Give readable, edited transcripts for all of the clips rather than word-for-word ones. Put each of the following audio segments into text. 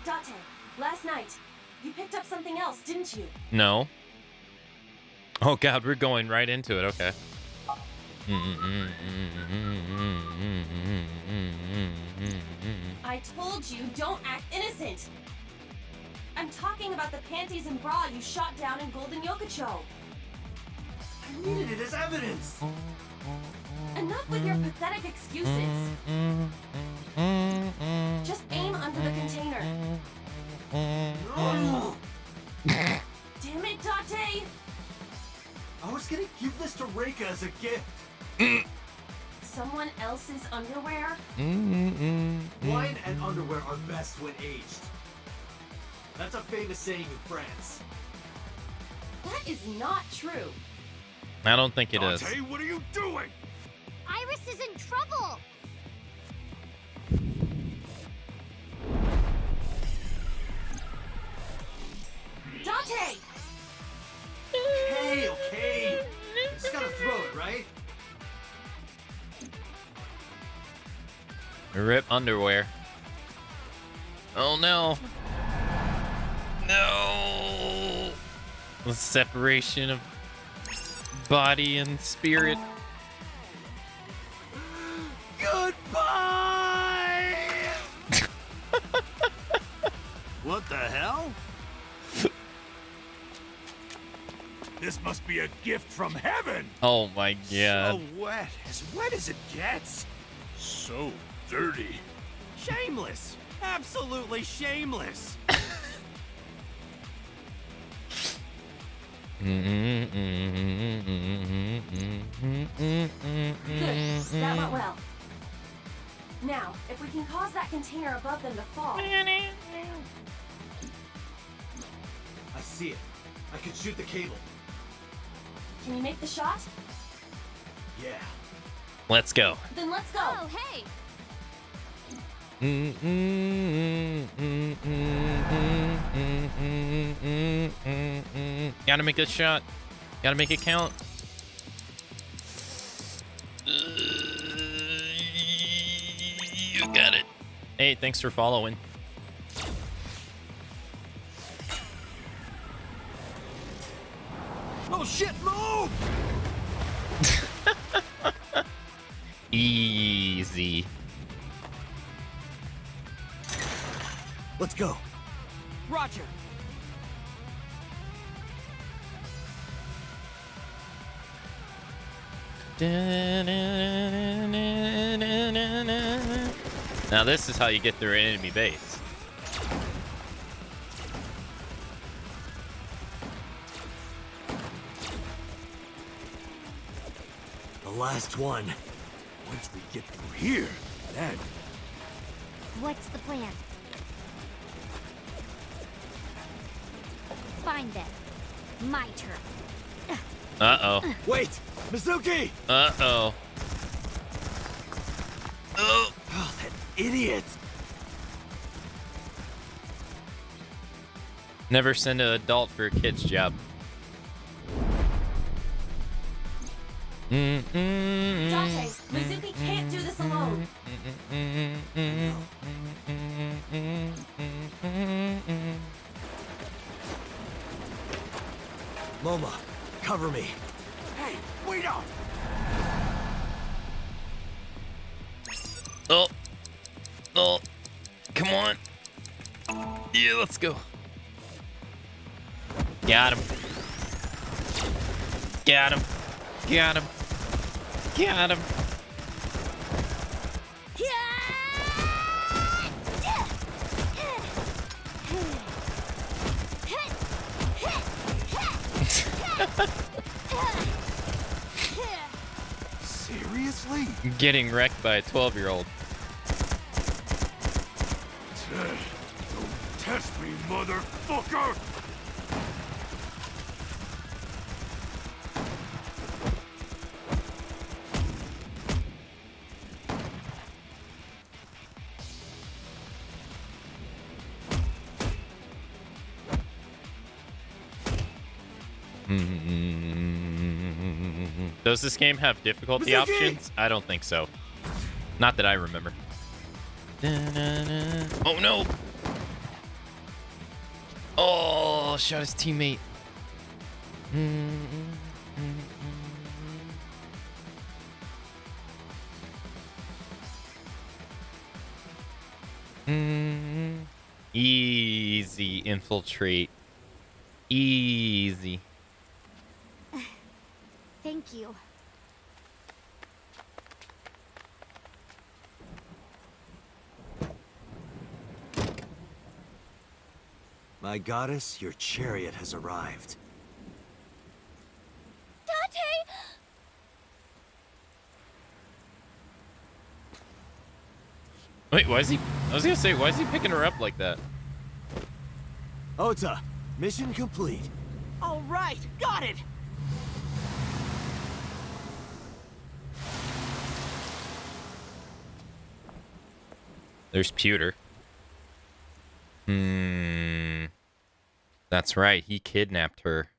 Date, last night, you picked up something else, didn't you? No. Oh god, we're going right into it. Okay. I told you, don't act innocent. I'm talking about the panties and bra you shot down in Golden Yokocho. I needed it as evidence. Enough with your pathetic excuses. Just aim under the container. No. Damn it, Date! I was gonna give this to Reika as a gift. Someone else's underwear? Wine and underwear are best when aged. That's a famous saying in France. That is not true. I don't think it is. Dante, what are you doing? Iris is in trouble. Date! Okay. Just gotta throw it, right? Rip underwear. Oh no. No. The separation of body and spirit. Goodbye! What the hell? This must be a gift from heaven! Oh my god. So wet as it gets. So dirty. Shameless. Absolutely shameless. Good. That went well. Now, if we can cause that container above them to fall. I see it. I could shoot the cable. Can you make the shot? Yeah. Let's go. Then let's go. Oh, hey. Gotta make a shot. Gotta make it count. You got it. Hey, thanks for following. Oh shit, move! Easy. Let's go. Roger. Now this is how you get through an enemy base. The last one. Once we get through here, then... What's the plan? Find them. My turn. Uh-oh. Wait! Mizuki! Uh-oh. Oh. Oh, that idiot! Never send an adult for a kid's job. Date, Mizuki can't do this alone. Moma, cover me. Hey, wait up! Oh. Oh. Come on. Yeah, let's go. Got him. Got him. Got him. Got him. Seriously? Getting wrecked by a 12-year-old. Don't test me, motherfucker! Does this game have difficulty Mizuki! options? I don't think so. Not that I remember. Oh no! Oh, shot his teammate. Easy infiltrate. Easy. Thank you. My goddess, your chariot has arrived. Date! Wait, why is he... I was gonna say, why is he picking her up like that? Ota, mission complete. All right, got it. There's Pewter. That's right, he kidnapped her.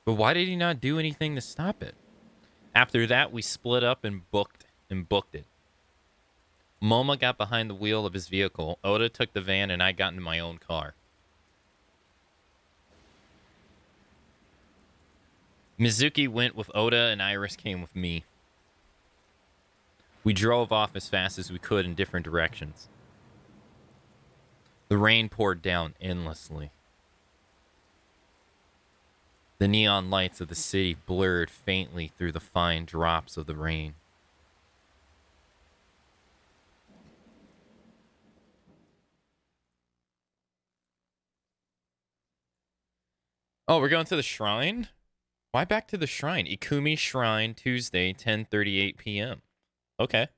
But why did he not do anything to stop it? After that, we split up and booked it. Moma got behind the wheel of his vehicle. Oda took the van, and I got into my own car. Mizuki went with Oda, and Iris came with me. We drove off as fast as we could in different directions. The rain poured down endlessly. The neon lights of the city blurred faintly through the fine drops of the rain. Oh, we're going to the shrine? Why back to the shrine? Ikumi Shrine, Tuesday, 10:38 p.m. Okay.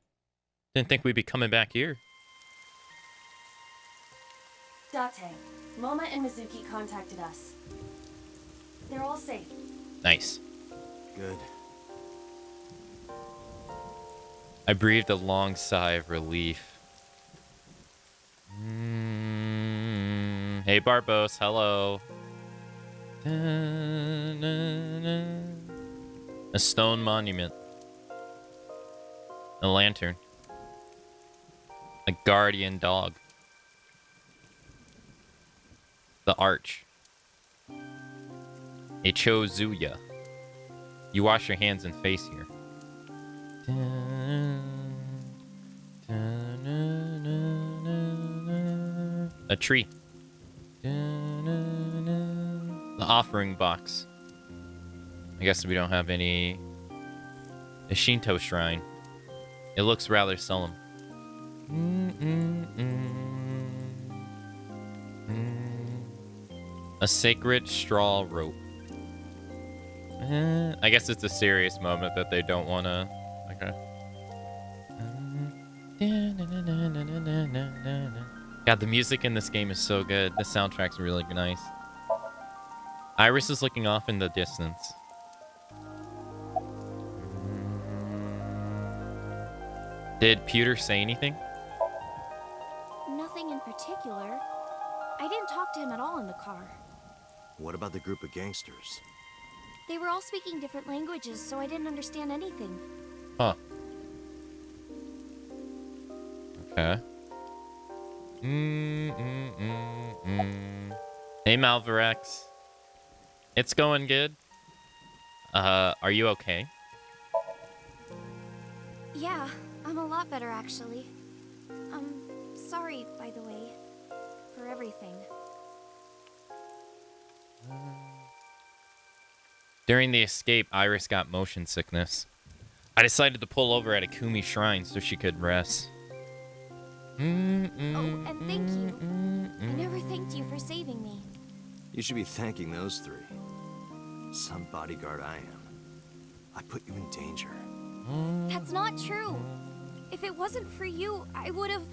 Didn't think we'd be coming back here. Date, Moma and Mizuki contacted us. They're all safe. Nice. Good. I breathed a long sigh of relief. Hey, Barbos, hello. A stone monument. A lantern. A guardian dog. The arch. A chozuya. You wash your hands and face here. A tree. The offering box. I guess we don't have any. A Shinto shrine. It looks rather solemn. A sacred straw rope. I guess it's a serious moment that they don't want to. Okay. God, the music in this game is so good. The soundtrack's really nice. Iris is looking off in the distance. Did Pewter say anything? Nothing in particular. I didn't talk to him at all in the car. What about the group of gangsters? They were all speaking different languages, so I didn't understand anything. Huh. Okay. Hey, Malvarex. It's going good. Are you okay? Yeah, I'm a lot better actually. Sorry, by the way, for everything. During the escape, Iris got motion sickness. I decided to pull over at Ikumi Shrine so she could rest. Oh, and thank you. I never thanked you for saving me. You should be thanking those three. Some bodyguard I am. I put you in danger. That's not true. If it wasn't for you, I would have...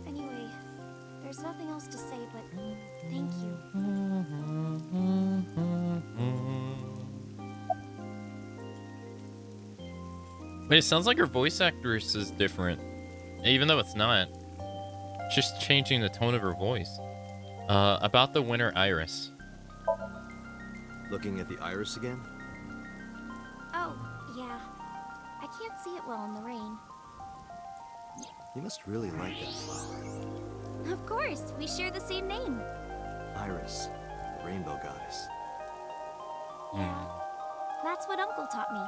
Anyway, there's nothing else to say, but thank you. Wait, it sounds like her voice actress is different. Even though it's not. It's just changing the tone of her voice. About the winter iris. Looking at the iris again? Oh, yeah. I can't see it well in the rain. You must really like that flower. Of course, we share the same name. Iris, the rainbow goddess. Yeah, that's what Uncle taught me.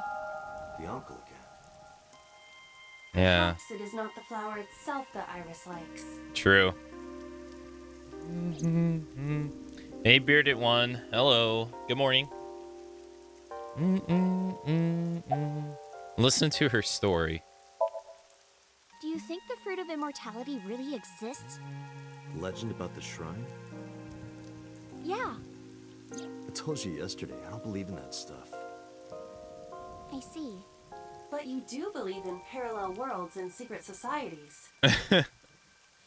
The uncle again. Yeah, Perhaps it is not the flower itself that Iris likes. true. Hey, bearded one. Hello. Good morning. Listen to her story. Do you think the fruit of immortality really exists? Legend about the shrine? Yeah, I told you yesterday, I don't believe in that stuff. I see. But you do believe in parallel worlds and secret societies.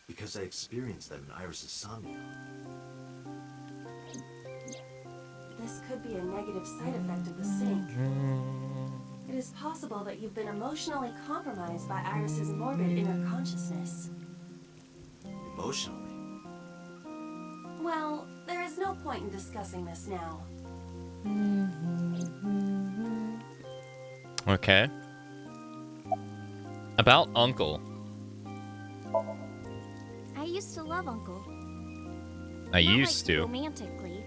Because I experienced them in Iris' Somnium. This could be a negative side effect of the sync. It is possible that you've been emotionally compromised by Iris's morbid inner consciousness. Emotionally. Well, there is no point in discussing this now. Okay. About Uncle. I used to love Uncle. I Not used like to. romantically.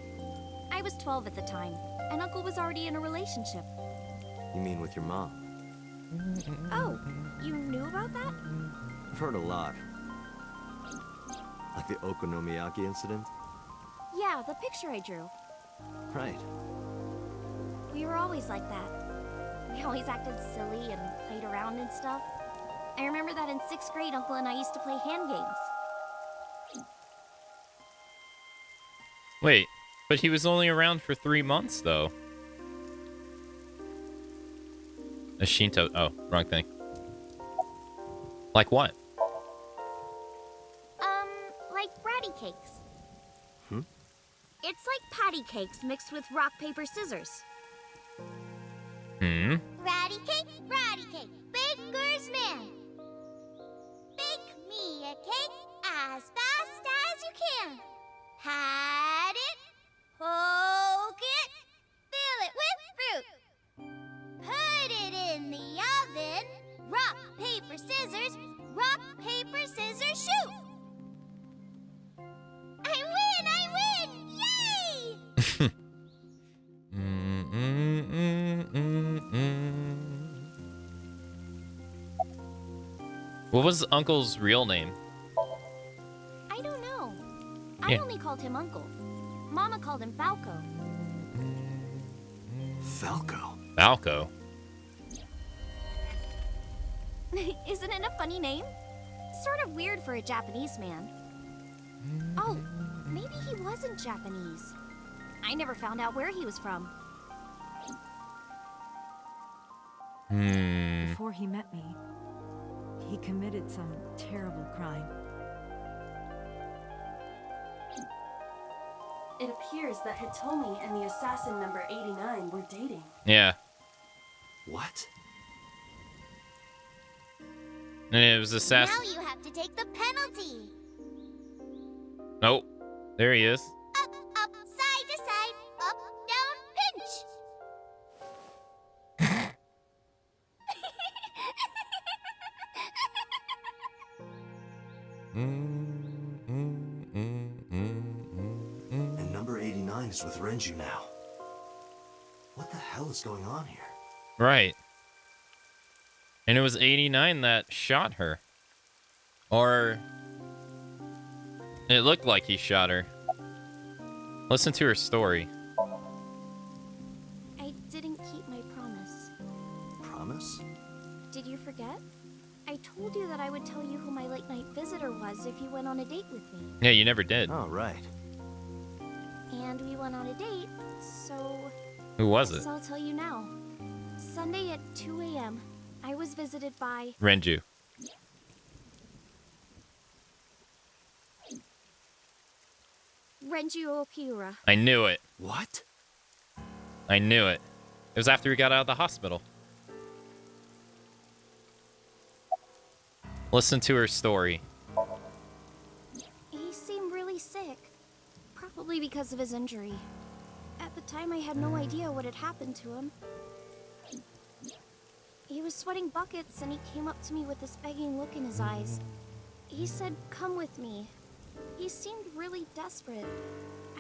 I was 12 at the time, and Uncle was already in a relationship. You mean with your mom? Oh, you knew about that? I've heard a lot. Like the Okonomiyaki incident? Yeah, the picture I drew. Right. We were always like that. We always acted silly and played around and stuff. I remember that in 6th grade, Uncle and I used to play hand games. Wait, but he was only around for 3 months, though. A Shinto. Oh, wrong thing. Like what? Like bratty cakes. Hmm? It's like patty cakes mixed with rock, paper, scissors. Hmm? Ratty cake, baker's man. Bake me a cake as fast as you can. Pat it, poke it, fill it with fruit. Put it in the oven. Rock, paper, scissors, shoot. I win! Yay! What was Uncle's real name? I don't know. Yeah. I only called him Uncle. Mama called him Falco. Falco. Falco. Isn't it a funny name? Sort of weird for a Japanese man. Oh, maybe he wasn't Japanese. I never found out where he was from. Before he met me, he committed some terrible crime. It appears that Hitomi and the assassin number 89 were dating. Yeah. What? And it was assassin. Now you have to take the penalty. Nope. There he is. Up, side to side, up, down, pinch. And number 89 is with Renju now. What the hell is going on here? Right. And it was 89 that shot her. Or it looked like he shot her. Listen to her story. I didn't keep my promise. Promise? Did you forget? I told you that I would tell you who my late night visitor was if you went on a date with me. Yeah, you never did. Oh, right. And we went on a date, so... Who was it? So I'll tell you now. Sunday at 2 a.m., I was visited by... Renju. Renju Okiura. I knew it. What? I knew it. It was after we got out of the hospital. Listen to her story. He seemed really sick. Probably because of his injury. At the time, I had no idea what had happened to him. He was sweating buckets, and he came up to me with this begging look in his eyes. He said, "Come with me." He seemed really desperate.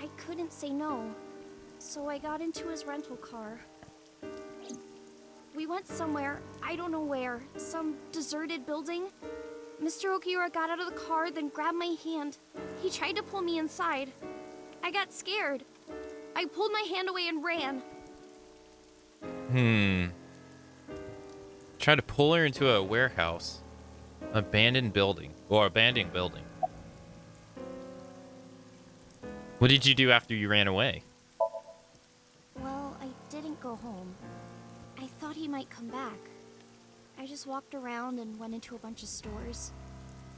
I couldn't say no, so I got into his rental car. We went somewhere, I don't know where, some deserted building. Mr. Okiura got out of the car, then grabbed my hand. He tried to pull me inside. I got scared. I pulled my hand away and ran. Tried to pull her into a warehouse. Abandoned building. Or abandoned building. What did you do after you ran away? Well, I didn't go home. I thought he might come back. I just walked around and went into a bunch of stores.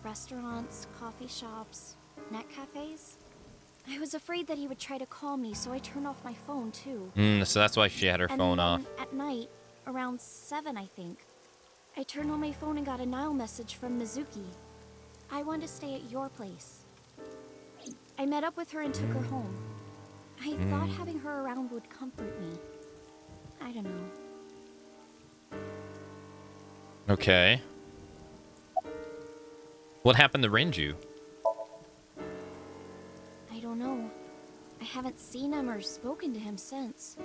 Restaurants, coffee shops, net cafes. I was afraid that he would try to call me, so I turned off my phone too. So that's why she had her phone off. At night, around 7 I think, I turned on my phone and got a Nile message from Mizuki. I wanted to stay at your place. I met up with her and took her home. I thought having her around would comfort me. I don't know. Okay. What happened to Renju? I don't know. I haven't seen him or spoken to him since.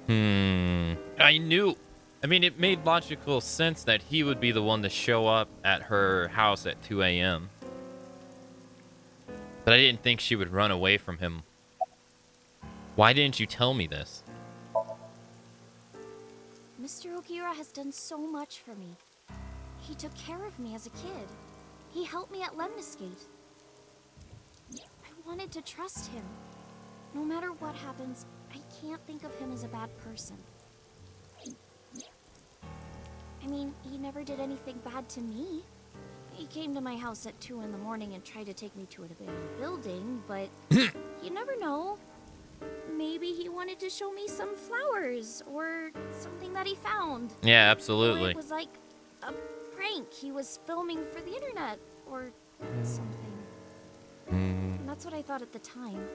I knew. I mean, it made logical sense that he would be the one to show up at her house at 2 a.m. But I didn't think she would run away from him. Why didn't you tell me this? Mr. Okiura has done so much for me. He took care of me as a kid. He helped me at Lemniscate. I wanted to trust him. No matter what happens, I can't think of him as a bad person. I mean, he never did anything bad to me. He came to my house at 2 in the morning and tried to take me to an abandoned building, but you never know. Maybe he wanted to show me some flowers or something that he found. Yeah, Or absolutely. it was like a prank he was filming for the internet or something. And that's what I thought at the time.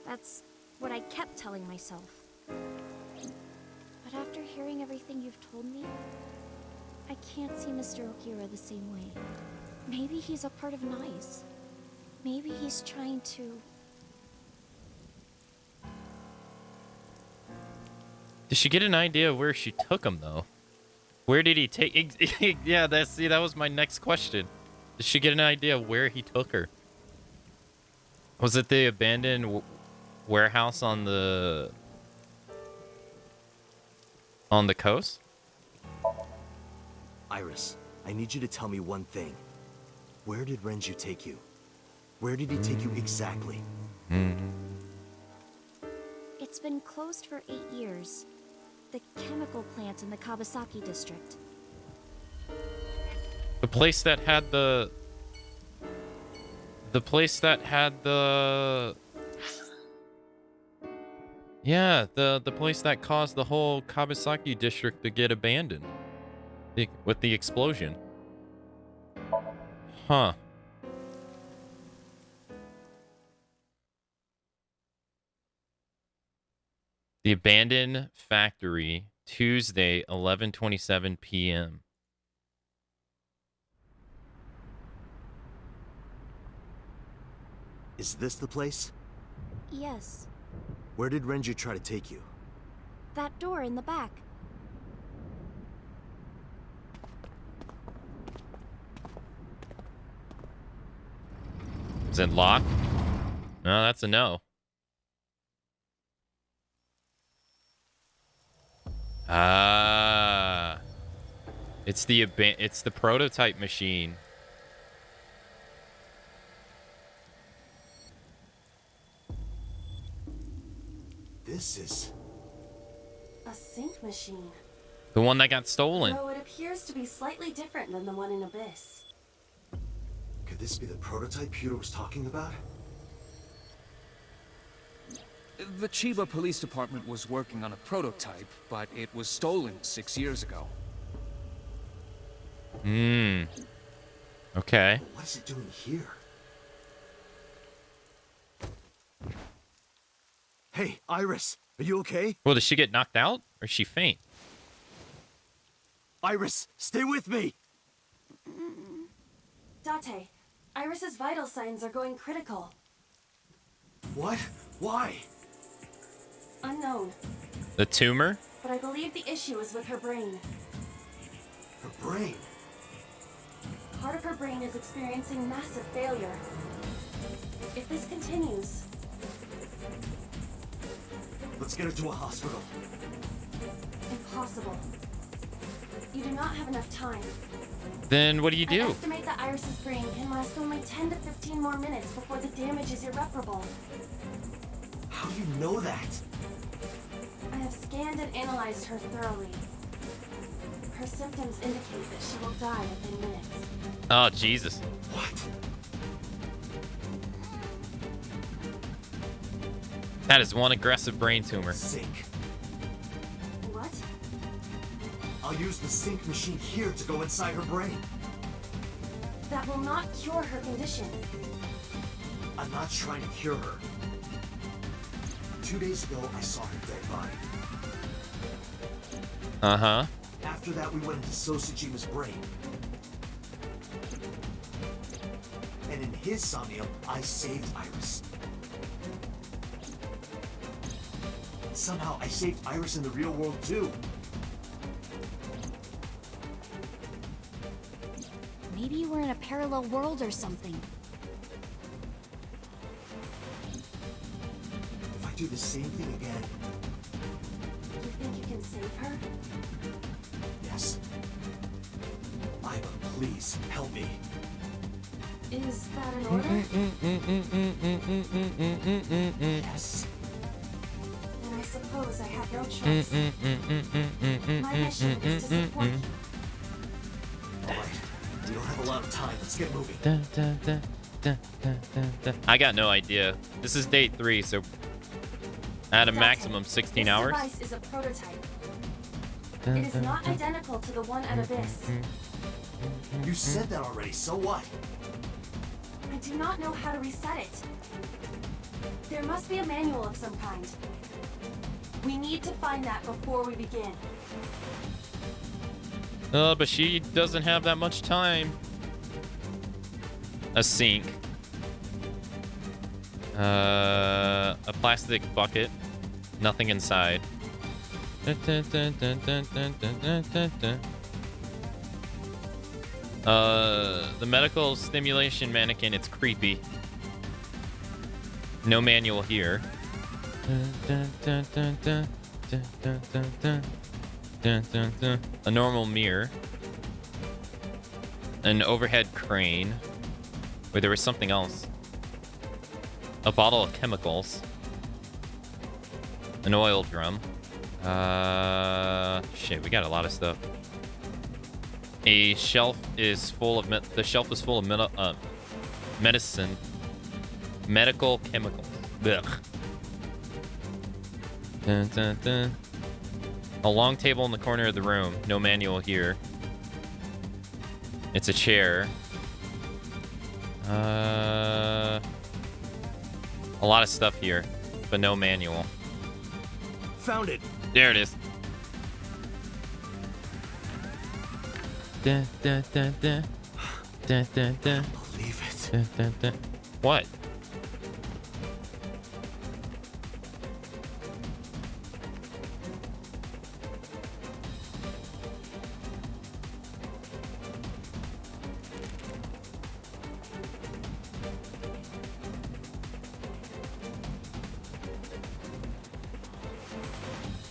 That's what I kept telling myself. But after hearing everything you've told me, I can't see Mr. Okiura the same way. Maybe he's a part of NICE. Maybe he's trying to... Did she get an idea of where she took him, though? Where did he take... Yeah, that was my next question. Did she get an idea of where he took her? Was it the abandoned warehouse on the coast? Iris, I need you to tell me one thing. Where did Renju take you? Where did he take you exactly? It's been closed for 8 years. The chemical plant in the Kawasaki district. The place that had the... Yeah, the place that caused the whole Kawasaki district to get abandoned. With the explosion. Huh. The abandoned factory, Tuesday, 11:27 p.m. Is this the place? Yes, Where did Renju try to take you? that door in the back. Is it locked? No, that's a no. Ah. It's the prototype machine. This is... A sync machine. The one that got stolen. Though it appears to be slightly different than the one in Abyss. Could this be the prototype Peter was talking about? The Chiba Police Department was working on a prototype, but it was stolen 6 years ago. Okay. What is it doing here? Hey, Iris, are you okay? Well, did she get knocked out or is she faint? Iris, stay with me! Date, Iris's vital signs are going critical. What? Why? Unknown. The tumor? But I believe the issue is with her brain. Her brain. Part of her brain is experiencing massive failure. If this continues... Let's get her to a hospital. Impossible. You do not have enough time. Then what do you I do? estimate that Iris's brain can last only 10 to 15 more minutes before the damage is irreparable. How do you know that? I have scanned and analyzed her thoroughly. Her symptoms indicate that she will die within minutes. Oh, Jesus. What? That is one aggressive brain tumor. Sync. What? I'll use the sync machine here to go inside her brain. That will not cure her condition. I'm not trying to cure her. 2 days ago, I saw her dead body. Uh-huh. After that, we went into Sosajima's brain. And in his Somnium, I saved Iris. Somehow, I saved Iris in the real world, too. Maybe you were in a parallel world or something. If I do the same thing again, You think you can save her? yes. Iva, please, help me. Is that an order? Yes. Then I suppose I have no choice. My mission is to support you. Alright, we don't have a lot of time. Let's get moving. I got no idea. This is day 3, so at a Date, maximum 16 hours. This device is a prototype. It is not identical to the one at Abyss. You said that already, so what? I do not know how to reset it. There must be a manual of some kind. We need to find that before we begin. But she doesn't have that much time. A sink. A plastic bucket. Nothing inside. The medical stimulation mannequin, it's creepy. No manual here. A normal mirror. An overhead crane. Wait, there was something else. A bottle of chemicals. An oil drum. Shit, we got a lot of stuff. A shelf is full of the shelf is full of medicine, medical chemicals. Ugh. Dun, dun, dun. A long table in the corner of the room. No manual here. It's a chair. A lot of stuff here, but no manual. Found it. There it is. Dun, dun, dun, dun. Dun, dun, dun. Believe it. Dun, dun, dun. What?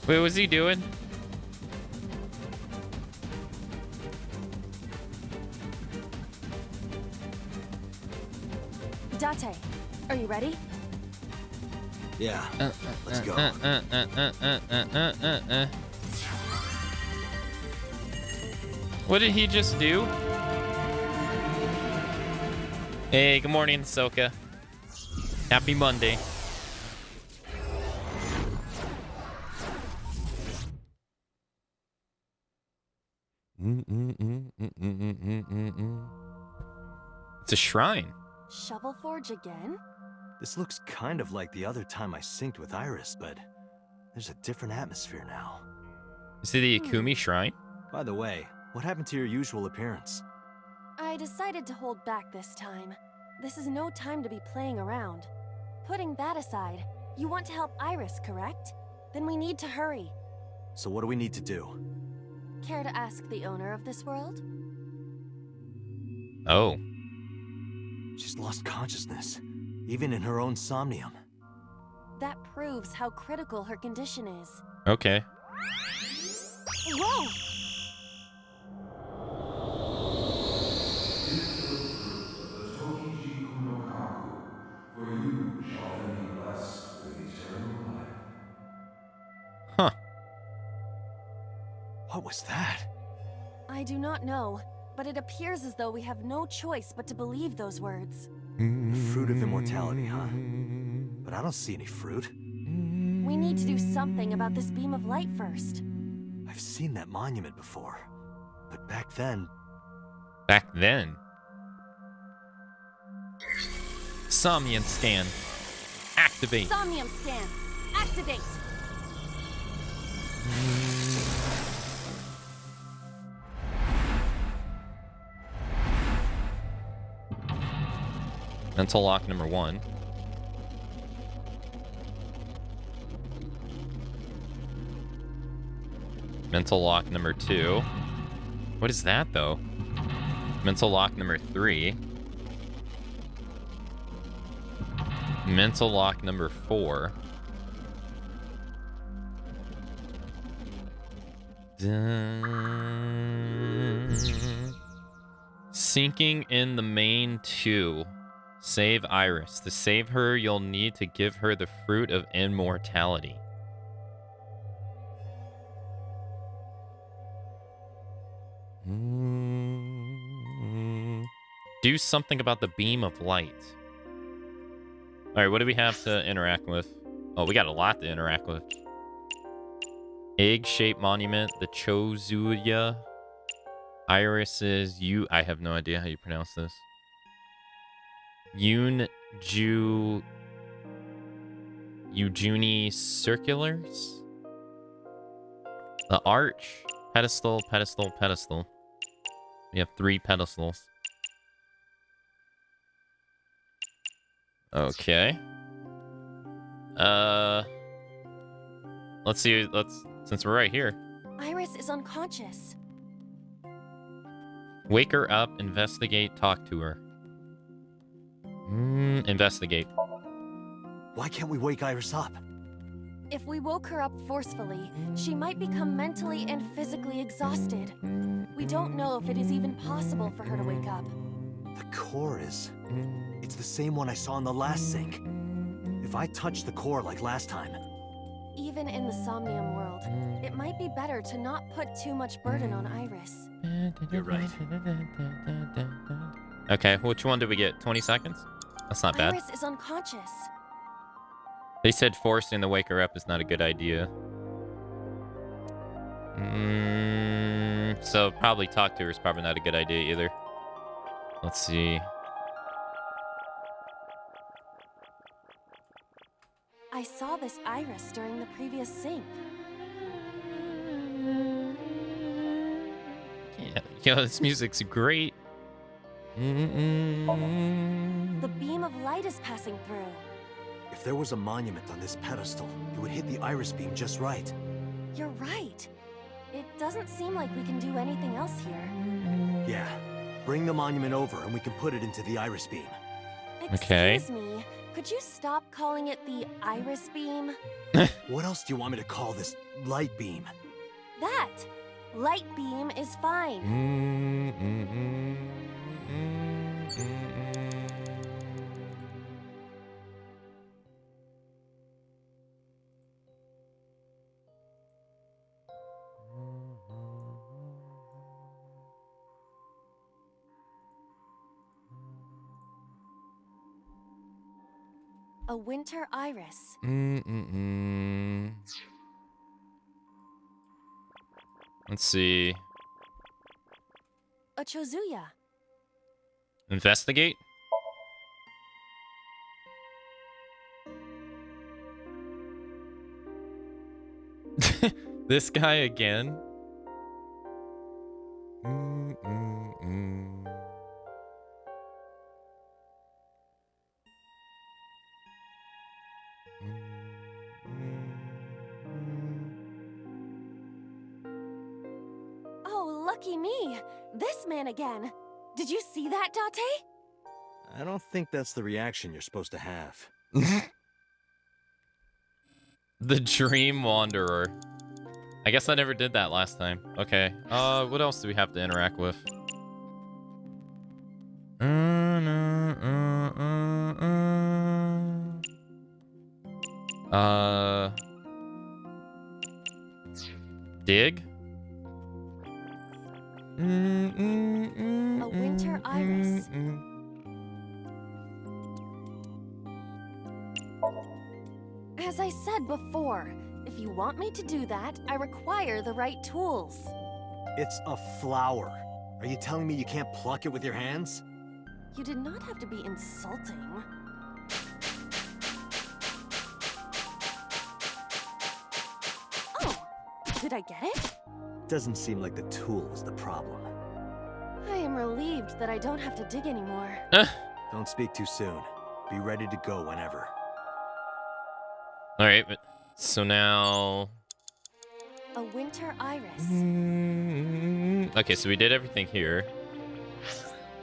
Wait, what's he doing? Date, are you ready? Yeah. Let's go. What did he just do? Hey, good morning, Soka. Happy Monday. It's a shrine. Shovel Forge again? This looks kind of like the other time I synced with Iris, but there's a different atmosphere now. Is it the Ikumi shrine? By the way, what happened to your usual appearance? I decided to hold back this time. This is no time to be playing around. Putting that aside, you want to help Iris, correct? Then we need to hurry. So what do we need to do? Care to ask the owner of this world? Oh. She's lost consciousness, even in her own somnium. That proves how critical her condition is. Okay. Whoa! For you shall then be blessed with eternal life. Huh. What was that? I do not know, but it appears as though we have no choice but to believe those words. The fruit of immortality, huh? But I don't see any fruit. We need to do something about this beam of light first. I've seen that monument before. But back then... Back then. Somnium scan. Activate. Somnium scan. Activate. Mental lock number 1. Mental lock number 2. What is that, though? Mental lock number 3. Mental lock number 4. Sinking in the main 2. Save Iris. To save her, you'll need to give her the fruit of immortality. Do something about the beam of light. Alright, what do we have to interact with? Oh, we got a lot to interact with. Egg-shaped monument, the Chozuya. Irises, I have no idea how you pronounce this. Eugenie circulars. The arch. Pedestal, pedestal, pedestal. We have 3 pedestals. Okay. Let's see. Since we're right here. Iris is unconscious. Wake her up, investigate, talk to her. Investigate. Why can't we wake Iris up? If we woke her up forcefully, she might become mentally and physically exhausted. We don't know if it is even possible for her to wake up. The core is... It's the same one I saw in the last sink. If I touch the core like last time... Even in the Somnium world, it might be better to not put too much burden on Iris. You're right. Okay, which one did we get? 20 seconds? That's not bad. Iris is unconscious. They said forcing the wake her up is not a good idea. So probably talk to her is probably not a good idea either. Let's see. I saw this Iris during the previous sync. Yeah, yo, this music's great. The beam of light is passing through. If there was a monument on this pedestal, it would hit the Iris beam just right. You're right. It doesn't seem like we can do anything else here. Yeah. Bring the monument over and we can put it into the Iris beam. Okay. Excuse me, could you stop calling it the Iris beam? What else do you want me to call this light beam? That! Light beam is fine. A winter iris. Let's see. A Chozuya. Investigate? This guy again? Lucky me. This man again. Did you see that, Date? I don't think that's the reaction you're supposed to have. The Dream Wanderer. I guess I never did that last time. Okay. What else do we have to interact with? Dig? A winter iris. As I said before, if you want me to do that, I require the right tools. It's a flower. Are you telling me you can't pluck it with your hands? You did not have to be insulting. Oh, did I get it? Doesn't seem like the tool is the problem. I am relieved that I don't have to dig anymore. Don't speak too soon. Be ready to go whenever. All right, but so now. A winter iris. Okay, so we did everything here.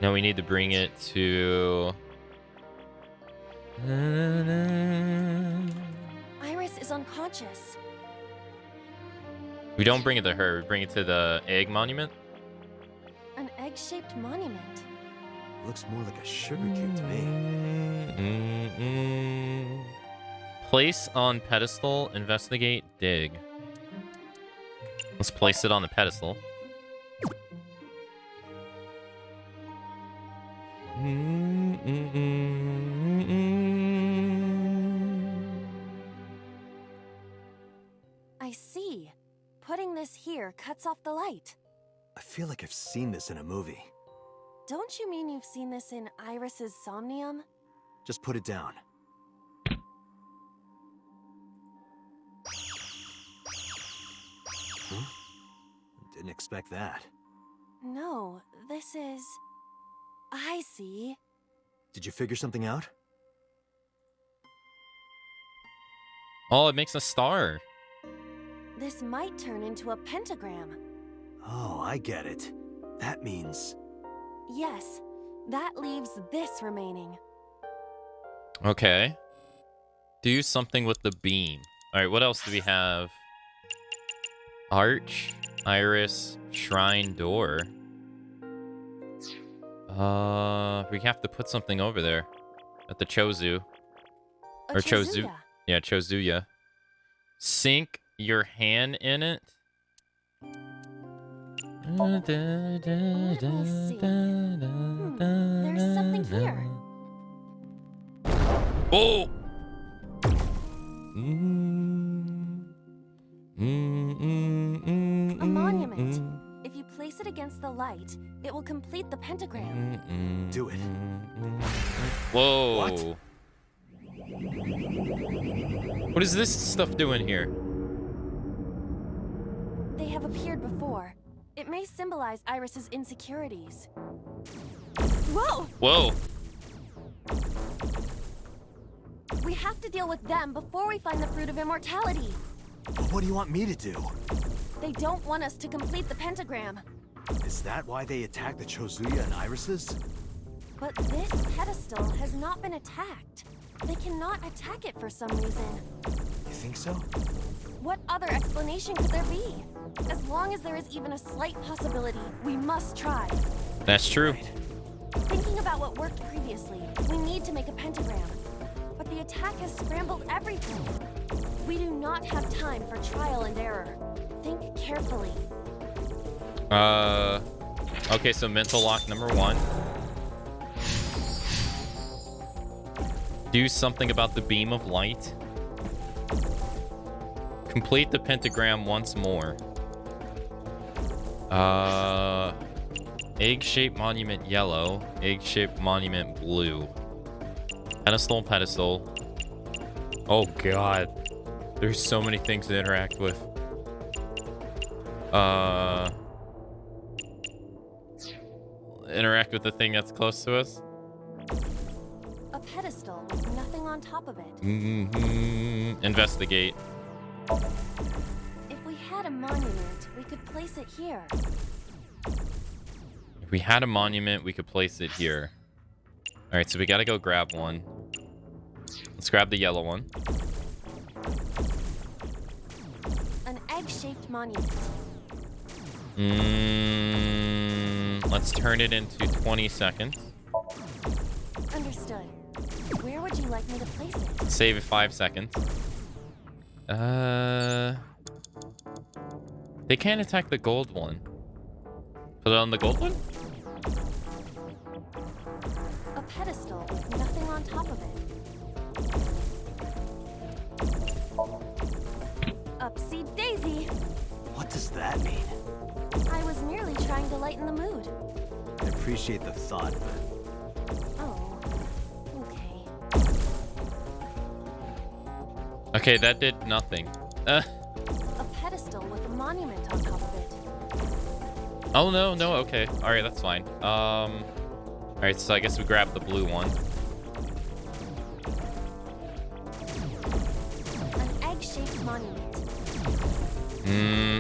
Now we need to bring it to. Iris is unconscious. We don't bring it to her. We bring it to the egg monument. An egg-shaped monument. Looks more like a sugar cube to me. Place on pedestal. Investigate. Dig. Let's place it on the pedestal. I see. Putting this here cuts off the light. I feel like I've seen this in a movie. Don't you mean you've seen this in Iris's Somnium? Just put it down. Huh? Didn't expect that. No, this is... I see. Did you figure something out? Oh, it makes a star. This might turn into a pentagram. Oh, I get it. That means... Yes, that leaves this remaining. Okay. Do something with the beam. All right, what else do we have? Arch, iris, shrine, door. We have to put something over there at the Chozu. A Or Chozu. Chozuya. Yeah, Chozuya. Sink your hand in it. Let me see. There's something here. Oh! A monument. If you place it against the light, it will complete the pentagram. Do it. Whoa. What? What is this stuff doing here? They have appeared before. It may symbolize Iris's insecurities. Whoa! Whoa. We have to deal with them before we find the fruit of immortality. What do you want me to do? They don't want us to complete the pentagram. Is that why they attacked the Chozuya and irises? But this pedestal has not been attacked. They cannot attack it for some reason. You think so? What other explanation could there be? As long as there is even a slight possibility, we must try. That's true. Thinking about what worked previously, we need to make a pentagram. But the attack has scrambled everything. We do not have time for trial and error. Think carefully. Okay, so mental lock number 1. Do something about the beam of light. Complete the pentagram once more. Egg-shaped monument yellow. Egg-shaped monument blue. Pedestal, pedestal. Oh god. There's so many things to interact with. Interact with the thing that's close to us. A pedestal with nothing on top of it. Investigate. If we had a monument, we could place it here. If we had a monument, we could place it here. All right, so we got to go grab one. Let's grab the yellow one. An egg-shaped monument. Let's turn it into 20 seconds. Understood. Where would you like me to place it? Save it 5 seconds. They can't attack the gold one. Put it on the gold one? A pedestal with nothing on top of it. Upsy daisy. What does that mean? I was merely trying to lighten the mood. I appreciate the thought, but Oh, okay. Okay, that did nothing. A pedestal with a monument on top of it. Oh, no, okay. All right, that's fine. All right, so I guess we grab the blue one. An egg-shaped monument.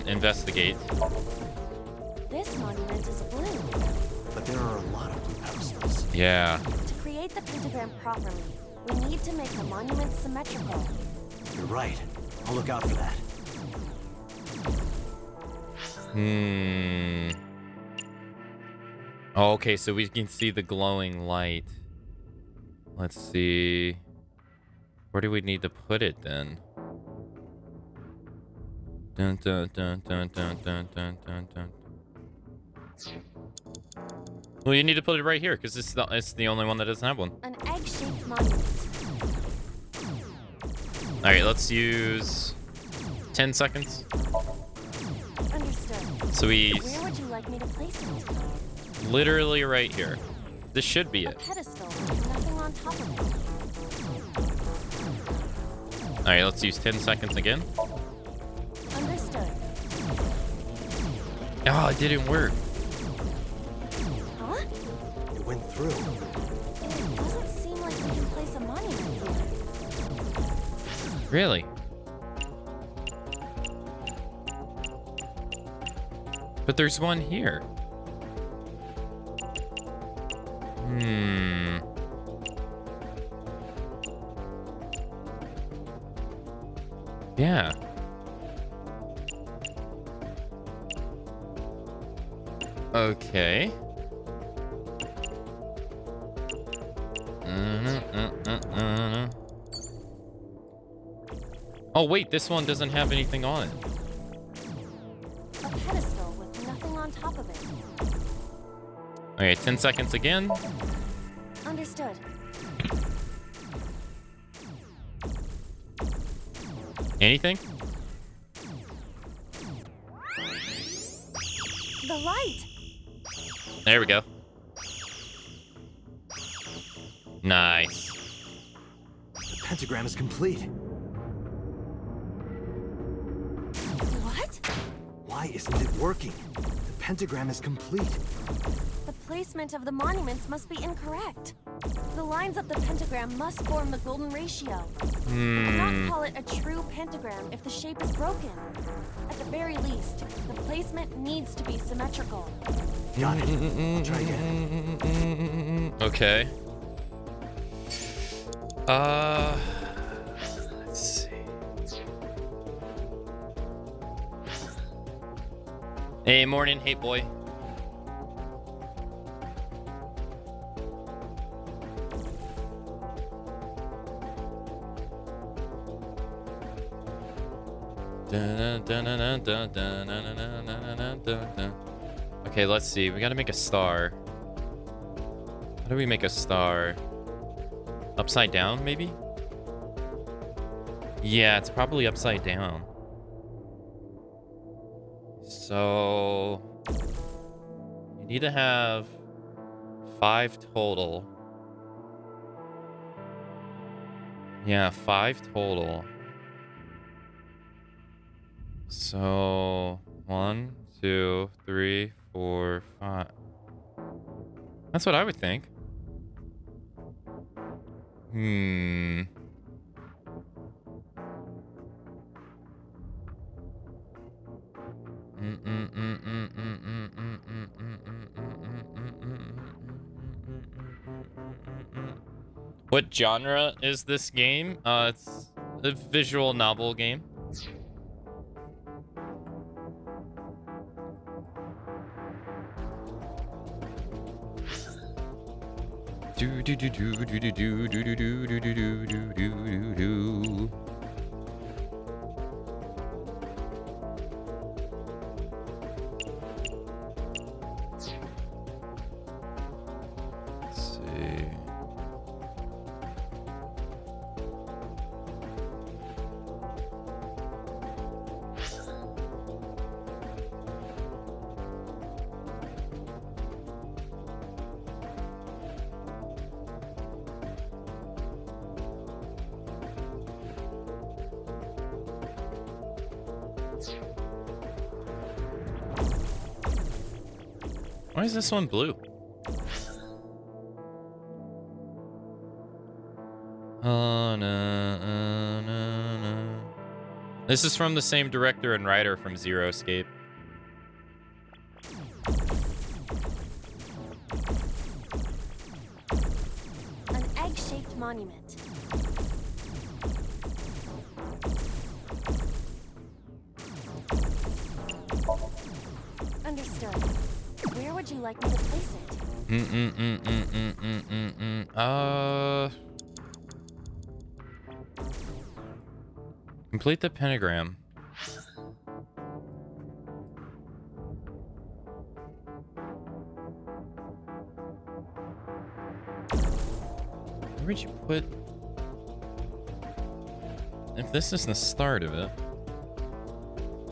Investigate. This monument is blue. but there are a lot of blue pedestals. Yeah. To create the pentagram properly, we need to make the monument symmetrical. You're right. I'll look out for that. Oh, okay, so we can see the glowing light. Let's see. Where do we need to put it then? Dun dun dun dun dun dun dun dun dun. Well, you need to put it right here because it's the only one that doesn't have one. An egg-shaped monument. All right, let's use 10 seconds. Understood. So we Where would you like me to place it? literally right here. This should be A it. pedestal with nothing on top of it. All right, let's use 10 seconds again. Understood. Oh, it didn't work. Huh? It went through. It doesn't seem like we can place a monument here. Really? But there's one here. Yeah. Okay. Oh, wait, this one doesn't have anything on it. A pedestal with nothing on top of it. Okay, 10 seconds again. Understood. Anything? The light! There we go. Nice. The pentagram is complete. What? Why isn't it working? The pentagram is complete. The placement of the monuments must be incorrect. The lines of the pentagram must form the golden ratio. We cannot call it a true pentagram if the shape is broken. At the very least, the placement needs to be symmetrical. Got it. I'll try again. Okay. Let's see. Hey, morning, hey boy. Okay, let's see. We gotta make a star. How do we make a star? Upside down, maybe? Yeah, it's probably upside down. So you need to have 5 total. Yeah, 5 total. So 1, 2, 3, 4, 5. That's what I would think. What genre is this game? It's a visual novel game. Do do do do do do do do do do do do do do do. Let's see. Why is this one blue? Oh, no. This is from the same director and writer from Zero Escape. An egg-shaped monument. Understood. Where would you like me to place it? Complete the pentagram. Where would you put... If this is the start of it,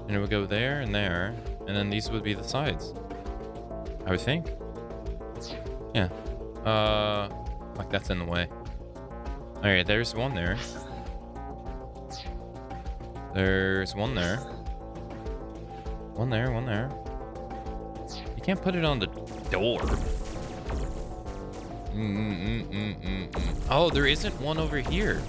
and it would go there and there, and then these would be the sides. I would think. Yeah. Like that's in the way. Alright, there's one there. There's one there. One there, one there. You can't put it on the door. Oh, there isn't one over here.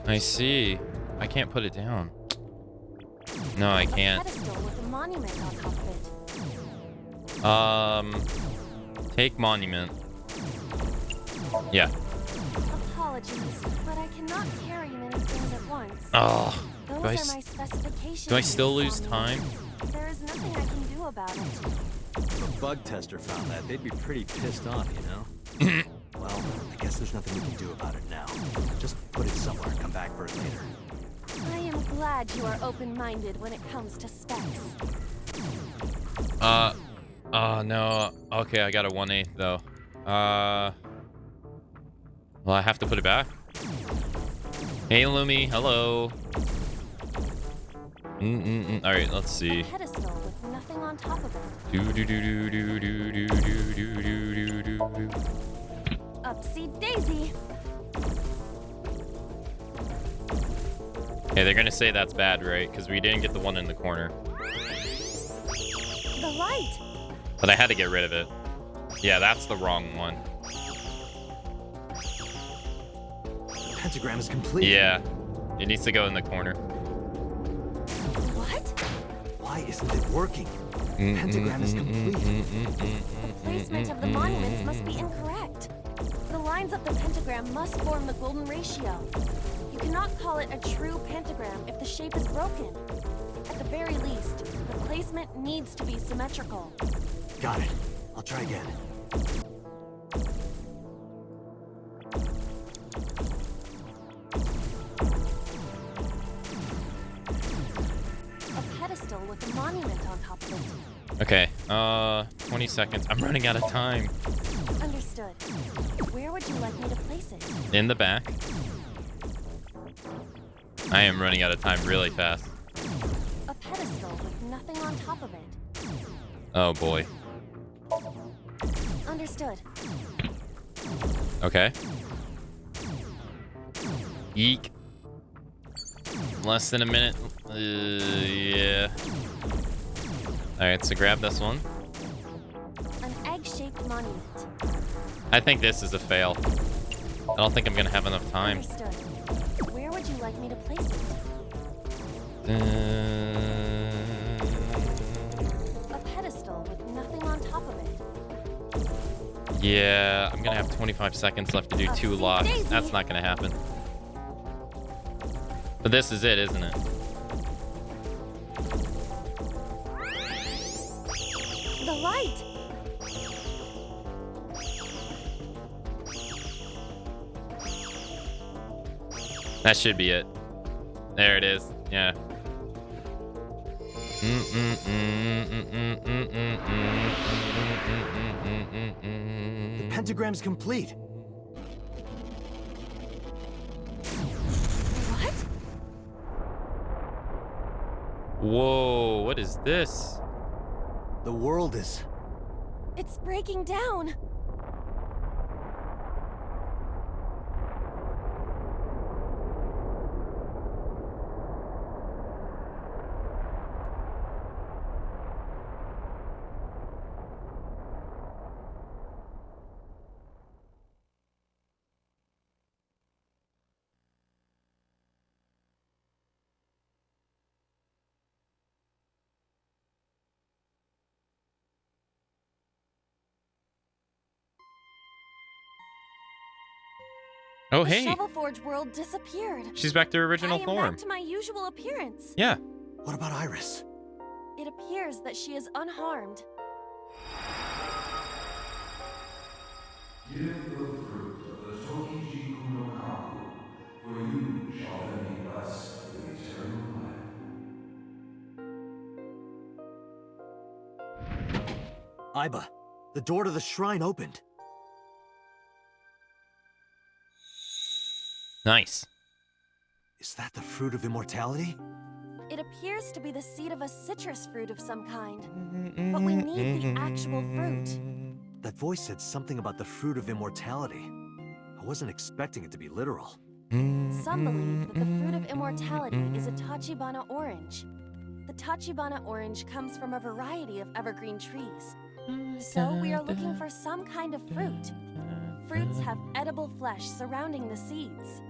I see. I can't put it down. No, I can't. Pedestal with a monument on top of it. Take monument. Yeah. Apologies, but I cannot carry many things at once. Oh. Those Do I, are my specifications. do I still lose Somnium. time? There is nothing I can do about it. If a bug tester found that, they'd be pretty pissed off, you know? Well, I guess there's nothing we can do about it now. Just put it somewhere and come back for it later. I am glad you are open-minded when it comes to specs. No. Okay, I got a 1/8 though. Well, I have to put it back. Hey, Lumi. Hello. All right, let's see. A pedestal with nothing on top of it. Do do do do do do do do do do do. Upsy daisy. Hey, they're gonna say that's bad, right? Because we didn't get the one in the corner. The light. But I had to get rid of it. Yeah, that's the wrong one. The pentagram is complete. Yeah, it needs to go in the corner. What? Why isn't it working? The pentagram is complete. The placement of the monuments must be incorrect. The lines of the pentagram must form the golden ratio. You cannot call it a true pentagram if the shape is broken. At the very least, the placement needs to be symmetrical. Got it. I'll try again. A pedestal with a monument on top of it. Okay, 20 seconds. I'm running out of time. Understood. Where would you like me to place it? In the back. I am running out of time really fast. A pedestal with nothing on top of it. Oh boy. Understood. Okay. Eek. Less than a minute. Yeah. Alright, so grab this one. An egg-shaped monument. I think this is a fail. I don't think I'm gonna have enough time. Understood. Where would you like me to place it? Yeah, I'm gonna have 25 seconds left to do 2 locks. Daisy. That's not gonna happen. But this is it, isn't it? The light! That should be it. There it is. Yeah. The pentagram's complete. What? Whoa, what is this? The world is... It's breaking down. Oh, The hey. Shovel Forge world disappeared. She's back to her original I am form. back to my usual appearance. Yeah. What about Iris? It appears that she is unharmed. Give the fruit of the Tokijiku no Kaku, for you shall then be blessed with eternal life. Iba, the door to the shrine opened. Nice. Is that the fruit of immortality? It appears to be the seed of a citrus fruit of some kind. But we need the actual fruit. That voice said something about the fruit of immortality. I wasn't expecting it to be literal. Some believe that the fruit of immortality is a Tachibana orange. The Tachibana orange comes from a variety of evergreen trees. So we are looking for some kind of fruit. Fruits have edible flesh surrounding the seeds.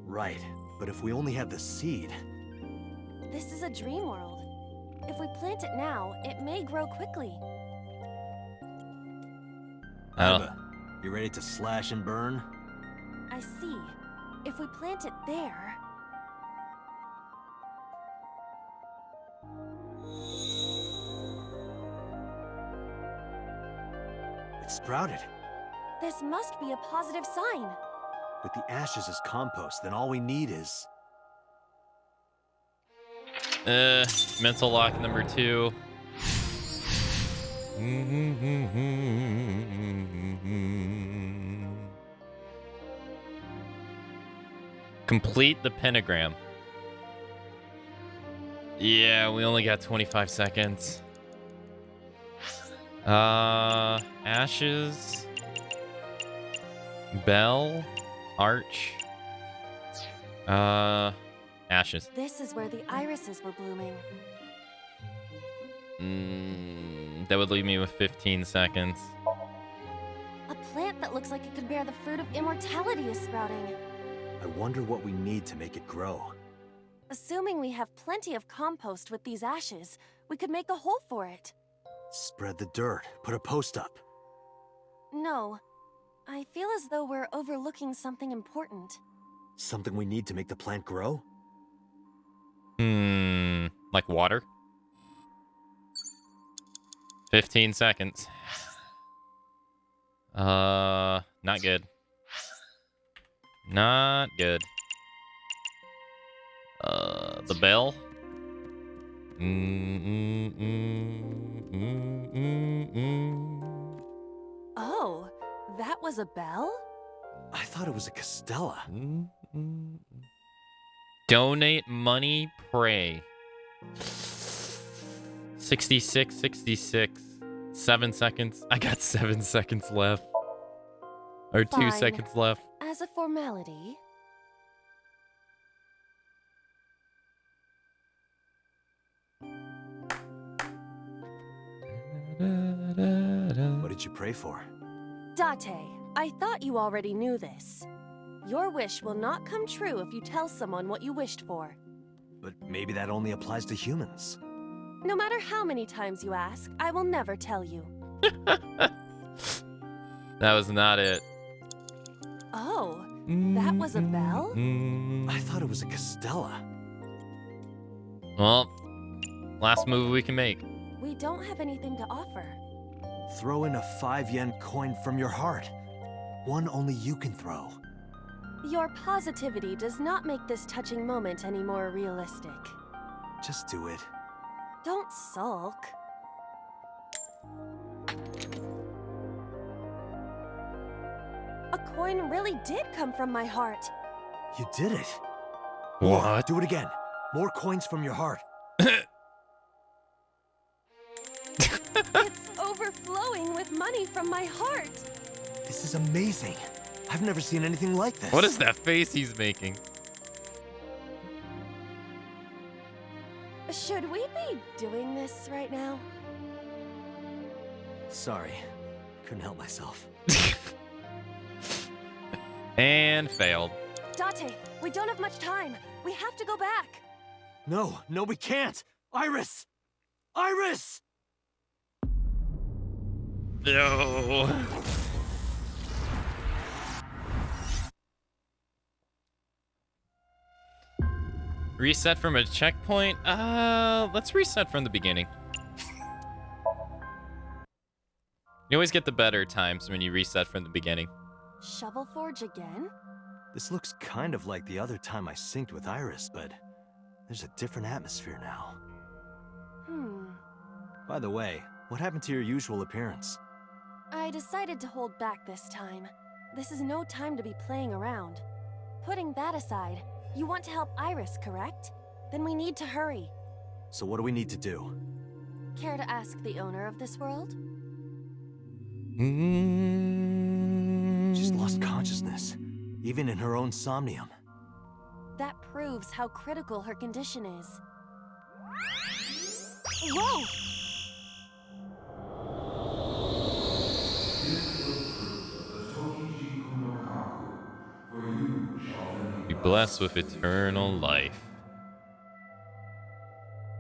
Right, but if we only have the seed... This is a dream world. If we plant it now, it may grow quickly. Iba, you ready to slash and burn? I see. If we plant it there... It sprouted. This must be a positive sign. With the ashes as compost, then all we need is... Mental lock number 2. Complete the pentagram. Yeah, we only got 25 seconds. Ashes. Bell. Arch. Ashes. This is where the irises were blooming. That would leave me with 15 seconds. A plant that looks like it could bear the fruit of immortality is sprouting. I wonder what we need to make it grow. Assuming we have plenty of compost with these ashes, we could make a hole for it. Spread the dirt. Put a post up. No. I feel as though we're overlooking something important. Something we need to make the plant grow? Like water? 15 seconds. Not good. Not good. The bell? Oh, that was a bell? I thought it was a Castella. Donate money, pray. 66, 66. 7 seconds. I got 7 seconds left. Or 2 Fine. seconds left. As a formality. What did you pray for? Date, I thought you already knew this. Your wish will not come true if you tell someone what you wished for. But maybe that only applies to humans. No matter how many times you ask, I will never tell you. That was not it. Oh, that was a bell? I thought it was a Castella. Well, last move we can make. We don't have anything to offer. Throw in a 5-yen coin from your heart. One only you can throw. Your positivity does not make this touching moment any more realistic. Just do it. Don't sulk. A coin really did come from my heart. You did it. What? Do it again. More coins from your heart. It's overflowing with money from my heart. This is amazing. I've never seen anything like this. What is that face he's making? Should we be doing this right now? Sorry. Couldn't help myself. And failed. Date, we don't have much time. We have to go back. No, we can't! Iris! Iris! No. Reset from a checkpoint? Let's reset from the beginning. You always get the better times when you reset from the beginning. Shovel Forge again? This looks kind of like the other time I synced with Iris, but there's a different atmosphere now. By the way, what happened to your usual appearance? I decided to hold back this time. This is no time to be playing around. Putting that aside, you want to help Iris, correct? Then we need to hurry. So what do we need to do? Care to ask the owner of this world? She's lost consciousness, even in her own Somnium. That proves how critical her condition is. Whoa! Be blessed with eternal life.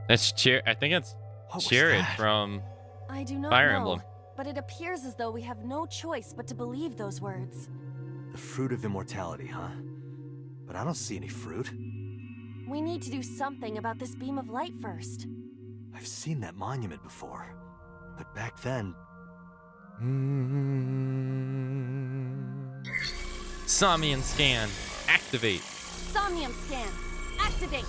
That's I think it's What was Jared that? from I do not Fire know, Emblem. but it appears as though we have no choice but to believe those words. The fruit of immortality, huh? But I don't see any fruit. We need to do something about this beam of light first. I've seen that monument before, but back then... Somnium scan. Activate. Somnium scan. Activate.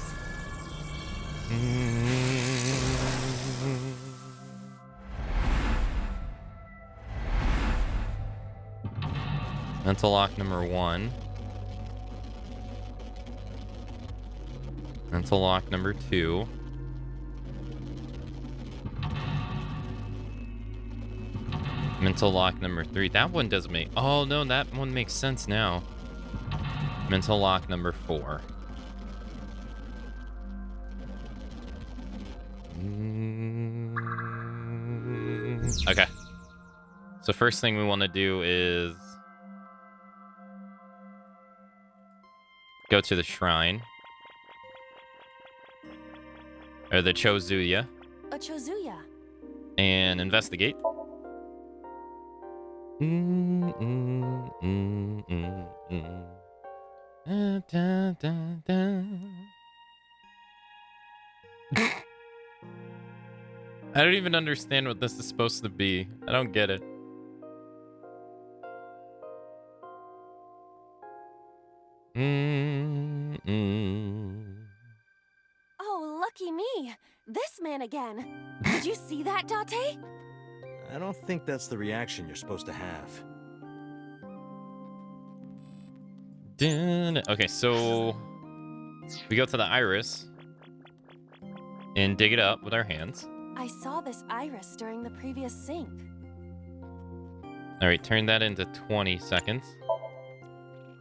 Mental lock number 1. Mental lock number 2. Mental lock number 3. That one doesn't make... Oh, no, that one makes sense now. Mental lock number 4. Okay. So first thing we want to do is go to the shrine. Or the Chozuya. A Chozuya. And investigate. I don't even understand what this is supposed to be. I don't get it. Oh, lucky me. This man again. Did you see that, Date? I don't think that's the reaction you're supposed to have. Okay, so we go to the iris and dig it up with our hands. I saw this iris during the previous sync. All right, turn that into 20 seconds.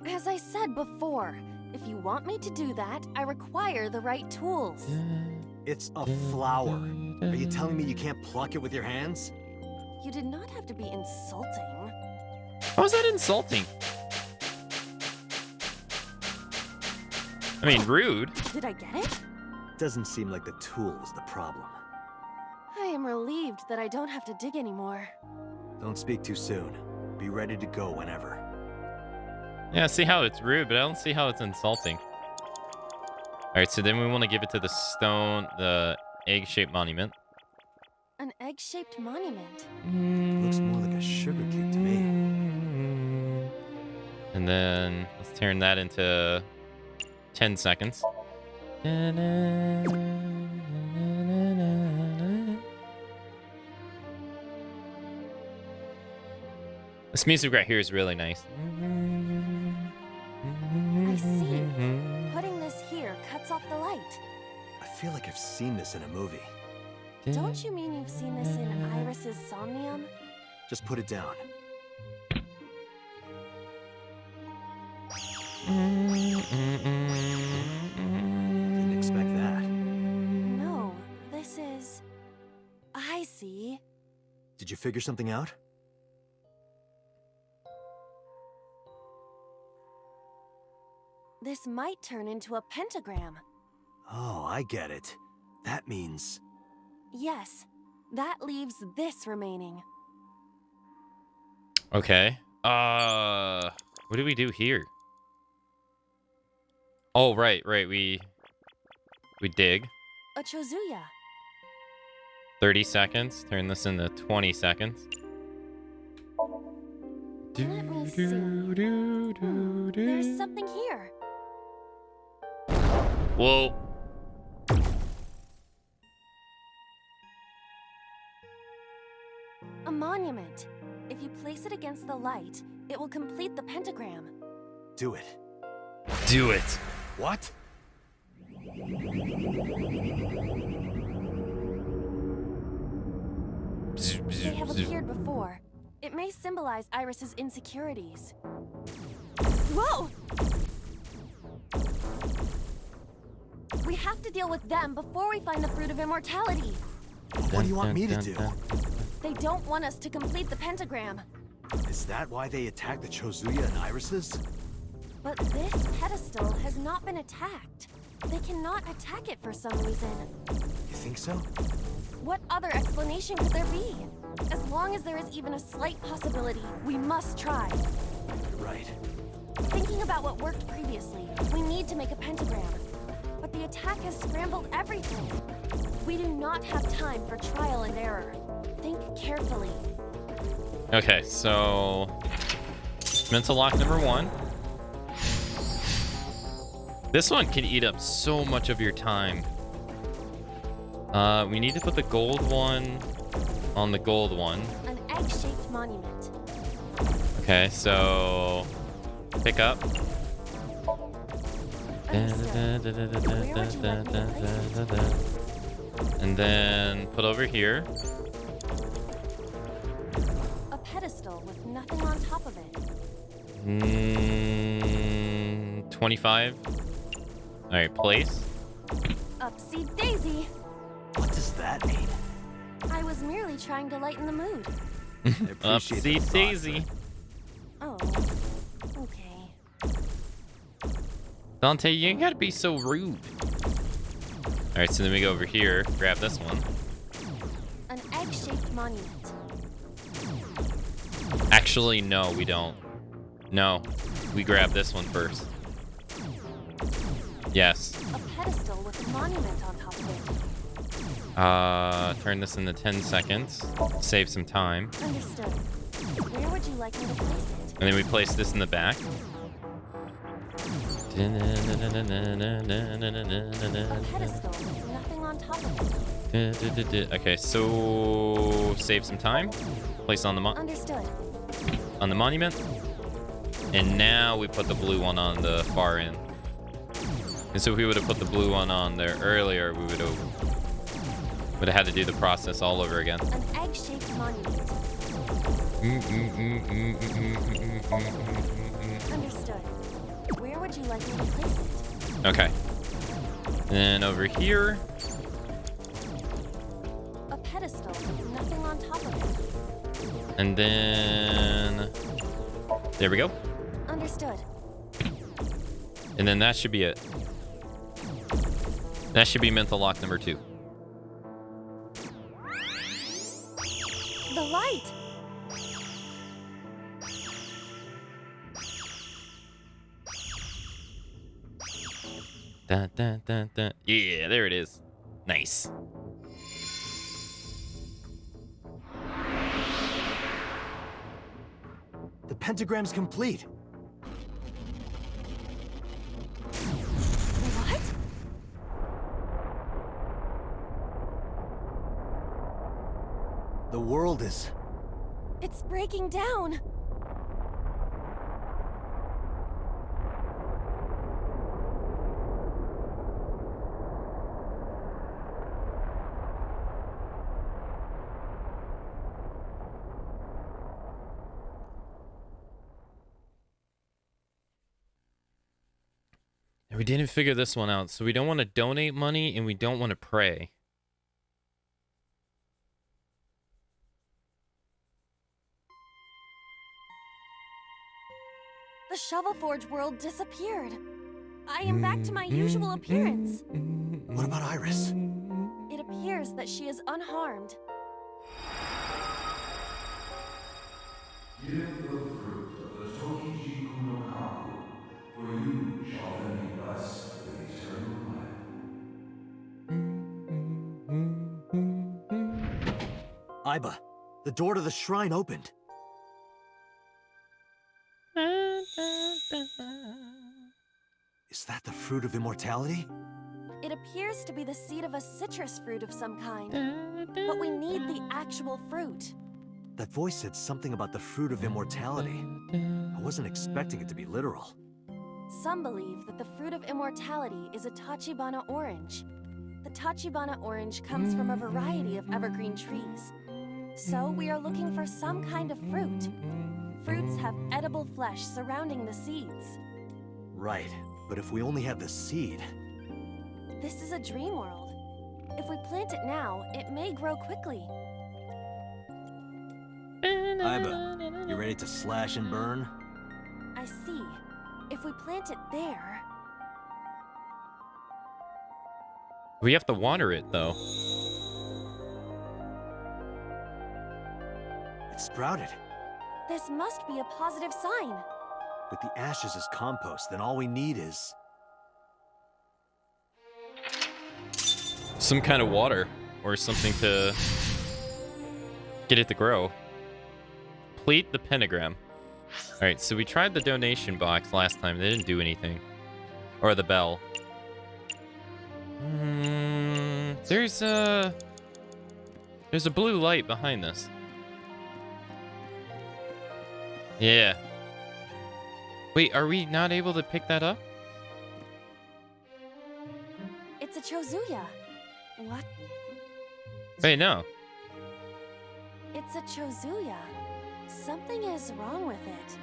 As I said before, if you want me to do that, I require the right tools. It's a flower. Are you telling me you can't pluck it with your hands? You did not have to be insulting. How is that insulting? I mean, rude. Did I get it? Doesn't seem like the tool is the problem. I am relieved that I don't have to dig anymore. Don't speak too soon. Be ready to go whenever. Yeah, I see how it's rude, but I don't see how it's insulting. All right, so then we want to give it to the egg-shaped monument. An egg-shaped monument. Looks more like a sugar cake to me. And then let's turn that into 10 seconds. This music right here is really nice. I see. Putting this here cuts off the light. I feel like I've seen this in a movie. Don't you mean you've seen this in Iris's Somnium? Just put it down. Didn't expect that. No, this is... I see. Did you figure something out? This might turn into a pentagram. Oh, I get it. That means... Yes, that leaves this remaining. Okay. What do we do here? Oh, right. We dig. A Chozuya. 30 seconds. Turn this into 20 seconds. Let me see. There's something here. Whoa. A monument. If you place it against the light, it will complete the pentagram. Do it. Do it. What? They have appeared before. It may symbolize Iris's insecurities. Whoa! We have to deal with them before we find the Fruit of Immortality. What do you want me to do? They don't want us to complete the pentagram. Is that why they attacked the Chozuya and Irises? But this pedestal has not been attacked. They cannot attack it for some reason. You think so? What other explanation could there be? As long as there is even a slight possibility, we must try. Right. Thinking about what worked previously, we need to make a pentagram. But the attack has scrambled everything. We do not have time for trial and error. Think carefully. Okay, so mental lock number 1. This one can eat up so much of your time. We need to put the gold one on the gold one. An egg-shaped monument. Okay, so pick up. Understood. Where would you like me to place it? And then put over here. A pedestal with nothing on top of it. 25. All right, place. Upsy daisy. What does that mean? I was merely trying to lighten the mood. I appreciate the Upsy thought, daisy. Oh, okay. Dante, you ain't gotta be so rude. All right, so then we go over here, grab this one. An egg-shaped monument. Actually, no, we don't. No, we grab this one first. Yes. A pedestal with a monument on top of it. Turn this into 10 seconds. Save some time. Understood. Where would you like me to place it? And then we place this in the back. A pedestal with nothing on top of it. Okay, so save some time. Place on the Understood. monument. And now we put the blue one on the far end. And so if we would have put the blue one on there earlier, we would have had to do the process all over again. An egg-shaped monument. Understood. Where would you like me to place it? Okay. And then over here. A pedestal with nothing on top of it. And then there we go. Understood. And then that should be it. That should be mental lock number 2. The light! Dun, dun, dun, dun. Yeah, there it is. Nice. The pentagram's complete. What? The world is... It's breaking down. We didn't figure this one out, so we don't want to donate money and we don't want to pray. The Shovel Forge world disappeared. I am back to my usual appearance. What about Iris? It appears that she is unharmed. Give the fruit of the Tokiji Kuno Kaku, for you shall then be blessed with eternal life. Iba, the door to the shrine opened. Is that the fruit of immortality? It appears to be the seed of a citrus fruit of some kind. But we need the actual fruit. That voice said something about the fruit of immortality. I wasn't expecting it to be literal. Some believe that the fruit of immortality is a Tachibana orange. The Tachibana orange comes from a variety of evergreen trees. So we are looking for some kind of fruit. Fruits have edible flesh surrounding the seeds. Right, but if we only have the seed... This is a dream world. If we plant it now, it may grow quickly. Iba, you ready to slash and burn? I see. If we plant it there... We have to water it, though. It sprouted. This must be a positive sign. With the ashes as compost, then all we need is... Some kind of water or something to get it to grow. Complete the pentagram. All right, so we tried the donation box last time. They didn't do anything. Or the bell. There's a blue light behind this. Yeah. Wait, are we not able to pick that up? It's a Chozuya. What? Wait, no. It's a Chozuya. Something is wrong with it.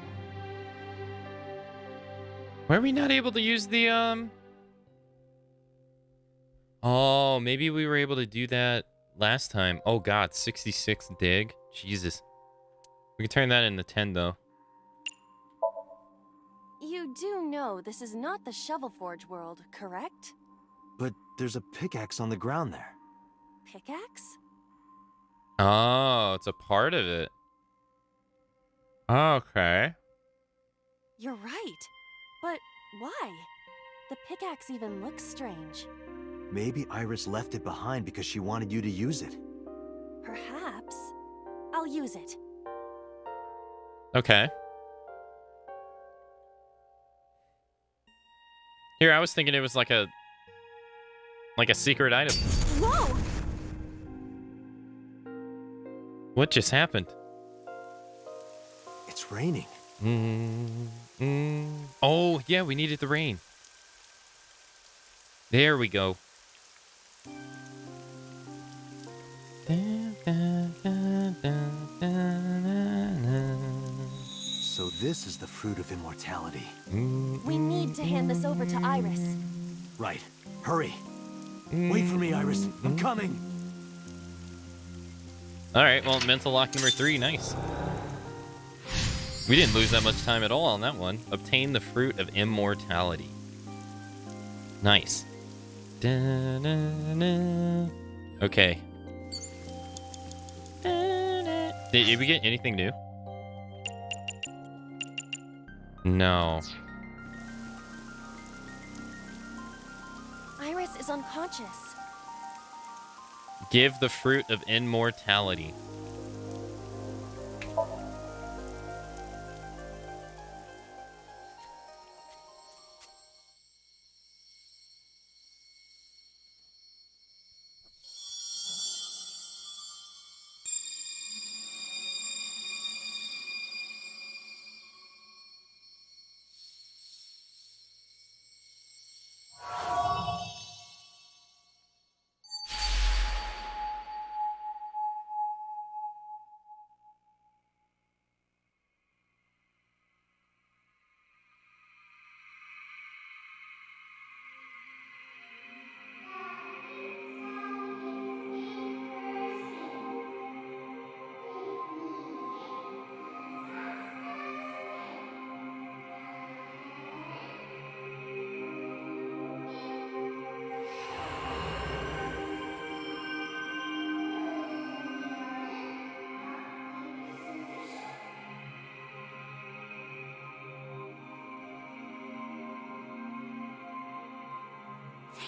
Why are we not able to use the, Oh, maybe we were able to do that last time. Oh, God, 66 dig? Jesus. We can turn that into 10, though. You do know this is not the Shovel Forge world, correct? But there's a pickaxe on the ground there. Pickaxe? Oh, it's a part of it. Okay. You're right. But why? The pickaxe even looks strange. Maybe Iris left it behind because she wanted you to use it. Perhaps. I'll use it. Okay. Here, I was thinking it was like a secret item. Whoa! What just happened? It's raining. Oh, yeah, we needed the rain. There we go. So this is the fruit of immortality. We need to hand this over to Iris. Right. Hurry. Wait for me, Iris. I'm coming. All right, well, mental lock number 3, nice. We didn't lose that much time at all on that one. Obtain the fruit of immortality. Nice. Da-na-na. Okay. Did we get anything new? No. is unconscious. Give the fruit of immortality.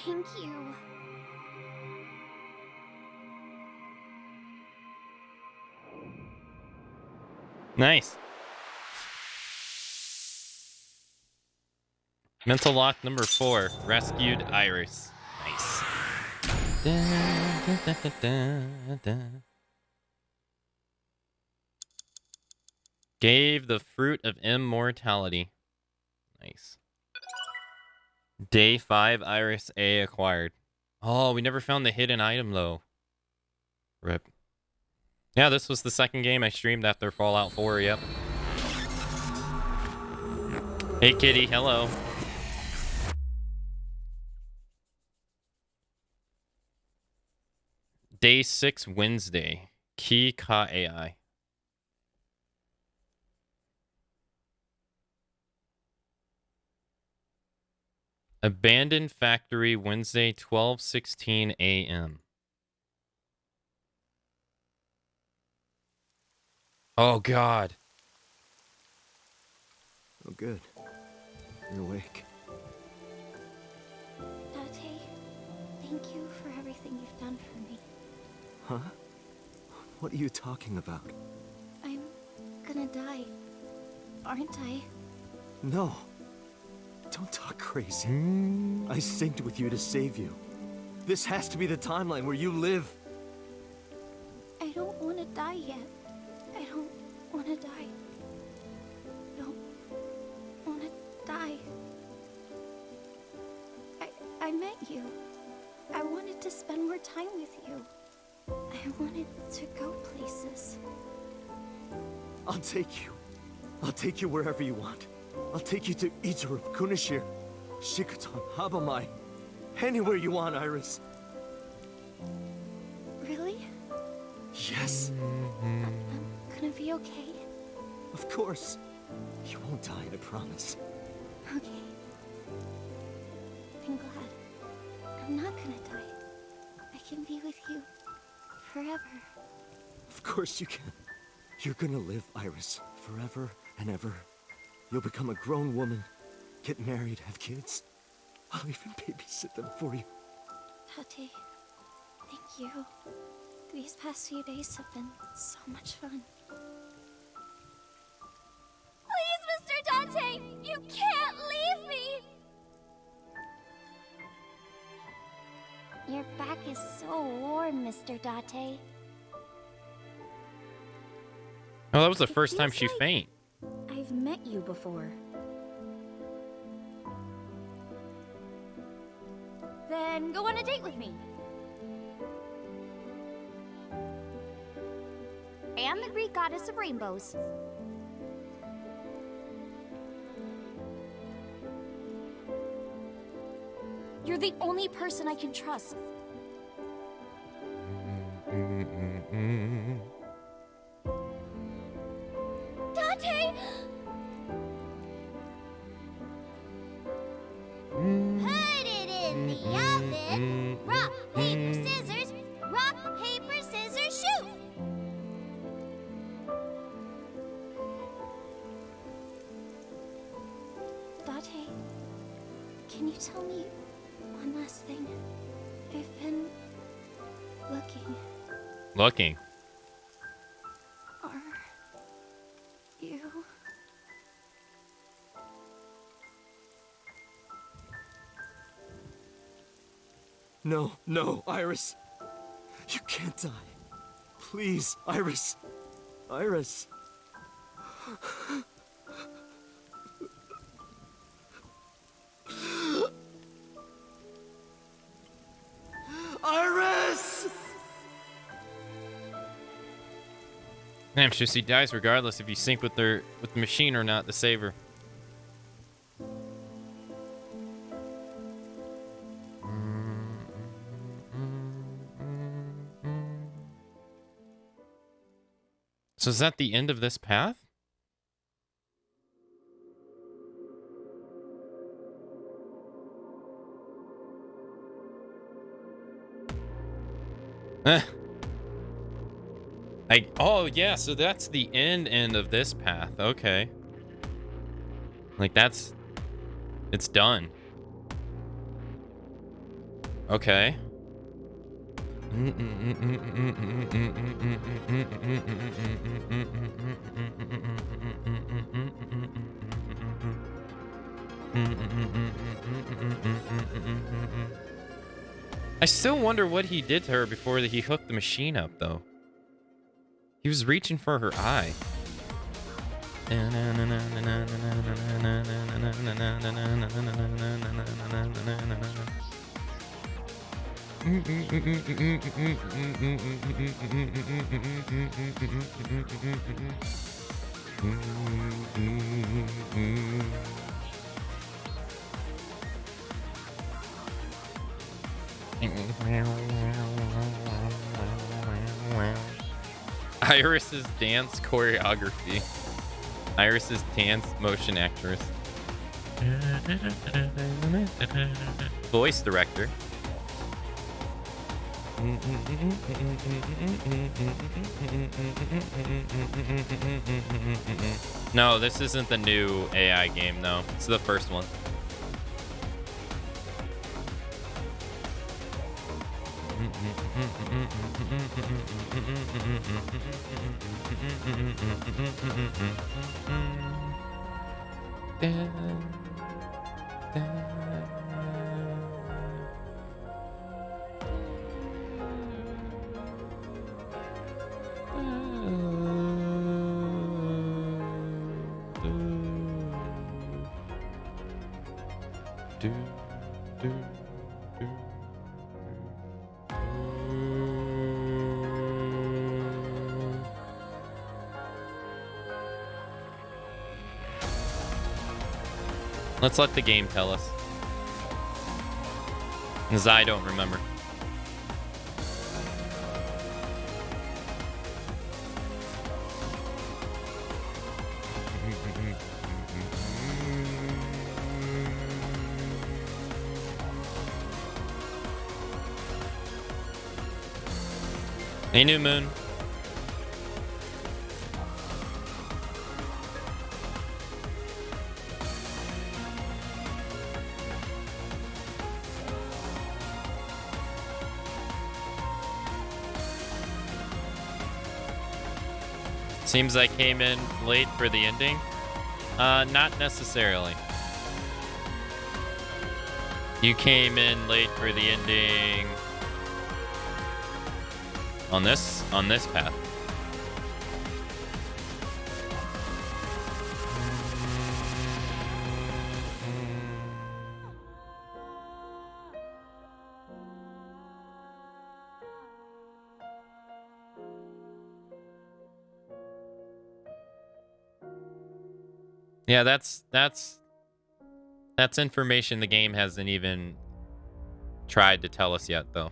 Thank you. Nice. Mental lock number 4. Rescued Iris. Nice. Gave the fruit of immortality. Nice. Day 5, Iris A acquired. Oh, we never found the hidden item, though. Rip. Yeah, this was the second game I streamed after Fallout 4, yep. Hey, kitty, hello. Day 6, Wednesday. Ki Ka AI. Abandoned factory, Wednesday, 12:16 a.m. Oh, God. Oh, good. You're awake. Date, thank you for everything you've done for me. Huh? What are you talking about? I'm gonna die, aren't I? No. Don't talk crazy. I synced with you to save you. This has to be the timeline where you live. I don't want to die yet. I don't want to die. Don't want to die. I met you. I wanted to spend more time with you. I wanted to go places. I'll take you. I'll take you wherever you want. I'll take you to Ichiru, Kunashir, Shikotan, Habamai. Anywhere you want, Iris. Really? Yes. I'm gonna be okay. Of course. You won't die, I promise. Okay. I'm glad. I'm not gonna die. I can be with you forever. Of course you can. You're gonna live, Iris, forever and ever. You'll become a grown woman, get married, have kids. I'll even babysit them for you. Tate, thank you. These past few days have been so much fun. Please, Mr. Dante! You can't leave me! Your back is so warm, Mr. Date. Oh, that was the It first time feels she like faint. I've met you before. Then go on a date with me. I am the Greek goddess of rainbows. You're the only person I can trust. Dante! Put it in the oven. Rock, paper, scissors. Rock, paper, scissors, shoot! Dante, can you tell me one last thing? I've been looking. Looking. Are you? No, no, Iris. You can't die. Please, Iris. Iris. Iris! Damn, she dies regardless if you sync with the machine or not to save her. So is that the end of this path? Oh yeah, so that's the end of this path. Okay. Like it's done. Okay. I still wonder what he did to her before he hooked the machine up, though. He was reaching for her eye. Iris's dance choreography. Iris's dance motion actress. Voice director. No, this isn't the new AI game, though. It's the first one. Let's let the game tell us. Because I don't remember. Hey, New Moon. Seems I came in late for the ending. Not necessarily. You came in late for the ending on this path. Yeah, that's information the game hasn't even tried to tell us yet, though.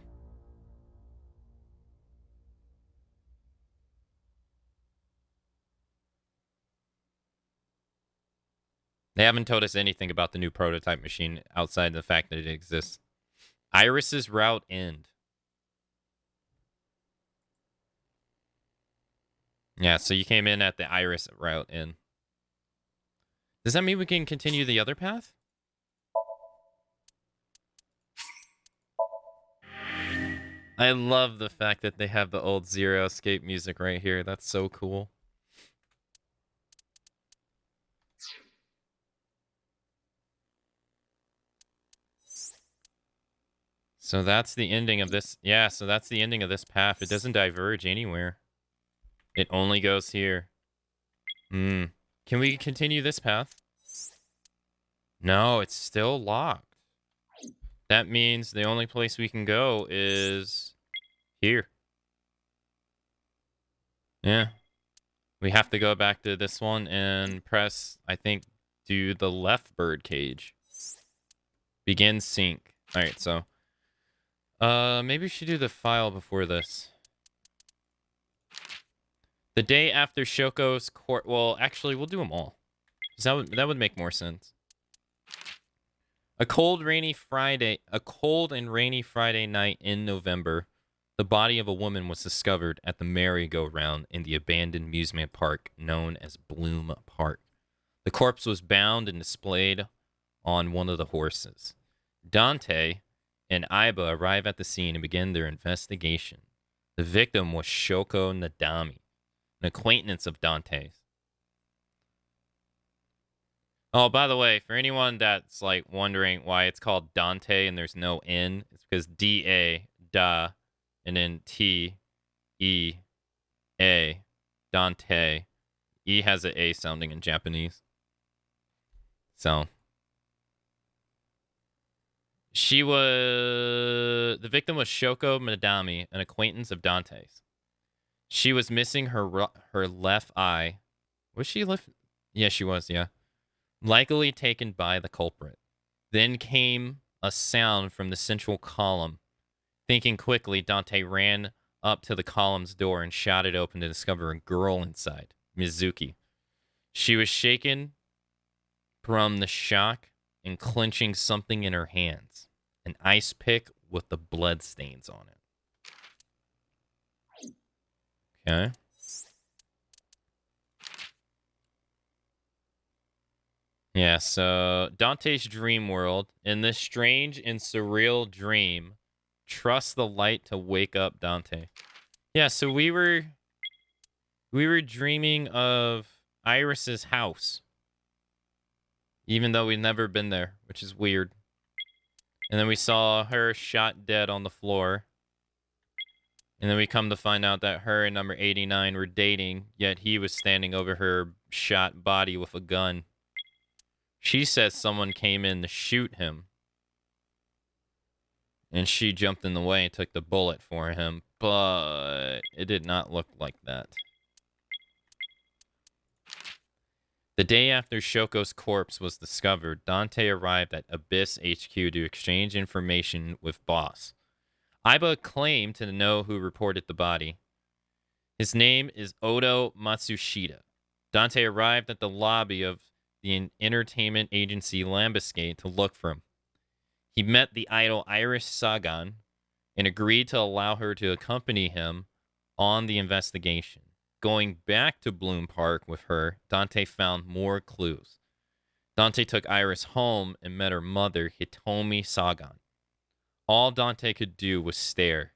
They haven't told us anything about the new prototype machine outside the fact that it exists. Iris's route end. Yeah, so you came in at the Iris route end. Does that mean we can continue the other path? I love the fact that they have the old Zero Escape music right here. That's so cool. So that's the ending of this. Yeah, so that's the ending of this path. It doesn't diverge anywhere. It only goes here. Hmm. Can we continue this path? No, it's still locked. That means the only place we can go is here. Yeah. We have to go back to this one and press, I think, do the left bird cage. Begin sync. Alright, so maybe we should do the file before this. The day after Shoko's court. Well, actually, we'll do them all. That would make more sense. A cold and rainy Friday night in November, the body of a woman was discovered at the merry-go-round in the abandoned amusement park known as Bloom Park. The corpse was bound and displayed on one of the horses. Dante and Aiba arrive at the scene and begin their investigation. The victim was Shoko Nadami, an acquaintance of Dante's. Oh, by the way, for anyone that's like wondering why it's called Dante and there's no N, it's because D-A, da, and then T-E-A, Dante. E has an A sounding in Japanese. So, the victim was Shoko Madami, an acquaintance of Dante's. She was missing her left eye. Was she left? Yeah, she was, yeah. Likely taken by the culprit. Then came a sound from the central column. Thinking quickly, Dante ran up to the column's door and shot it open to discover a girl inside, Mizuki. She was shaken from the shock and clenching something in her hands. An ice pick with the blood stains on it. Okay. Yeah, so Dante's dream world. In this strange and surreal dream, trust the light to wake up Dante. Yeah, so we were dreaming of Iris's house. Even though we'd never been there, which is weird. And then we saw her shot dead on the floor. And then we come to find out that her and number 89 were dating, yet he was standing over her shot body with a gun. She says someone came in to shoot him. And she jumped in the way and took the bullet for him. But it did not look like that. The day after Shoko's corpse was discovered, Dante arrived at Abyss HQ to exchange information with Boss. Aiba claimed to know who reported the body. His name is Odo Matsushita. Dante arrived at the lobby of the entertainment agency Lambuscade to look for him. He met the idol Iris Sagan and agreed to allow her to accompany him on the investigation. Going back to Bloom Park with her, Dante found more clues. Dante took Iris home and met her mother, Hitomi Sagan. All Dante could do was stare.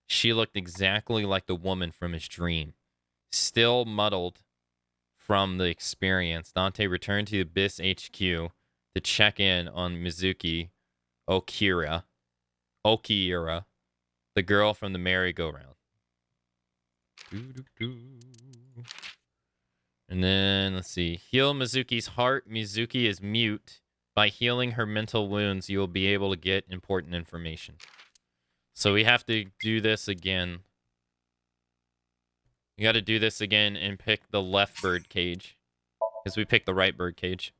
She looked exactly like the woman from his dream. Still muddled from the experience, Dante returned to Abyss HQ to check in on Mizuki Okira, the girl from the merry-go-round. And then, let's see. Heal Mizuki's heart. Mizuki is mute. By healing her mental wounds, you will be able to get important information. So we have to do this again. You got to do this again and pick the left bird cage. Because we picked the right bird cage.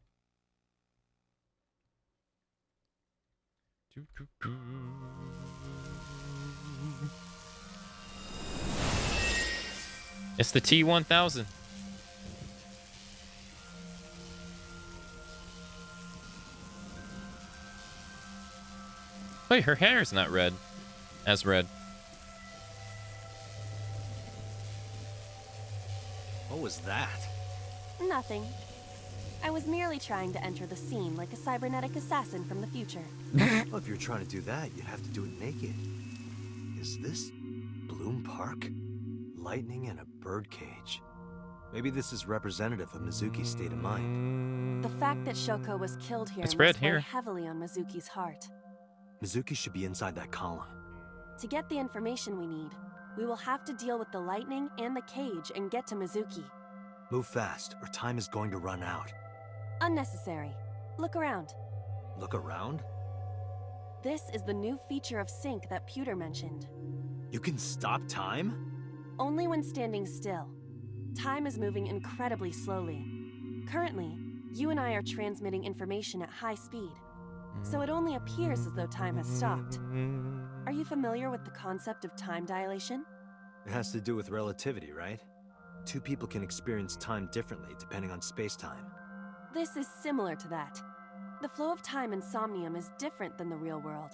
It's the T-1000. Wait, her hair is not red. As red. What was that? Nothing. I was merely trying to enter the scene like a cybernetic assassin from the future. Well, if you're trying to do that, you'd have to do it naked. Is this Bloom Park? Lightning and a birdcage. Maybe this is representative of Mizuki's state of mind. The fact that Shoko was killed here It's must red weigh here. heavily on Mizuki's heart. Mizuki should be inside that column. To get the information we need, we will have to deal with the lightning and the cage and get to Mizuki. Move fast, or time is going to run out. Unnecessary. Look around. Look around? This is the new feature of Sync that Pewter mentioned. You can stop time? Only when standing still. Time is moving incredibly slowly. Currently, you and I are transmitting information at high speed, so it only appears as though time has stopped. Are you familiar with the concept of time dilation? It has to do with relativity, right? Two people can experience time differently depending on space-time. This is similar to that. The flow of time in Somnium is different than the real world.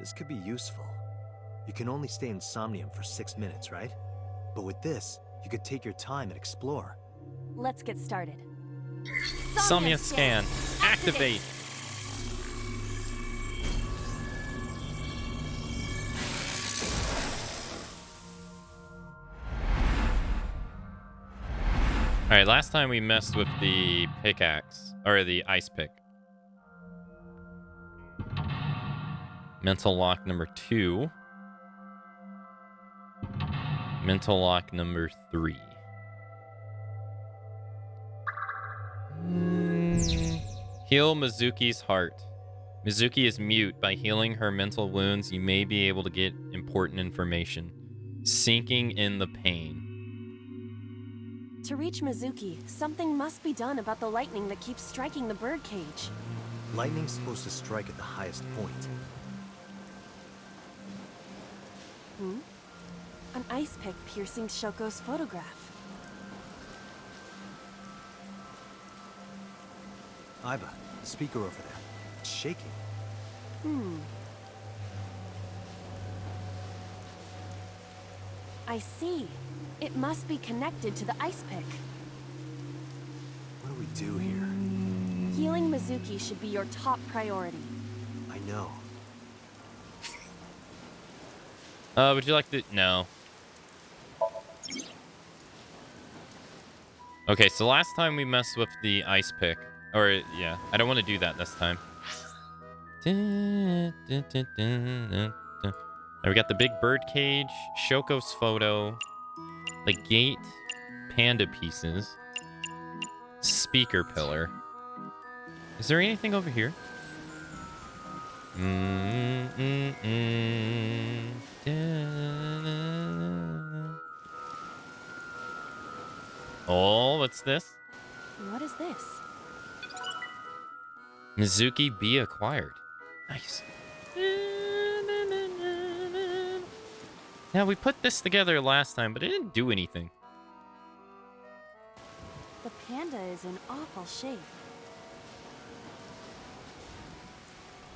This could be useful. You can only stay in Somnium for 6 minutes, right? But with this, you could take your time and explore. Let's get started. Somnium scan. Activate. Alright, last time we messed with the pickaxe, or the ice pick. Mental lock number 2. Mental lock number 3. Heal Mizuki's heart. Mizuki is mute. By healing her mental wounds, you may be able to get important information. Sinking in the pain. To reach Mizuki, something must be done about the lightning that keeps striking the birdcage. Lightning's supposed to strike at the highest point. An ice pick piercing Shoko's photograph. Aiba, the speaker over there. It's shaking. I see. It must be connected to the ice pick. What do we do here? Healing Mizuki should be your top priority. I know. Would you like to... No. Okay, so last time we messed with the ice pick. Or, yeah, I don't want to do that this time. Now we got the big bird cage, Shoko's photo, the gate, panda pieces, speaker pillar. Is there anything over here? Oh, what's this? What is this? Mizuki be acquired. Nice. Now, we put this together last time, but it didn't do anything. The panda is in awful shape.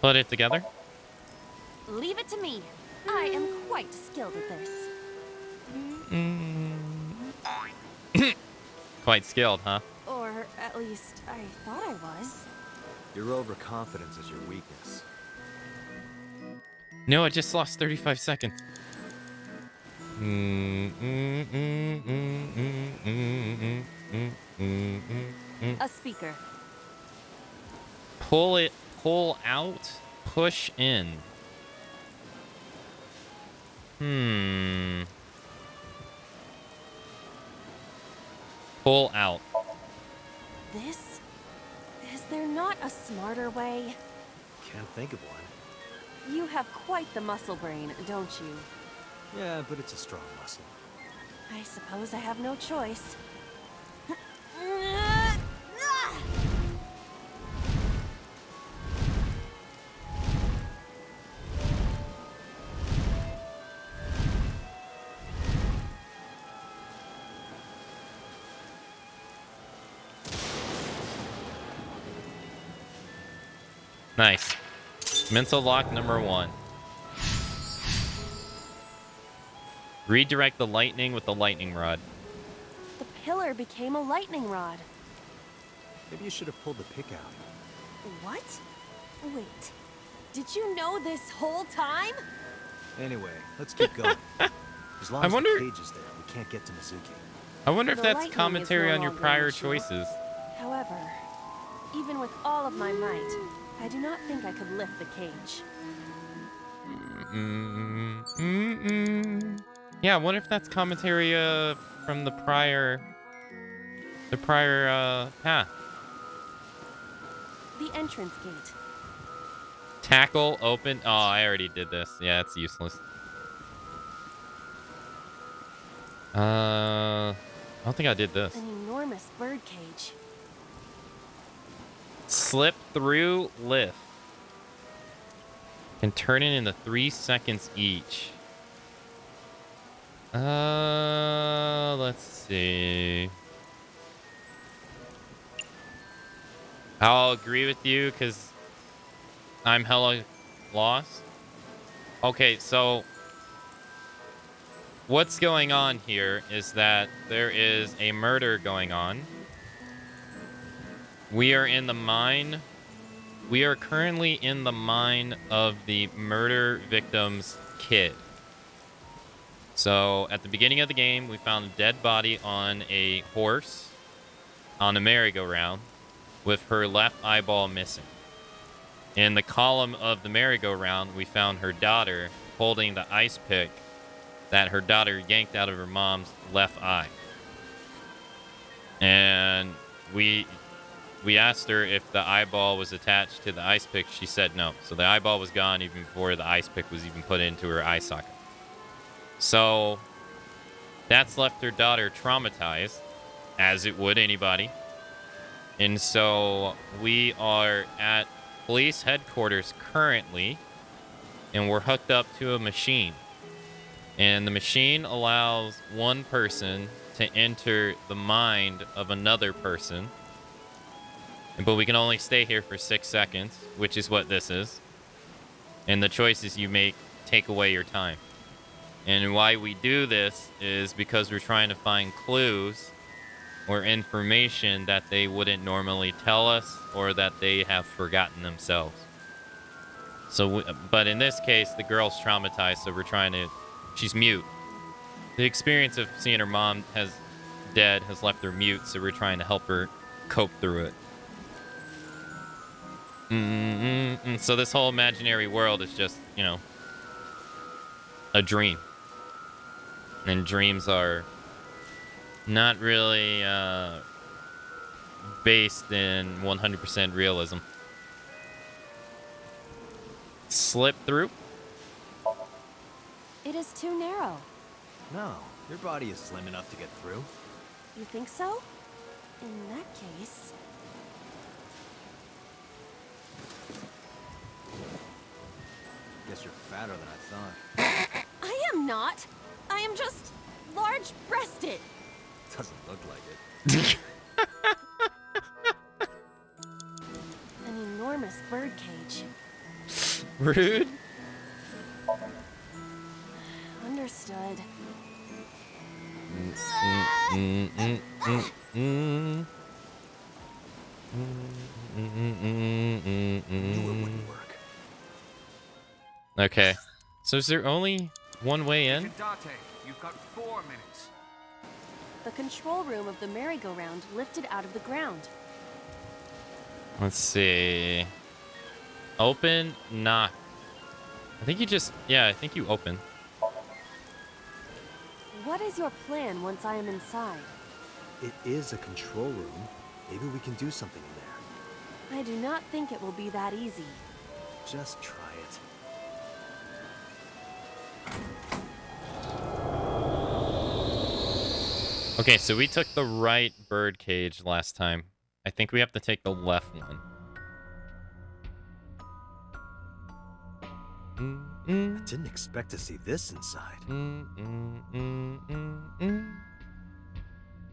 Put it together. Leave it to me. I am quite skilled at this. Quite skilled, huh? Or at least, I thought I was. Your overconfidence is your weakness. No, I just lost 35 seconds. A speaker. Pull it, pull out, push in. Pull out. This? Is there not a smarter way? Can't think of one. You have quite the muscle brain, don't you? Yeah, but it's a strong muscle. I suppose I have no choice. Nice. Mental lock number 1. Redirect the lightning with the lightning rod. The pillar became a lightning rod. Maybe you should have pulled the pick out. What? Wait. Did you know this whole time? Anyway, let's keep going. As long I as wonder- the cage is there, we can't get to Mizuki. I wonder if The that's lightning commentary is no on your longer prior an issue. choices. However, even with all of my might, I do not think I could lift the cage. Yeah, I wonder if that's commentary from the prior path. The entrance gate. Tackle, open. Oh, I already did this. Yeah, it's useless. I don't think I did this. An enormous bird cage. Slip through, lift. Can turn it into 3 seconds each. Let's see. I'll agree with you because I'm hella lost. Okay, so what's going on here is that there is a murder going on. We are in the mine. We are currently in the mine of the murder victim's kid. So at the beginning of the game, we found a dead body on a horse on a merry-go-round with her left eyeball missing. In the column of the merry-go-round, we found her daughter holding the ice pick that her daughter yanked out of her mom's left eye. And we asked her if the eyeball was attached to the ice pick. She said no. So the eyeball was gone even before the ice pick was even put into her eye socket. So that's left her daughter traumatized, as it would anybody. And so we are at police headquarters currently, and we're hooked up to a machine. And the machine allows one person to enter the mind of another person. But we can only stay here for 6 seconds, which is what this is. And the choices you make take away your time. And why we do this is because we're trying to find clues or information that they wouldn't normally tell us or that they have forgotten themselves. So, but in this case, the girl's traumatized, so we're trying to... She's mute. The experience of seeing her mom has left her mute, so we're trying to help her cope through it. So this whole imaginary world is just, you know, a dream. And dreams are not really based in 100% realism. Slip through? It is too narrow. No, your body is slim enough to get through. You think so? In that case... Guess you're fatter than I thought. I am not. I am just large-breasted. Doesn't look like it. An enormous bird cage. Rude. Understood. Knew it wouldn't work. Okay. So is there only one way in? Date, you've got 4 minutes. The control room of the merry-go-round lifted out of the ground. Let's see. Open, knock. I think you just... Yeah, I think you open. What is your plan once I am inside? It is a control room. Maybe we can do something in there. I do not think it will be that easy. Just try it. Okay, so we took the right bird cage last time. I think we have to take the left one. I didn't expect to see this inside.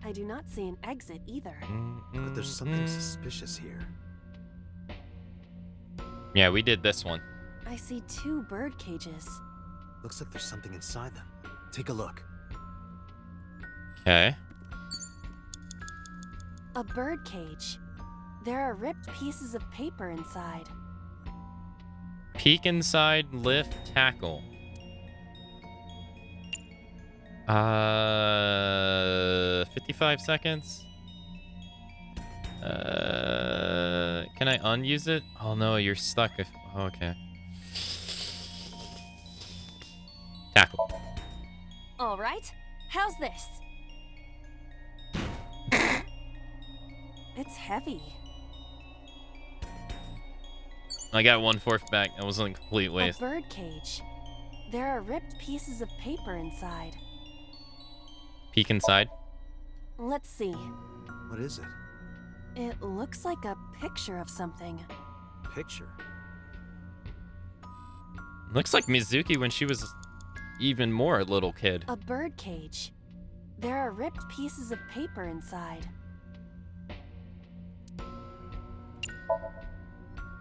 I do not see an exit either. But there's something suspicious here. Yeah, we did this one. I see 2 bird cages. Looks like there's something inside them. Take a look. Okay. A bird cage. There are ripped pieces of paper inside. Peek inside, lift, tackle. 55 seconds. Can I unuse it? Oh no, you're stuck. Oh, okay. Tackle. All right. How's this? It's heavy. I got 1/4 back. That wasn't a complete A waste. bird cage. There are ripped pieces of paper inside. Peek inside. Let's see. What is it? It looks like a picture of something. Picture? Looks like Mizuki when she was even more a little kid. A bird cage. There are ripped pieces of paper inside.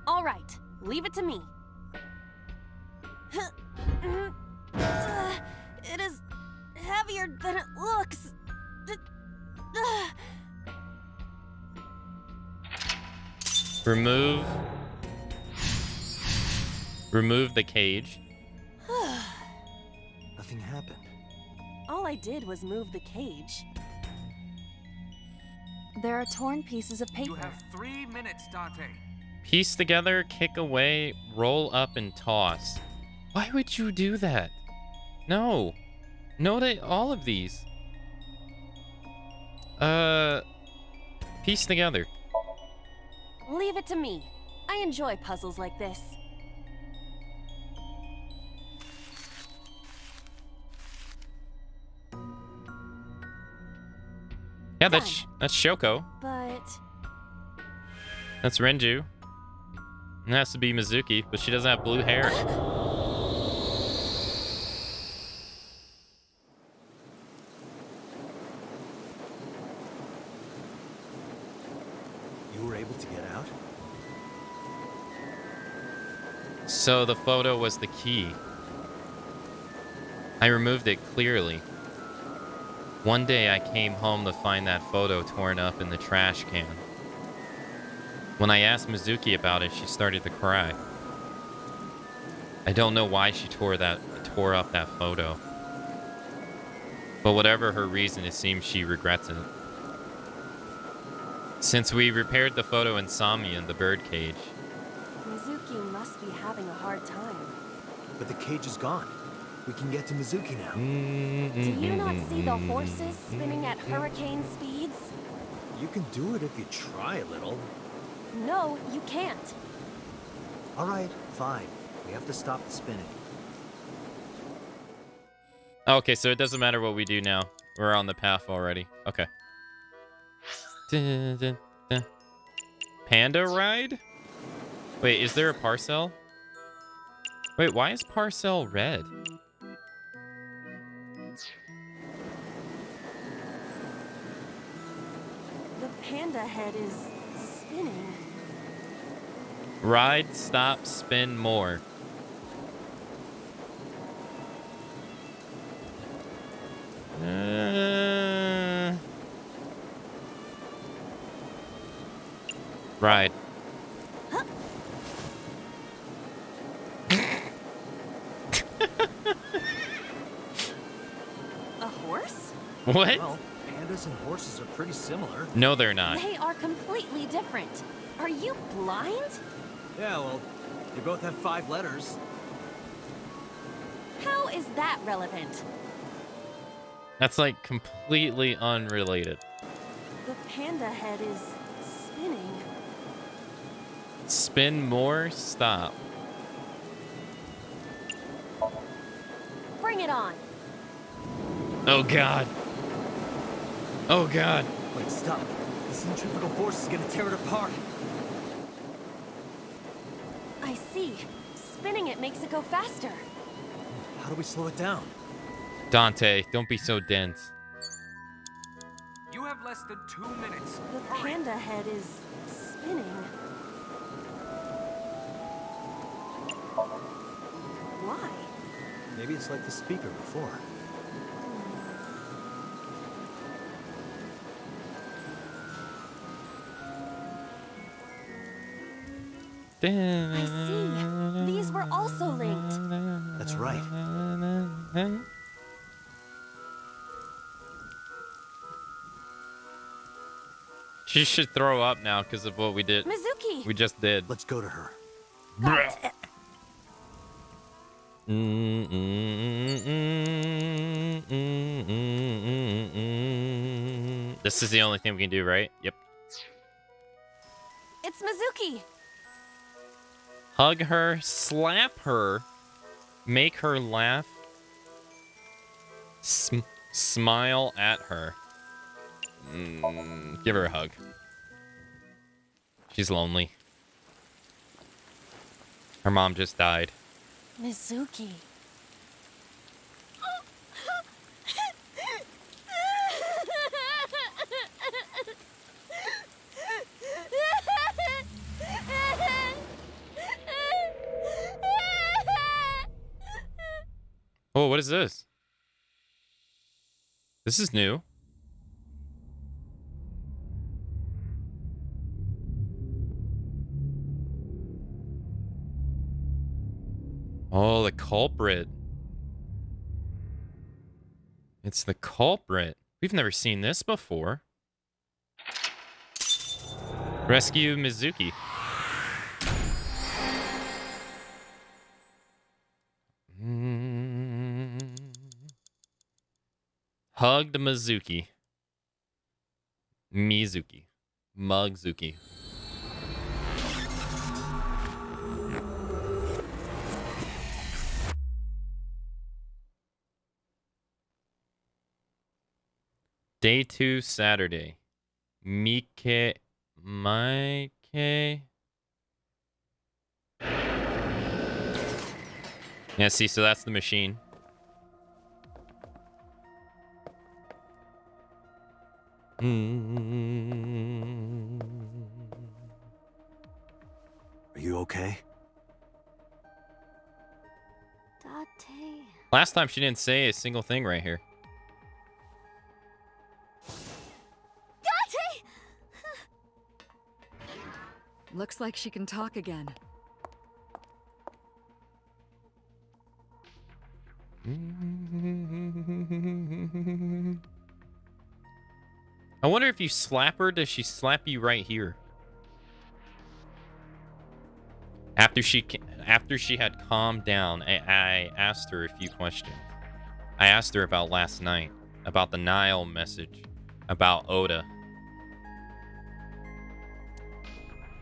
All right, leave it to me. It is heavier than it looks. Remove the cage. Nothing happened. All I did was move the cage. There are torn pieces of paper. You have 3 minutes, Dante. Piece together, kick away, roll up, and toss. Why would you do that? No. No to all of these. Piece together. Leave it to me. I enjoy puzzles like this. Yeah, that's Shoko. But That's Renju. It has to be Mizuki, but she doesn't have blue hair. You were able to get out? So the photo was the key. I removed it clearly. One day I came home to find that photo torn up in the trash can. When I asked Mizuki about it, she started to cry. I don't know why she tore up that photo. But whatever her reason, it seems she regrets it. Since we repaired the photo in Somnium, the birdcage. Mizuki must be having a hard time. But the cage is gone. We can get to Mizuki now. Do you not see the horses spinning at hurricane speeds? You can do it if you try a little. No, you can't. All right, fine. We have to stop the spinning. Okay, so it doesn't matter what we do now. We're on the path already. Okay. Dun, dun, dun. Panda ride? Wait, is there a parcel? Wait, why is parcel red? The panda head is spinning. Ride, stop, spin more. Ride. A horse? What? Well, pandas and horses are pretty similar. No, they're not. They are completely different. Are you blind? Yeah, well, they both have 5 letters. How is that relevant? That's like completely unrelated. The panda head is spinning. Spin more, stop. Bring it on. Oh god. Oh god. Wait, stop. The centrifugal force is gonna tear it apart. I see. Spinning it makes it go faster. How do we slow it down? Dante, don't be so dense. You have less than 2 minutes. The panda head is spinning. Why? Maybe it's like the speaker before. I see. These were also linked. That's right. She should throw up now because of what we did. Mizuki! We just did. Let's go to her. This is the only thing we can do, right? Yep. It's Mizuki! Hug her, slap her, make her laugh, smile at her. Give her a hug. She's lonely. Her mom just died. Mizuki. Oh, what is this? This is new. Oh, the culprit. It's the culprit. We've never seen this before. Rescue Mizuki. Hugged Mizuki. Mugzuki. Day 2, Saturday. Mike. Yeah, see, so that's the machine. Are you okay? Date. Last time she didn't say a single thing right here. Date! Looks like she can talk again. I wonder if you slap her, does she slap you right here? After she had calmed down, I asked her a few questions. I asked her about last night, about the Nile message, about Oda,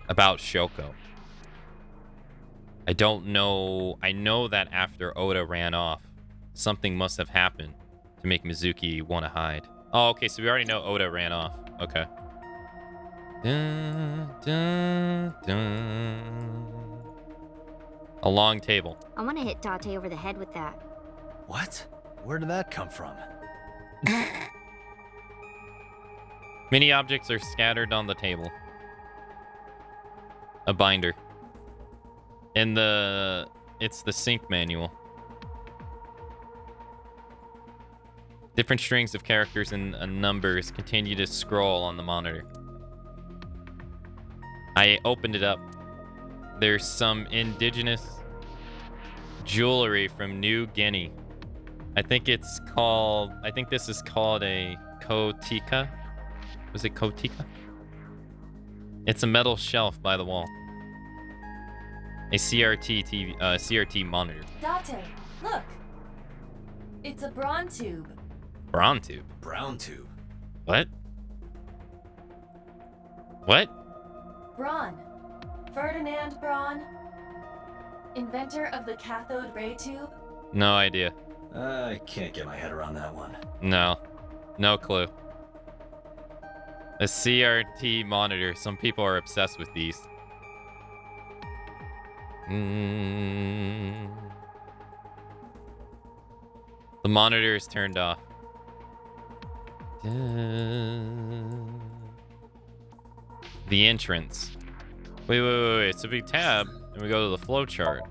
about Shoko. I don't know. I know that after Oda ran off, something must have happened to make Mizuki want to hide. Oh, okay, so we already know Oda ran off. Okay. Dun, dun, dun. A long table. I want to hit Date over the head with that. What? Where did that come from? Many objects are scattered on the table. A binder. And it's the sync manual. Different strings of characters and numbers continue to scroll on the monitor. I opened it up. There's some indigenous jewelry from New Guinea. I think this is called a kotika. Was it kotika? It's a metal shelf by the wall. A CRT monitor. Date, look. It's a brawn tube. Brawn tube. Brown tube. What? What? Braun. Ferdinand Braun. Inventor of the cathode ray tube. No idea. I can't get my head around that one. No. No clue. A CRT monitor. Some people are obsessed with these. The monitor is turned off. The entrance. Wait. It's a big tab, and we go to the flow chart.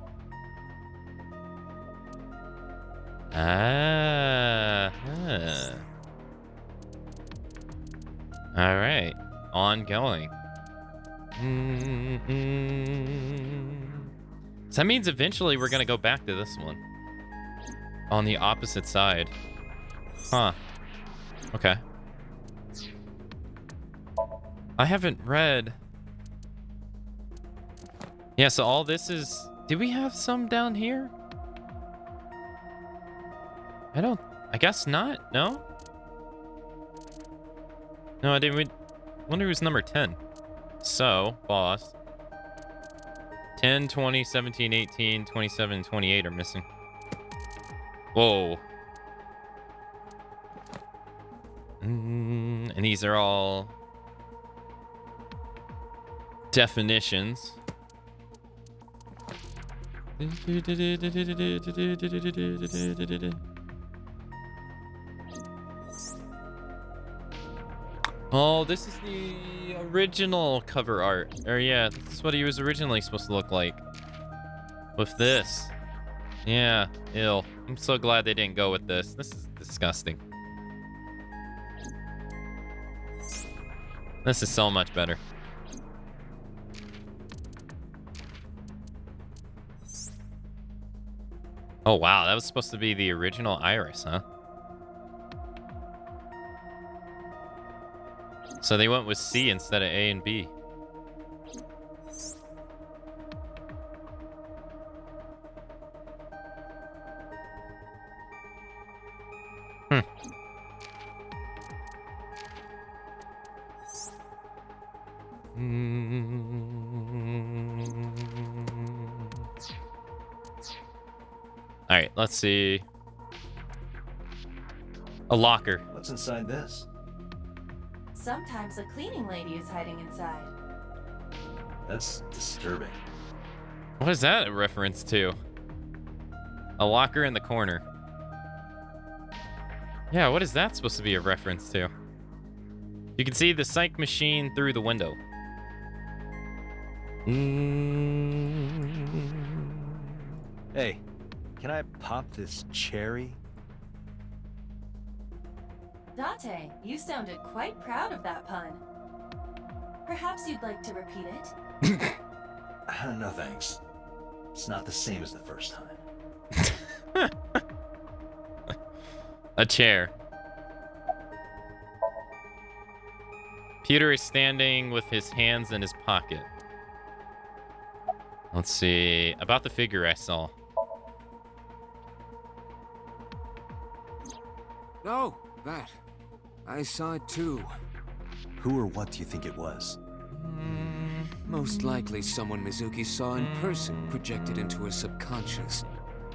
All right. Ongoing. So that means eventually we're gonna go back to this one. On the opposite side. Huh. Okay. I haven't read. Yeah, so all this is... Do we have some down here? I guess not, no? No, I didn't. Wonder who's number 10. So, boss. 10, 20, 17, 18, 27, 28 are missing. Whoa. And these are all definitions. Oh, this is the original cover art. Or yeah, this is what he was originally supposed to look like. With this. Yeah, ew. I'm so glad they didn't go with this. This is disgusting. This is so much better. Oh wow, that was supposed to be the original Iris, huh? So they went with C instead of A and B. All right, let's see. A locker. What's inside this? Sometimes a cleaning lady is hiding inside. That's disturbing. What is that a reference to? A locker in the corner. Yeah, what is that supposed to be a reference to? You can see the psych machine through the window. Hey, can I pop this cherry? Dante, you sounded quite proud of that pun. Perhaps you'd like to repeat it? No thanks. It's not the same as the first time. A chair. Peter is standing with his hands in his pocket. Let's see. About the figure I saw. Oh, that. I saw it too. Who or what do you think it was? Most likely someone Mizuki saw in person projected into her subconscious.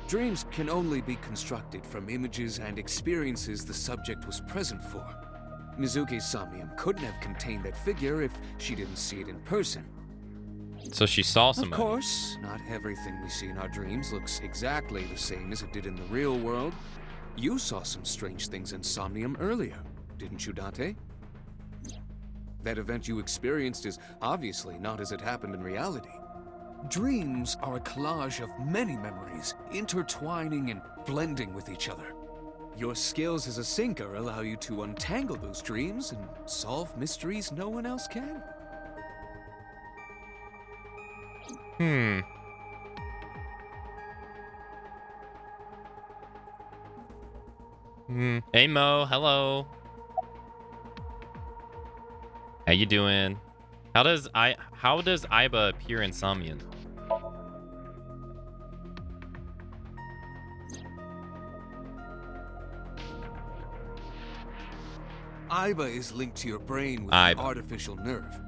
Dreams can only be constructed from images and experiences the subject was present for. Mizuki's Somnium couldn't have contained that figure if she didn't see it in person. So she saw somebody. Of course, not everything we see in our dreams looks exactly the same as it did in the real world. You saw some strange things in Somnium earlier, didn't you, Dante? That event you experienced is obviously not as it happened in reality. Dreams are a collage of many memories, intertwining and blending with each other. Your skills as a sinker allow you to untangle those dreams and solve mysteries no one else can. Hey Mo, hello. How you doing? How does Aiba appear in Somnium? Aiba is linked to your brain with an artificial nerve.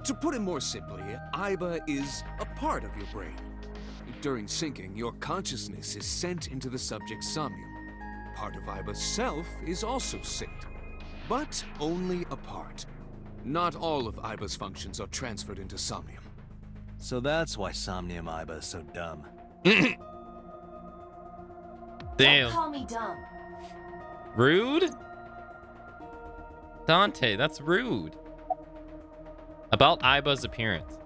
To put it more simply, Aiba is a part of your brain. During syncing, your consciousness is sent into the subject's Somnium. Part of Aiba's self is also synced, but only a part. Not all of Aiba's functions are transferred into Somnium. So that's why Somnium Aiba is so dumb. Damn. Don't call me dumb. Rude? Dante, that's rude. About Aiba's appearance.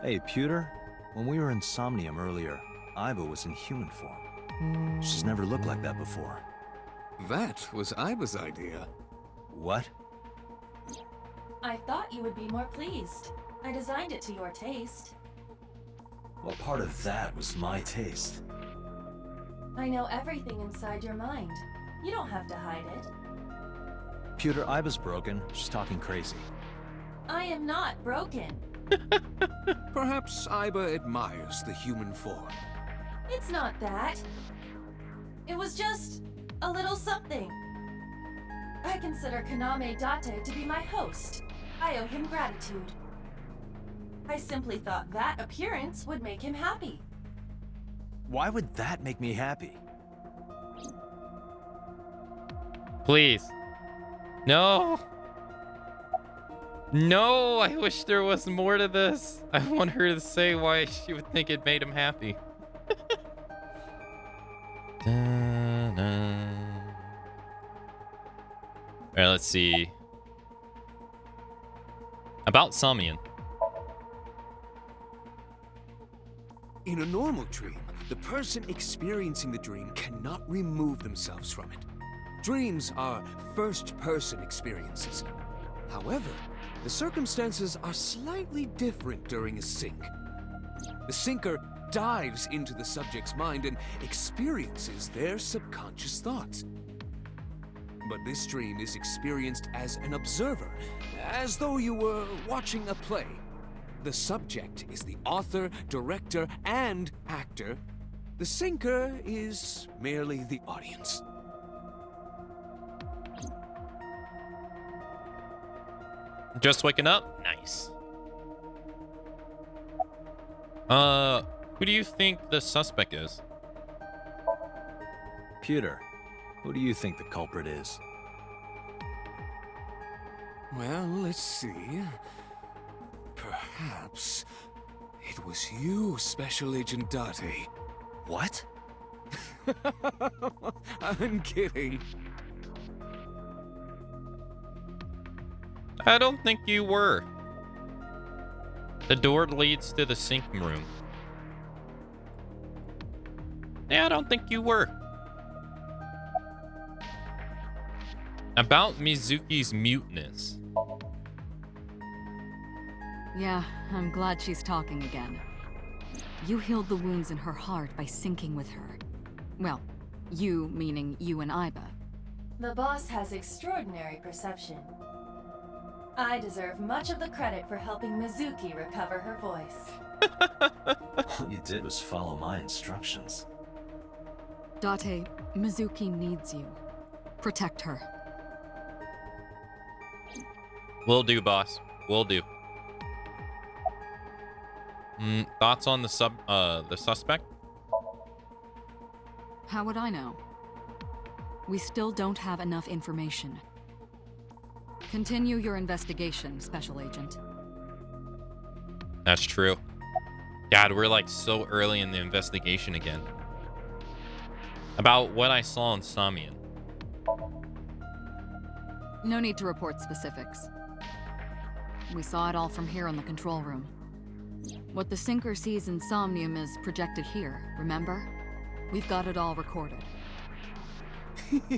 Hey, Pewter. When we were in Somnium earlier, Aiba was in human form. She's never looked like that before. That was Aiba's idea. What? I thought you would be more pleased. I designed it to your taste. Well, part of that was my taste. I know everything inside your mind. You don't have to hide it. Pewter, Iba's broken. She's talking crazy. I am not broken. Perhaps Iba admires the human form. It's not that. It was just a little something. I consider Kaname Date to be my host. I owe him gratitude. I simply thought that appearance would make him happy. Why would that make me happy? Please. No. No, I wish there was more to this. I want her to say why she would think it made him happy. Alright, let's see. About Somnium. In a normal dream, the person experiencing the dream cannot remove themselves from it. Dreams are first-person experiences. However, the circumstances are slightly different during a sync. The syncer dives into the subject's mind and experiences their subconscious thoughts. But this dream is experienced as an observer, as though you were watching a play. The subject is the author, director, and actor. The syncer is merely the audience. Just waking up? Nice. Who do you think the suspect is? Pewter, who do you think the culprit is? Well, let's see. Perhaps it was you, Special Agent Date. What? I'm kidding. I don't think you were. The door leads to the sync room. Yeah, I don't think you were. About Mizuki's muteness. Yeah, I'm glad she's talking again. You healed the wounds in her heart by syncing with her. Well, you meaning you and Iba. The boss has extraordinary perception. I deserve much of the credit for helping Mizuki recover her voice. All you did was follow my instructions. Date, Mizuki needs you. Protect her. Will do, boss. Will do. Thoughts on the suspect? How would I know? We still don't have enough information. Continue your investigation, Special Agent. That's true. God, we're like so early in the investigation again. About what I saw in Somnium. No need to report specifics. We saw it all from here in the control room. What the syncer sees in Somnium is projected here, remember? We've got it all recorded.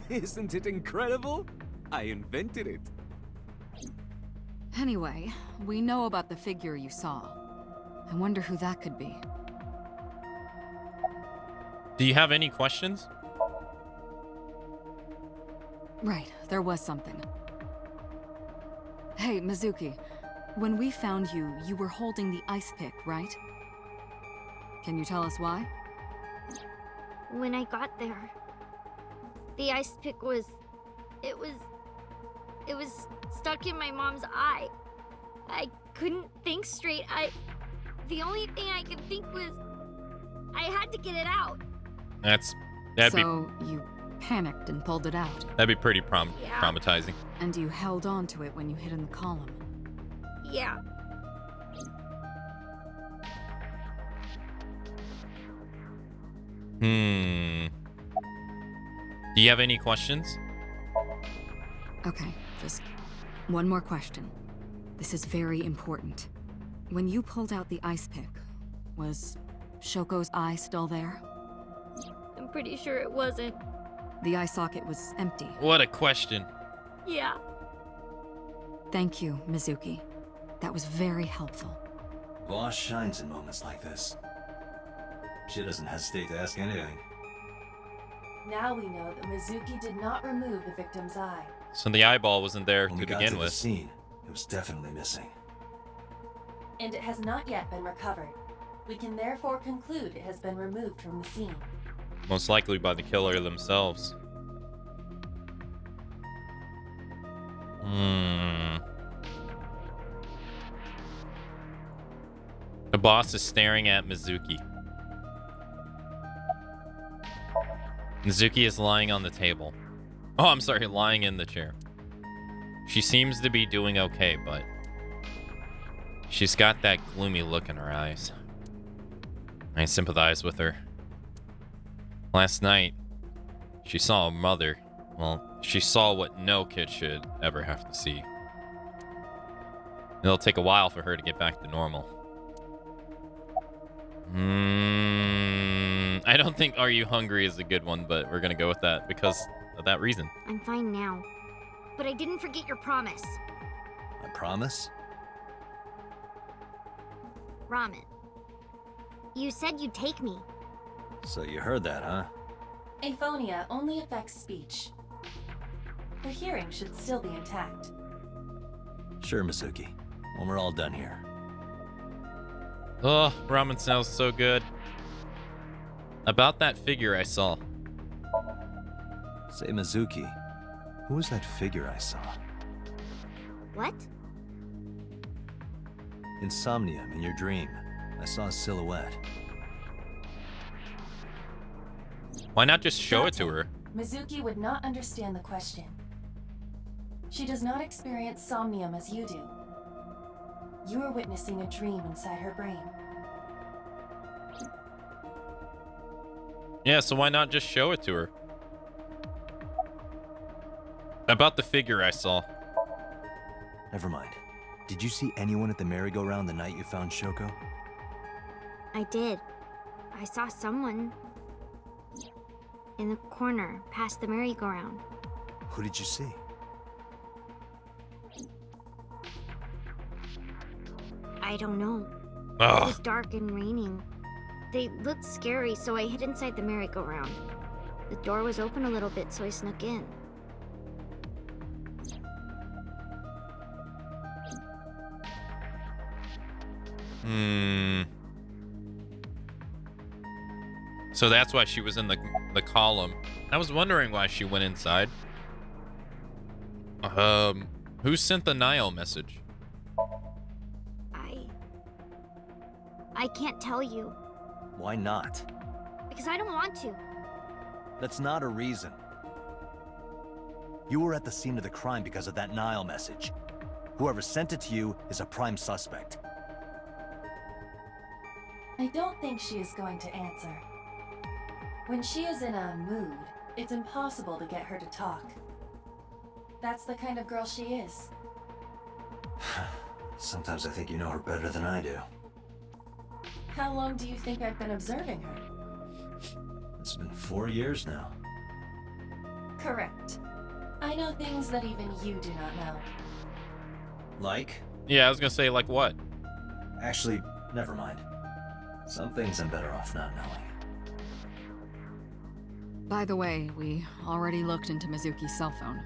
Isn't it incredible? I invented it. Anyway, we know about the figure you saw. I wonder who that could be. Do you have any questions? Right, there was something. Hey, Mizuki. When we found you, you were holding the ice pick, right? Can you tell us why? When I got there, the ice pick was... It was stuck in my mom's eye. I couldn't think straight. The only thing I could think was... I had to get it out. So you panicked and pulled it out. That'd be pretty traumatizing. And you held on to it when you hid in the column. Yeah. Do you have any questions? Okay, just one more question. This is very important. When you pulled out the ice pick, was Shoko's eye still there? I'm pretty sure it wasn't. The eye socket was empty. What a question. Yeah. Thank you, Mizuki. That was very helpful. Boss shines in moments like this. She doesn't hesitate to ask anything. Now we know that Mizuki did not remove the victim's eye. So the eyeball wasn't there When to we got begin to the with. scene, it was definitely missing. And it has not yet been recovered. We can therefore conclude it has been removed from the scene. Most likely by the killer themselves. The boss is staring at Mizuki. Mizuki is lying on the table. Oh, I'm sorry, lying in the chair. She seems to be doing okay, but she's got that gloomy look in her eyes. I sympathize with her. Last night, she saw a mother. Well, she saw what no kid should ever have to see. It'll take a while for her to get back to normal. I don't think Are You Hungry is a good one, but we're gonna go with that because of that reason. I'm fine now. But I didn't forget your promise. I promise? Ramen. You said you'd take me. So you heard that, huh? Aphonia only affects speech. Her hearing should still be intact. Sure, Mizuki. When we're all done here. Oh, ramen sounds so good. About that figure I saw. Say, Mizuki, who was that figure I saw? What? In Somnium, in your dream, I saw a silhouette. Why not just show it to Date. her? Mizuki would not understand the question. She does not experience somnium as you do. You are witnessing a dream inside her brain. Yeah, so why not just show it to her? About the figure I saw. Never mind. Did you see anyone at the merry-go-round the night you found Shoko? I did. I saw someone in the corner past the merry-go-round. Who did you see? I don't know. It Ugh. was dark and raining. They looked scary, so I hid inside the merry-go-round. The door was open a little bit, so I snuck in. So that's why she was in the column. I was wondering why she went inside. Who sent the Nile message? I can't tell you. Why not? Because I don't want to. That's not a reason. You were at the scene of the crime because of that Nile message. Whoever sent it to you is a prime suspect. I don't think she is going to answer. When she is in a mood, it's impossible to get her to talk. That's the kind of girl she is. Sometimes I think you know her better than I do. How long do you think I've been observing her? It's been 4 years now. Correct. I know things that even you do not know. Like? Yeah, I was gonna say, like what? Actually, never mind. Some things I'm better off not knowing. By the way, we already looked into Mizuki's cell phone.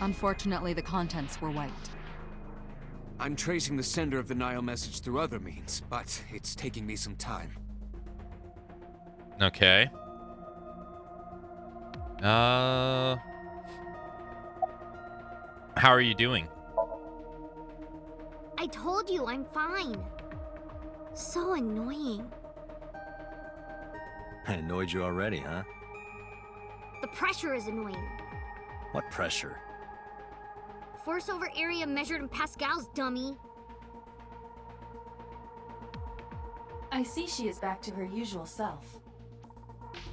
Unfortunately, the contents were wiped. I'm tracing the sender of the Nile message through other means, but it's taking me some time. Okay. How are you doing? I told you I'm fine. So annoying. I annoyed you already, huh? The pressure is annoying. What pressure? Force over area measured in pascals, dummy. I see she is back to her usual self.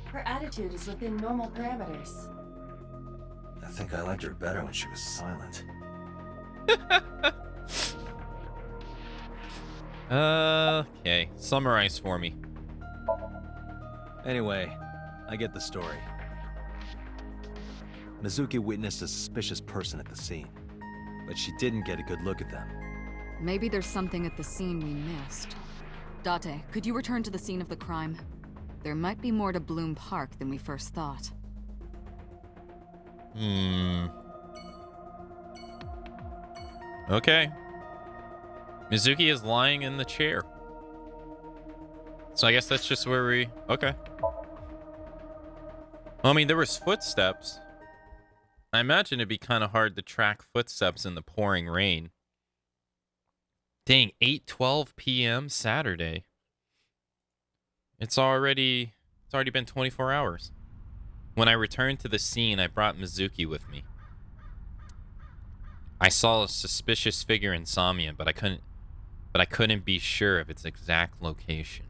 Her attitude is within normal parameters. I think I liked her better when she was silent. Okay. Summarize for me. Anyway, I get the story. Mizuki witnessed a suspicious person at the scene, but she didn't get a good look at them. Maybe there's something at the scene we missed. Date, could you return to the scene of the crime? There might be more to Bloom Park than we first thought. Okay. Mizuki is lying in the chair. So I guess that's just where we... Okay. Well, I mean, there was footsteps. I imagine it'd be kind of hard to track footsteps in the pouring rain. Dang, 8:12 p.m. Saturday. It's already been 24 hours. When I returned to the scene, I brought Mizuki with me. I saw a suspicious figure in Somnium, but I couldn't be sure of its exact location.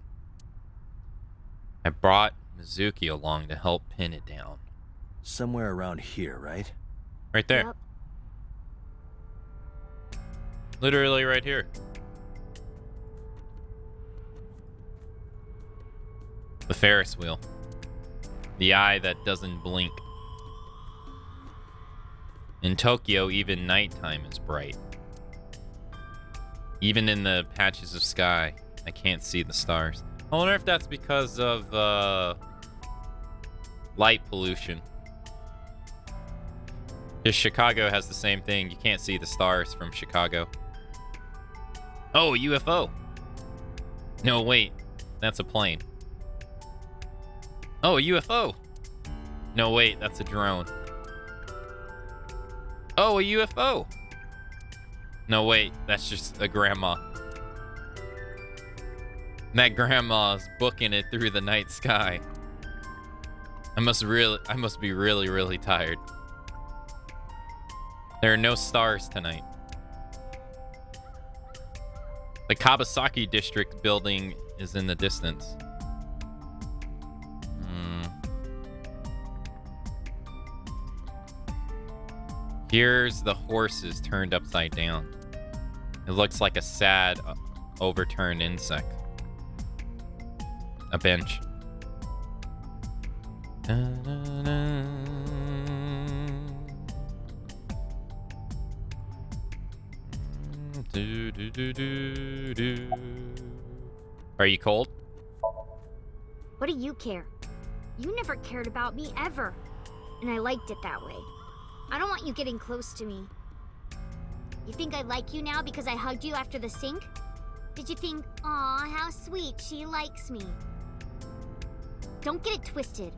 I brought Mizuki along to help pin it down. Somewhere around here, right? Right there. Yep. Literally right here. The Ferris wheel. The eye that doesn't blink. In Tokyo, even nighttime is bright. Even in the patches of sky, I can't see the stars. I wonder if that's because of light pollution. Just Chicago has the same thing. You can't see the stars from Chicago. Oh, a UFO. No, wait. That's a plane. Oh, a UFO. No, wait. That's a drone. Oh, a UFO. No, wait. That's just a grandma. That grandma's booking it through the night sky. I must be really, really tired. There are no stars tonight. The Kawasaki district building is in the distance. Here's the horses turned upside down. It looks like a sad, overturned insect. A bench. Are you cold? What do you care? You never cared about me ever. And I liked it that way. I don't want you getting close to me. You think I like you now because I hugged you after the sink? Did you think, aw, how sweet, she likes me? Don't get it twisted.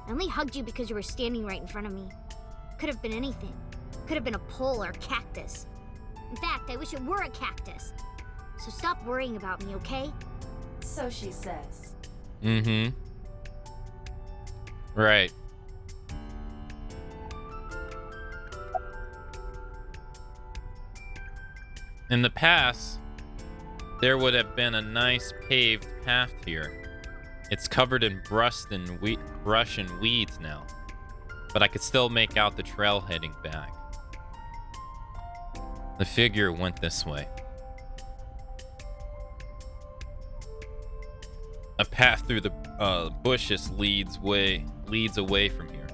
I only hugged you because you were standing right in front of me. Could have been anything. Could have been a pole or a cactus. In fact, I wish it were a cactus. So stop worrying about me, okay? So she says. Mm-hmm. Right. In the past, there would have been a nice paved path here. It's covered in brush and weeds now, but I could still make out the trail heading back. The figure went this way. A path through the bushes leads away from here.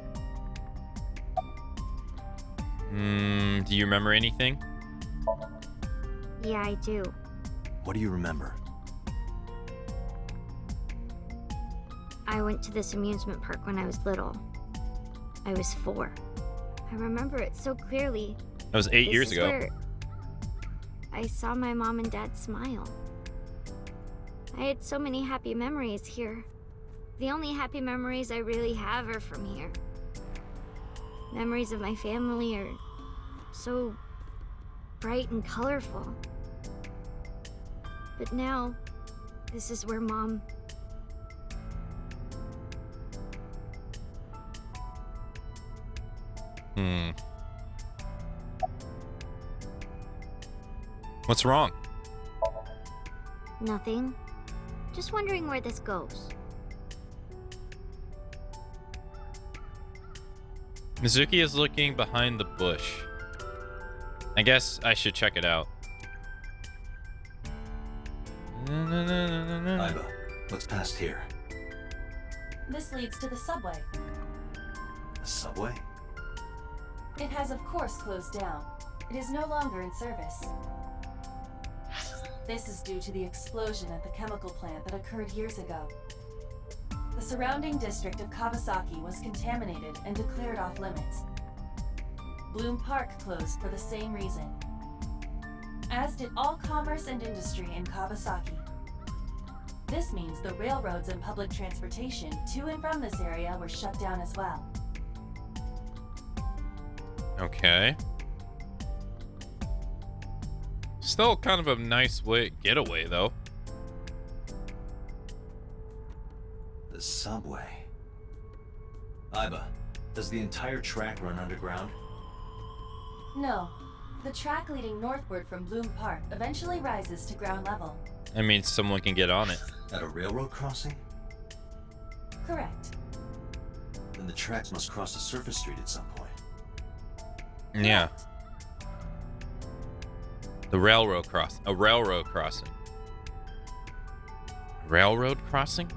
Do you remember anything? Yeah, I do. What do you remember? I went to this amusement park when I was little. I was 4. I remember it so clearly. That was 8 years This is ago. where I saw my mom and dad smile. I had so many happy memories here. The only happy memories I really have are from here. Memories of my family are so bright and colorful. But now, this is where Mom... What's wrong? Nothing. Just wondering where this goes. Mizuki is looking behind the bush. I guess I should check it out. Iba, what's past here? This leads to the subway. The subway? It has of course closed down. It is no longer in service. This is due to the explosion at the chemical plant that occurred years ago. The surrounding district of Kawasaki was contaminated and declared off limits. Bloom Park closed for the same reason. As did all commerce and industry in Kawasaki. This means the railroads and public transportation to and from this area were shut down as well. Okay. Still kind of a nice getaway, though. The subway. Iba, does the entire track run underground? No. The track leading northward from Bloom Park eventually rises to ground level. I mean, someone can get on it. At a railroad crossing? Correct. Then the tracks must cross a surface street at some point. Yeah. The railroad cross. A railroad crossing. Railroad crossing?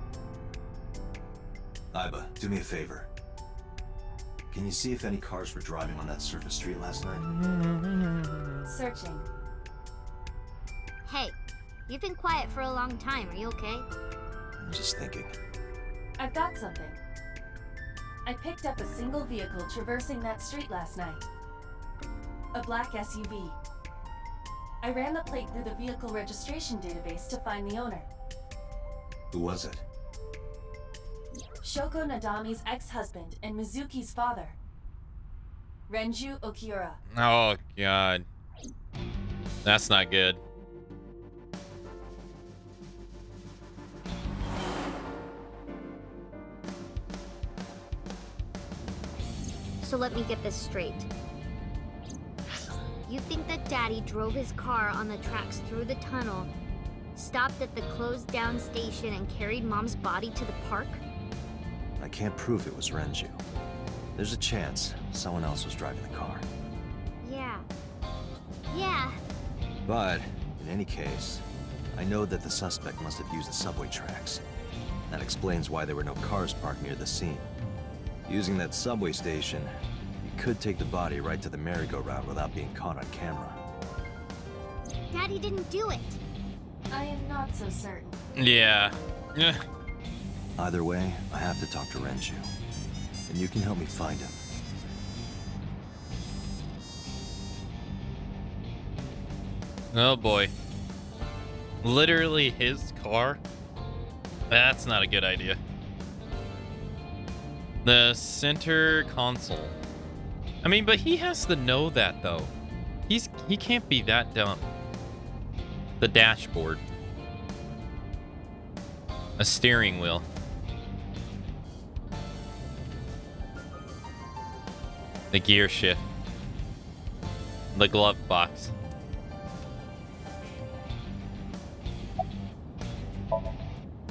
Iba, do me a favor. Can you see if any cars were driving on that surface street last night? Searching. Hey, you've been quiet for a long time. Are you okay? I'm just thinking. I've got something. I picked up a single vehicle traversing that street last night. A black SUV. I ran the plate through the vehicle registration database to find the owner. Who was it? Shoko Nadami's ex-husband and Mizuki's father. Renju Okiura. Oh, God. That's not good. So let me get this straight. You think that Daddy drove his car on the tracks through the tunnel, stopped at the closed down station, and carried Mom's body to the park? I can't prove it was Renju. There's a chance someone else was driving the car. Yeah. But, in any case, I know that the suspect must have used the subway tracks. That explains why there were no cars parked near the scene. Using that subway station, you could take the body right to the merry-go-round without being caught on camera. Daddy didn't do it. I am not so certain. Yeah. Either way, I have to talk to Renju. And you can help me find him. Oh, boy. Literally his car? That's not a good idea. The center console. I mean, but he has to know that, though. He can't be that dumb. The dashboard. A steering wheel. The gear shift. The glove box.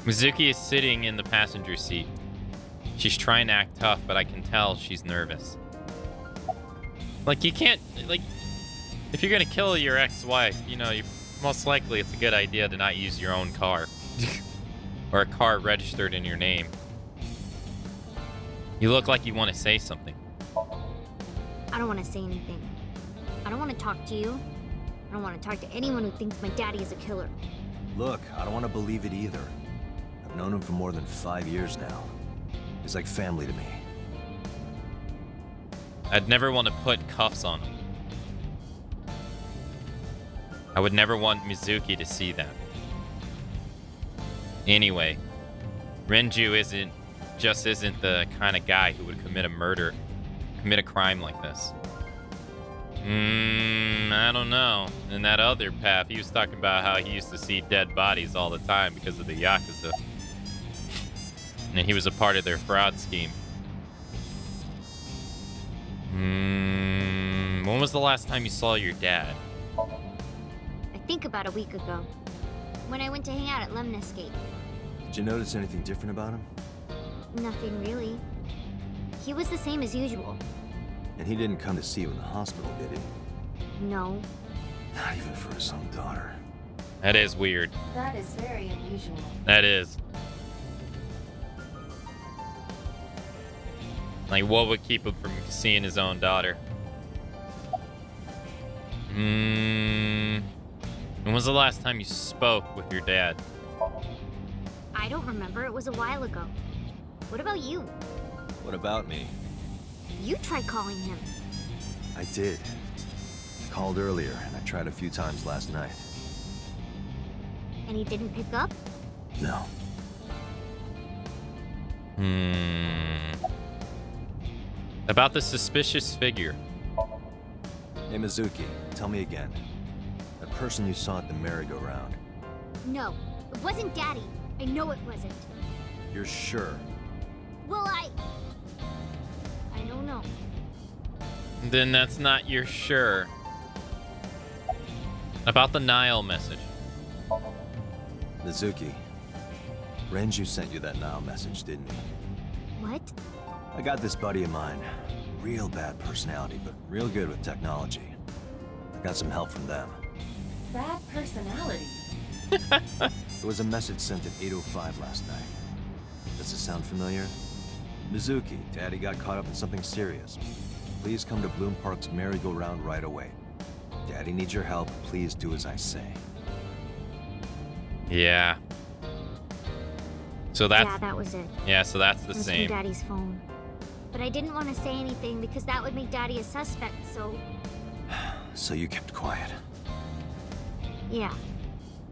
Mizuki is sitting in the passenger seat. She's trying to act tough, but I can tell she's nervous. Like, you can't, like, if you're gonna kill your ex-wife, you know, most likely it's a good idea to not use your own car. Or a car registered in your name. You look like you want to say something. I don't want to say anything. I don't want to talk to you. I don't want to talk to anyone who thinks my daddy is a killer. Look, I don't want to believe it either. I've known him for more than 5 years now. He's like family to me. I'd never want to put cuffs on him. I would never want Mizuki to see that. Anyway, Renju isn't the kind of guy who would commit a crime like this. I don't know. In that other path, he was talking about how he used to see dead bodies all the time because of the Yakuza. And he was a part of their fraud scheme. When was the last time you saw your dad? I think about a week ago, when I went to hang out at Lemniscape. Did you notice anything different about him? Nothing really. He was the same as usual. And he didn't come to see you in the hospital, did he? No. Not even for his own daughter. That is weird. That is very unusual. That is. Like, what would keep him from seeing his own daughter? When was the last time you spoke with your dad? I don't remember. It was a while ago. What about you? What about me? You tried calling him. I did. I called earlier, and I tried a few times last night. And he didn't pick up? No. About the suspicious figure. Hey, Mizuki, tell me again. That person you saw at the merry-go-round. No, it wasn't Daddy. I know it wasn't. You're sure? Well, I don't know. Then that's not your sure. About the Nile message. Mizuki, Renju sent you that Nile message, didn't he? What? I got this buddy of mine. Real bad personality, but real good with technology. I got some help from them. Bad personality. It was a message sent at 8:05 last night. Does it sound familiar? Mizuki, Daddy got caught up in something serious. Please come to Bloom Park's merry-go-round right away. Daddy needs your help. Please do as I say. Yeah. So that's... Yeah, that was it. Yeah, so that's the It was same. from Daddy's phone. But I didn't want to say anything because that would make Daddy a suspect, so... So you kept quiet. Yeah.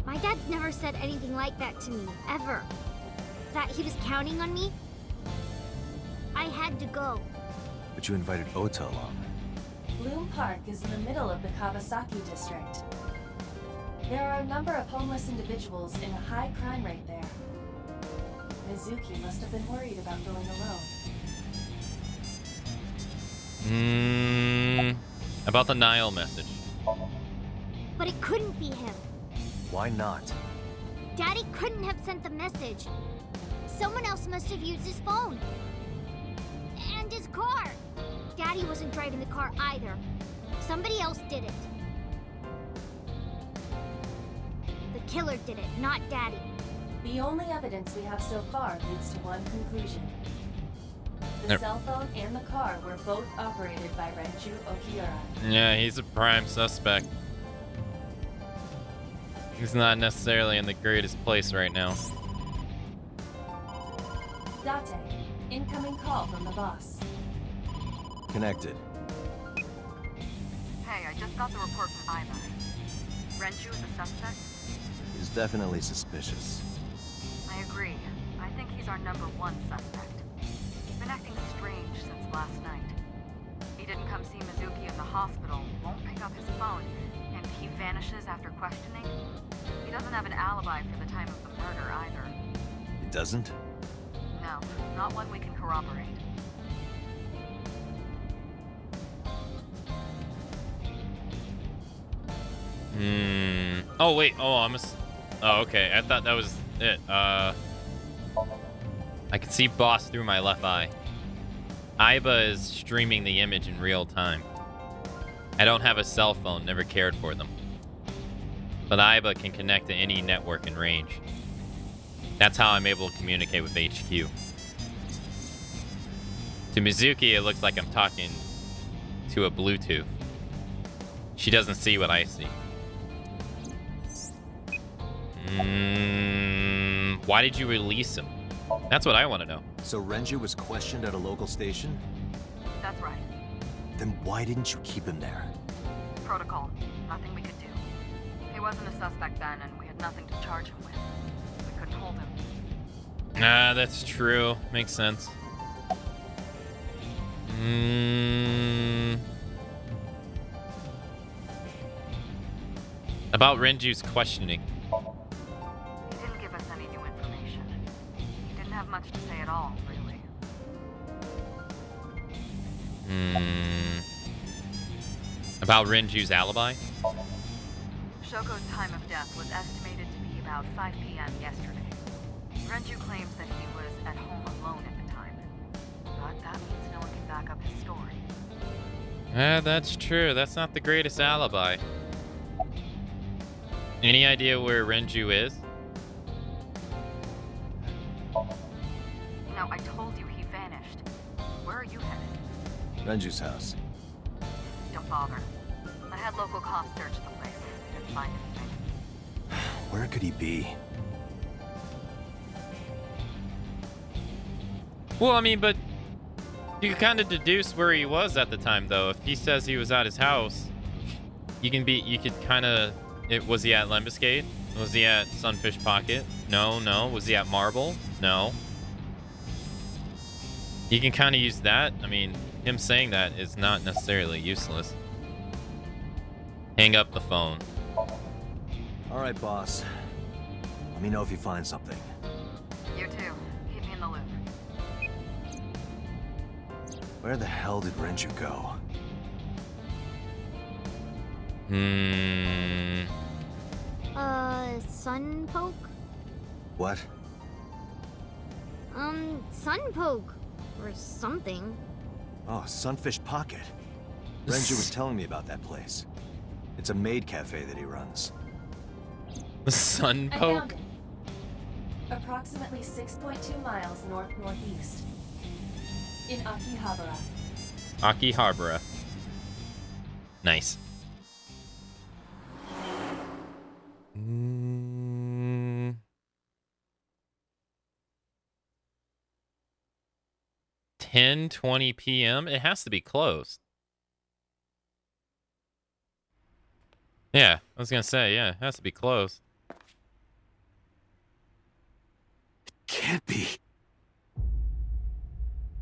My dad's never said anything like that to me, ever. That he was counting on me. I had to go. But you invited Ota along. Bloom Park is in the middle of the Kawasaki district. There are a number of homeless individuals in a high crime rate there. Mizuki must have been worried about going alone. About the Nile message. But it couldn't be him. Why not? Daddy couldn't have sent the message. Someone else must have used his phone. And his car. Daddy wasn't driving the car either. Somebody else did it. The killer did it, not Daddy. The only evidence we have so far leads to one conclusion. The cell phone and the car were both operated by Renju Okiura. Yeah, he's a prime suspect. He's not necessarily in the greatest place right now. Date, incoming call from the boss. Connected. Hey, I just got the report from Iva. Renju is a suspect? He's definitely suspicious. I agree. I think he's our #1 suspect. He's been acting strange since last night. He didn't come see Mizuki in the hospital, won't pick up his phone, and he vanishes after questioning. He doesn't have an alibi for the time of the murder either. He doesn't? No, not one we can corroborate. Oh, wait. Oh, oh, okay. I thought that was it. I can see Boss through my left eye. Iba is streaming the image in real time. I don't have a cell phone, never cared for them. But Iba can connect to any network in range. That's how I'm able to communicate with HQ. To Mizuki, it looks like I'm talking to a Bluetooth. She doesn't see what I see. Why did you release him? That's what I want to know. So Renju was questioned at a local station? That's right. Then why didn't you keep him there? Protocol. Nothing we could do. He wasn't a suspect then, and we had nothing to charge him with. We couldn't hold him. Nah, that's true. Makes sense. About Renju's questioning. He didn't give us any new information. He didn't have much to say at all, really. About Renju's alibi? Shoko's time of death was estimated to be about 5 p.m. yesterday. Renju claims that he was at home alone at the time. But that means no one can back up his story. That's true. That's not the greatest alibi. Any idea where Renju is? No, I told you he vanished. Where are you headed? Renju's house. Don't bother. I had local cops search the place. Didn't find anything. Where could he be? Well, I mean, but You can kind of deduce where he was at the time, though. If he says he was at his house, you could kind of... Was he at Lembuscade? Was he at Sunfish Pocket? No. Was he at Marble? No. You can kind of use that. I mean, him saying that is not necessarily useless. Hang up the phone. All right, boss. Let me know if you find something. You too. Keep me in the loop. Where the hell did Renju go? Sun poke? What? Sun poke. Or something. Oh, Sunfish Pocket. Renju was telling me about that place. It's a maid cafe that he runs. The Sun I Poke? found it. Approximately 6.2 miles north-northeast. In Akihabara. Akihabara. Nice. 10:20 p.m. It has to be closed. Yeah, I was gonna say, yeah, it has to be closed. Can't be.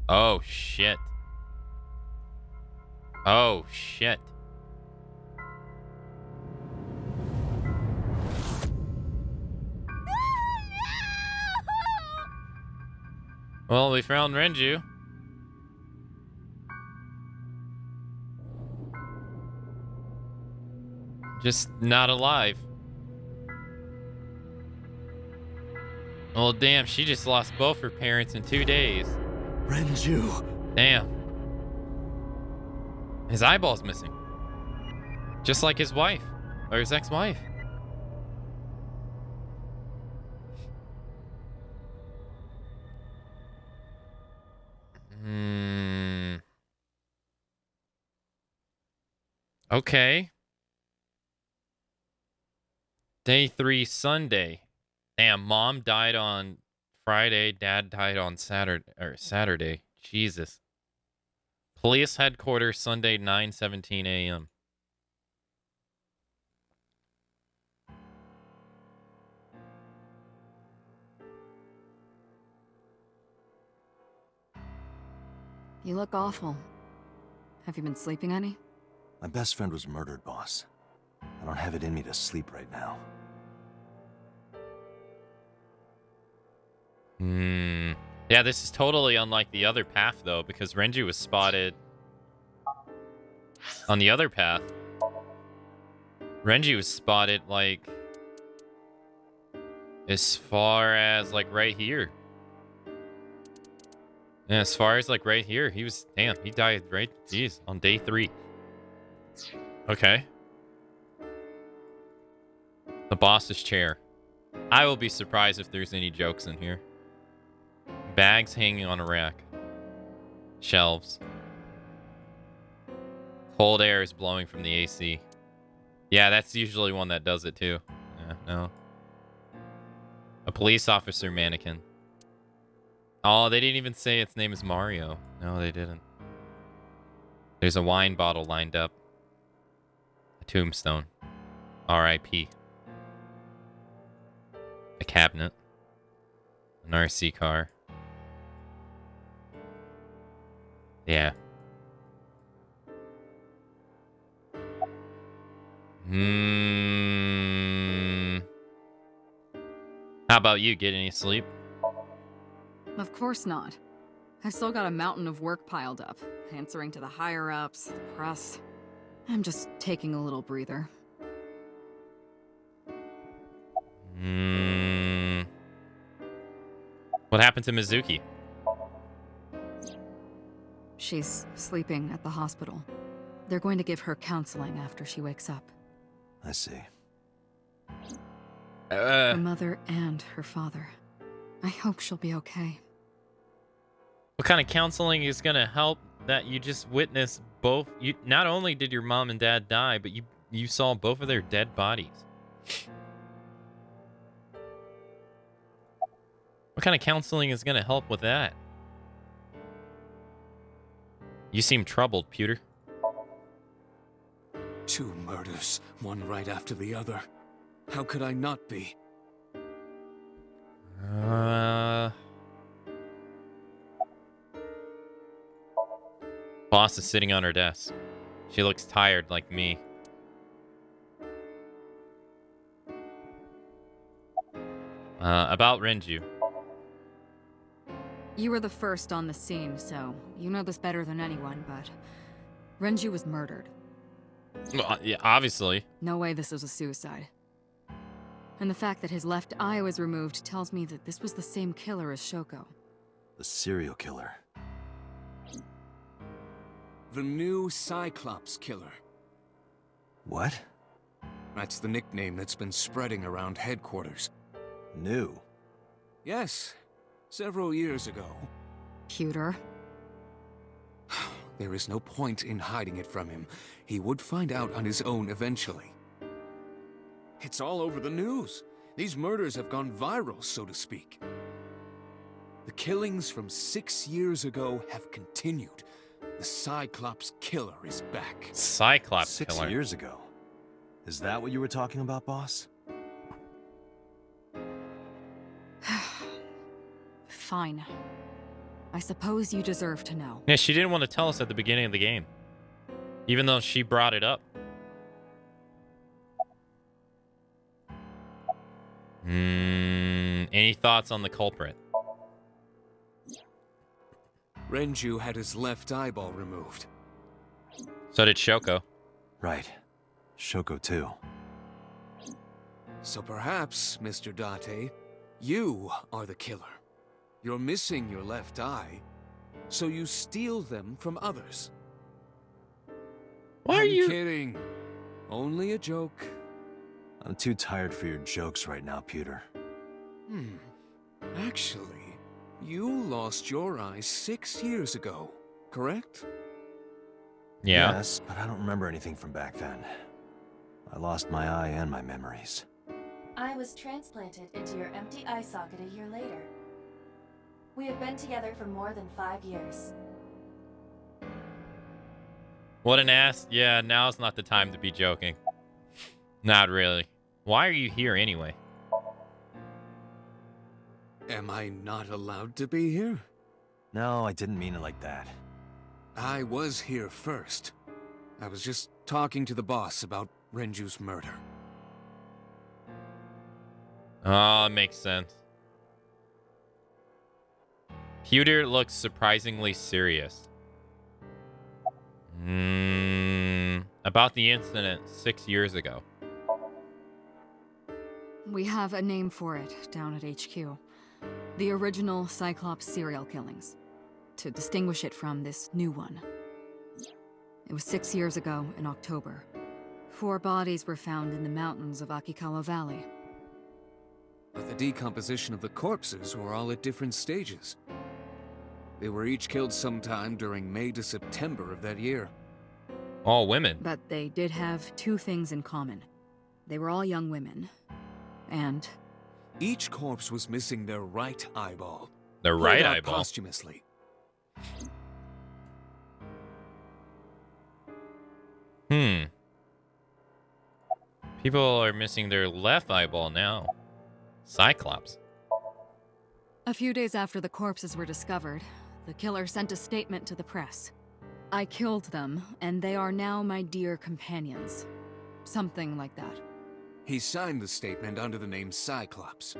Oh, shit. Oh, shit. Well, we found Renju. Just not alive. Well, damn, she just lost both her parents in 2 days. Renju. Damn. His eyeball's missing. Just like his wife. Or his ex-wife. Okay. Day 3, Sunday. Damn, mom died on Friday. Dad died on Saturday. Jesus. Police headquarters, Sunday, 9:17 a.m. You look awful. Have you been sleeping any? My best friend was murdered, boss. I don't have it in me to sleep right now. Yeah, this is totally unlike the other path, though, because Renju was spotted on the other path. Renju was spotted, like, as far as, like, right here. Yeah, as far as, like, right here. He was, damn, he died right, jeez, on day 3. Okay. The boss's chair. I will be surprised if there's any jokes in here. Bags hanging on a rack. Shelves. Cold air is blowing from the AC. Yeah, that's usually one that does it too. Yeah, no. A police officer mannequin. Oh, they didn't even say its name is Mario. No, they didn't. There's a wine bottle lined up. A tombstone. R.I.P. A cabinet. An RC car. Yeah. How about you? Get any sleep? Of course not. I've still got a mountain of work piled up, answering to the higher-ups, the press. I'm just taking a little breather. What happened to Mizuki? She's sleeping at the hospital. They're going to give her counseling after she wakes up. I see. Her mother and her father. I hope she'll be okay. What kind of counseling is going to help that you just witnessed both? You not only did your mom and dad die, but you saw both of their dead bodies. What kind of counseling is going to help with that? You seem troubled, Pewter. 2 murders, one right after the other. How could I not be? Boss is sitting on her desk. She looks tired like me. About Renju. You were the first on the scene, so you know this better than anyone, but Renju was murdered. Well, yeah, obviously. No way this was a suicide. And the fact that his left eye was removed tells me that this was the same killer as Shoko. The serial killer. The new Cyclops killer. What? That's the nickname that's been spreading around headquarters. New? Yes, several years ago. Pewter. There is no point in hiding it from him. He would find out on his own eventually. It's all over the news. These murders have gone viral, so to speak. The killings from 6 years ago have continued. The Cyclops killer is back. Cyclops killer? 6 years ago? Is that what you were talking about, boss? Fine. I suppose you deserve to know. Yeah, she didn't want to tell us at the beginning of the game. Even though she brought it up. Any thoughts on the culprit? Renju had his left eyeball removed. So did Shoko. Right. Shoko too. So perhaps, Mr. Date, you are the killer. You're missing your left eye, so you steal them from others. Why are you kidding? Only a joke. I'm too tired for your jokes right now, Pewter. Actually, you lost your eye 6 years ago, correct? Yeah. Yes, but I don't remember anything from back then. I lost my eye and my memories. I was transplanted into your empty eye socket a year later. We have been together for more than 5 years. What an ass. Yeah, now's not the time to be joking. Not really. Why are you here anyway? Am I not allowed to be here? No, I didn't mean it like that. I was here first. I was just talking to the boss about Renju's murder. Oh, makes sense. Pewter looks surprisingly serious. About the incident 6 years ago. We have a name for it down at HQ. The original Cyclops serial killings. To distinguish it from this new one. It was 6 years ago in October. 4 bodies were found in the mountains of Akikawa Valley. But the decomposition of the corpses were all at different stages. They were each killed sometime during May to September of that year. All women. But they did have 2 things in common. They were all young women. And each corpse was missing their right eyeball. Their right pulled out eyeball? Posthumously. People are missing their left eyeball now. Cyclops. a few days after the corpses were discovered, the killer sent a statement to the press. I killed them, and they are now my dear companions. Something like that. He signed the statement under the name Cyclops.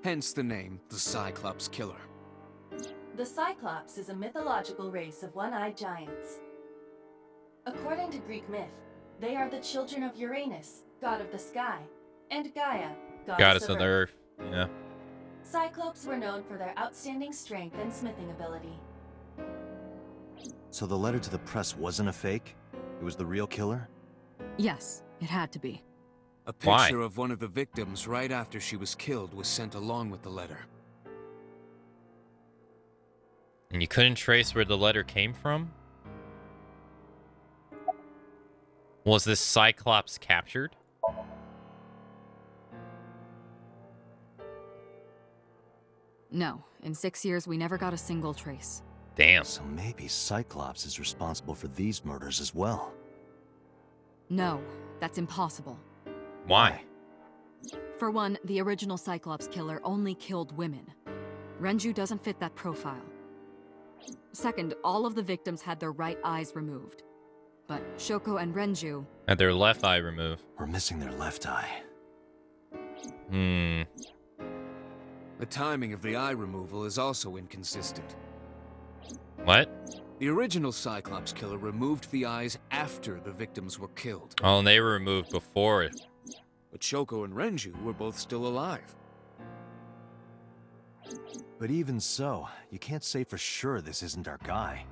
Hence the name, the Cyclops Killer. The Cyclops is a mythological race of one-eyed giants. According to Greek myth, they are the children of Uranus, god of the sky, and Gaia, goddess of the earth. Yeah. Cyclopes were known for their outstanding strength and smithing ability. So the letter to the press wasn't a fake? It was the real killer? Yes, it had to be. A picture of one of the victims right after she was killed was sent along with the letter. And you couldn't trace where the letter came from? Was this Cyclops captured? No, in 6 years we never got a single trace. Damn. So maybe Cyclops is responsible for these murders as well. No, that's impossible. Why? For one, the original Cyclops killer only killed women. Renju doesn't fit that profile. Second, all of the victims had their right eyes removed. But Shoko and Renju... Had their left eye removed. We're missing their left eye. The timing of the eye removal is also inconsistent. What? The original Cyclops killer removed the eyes after the victims were killed. Oh, and they were removed before it. But Shoko and Renju were both still alive. But even so, you can't say for sure this isn't our guy.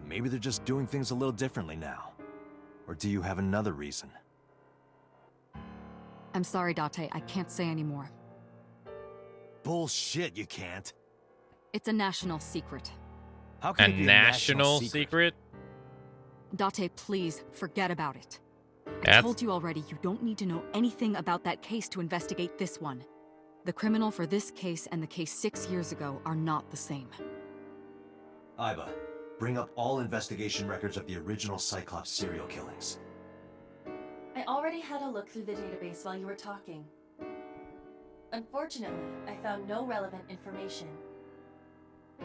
Maybe they're just doing things a little differently now. Or do you have another reason? I'm sorry, Date, I can't say anymore. Bullshit, you can't. It's a national secret. How can A it be national secret? Date, please, forget about it. I That's- told you already, you don't need to know anything about that case to investigate this one. The criminal for this case and the case 6 years ago are not the same. Aiba, bring up all investigation records of the original Cyclops serial killings. I already had a look through the database while you were talking. Unfortunately, I found no relevant information.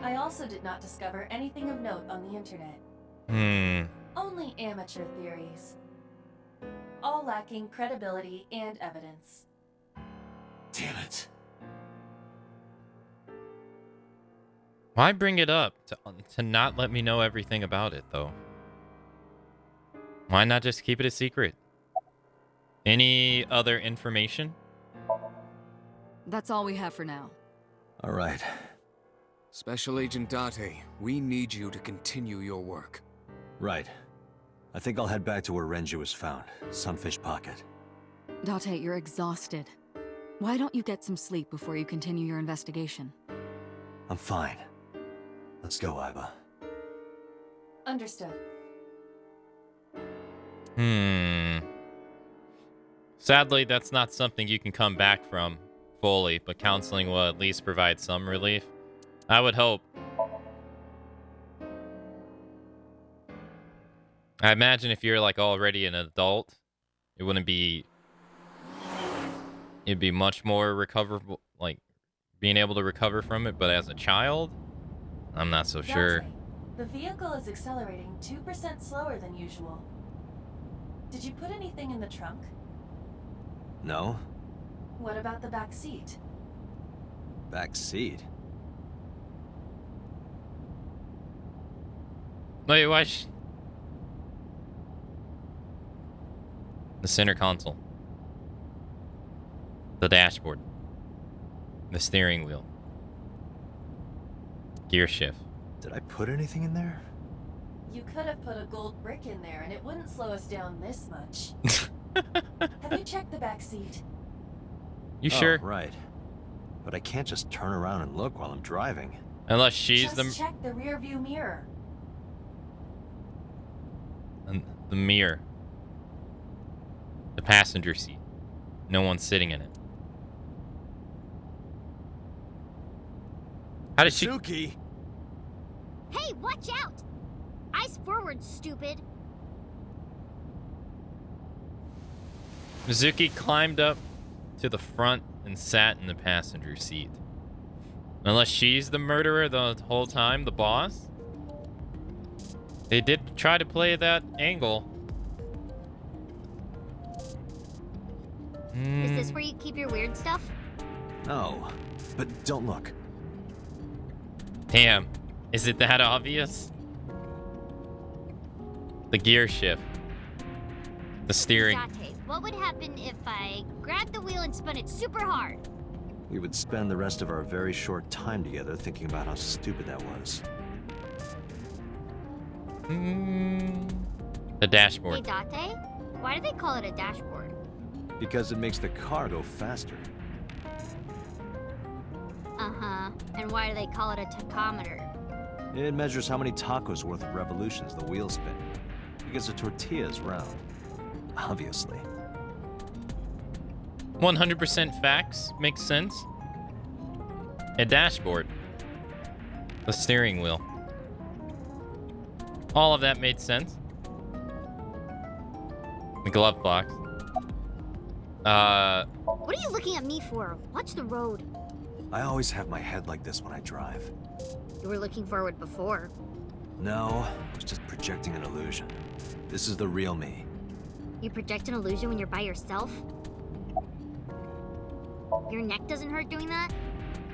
I also did not discover anything of note on the internet. Only amateur theories. All lacking credibility and evidence. Damn it. Why bring it up to not let me know everything about it, though? Why not just keep it a secret? Any other information? That's all we have for now. All right. Special Agent Date, we need you to continue your work. Right. I think I'll head back to where Renju was found, Sunfish Pocket. Date, you're exhausted. Why don't you get some sleep before you continue your investigation? I'm fine. Let's go, Aiba. Understood. Sadly, that's not something you can come back from fully, but counseling will at least provide some relief. I would hope. I imagine if you're like already an adult, it wouldn't be... It'd be much more recoverable, like being able to recover from it, but as a child, I'm not so sure. The vehicle is accelerating 2% slower than usual. Did you put anything in the trunk? No? What about the back seat? Back seat? Wait, why? The center console. The dashboard. The steering wheel. Gear shift. Did I put anything in there? You could have put a gold brick in there and it wouldn't slow us down this much. Have you checked the back seat? You sure? Oh, right. But I can't just turn around and look while I'm driving. Unless she's Just check the rear view mirror. the mirror. The passenger seat. No one's sitting in it. How did she... Hey, watch out! Eyes forward, stupid. Mizuki climbed up to the front and sat in the passenger seat. Unless she's the murderer the whole time, the boss? They did try to play that angle. Is this where you keep your weird stuff? No, but don't look. Damn. Is it that obvious? The gear shift. The steering. Date, what would happen if I grabbed the wheel and spun it super hard? We would spend the rest of our very short time together thinking about how stupid that was. The dashboard. Hey, Date, why do they call it a dashboard? Because it makes the car go faster. Uh-huh. And why do they call it a tachometer? It measures how many tacos worth of revolutions the wheels spin. Because a tortilla is round. Obviously. 100% facts. Makes sense. A dashboard. The steering wheel. All of that made sense. The glove box. What are you looking at me for? Watch the road. I always have my head like this when I drive. You were looking forward before. No, I was just projecting an illusion. This is the real me. You project an illusion when you're by yourself? Your neck doesn't hurt doing that?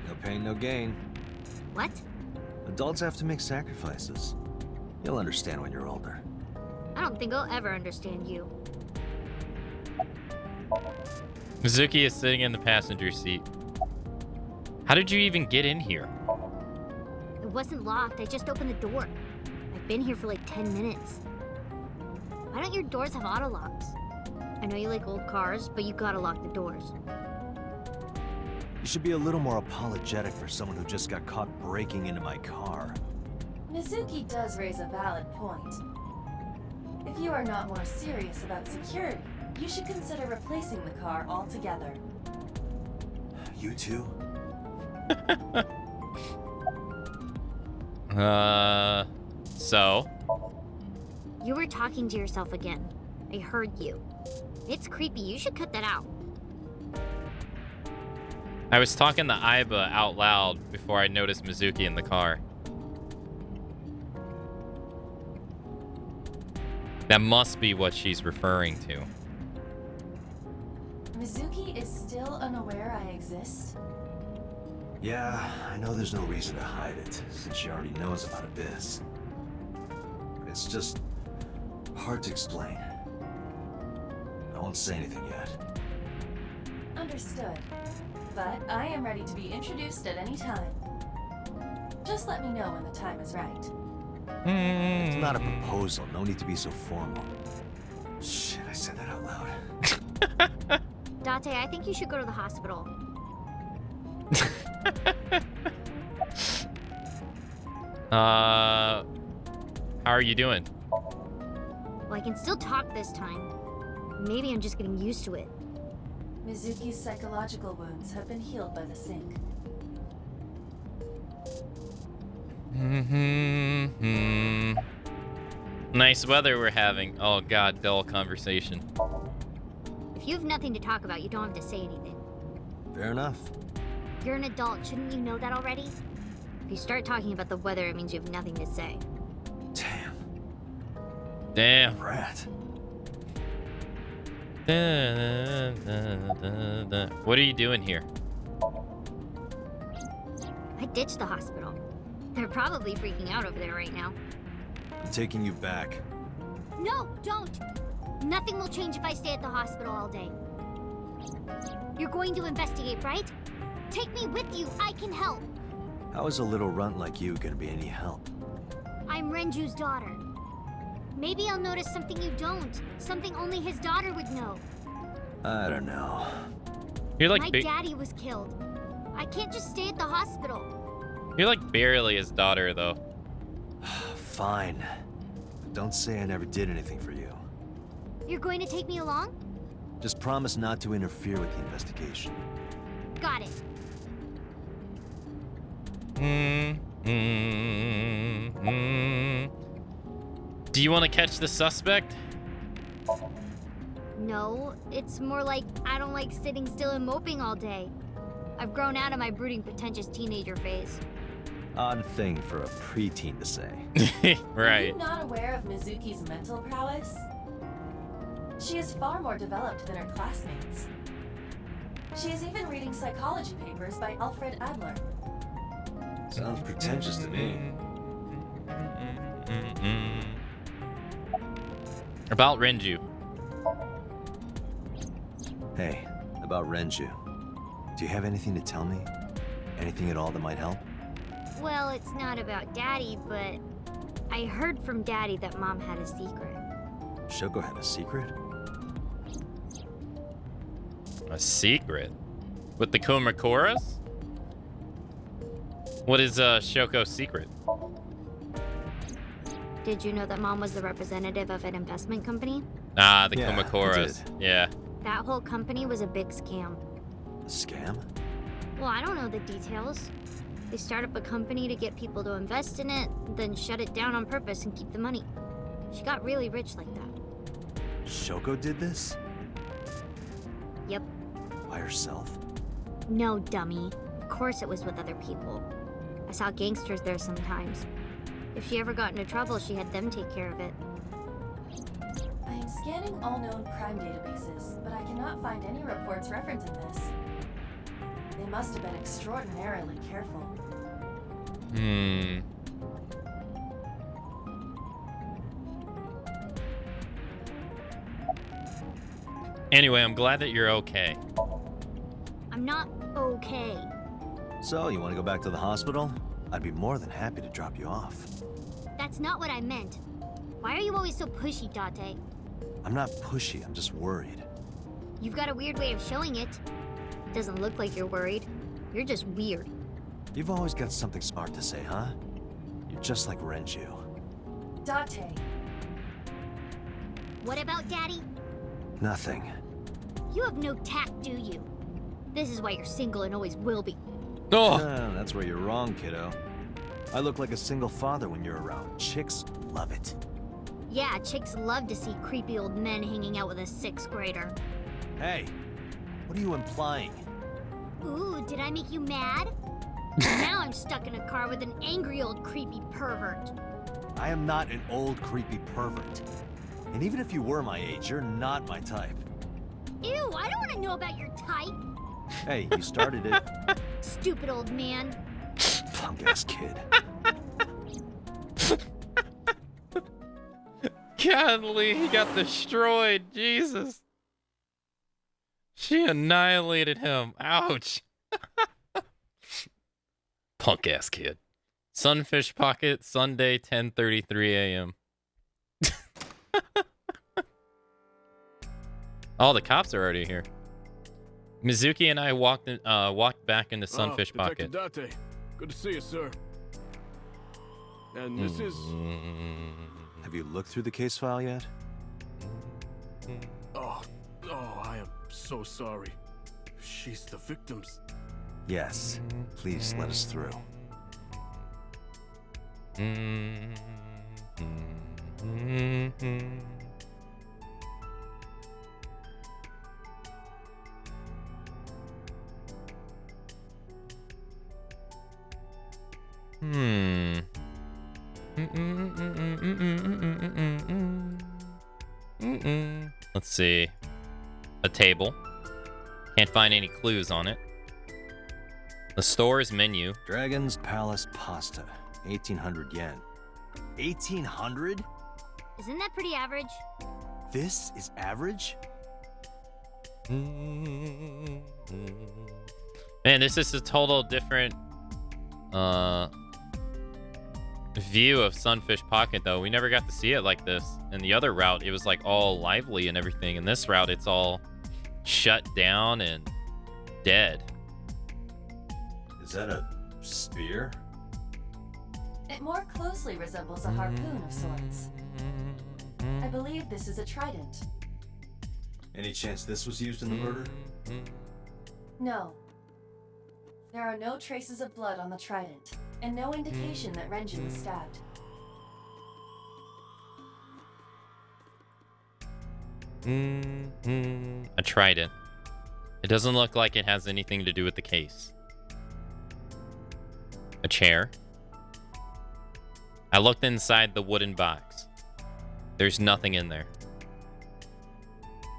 No pain, no gain. What? Adults have to make sacrifices. You'll understand when you're older. I don't think I'll ever understand you. Mizuki is sitting in the passenger seat. How did you even get in here? It wasn't locked, I just opened the door. I've been here for like 10 minutes. Why don't your doors have auto locks? I know you like old cars, but you gotta lock the doors. You should be a little more apologetic for someone who just got caught breaking into my car. Mizuki does raise a valid point. If you are not more serious about security, you should consider replacing the car altogether. You too? So? You were talking to yourself again. I heard you. It's creepy, you should cut that out. I was talking to Aiba out loud before I noticed Mizuki in the car. That must be what she's referring to. Mizuki is still unaware I exist? Yeah, I know there's no reason to hide it, since she already knows about Abyss. But it's just hard to explain. I won't say anything yet. Understood. But I am ready to be introduced at any time. Just let me know when the time is right. It's not a proposal. No need to be so formal. Shit, I said that out loud. Date, I think you should go to the hospital. How are you doing? Well, I can still talk this time. Maybe I'm just getting used to it. Mizuki's psychological wounds have been healed by the sink. Nice weather we're having. Oh god, dull conversation. If you have nothing to talk about, you don't have to say anything. Fair enough. You're an adult, shouldn't you know that already? If you start talking about the weather, it means you have nothing to say. Damn. Rat. What are you doing here? I ditched the hospital. They're probably freaking out over there right now. I'm taking you back. No, don't! Nothing will change if I stay at the hospital all day. You're going to investigate, right? Take me with you, I can help! How is a little runt like you gonna be any help? I'm Renju's daughter. Maybe I'll notice something you don't. Something only his daughter would know. I don't know. You're like My daddy was killed. I can't just stay at the hospital. You're like barely his daughter, though. Fine. But don't say I never did anything for you. You're going to take me along? Just promise not to interfere with the investigation. Got it. Do you want to catch the suspect? No, it's more like I don't like sitting still and moping all day. I've grown out of my brooding, pretentious teenager phase. Odd thing for a preteen to say. Are you not aware of Mizuki's mental prowess? She is far more developed than her classmates. She is even reading psychology papers by Alfred Adler. Sounds pretentious to me. About Renju. Hey, about Renju. Do you have anything to tell me? Anything at all that might help? Well, it's not about Daddy, but I heard from Daddy that Mom had a secret. Shoko had a secret? A secret? With the Kumakuras? What is Shoko's secret? Did you know that Mom was the representative of an investment company? Ah, the Yeah, I Kumakuras. Yeah. That whole company was a big scam. A scam? Well, I don't know the details. They start up a company to get people to invest in it, then shut it down on purpose and keep the money. She got really rich like that. Shoko did this? Yep. By herself? No, dummy. Of course it was with other people. I saw gangsters there sometimes. If she ever got into trouble, she had them take care of it. I am scanning all known crime databases, but I cannot find any reports referencing this. They must have been extraordinarily careful. Anyway, I'm glad that you're okay. I'm not okay. So, you want to go back to the hospital? I'd be more than happy to drop you off. That's not what I meant. Why are you always so pushy, Date? I'm not pushy, I'm just worried. You've got a weird way of showing it. Doesn't look like you're worried. You're just weird. You've always got something smart to say, huh? You're just like Renju. Date. What about Daddy? Nothing. You have no tact, do you? This is why you're single and always will be. Oh! That's where you're wrong, kiddo. I look like a single father when you're around. Chicks love it. Yeah, chicks love to see creepy old men hanging out with a 6th grader. Hey, what are you implying? Ooh, did I make you mad? Now I'm stuck in a car with an angry old creepy pervert. I am not an old creepy pervert. And even if you were my age, you're not my type. Ew, I don't want to know about your type. Hey, you started it. Stupid old man. Punk-ass kid. Godly, he got destroyed. Jesus. She annihilated him. Ouch. Punk ass kid. Sunfish Pocket, Sunday, 10:33 a.m. Oh, the cops are already here. Mizuki and I walked back into Sunfish Pocket. Detective Date. Good to see you, sir. And this is... Have you looked through the case file yet? Oh, I am so sorry. She's the victim's... Yes. Please let us through. Let's see. A table. Can't find any clues on it. The store's menu. Dragon's Palace Pasta. 1,800 yen. 1,800? Isn't that pretty average? This is average? Man, this is a total different view of Sunfish Pocket, though. We never got to see it like this. In the other route, it was like all lively and everything. In this route, it's all shut down and dead. Is that a spear? It more closely resembles a harpoon of sorts. I believe this is a trident. Any chance this was used in the murder? No. There are no traces of blood on the trident, and no indication that Renju was stabbed. A trident. It doesn't look like it has anything to do with the case. A chair. I looked inside the wooden box. There's nothing in there.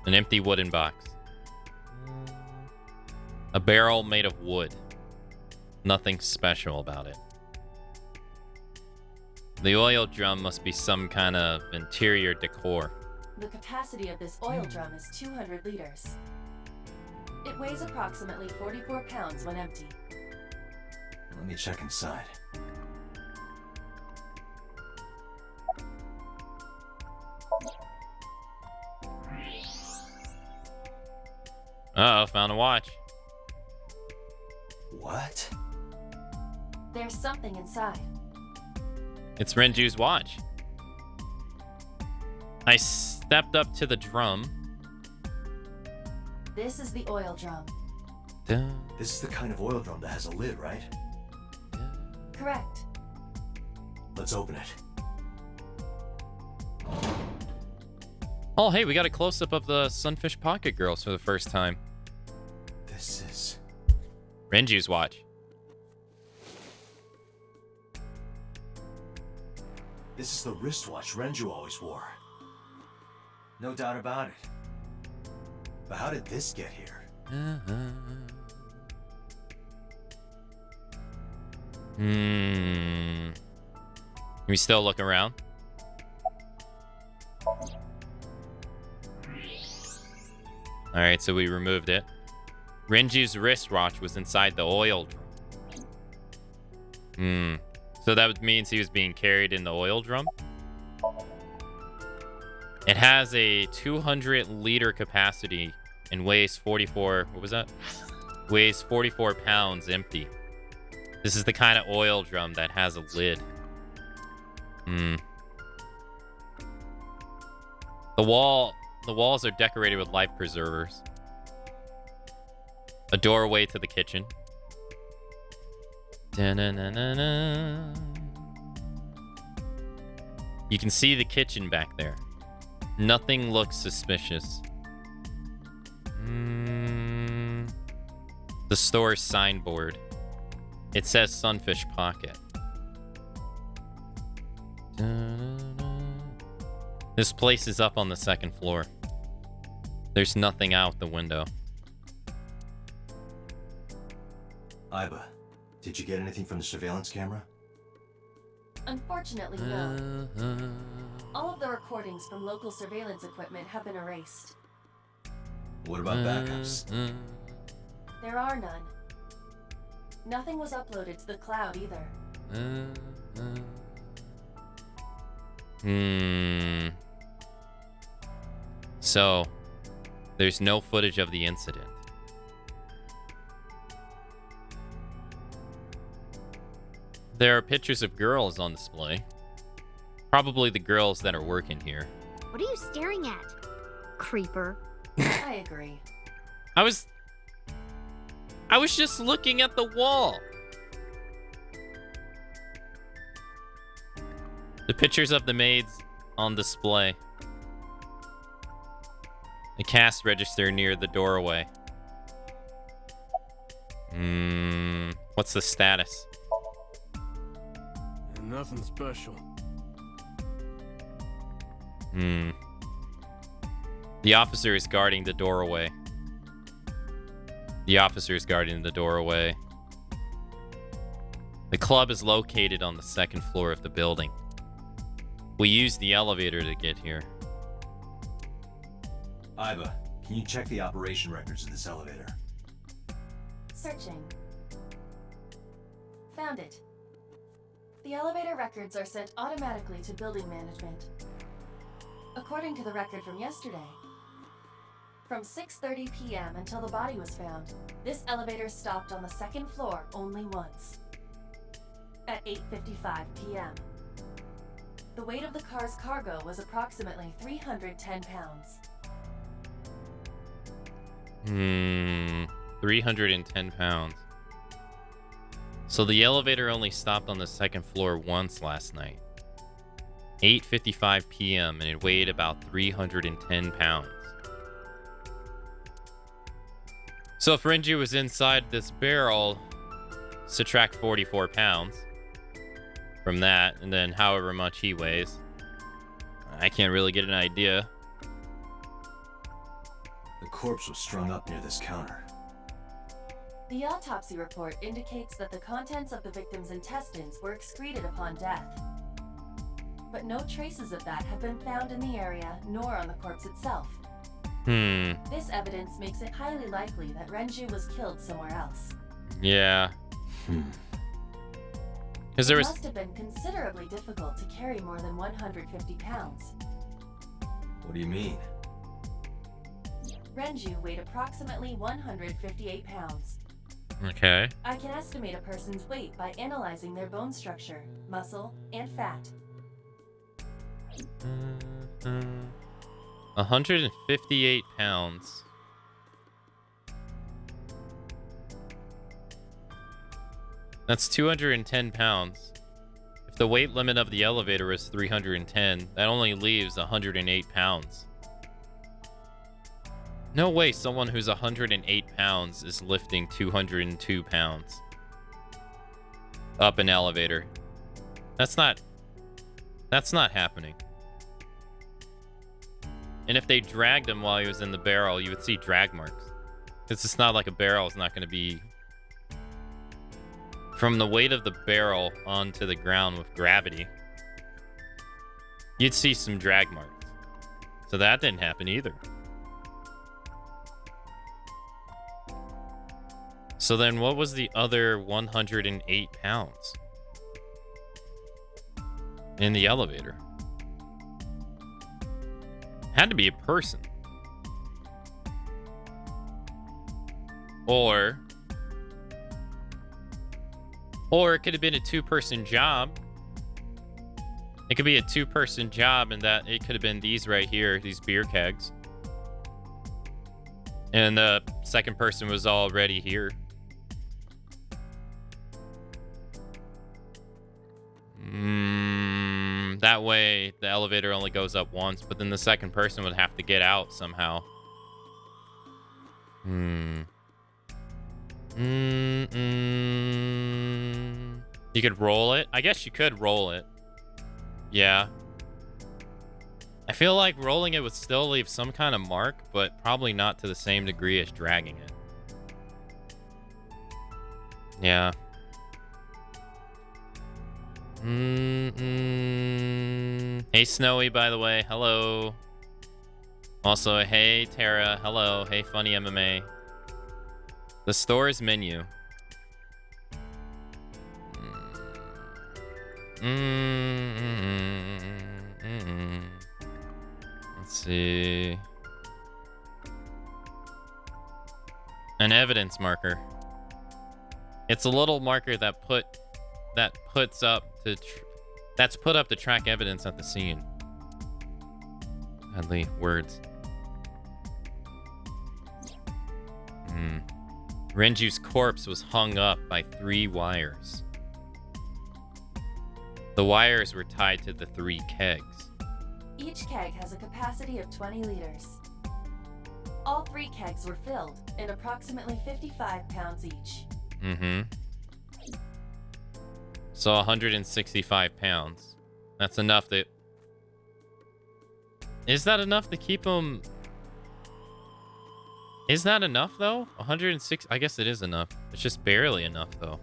An empty wooden box. A barrel made of wood. Nothing special about it. The oil drum must be some kind of interior decor. The capacity of this oil drum is 200 liters. It weighs approximately 44 pounds when empty. Let me check inside. Uh-oh, found a watch. What? There's something inside. It's Renju's watch. I stepped up to the drum. This is the oil drum. This is the kind of oil drum that has a lid, right? Correct. Let's open it. Oh, hey, we got a close-up of the Sunfish Pocket Girls for the first time. This is... Renju's watch. This is the wristwatch Renju always wore. No doubt about it. But how did this get here? Can we still look around? Alright, so we removed it. Renju's wristwatch was inside the oil drum. So that means he was being carried in the oil drum? It has a 200-liter capacity and weighs 44... What was that? Weighs 44 pounds empty. This is the kind of oil drum that has a lid. The walls are decorated with life preservers. A doorway to the kitchen. Da-na-na-na-na. You can see the kitchen back there. Nothing looks suspicious. The store's signboard. It says Sunfish Pocket. This place is up on the second floor. There's nothing out the window. Aiba, did you get anything from the surveillance camera? Unfortunately, no. All of the recordings from local surveillance equipment have been erased. What about backups? There are none. Nothing was uploaded to the cloud either. So, there's no footage of the incident. There are pictures of girls on display. Probably the girls that are working here. What are you staring at, creeper? I agree. I was just looking at the wall. The pictures of the maids on display. The cash register near the doorway. What's the status? Nothing special. The officer is guarding the doorway. The club is located on the second floor of the building. We used the elevator to get here. Aiba, can you check the operation records of this elevator? Searching. Found it. The elevator records are sent automatically to building management. According to the record from yesterday, from 6:30 p.m. until the body was found, this elevator stopped on the second floor only once. At 8:55 p.m. The weight of the car's cargo was approximately 310 pounds. 310 pounds. So the elevator only stopped on the second floor once last night. 8:55 p.m. and it weighed about 310 pounds. So if Renju was inside this barrel, subtract 44 pounds from that, and then however much he weighs. I can't really get an idea. The corpse was strung up near this counter. The autopsy report indicates that the contents of the victim's intestines were excreted upon death. But no traces of that have been found in the area, nor on the corpse itself. This evidence makes it highly likely that Renju was killed somewhere else. Yeah. Because It must have been considerably difficult to carry more than 150 pounds. What do you mean? Renju weighed approximately 158 pounds. Okay. I can estimate a person's weight by analyzing their bone structure, muscle, and fat. 158 pounds. That's 210 pounds. If the weight limit of the elevator is 310, that only leaves 108 pounds. No way someone who's 108 pounds is lifting 202 pounds up an elevator. That's not happening. And if they dragged him while he was in the barrel, you would see drag marks. Because it's not like a barrel is not going to be... From the weight of the barrel onto the ground with gravity, you'd see some drag marks. So that didn't happen either. So then what was the other 108 pounds in the elevator? Had to be a person. Or it could have been a two-person job. It could be a two-person job, and that it could have been these right here, these beer kegs. And the second person was already here. That way, the elevator only goes up once, but then the second person would have to get out somehow. You could roll it? I guess you could roll it. Yeah. I feel like rolling it would still leave some kind of mark, but probably not to the same degree as dragging it. Yeah. Hey, Snowy, by the way. Hello. Also, hey, Tara. Hello. Hey, Funny MMA. The store's menu. Let's see. An evidence marker. It's a little marker that puts up that's put up to track evidence at the scene. Sadly, words. Renju's corpse was hung up by 3 wires. The wires were tied to the 3 kegs. Each keg has a capacity of 20 liters. All 3 kegs were filled in approximately 55 pounds each. So 165 pounds. That's enough that... Is that enough to keep him... Is that enough, though? 106... I guess it is enough. It's just barely enough, though.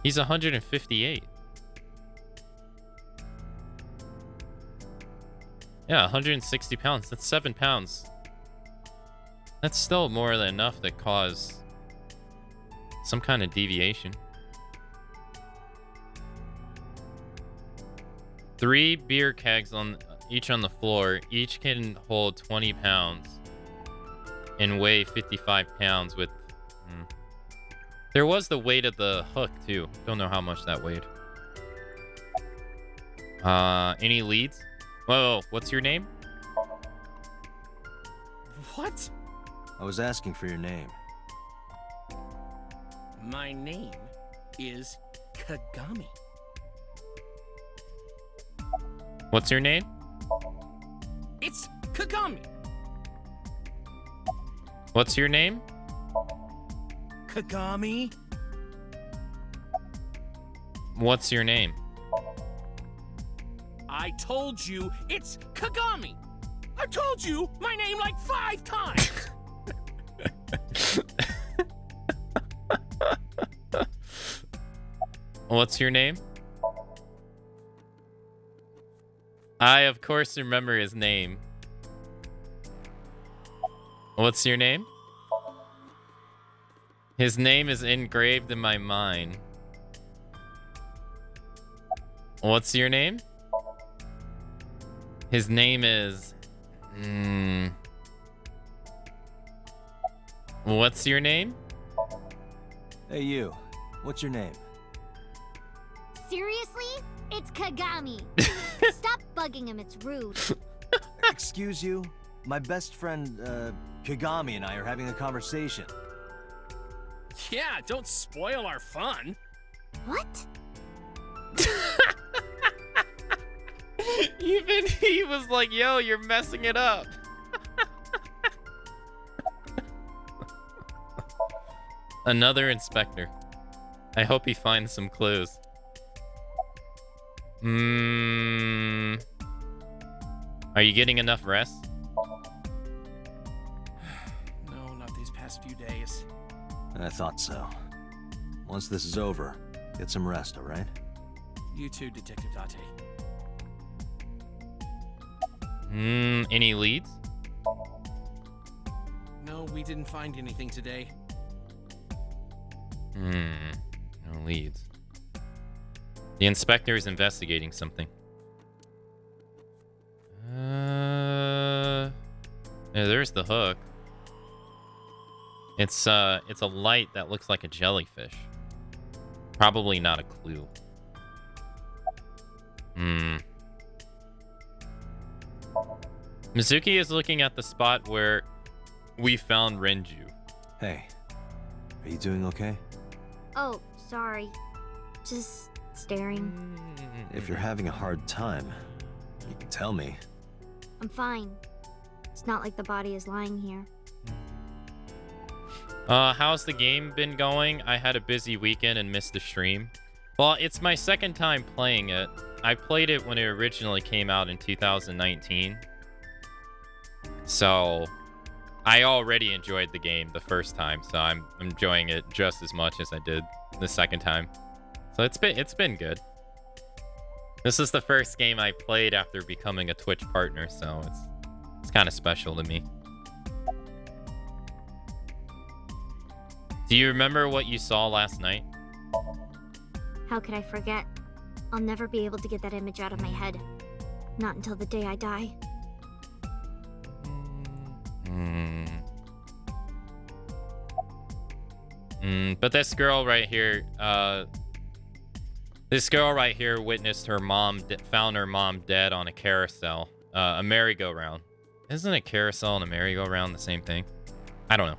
He's 158. Yeah, 160 pounds. That's 7 pounds. That's still more than enough to cause some kind of deviation. 3 beer kegs each on the floor. Each can hold 20 pounds and weigh 55 pounds with... There was the weight of the hook, too. Don't know how much that weighed. Any leads? Whoa, what's your name? What? I was asking for your name. My name is Kagami. What's your name? It's Kagami. What's your name? Kagami. What's your name? I told you it's Kagami. I told you my name like 5 times. What's your name? I, of course, remember his name. What's your name? His name is engraved in my mind. What's your name? His name is... What's your name? Hey, you. What's your name? Seriously? It's Kagami. Stop bugging him, it's rude. Excuse you? My best friend, Kagami and I are having a conversation. Yeah, don't spoil our fun. What? Even he was like, yo, you're messing it up. Another inspector. I hope he finds some clues. Are you getting enough rest? No, not these past few days. I thought so. Once this is over, get some rest, all right? You too, Detective Date. Any leads? No, we didn't find anything today. No leads. The inspector is investigating something. Yeah, there's the hook. It's a light that looks like a jellyfish. Probably not a clue. Mizuki is looking at the spot where we found Renju. Hey, are you doing okay? Oh, sorry. Just staring. If you're having a hard time, you can tell me. I'm fine. It's not like the body is lying here. How's the game been going? I had a busy weekend and missed the stream. Well, it's my second time playing it. I played it when it originally came out in 2019. So, I already enjoyed the game the first time, so I'm enjoying it just as much as I did the second time. So it's been good. This is the first game I played after becoming a Twitch partner, so it's kind of special to me. Do you remember what you saw last night? How could I forget? I'll never be able to get that image out of my head. Not until the day I die. But this girl right here, witnessed her mom, found her mom dead on a carousel, a merry-go-round. Isn't a carousel and a merry-go-round the same thing? I don't know.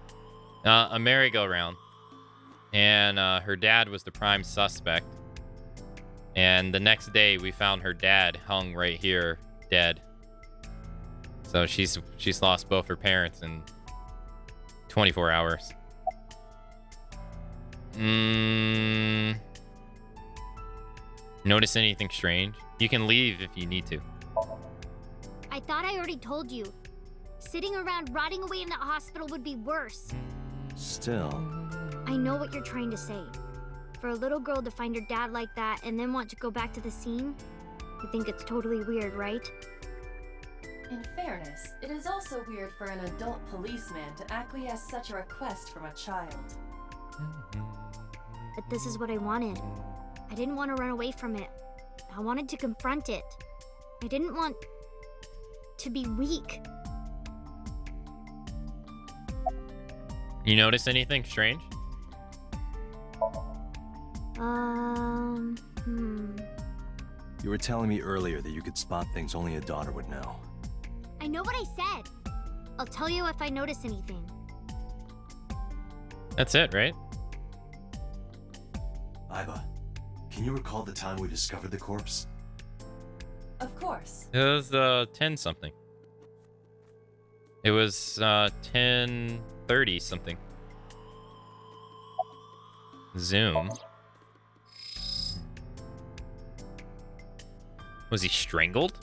A merry-go-round. And her dad was the prime suspect. And the next day, we found her dad hung right here, dead. So she's lost both her parents in 24 hours. Notice anything strange? You can leave if you need to. I thought I already told you. Sitting around rotting away in that hospital would be worse. Still. I know what you're trying to say. For a little girl to find her dad like that and then want to go back to the scene, you think it's totally weird, right? In fairness, it is also weird for an adult policeman to acquiesce such a request from a child. But this is what I wanted. I didn't want to run away from it. I wanted to confront it. I didn't want to be weak. You notice anything strange? You were telling me earlier that you could spot things only a daughter would know. I know what I said. I'll tell you if I notice anything. That's it, right? Aiba, can you recall the time we discovered the corpse? Of course. It was 10 something. It was 10:30 something. Zoom. Was he strangled?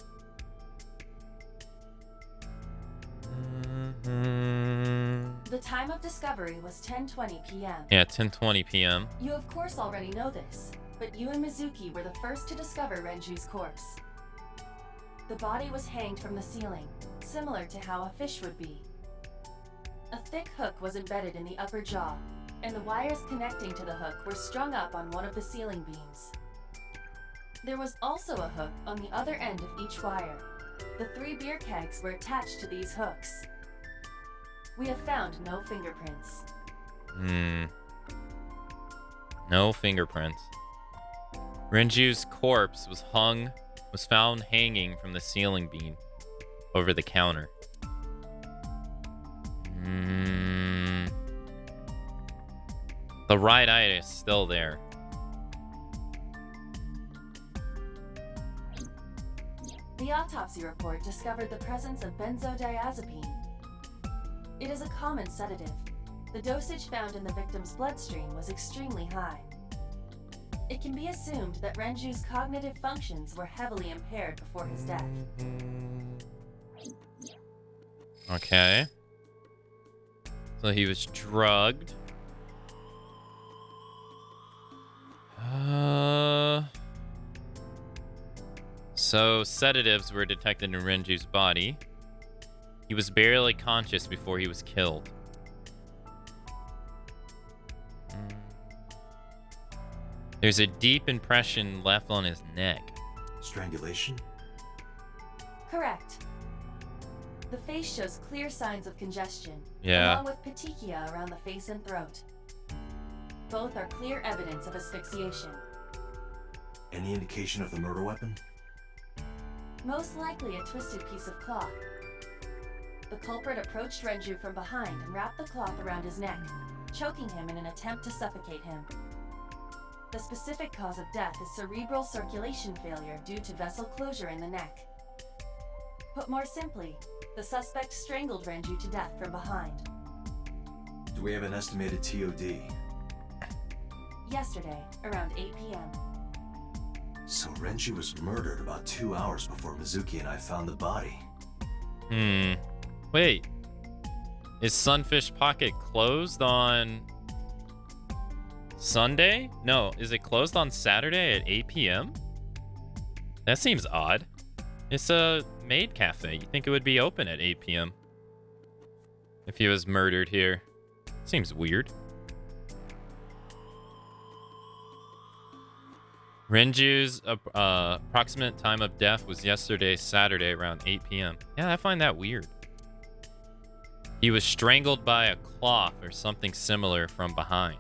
The time of discovery was 10:20 p.m. Yeah, 10:20 p.m. You of course already know this, but you and Mizuki were the first to discover Renju's corpse. The body was hanged from the ceiling, similar to how a fish would be. A thick hook was embedded in the upper jaw, and the wires connecting to the hook were strung up on one of the ceiling beams. There was also a hook on the other end of each wire. The 3 beer kegs were attached to these hooks. We have found no fingerprints. No fingerprints. Renju's corpse was found hanging from the ceiling beam over the counter. The right eye is still there. The autopsy report discovered the presence of benzodiazepine. It is a common sedative. The dosage found in the victim's bloodstream was extremely high. It can be assumed that Renju's cognitive functions were heavily impaired before his death. Okay. So he was drugged. So sedatives were detected in Renju's body. He was barely conscious before he was killed. There's a deep impression left on his neck. Strangulation? Correct. The face shows clear signs of congestion, Yeah. along with petechia around the face and throat. Both are clear evidence of asphyxiation. Any indication of the murder weapon? Most likely a twisted piece of cloth. The culprit approached Renju from behind and wrapped the cloth around his neck, choking him in an attempt to suffocate him. The specific cause of death is cerebral circulation failure due to vessel closure in the neck. Put more simply, the suspect strangled Renju to death from behind. Do we have an estimated TOD? Yesterday, around 8 p.m. So Renju was murdered about 2 hours before Mizuki and I found the body. Wait. Is Sunfish Pocket closed on Sunday? No, is it closed on Saturday at 8 p.m.? That seems odd. It's a maid cafe. You think it would be open at 8 p.m. if he was murdered here. Seems weird. Renju's approximate time of death was yesterday, Saturday, around 8 p.m. Yeah, I find that weird. He was strangled by a cloth or something similar from behind.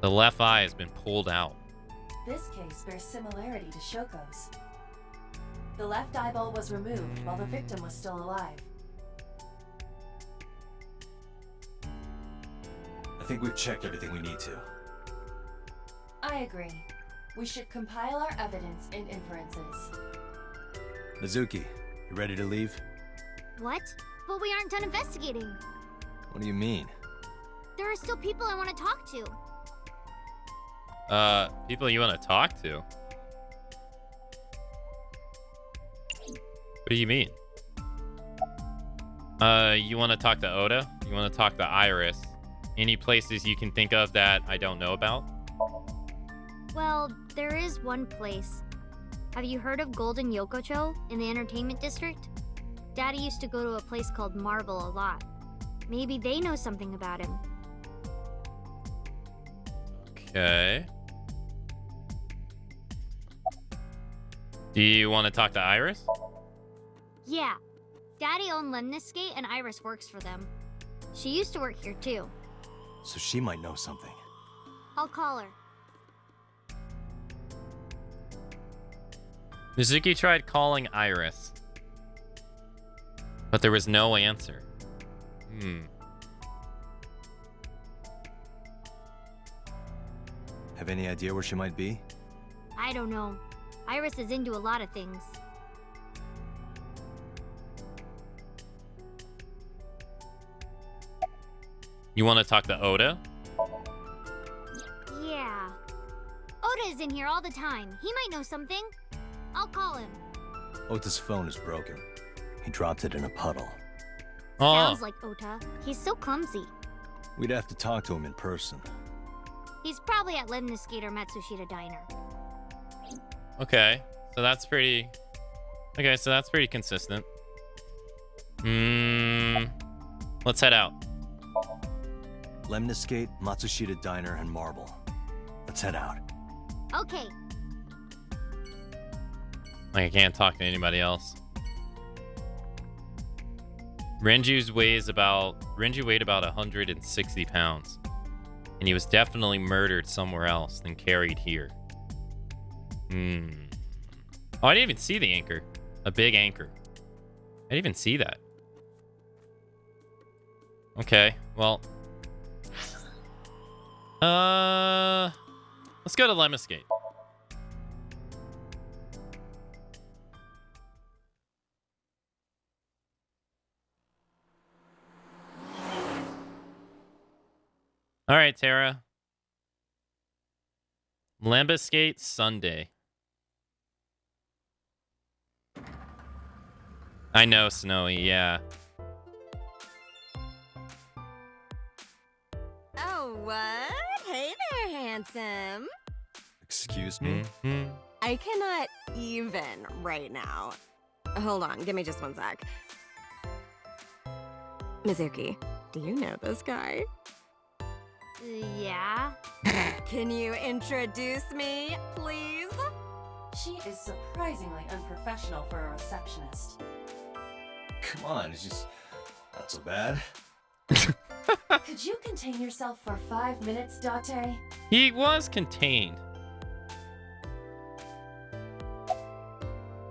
The left eye has been pulled out. This case bears similarity to Shoko's. The left eyeball was removed while the victim was still alive. I think we've checked everything we need to. I agree. We should compile our evidence and inferences. Mizuki, you ready to leave? What? But we aren't done investigating. What do you mean? There are still people I want to talk to. People you want to talk to? What do you mean? You want to talk to Oda? You want to talk to Iris? Any places you can think of that I don't know about? Well, there is one place. Have you heard of Golden Yokocho in the entertainment district? Daddy used to go to a place called Marble a lot. Maybe they know something about him. Okay. Do you want to talk to Iris? Yeah. Daddy owned Lemniscate and Iris works for them. She used to work here too. So she might know something. I'll call her. Mizuki tried calling Iris, but there was no answer. Have any idea where she might be? I don't know. Iris is into a lot of things. You want to talk to Oda? Yeah. Oda is in here all the time. He might know something. I'll call him. Ota's phone is broken. He dropped it in a puddle. Sounds like Ota. He's so clumsy. We'd have to talk to him in person. He's probably at Lemniscate or Matsushita Diner. Okay, so that's pretty... Okay, so that's pretty consistent. Let's head out. Lemniscate, Matsushita Diner, and Marble. Let's head out. Okay. Like, I can't talk to anybody else. Renju weighed about 160 pounds. And he was definitely murdered somewhere else than carried here. Oh, I didn't even see the anchor. A big anchor. I didn't even see that. Okay, well. Let's go to Lemniscate. All right, Tara. Lemniscate Sunday. I know, Snowy, yeah. Oh, what? Hey there, handsome. Excuse me? I cannot even right now. Hold on, give me just one sec. Mizuki, do you know this guy? Yeah. Can you introduce me, please? She is surprisingly unprofessional for a receptionist. Come on, it's just not so bad. Could you contain yourself for 5 minutes, Date? He was contained.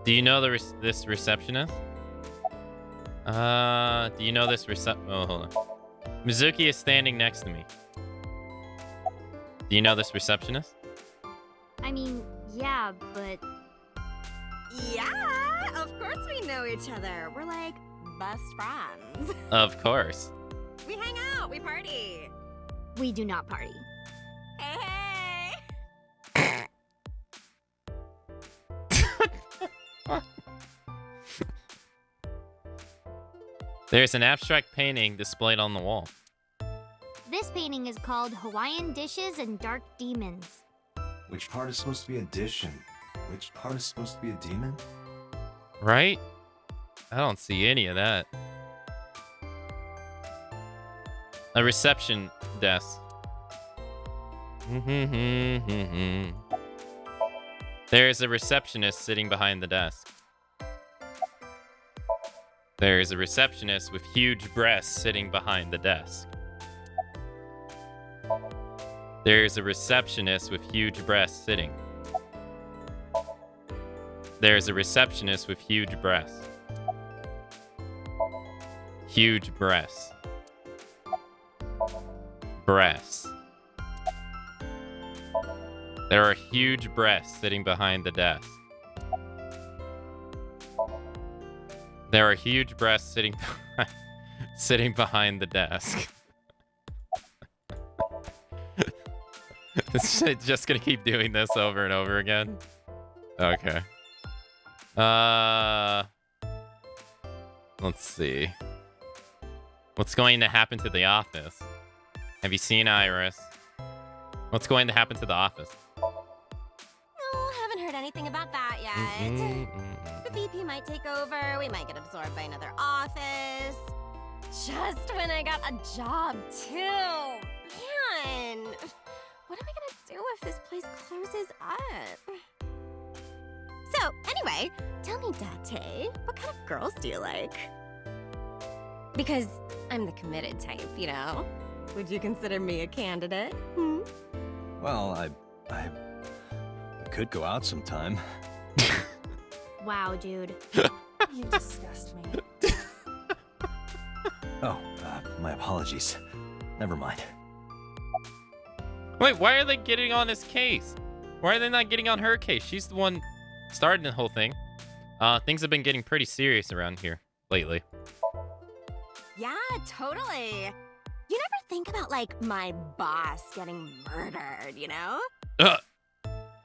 Do you know this receptionist? Do you know this Oh, hold on. Mizuki is standing next to me. Do you know this receptionist? I mean, yeah, but... Yeah, of course we know each other. We're like best friends. Of course. We hang out, we party. We do not party. Hey, There's an abstract painting displayed on the wall. This painting is called Hawaiian Dishes and Dark Demons. Which part is supposed to be a dish and which part is supposed to be a demon? Right? I don't see any of that. A reception desk. There's a receptionist sitting behind the desk. There's a receptionist with huge breasts sitting behind the desk. There's a receptionist with huge breasts sitting. There's a receptionist with huge breasts. Huge breasts. Breasts. There are huge breasts sitting behind the desk. There are huge breasts sitting sitting behind the desk. It's just gonna keep doing this over and over again. Okay. Let's see. What's going to happen to the office? Have you seen Iris? What's going to happen to the office? oh, haven't heard anything about that yet. The VP might take over, we might get absorbed by another office. Just when I got a job, too. Man, what am I gonna do if this place closes up? So, anyway, tell me, Date, what kind of girls do you like? Because I'm the committed type, you know? Would you consider me a candidate? Hmm? Well, I could go out sometime. Wow, dude. You disgust me. Oh, my apologies. Never mind. Wait, why are they getting on his case? Why are they not getting on her case? She's the one starting the whole thing. Things have been getting pretty serious around here lately. Yeah, totally. You never think about, like, my boss getting murdered, you know?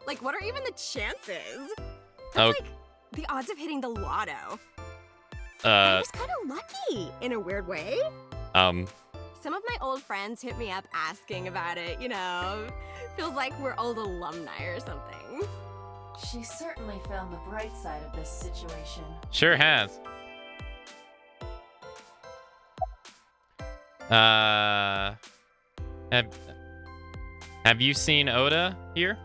Like, what are even the chances? That's like the odds of hitting the lotto. I was kind of lucky, in a weird way. Some of my old friends hit me up asking about it, you know? Feels like we're old alumni or something. She certainly found the bright side of this situation. Sure has. Have you seen Oda here?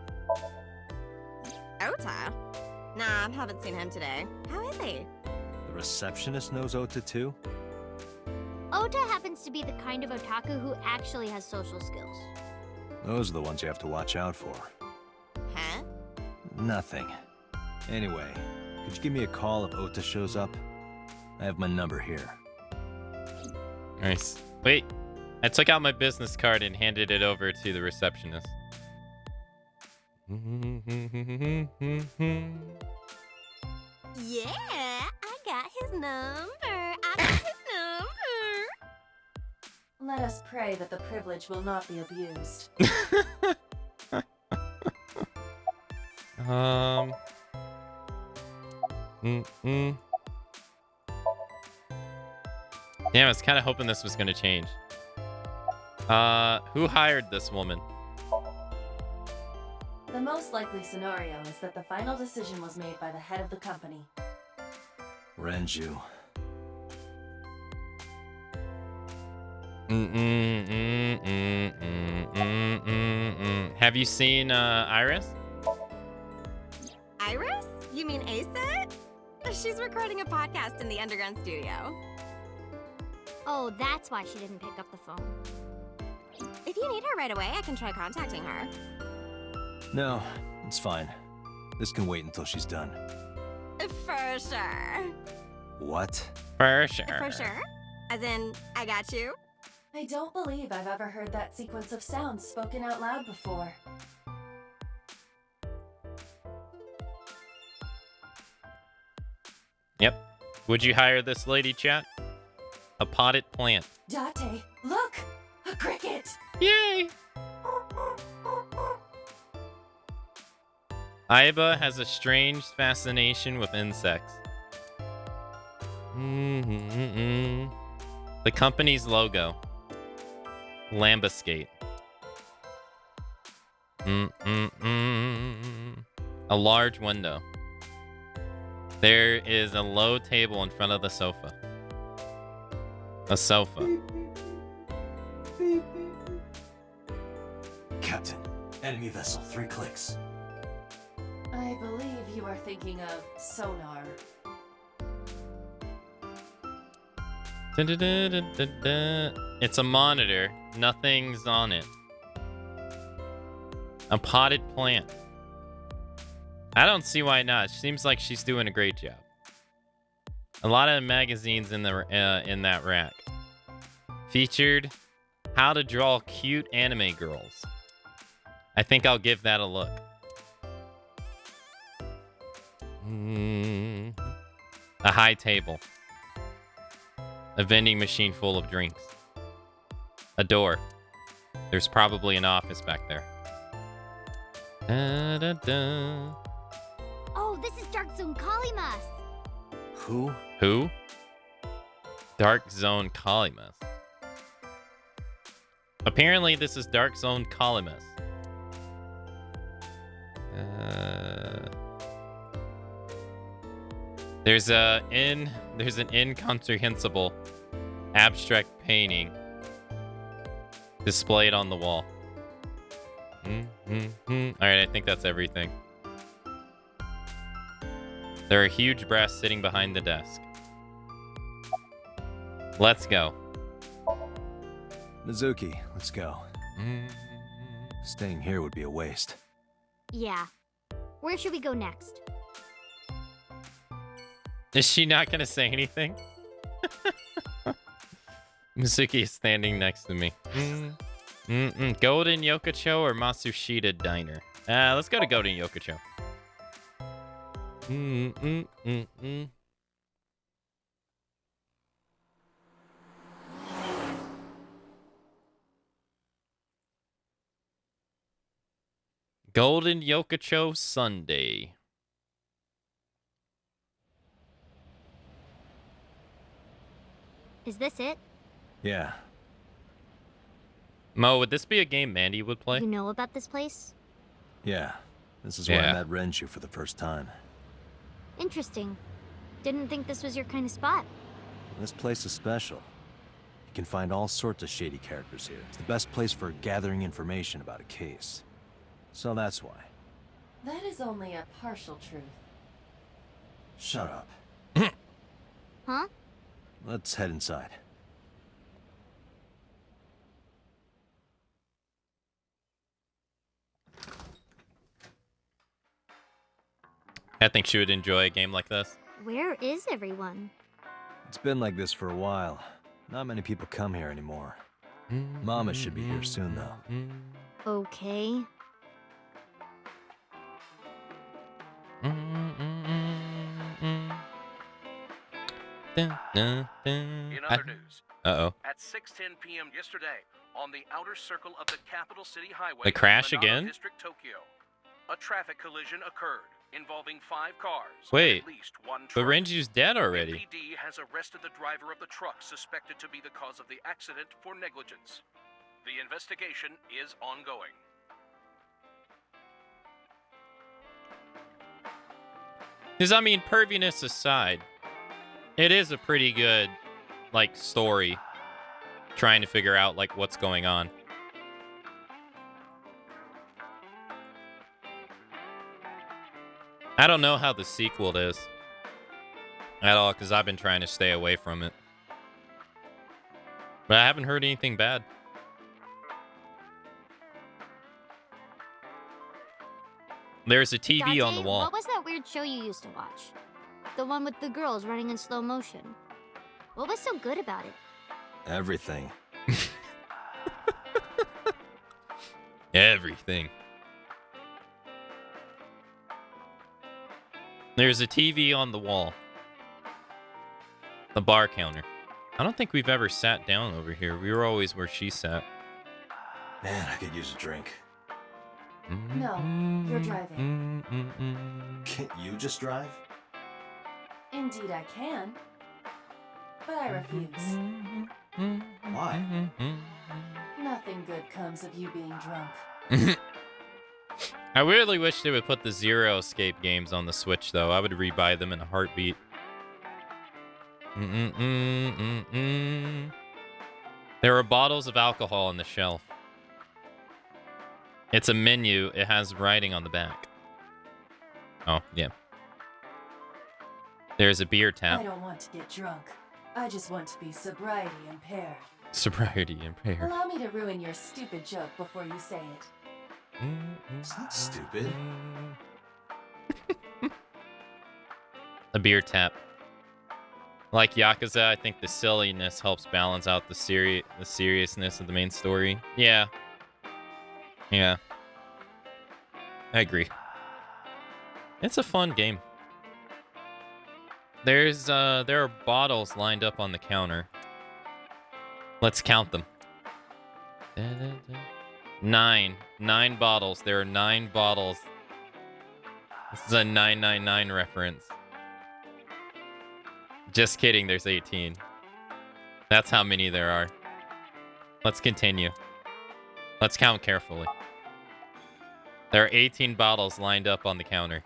Ota? Nah, haven't seen him today. How is he? The receptionist knows Ota too? Ota happens to be the kind of otaku who actually has social skills. Those are the ones you have to watch out for. Huh? Nothing. Anyway, could you give me a call if Ota shows up? I have my number here. Nice. Wait, I took out my business card and handed it over to the receptionist. Yeah, I got his number. I got his number. Let us pray that the privilege will not be abused. Damn, I was kind of hoping this was going to change. Who hired this woman? The most likely scenario is that the final decision was made by the head of the company. Renju. Have you seen Iris? Iris? You mean Aset? She's recording a podcast in the underground studio. Oh, that's why she didn't pick up the phone. If you need her right away, I can try contacting her. No, it's fine. This can wait until she's done. For sure. What? For sure. For sure? As in, I got you? I don't believe I've ever heard that sequence of sounds spoken out loud before. Yep. Would you hire this lady, chat? A potted plant. Date, look! A cricket! Yay! Aiba has a strange fascination with insects. The company's logo. Lambascate. A large window. There is a low table in front of the sofa. A sofa. Captain, enemy vessel, 3 clicks. I believe you are thinking of sonar. It's a monitor. Nothing's on it. A potted plant. I don't see why not. Seems like she's doing a great job. A lot of magazines in that rack. Featured how to draw cute anime girls. I think I'll give that a look. A high table. A vending machine full of drinks. A door. There's probably an office back there. Da, da, da. Oh, this is Dark Zone Kalimas. Who? Dark Zone Kalimas. Apparently, this is Dark Zone Kalimas. There's an incomprehensible abstract painting displayed on the wall. All right, I think that's everything. There are huge breasts sitting behind the desk. Let's go. Mizuki, let's go. Staying here would be a waste. Yeah. Where should we go next? Is she not going to say anything? Mizuki is standing next to me. Golden Yokocho or Matsushita Diner? Let's go to Golden Yokocho. Golden Yokocho Sunday. Is this it? Yeah. Mo, would this be a game Mandy would play? You know about this place? Yeah. This is where I met Renju for the first time. Interesting. Didn't think this was your kind of spot. This place is special. You can find all sorts of shady characters here. It's the best place for gathering information about a case. So that's why. That is only a partial truth. Shut up. Huh? Let's head inside. I think she would enjoy a game like this. Where is everyone? It's been like this for a while. Not many people come here anymore. Mama should be here soon, though. Okay. In other news, Uh-oh. at 6:10 p.m. yesterday, on the outer circle of the capital city highway, The crash in Minato again? District, Tokyo, a traffic collision occurred involving 5 cars. Wait, and at least 1 but truck. Renji's dead already. PD has arrested the driver of the truck suspected to be the cause of the accident for negligence. The investigation is ongoing. Because, I mean, perviness aside, it is a pretty good, like, story trying to figure out, like, what's going on. I don't know how the sequel is at all, because I've been trying to stay away from it. But I haven't heard anything bad. There's a TV on the Dante, wall. What was that weird show you used to watch? The one with the girls running in slow motion. What was so good about it? Everything. Everything. There's a TV on the wall. The bar counter. I don't think we've ever sat down over here. We were always where she sat. Man, I could use a drink. No, you're driving. Can't you just drive? Indeed I can. But I refuse. Why? Nothing good comes of you being drunk. I really wish they would put the Zero Escape games on the Switch, though. I would rebuy them in a heartbeat. There are bottles of alcohol on the shelf. It's a menu. It has writing on the back. Oh, yeah. There's a beer tap. I don't want to get drunk. I just want to be sobriety impaired. Sobriety impaired. Allow me to ruin your stupid joke before you say it. It's not stupid. A beer tap. Like Yakuza, I think the silliness helps balance out the seriousness of the main story. Yeah. Yeah. I agree. It's a fun game. There are bottles lined up on the counter. Let's count them. 9 bottles. There are 9 bottles. This is a 999 reference. Just kidding, there's 18. That's how many there are. Let's continue. Let's count carefully. There are 18 bottles lined up on the counter.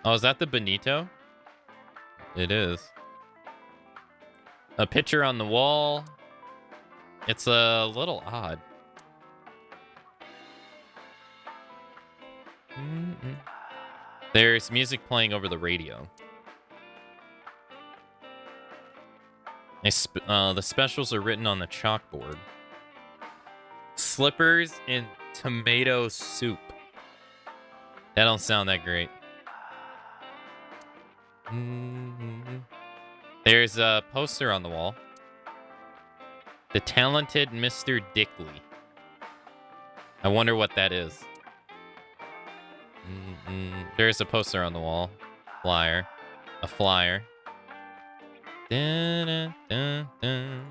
Oh, is that the Benito? It is. A picture on the wall. It's a little odd. There's music playing over the radio. The specials are written on the chalkboard. Slippers and tomato soup. That don't sound that great. There's a poster on the wall. The Talented Mr. Dickley. I wonder what that is. There's a poster on the wall. Flyer. A flyer. Dun, dun, dun.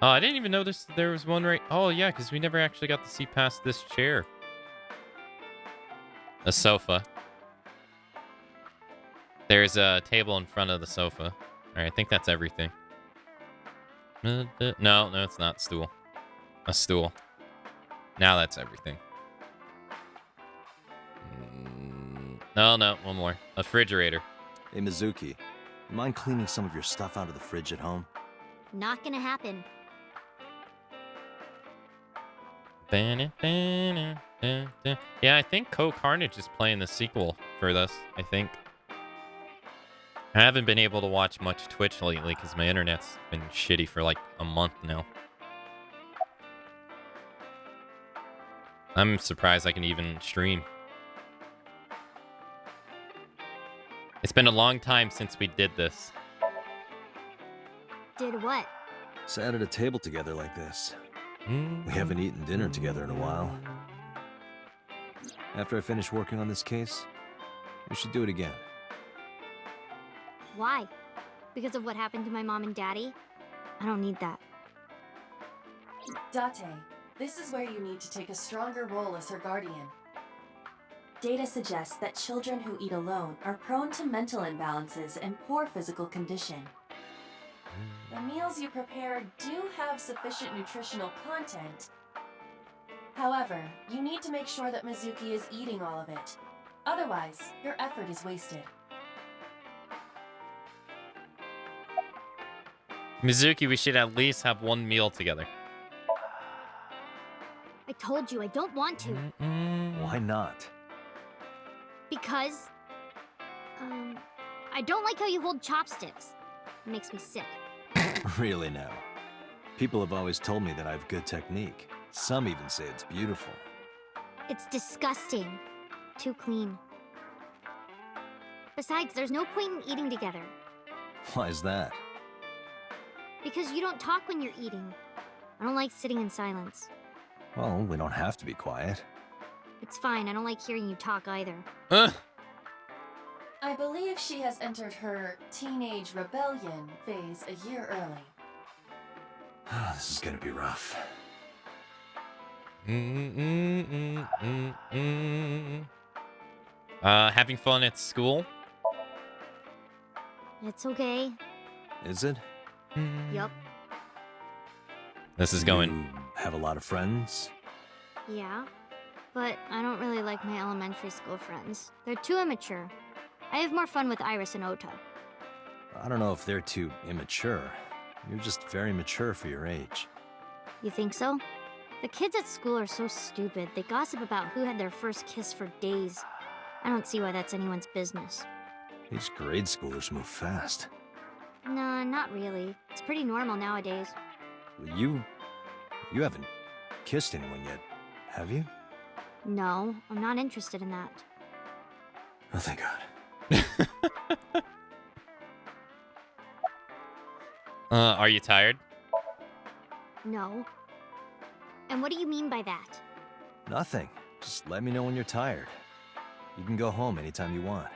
Oh, I didn't even notice there was one right... Oh, yeah, because we never actually got to see past this chair. A sofa. There's a table in front of the sofa. All right, I think that's everything. No, it's not. Stool. A stool. Now that's everything. No, one more. A refrigerator. Hey, Mizuki, you mind cleaning some of your stuff out of the fridge at home? Not gonna happen. Yeah, I think Carnage is playing the sequel for this, I think. I haven't been able to watch much Twitch lately because my internet's been shitty for like a month now. I'm surprised I can even stream. It's been a long time since we did this. Did what? Sat at a table together like this. We haven't eaten dinner together in a while. After I finish working on this case, we should do it again. Why? Because of what happened to my mom and daddy? I don't need that. Date, this is where you need to take a stronger role as her guardian. Data suggests that children who eat alone are prone to mental imbalances and poor physical condition. The meals you prepare do have sufficient nutritional content. However, you need to make sure that Mizuki is eating all of it. Otherwise, your effort is wasted. Mizuki, we should at least have one meal together. I told you I don't want to. Why not? Because... I don't like how you hold chopsticks. It makes me sick. Really now. People have always told me that I have good technique. Some even say it's beautiful. It's disgusting. Too clean. Besides, there's no point in eating together. Why is that? Because you don't talk when you're eating. I don't like sitting in silence. Well, we don't have to be quiet. It's fine, I don't like hearing you talk either. I believe she has entered her teenage rebellion phase a year early. This is gonna be rough. Having fun at school? It's okay. Is it? Yup. This is going. You have a lot of friends? Yeah. But I don't really like my elementary school friends. They're too immature. I have more fun with Iris and Ota. I don't know if they're too immature. You're just very mature for your age. You think so? The kids at school are so stupid. They gossip about who had their first kiss for days. I don't see why that's anyone's business. These grade schoolers move fast. Nah, not really. It's pretty normal nowadays. You haven't kissed anyone yet, have you? No, I'm not interested in that. Oh, thank God. Are you tired? No. And what do you mean by that? Nothing. Just let me know when you're tired. You can go home anytime you want.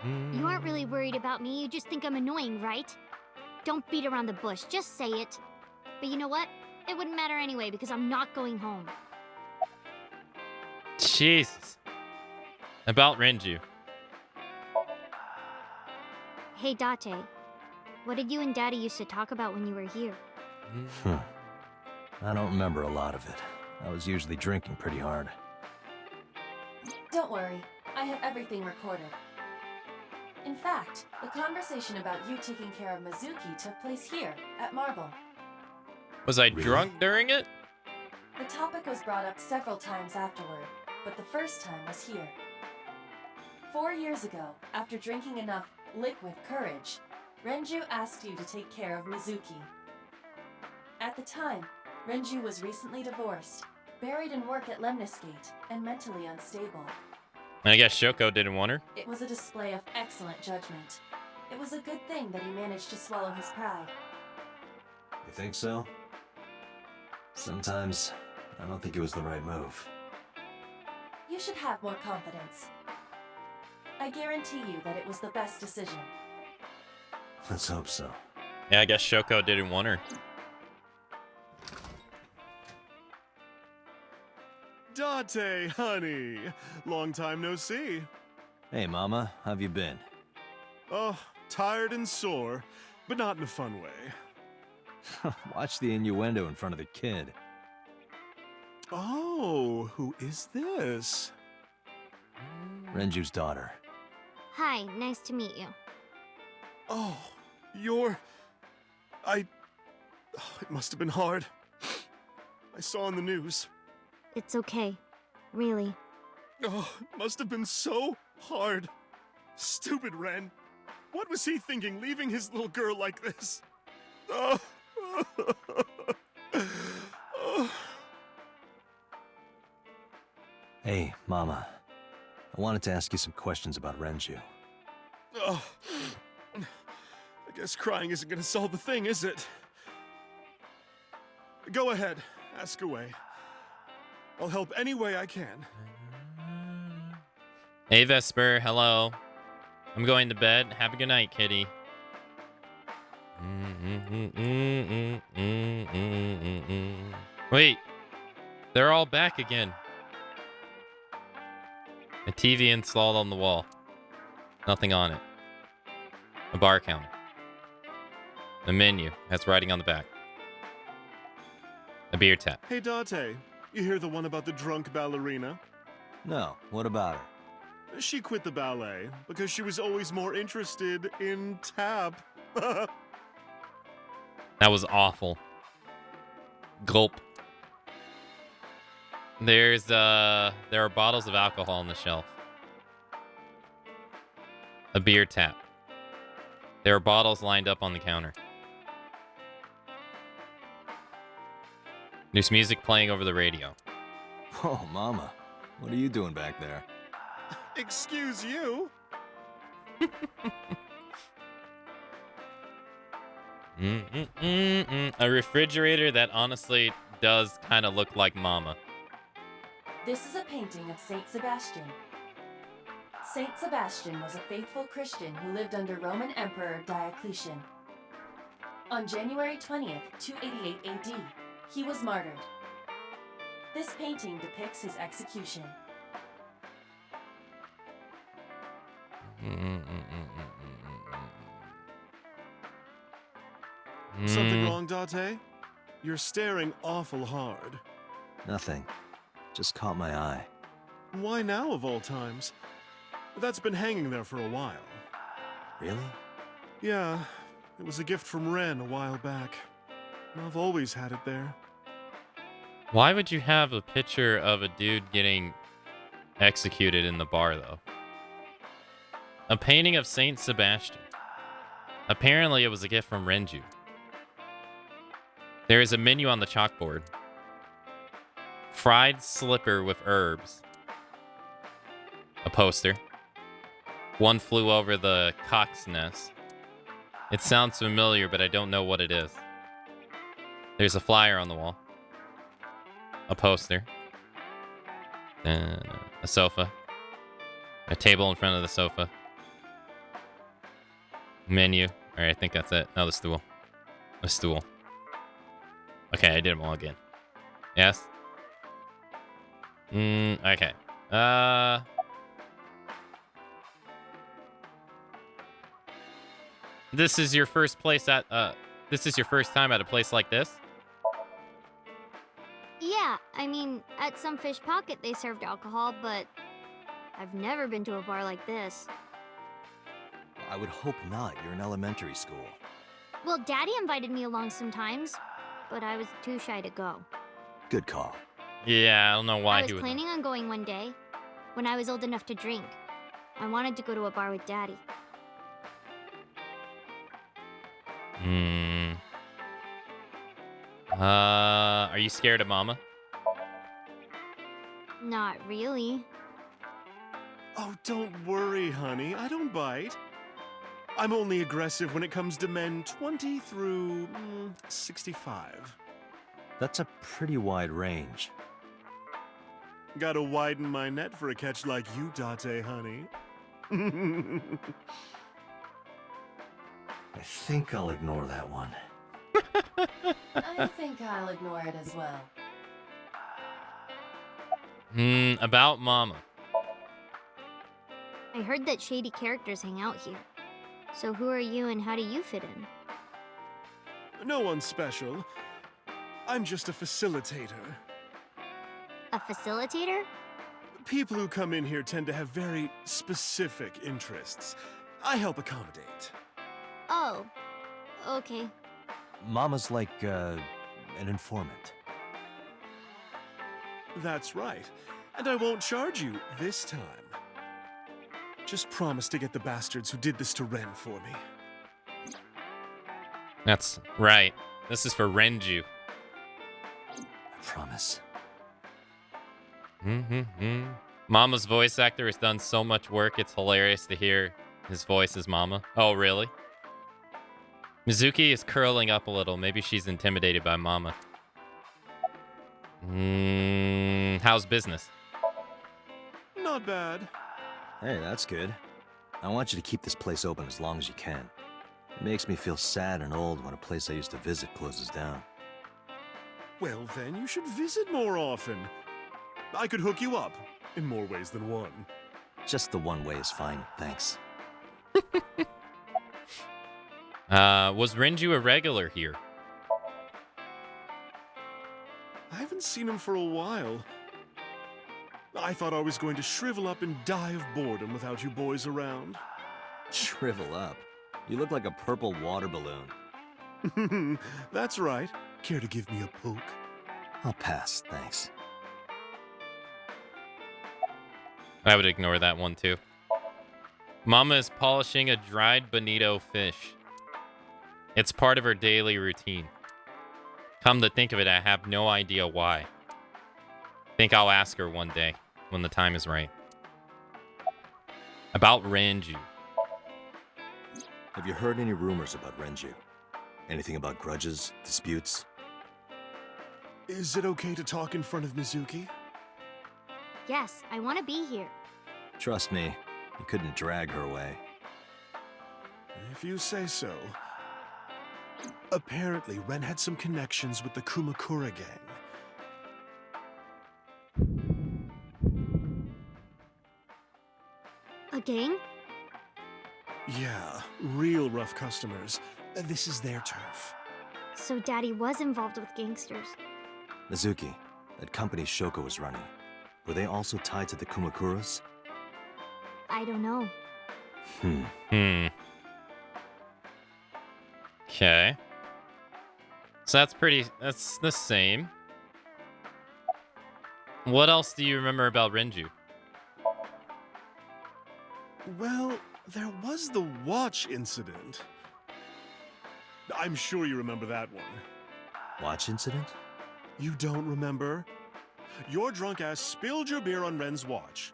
You aren't really worried about me, you just think I'm annoying, right? Don't beat around the bush, just say it. But you know what? It wouldn't matter anyway because I'm not going home. Jesus. About Renju. Hey, Date. What did you and Daddy used to talk about when you were here? I don't remember a lot of it. I was usually drinking pretty hard. Don't worry, I have everything recorded. In fact, the conversation about you taking care of Mizuki took place here, at Marble. Was I drunk during it? The topic was brought up several times afterward, but the first time was here. 4 years ago, after drinking enough liquid courage, Renju asked you to take care of Mizuki. At the time, Renju was recently divorced, buried in work at Lemniscate, and mentally unstable. I guess Shoko didn't want her. It was a display of excellent judgment. It was a good thing that he managed to swallow his pride. You think so? Sometimes, I don't think it was the right move. You should have more confidence. I guarantee you that it was the best decision. Let's hope so. Yeah, I guess Shoko didn't want her. Date, honey. Long time no see. Hey, Mama. How've you been? Oh, tired and sore, but not in a fun way. Watch the innuendo in front of the kid. Oh, who is this? Renju's daughter. Hi, nice to meet you. Oh, you're... It must have been hard. I saw on the news. It's okay. Really. Oh, it must have been so hard. Stupid Ren. What was he thinking, leaving his little girl like this? Oh. Hey, Mama. I wanted to ask you some questions about Renju. Oh. Guess crying isn't gonna solve the thing, is it? Go ahead, ask away. I'll help any way I can. Hey, Vesper. Hello. I'm going to bed. Have a good night, kitty. Wait. They're all back again. A TV installed on the wall. Nothing on it. A bar counter. A menu. That's writing on the back. A beer tap. Hey, Date. You hear the one about the drunk ballerina? No, what about her? She quit the ballet because she was always more interested in tap. That was awful. Gulp. There are bottles of alcohol on the shelf. A beer tap. There are bottles lined up on the counter. There's music playing over the radio. Oh, Mama. What are you doing back there? Excuse you? A refrigerator that honestly does kind of look like Mama. This is a painting of Saint Sebastian. Saint Sebastian was a faithful Christian who lived under Roman Emperor Diocletian. On January 20th, 288 AD, he was martyred. This painting depicts his execution. Something wrong, Date? You're staring awful hard. Nothing. Just caught my eye. Why now, of all times? That's been hanging there for a while. Really? Yeah, it was a gift from Ren a while back. I've always had it there. Why would you have a picture of a dude getting executed in the bar, though? A painting of Saint Sebastian. Apparently, it was a gift from Renju. There is a menu on the chalkboard. Fried slipper with herbs. A poster. One flew over the cock's nest. It sounds familiar, but I don't know what it is. There's a flyer on the wall. A poster. A sofa. A table in front of the sofa. Menu. Alright, I think that's it. No, the stool. A stool. Okay, I did them all again. Yes? Okay. This is your first place at, this is your first time at a place like this? Yeah, I mean, at some fish pocket they served alcohol, but I've never been to a bar like this. I would hope not. You're in elementary school. Well, Daddy invited me along sometimes, but I was too shy to go. Good call. Yeah, I don't know why I was he would. planning on going one day, when I was old enough to drink. I wanted to go to a bar with Daddy. Are you scared of Mama? Not really. Oh, don't worry, honey. I don't bite. I'm only aggressive when it comes to men 20 through 65. That's a pretty wide range. Gotta widen my net for a catch like you, Date, honey. I think I'll ignore that one. I think I'll ignore it as well. About Mama. I heard that shady characters hang out here. So who are you and how do you fit in? No one special. I'm just a facilitator. A facilitator? People who come in here tend to have very specific interests. I help accommodate. Oh, okay. Mama's like, an informant. That's right. And I won't charge you this time. Just promise to get the bastards who did this to Ren for me. That's right. This is for Renju. I promise. Mama's voice actor has done so much work, it's hilarious to hear his voice as Mama. Oh, really? Mizuki is curling up a little. Maybe she's intimidated by Mama. How's business? Not bad. Hey, that's good. I want you to keep this place open as long as you can. It makes me feel sad and old when a place I used to visit closes down. Well, then you should visit more often. I could hook you up in more ways than one. Just the one way is fine, thanks. Was Renju a regular here? I haven't seen him for a while. I thought I was going to shrivel up and die of boredom without you boys around. Shrivel up? You look like a purple water balloon. That's right. Care to give me a poke? I'll pass, thanks. I would ignore that one too. Mama is polishing a dried bonito fish. It's part of her daily routine. Come to think of it, I have no idea why. Think I'll ask her one day when the time is right. About Renju. Have you heard any rumors about Renju? Anything about grudges, disputes? Is it okay to talk in front of Mizuki? Yes, I want to be here. Trust me, you couldn't drag her away. If you say so. Apparently, Ren had some connections with the Kumakura gang. A gang? Yeah, real rough customers. This is their turf. So Daddy was involved with gangsters. Mizuki, that company Shoko was running, were they also tied to the Kumakuras? I don't know. Okay. So that's the same. What else do you remember about Renju? Well, there was the watch incident. I'm sure you remember that one. Watch incident? You don't remember? Your drunk ass spilled your beer on Ren's watch.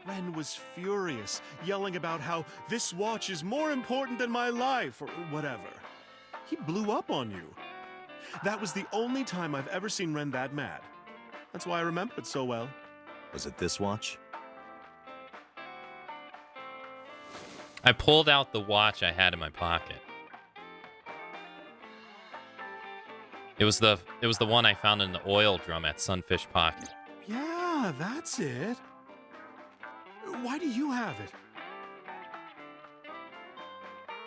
Ren was furious, yelling about how this watch is more important than my life, or whatever. He blew up on you. That was the only time I've ever seen Ren that mad. That's why I remember it so well. Was it this watch? I pulled out the watch I had in my pocket. It was the one I found in the oil drum at Sunfish Pocket. Yeah, that's it. Why do you have it?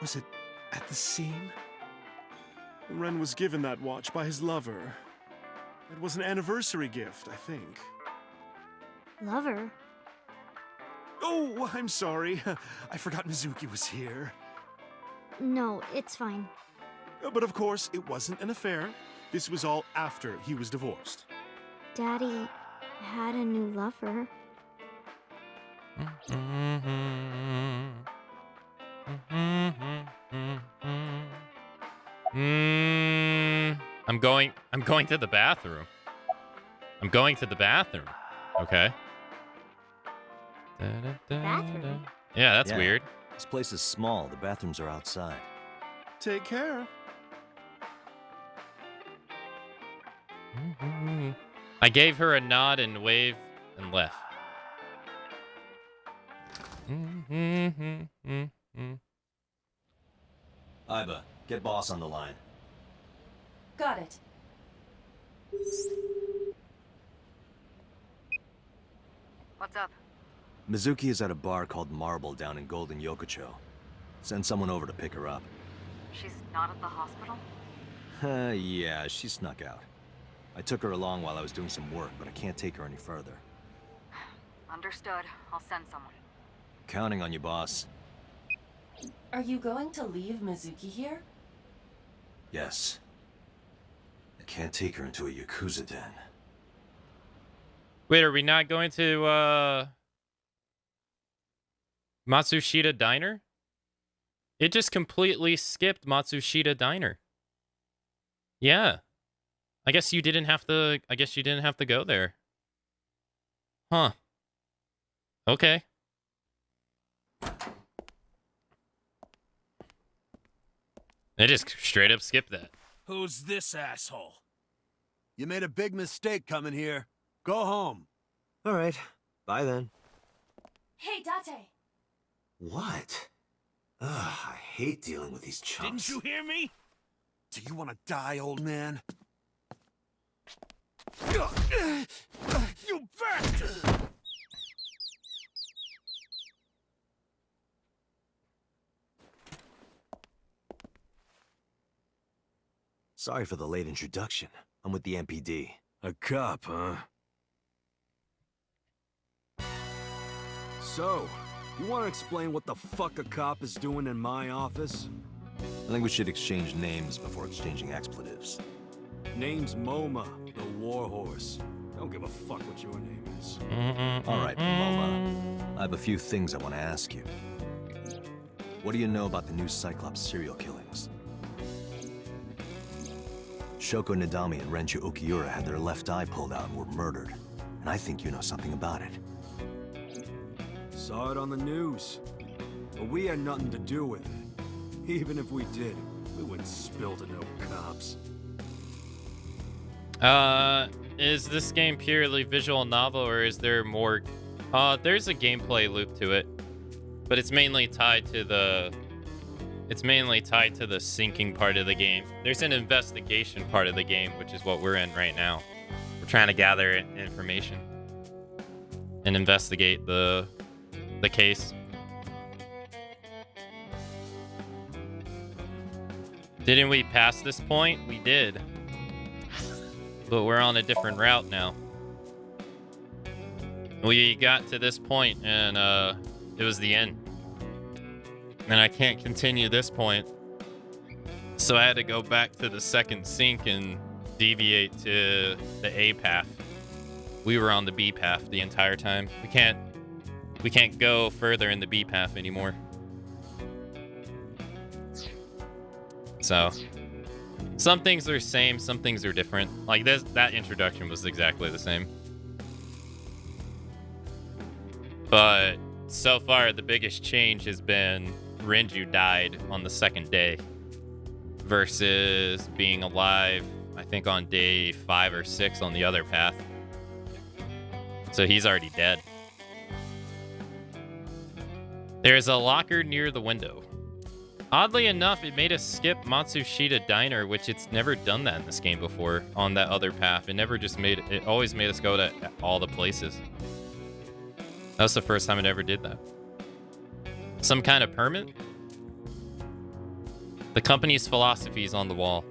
Was it at the scene? Ren was given that watch by his lover. It was an anniversary gift, I think. Lover? Oh, I'm sorry. I forgot Mizuki was here. No, it's fine. But of course, it wasn't an affair. This was all after he was divorced. Daddy had a new lover. I'm going to the bathroom. I'm going to the bathroom. Okay. Bathroom? Yeah, that's Yeah. weird. This place is small. The bathrooms are outside. Take care. I gave her a nod and wave and left. Iba, get boss on the line. Got it. What's up? Mizuki is at a bar called Marble down in Golden Yokocho. Send someone over to pick her up. She's not at the hospital? Yeah, she snuck out. I took her along while I was doing some work, but I can't take her any further. Understood. I'll send someone. Counting on you, boss. Are you going to leave Mizuki here? Yes. I can't take her into a Yakuza den. Wait, are we not going to Matsushita Diner? It just completely skipped Matsushita Diner. Yeah. I guess you didn't have to go there. Huh. Okay. They just straight up skipped that. Who's this asshole? You made a big mistake coming here. Go home. All right. Bye then. Hey, Date. What? Ugh, I hate dealing with these chumps. Didn't you hear me? Do you want to die, old man? You bastard! Sorry for the late introduction. I'm with the MPD. A cop, huh? So, you want to explain what the fuck a cop is doing in my office? I think we should exchange names before exchanging expletives. Name's MoMA, the warhorse. Don't give a fuck what your name is. All right, Momo. I have a few things I want to ask you. What do you know about the new Cyclops serial killings? Shoko Nadami and Renju Ukiura had their left eye pulled out and were murdered. And I think you know something about it. Saw it on the news. But we had nothing to do with it. Even if we did, we wouldn't spill to no cops. Is this game purely visual novel, or is there more? There's a gameplay loop to it, but it's mainly tied to the sinking part of the game. There's an investigation part of the game, which is what we're in right now. We're trying to gather information and investigate the case. Didn't we pass this point? We did. But we're on a different route now. We got to this point and it was the end. And I can't continue this point. So I had to go back to the second sink and deviate to the A path. We were on the B path the entire time. We can't go further in the B path anymore. So some things are the same, some things are different. Like that introduction was exactly the same. But so far the biggest change has been Renju died on the second day versus being alive, I think on day 5 or 6 on the other path. So he's already dead. There's a locker near the window. Oddly enough, it made us skip Matsushita Diner, which it's never done that in this game before on that other path. It always made us go to all the places. That was the first time it ever did that. Some kind of permit? The company's philosophy is on the wall.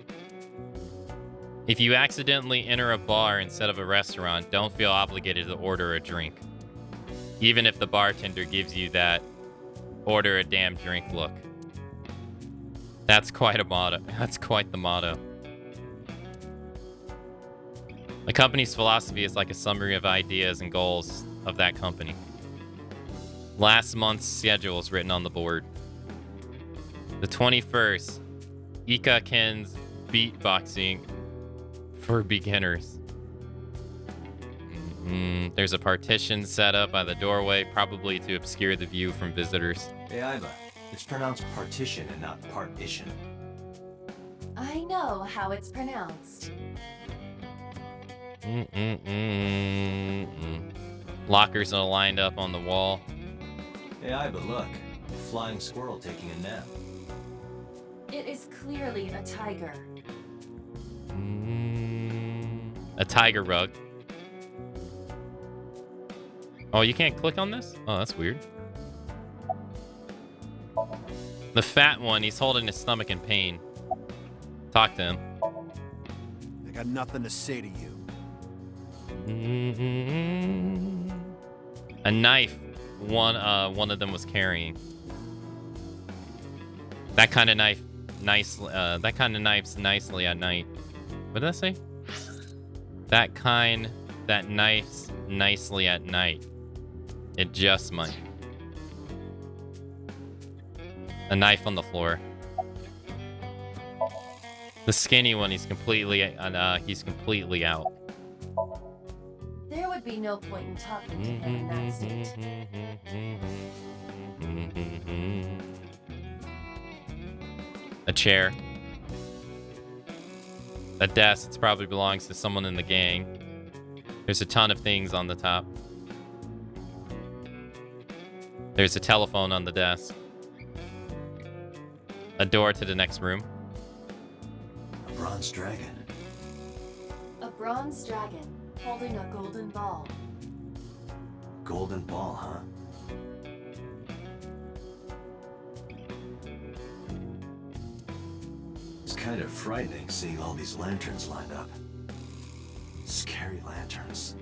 If you accidentally enter a bar instead of a restaurant, don't feel obligated to order a drink. Even if the bartender gives you that order a damn drink look. That's quite a motto. That's quite the motto. The company's philosophy is like a summary of ideas and goals of that company. Last month's schedule is written on the board. The 21st, Ika Ken's beatboxing for beginners. There's a partition set up by the doorway, probably to obscure the view from visitors. Hey, Iva. It's pronounced partition and not partition. I know how it's pronounced. Lockers are lined up on the wall. Hey, Iva, look. A flying squirrel taking a nap. It is clearly a tiger. A tiger rug. Oh, you can't click on this? Oh, that's weird. The fat one, he's holding his stomach in pain. Talk to him. I got nothing to say to you. A knife. One of them was carrying. That kind of knife, that kind of knife's nicely at night. What did I say? That knife's nicely at night. It just might. A knife on the floor. The skinny one, he's completely out. There would be no point in talking to him in that state. A chair. A desk. It probably belongs to someone in the gang. There's a ton of things on the top. There's a telephone on the desk. A door to the next room. A bronze dragon. A bronze dragon holding a golden ball. Golden ball, huh? It's kind of frightening seeing all these lanterns lined up. Scary lanterns.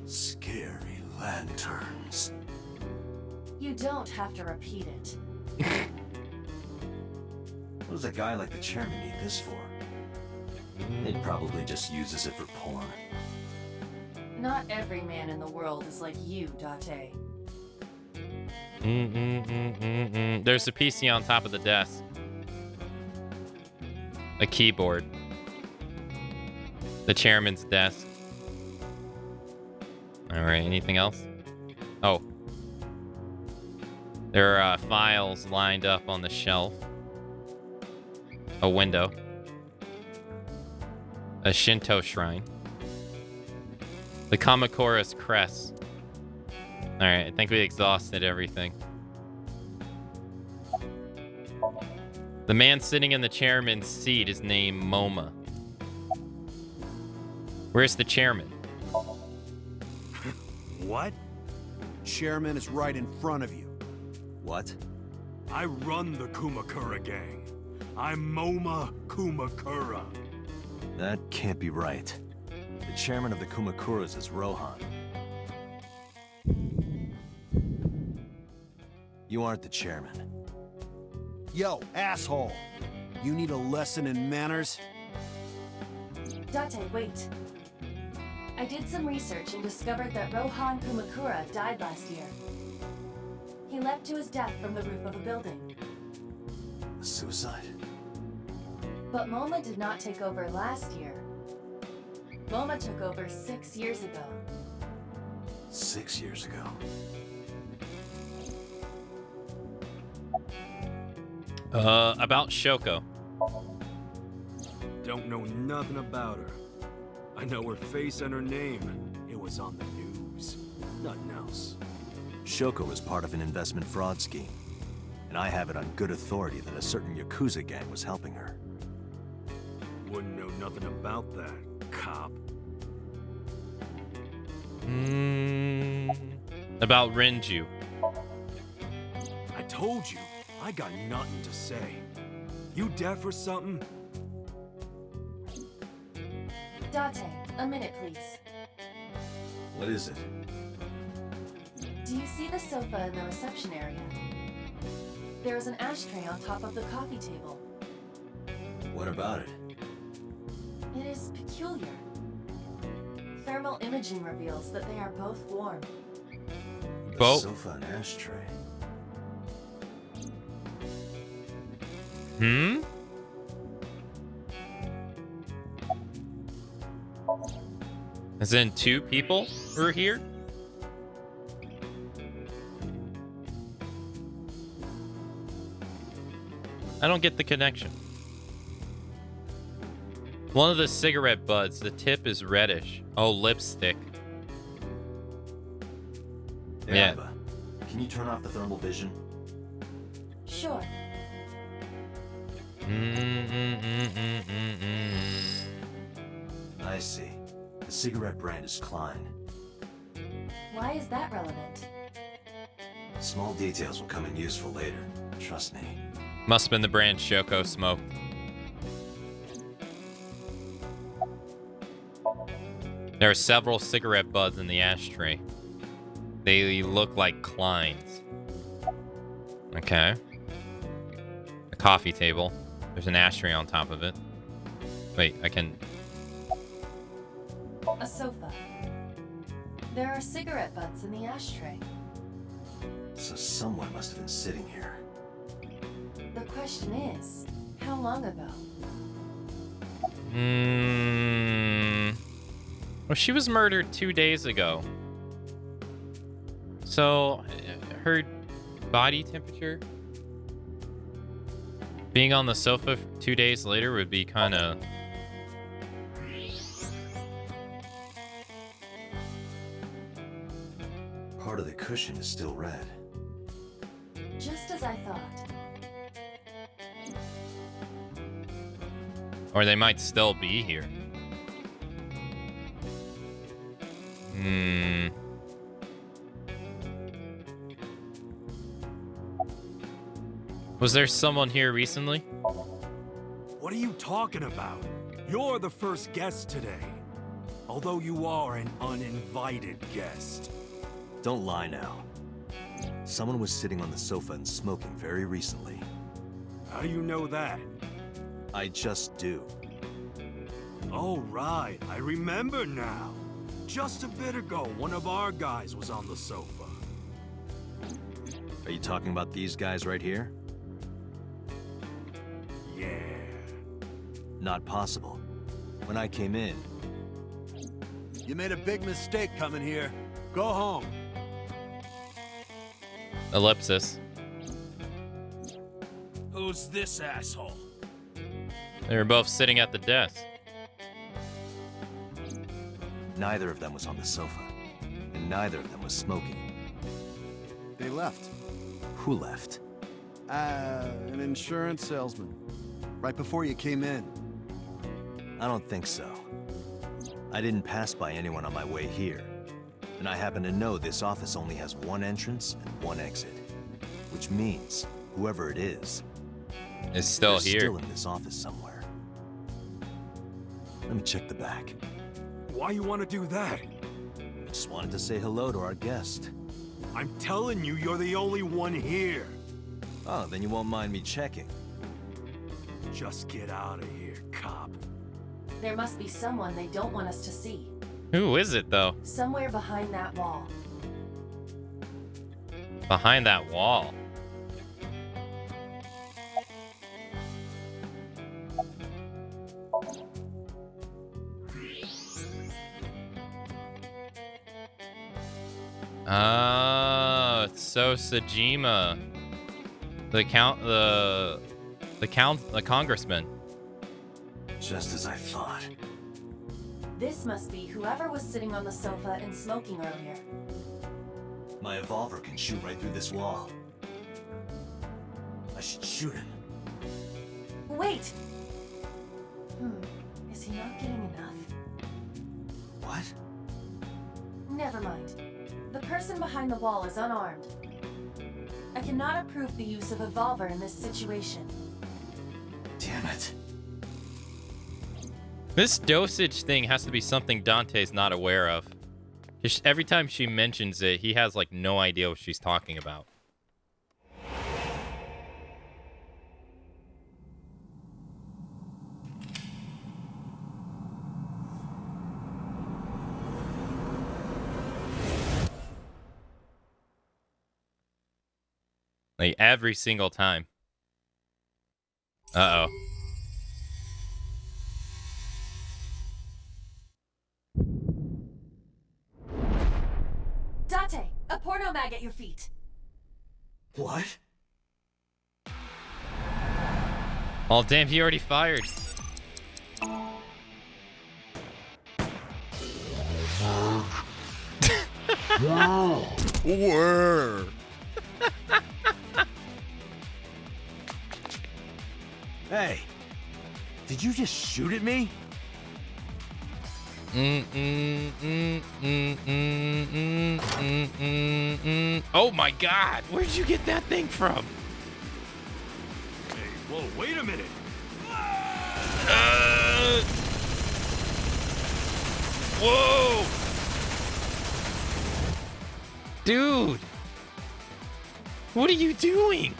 Scary lanterns. You don't have to repeat it. What does a guy like the chairman need this for? He'd probably just uses it for porn. Not every man in the world is like you, Date. There's a PC on top of the desk. A keyboard. The chairman's desk. Alright, anything else? Oh. There are files lined up on the shelf. A window. A Shinto shrine. The Kamakura's crest. Alright, I think we exhausted everything. The man sitting in the chairman's seat is named Moma. Where's the chairman? What? Chairman is right in front of you. What? I run the Kumakura gang. I'm Moma Kumakura. That can't be right. The chairman of the Kumakuras is Rohan. You aren't the chairman. Yo, asshole! You need a lesson in manners? Date, wait. I did some research and discovered that Rohan Kumakura died last year. He leapt to his death from the roof of a building. Suicide? But Moma did not take over last year. Moma took over 6 years ago. 6 years ago. About Shoko. Don't know nothing about her. I know her face and her name. It was on the news. Nothing else. Shoko was part of an investment fraud scheme, and I have it on good authority that a certain Yakuza gang was helping her. Wouldn't know nothing about that, cop. About Renju. I told you, I got nothing to say. You deaf or something? Date, a minute, please. What is it? Do you see the sofa in the reception area? There is an ashtray on top of the coffee table. What about it? It is peculiar. Thermal imaging reveals that they are both warm. A sofa and ashtray. As in 2 people were here? I don't get the connection. One of the cigarette butts, the tip is reddish. Oh, lipstick. Hey, Yeah. Aiba, can you turn off the thermal vision? Sure. I see. The cigarette brand is Klein. Why is that relevant? Small details will come in useful later. Trust me. Must have been the brand Shoko smoked. There are several cigarette butts in the ashtray. They look like Klein's. Okay. A coffee table. There's an ashtray on top of it. Wait, I can... A sofa. There are cigarette butts in the ashtray. So someone must have been sitting here. The question is, how long ago? Well, she was murdered 2 days ago. So, her body temperature Being on the sofa 2 days later would be kind of... Part of the cushion is still red. Just as I thought. Or they might still be here. Was there someone here recently? What are you talking about? You're the first guest today. Although you are an uninvited guest. Don't lie now. Someone was sitting on the sofa and smoking very recently. How do you know that? I just do. Oh, right. I remember now. Just a bit ago, one of our guys was on the sofa. Are you talking about these guys right here? Yeah. Not possible. When I came in... You made a big mistake coming here. Go home. Ellipsis. Who's this asshole? They were both sitting at the desk. Neither of them was on the sofa. And neither of them was smoking. They left. Who left? An insurance salesman. Right before you came in. I don't think so. I didn't pass by anyone on my way here. And I happen to know this office only has one entrance and one exit. Which means, whoever it is still here. Still in this office somewhere. Let me check the back. Why you want to do that? I just wanted to say hello to our guest. I'm telling you, you're the only one here. Oh, then you won't mind me checking. Just get out of here, cop. There must be someone they don't want us to see. Who is it, though? Somewhere behind that wall. Behind that wall. Oh, it's so Sajima. The congressman. Just as I thought. This must be whoever was sitting on the sofa and smoking earlier. My evolver can shoot right through this wall. I should shoot him. Wait! Is he not getting enough? What? Never mind. The person behind the wall is unarmed. I cannot approve the use of evolver in this situation. Damn it. This dosage thing has to be something Dante's not aware of. Every time she mentions it, he has like no idea what she's talking about. Like every single time. Uh-oh. Date, a porno mag at your feet. What? Oh, damn, he already fired. Word. Hey, did you just shoot at me? Oh my God, where'd you get that thing from? Hey, whoa, wait a minute. Whoa! Dude! What are you doing?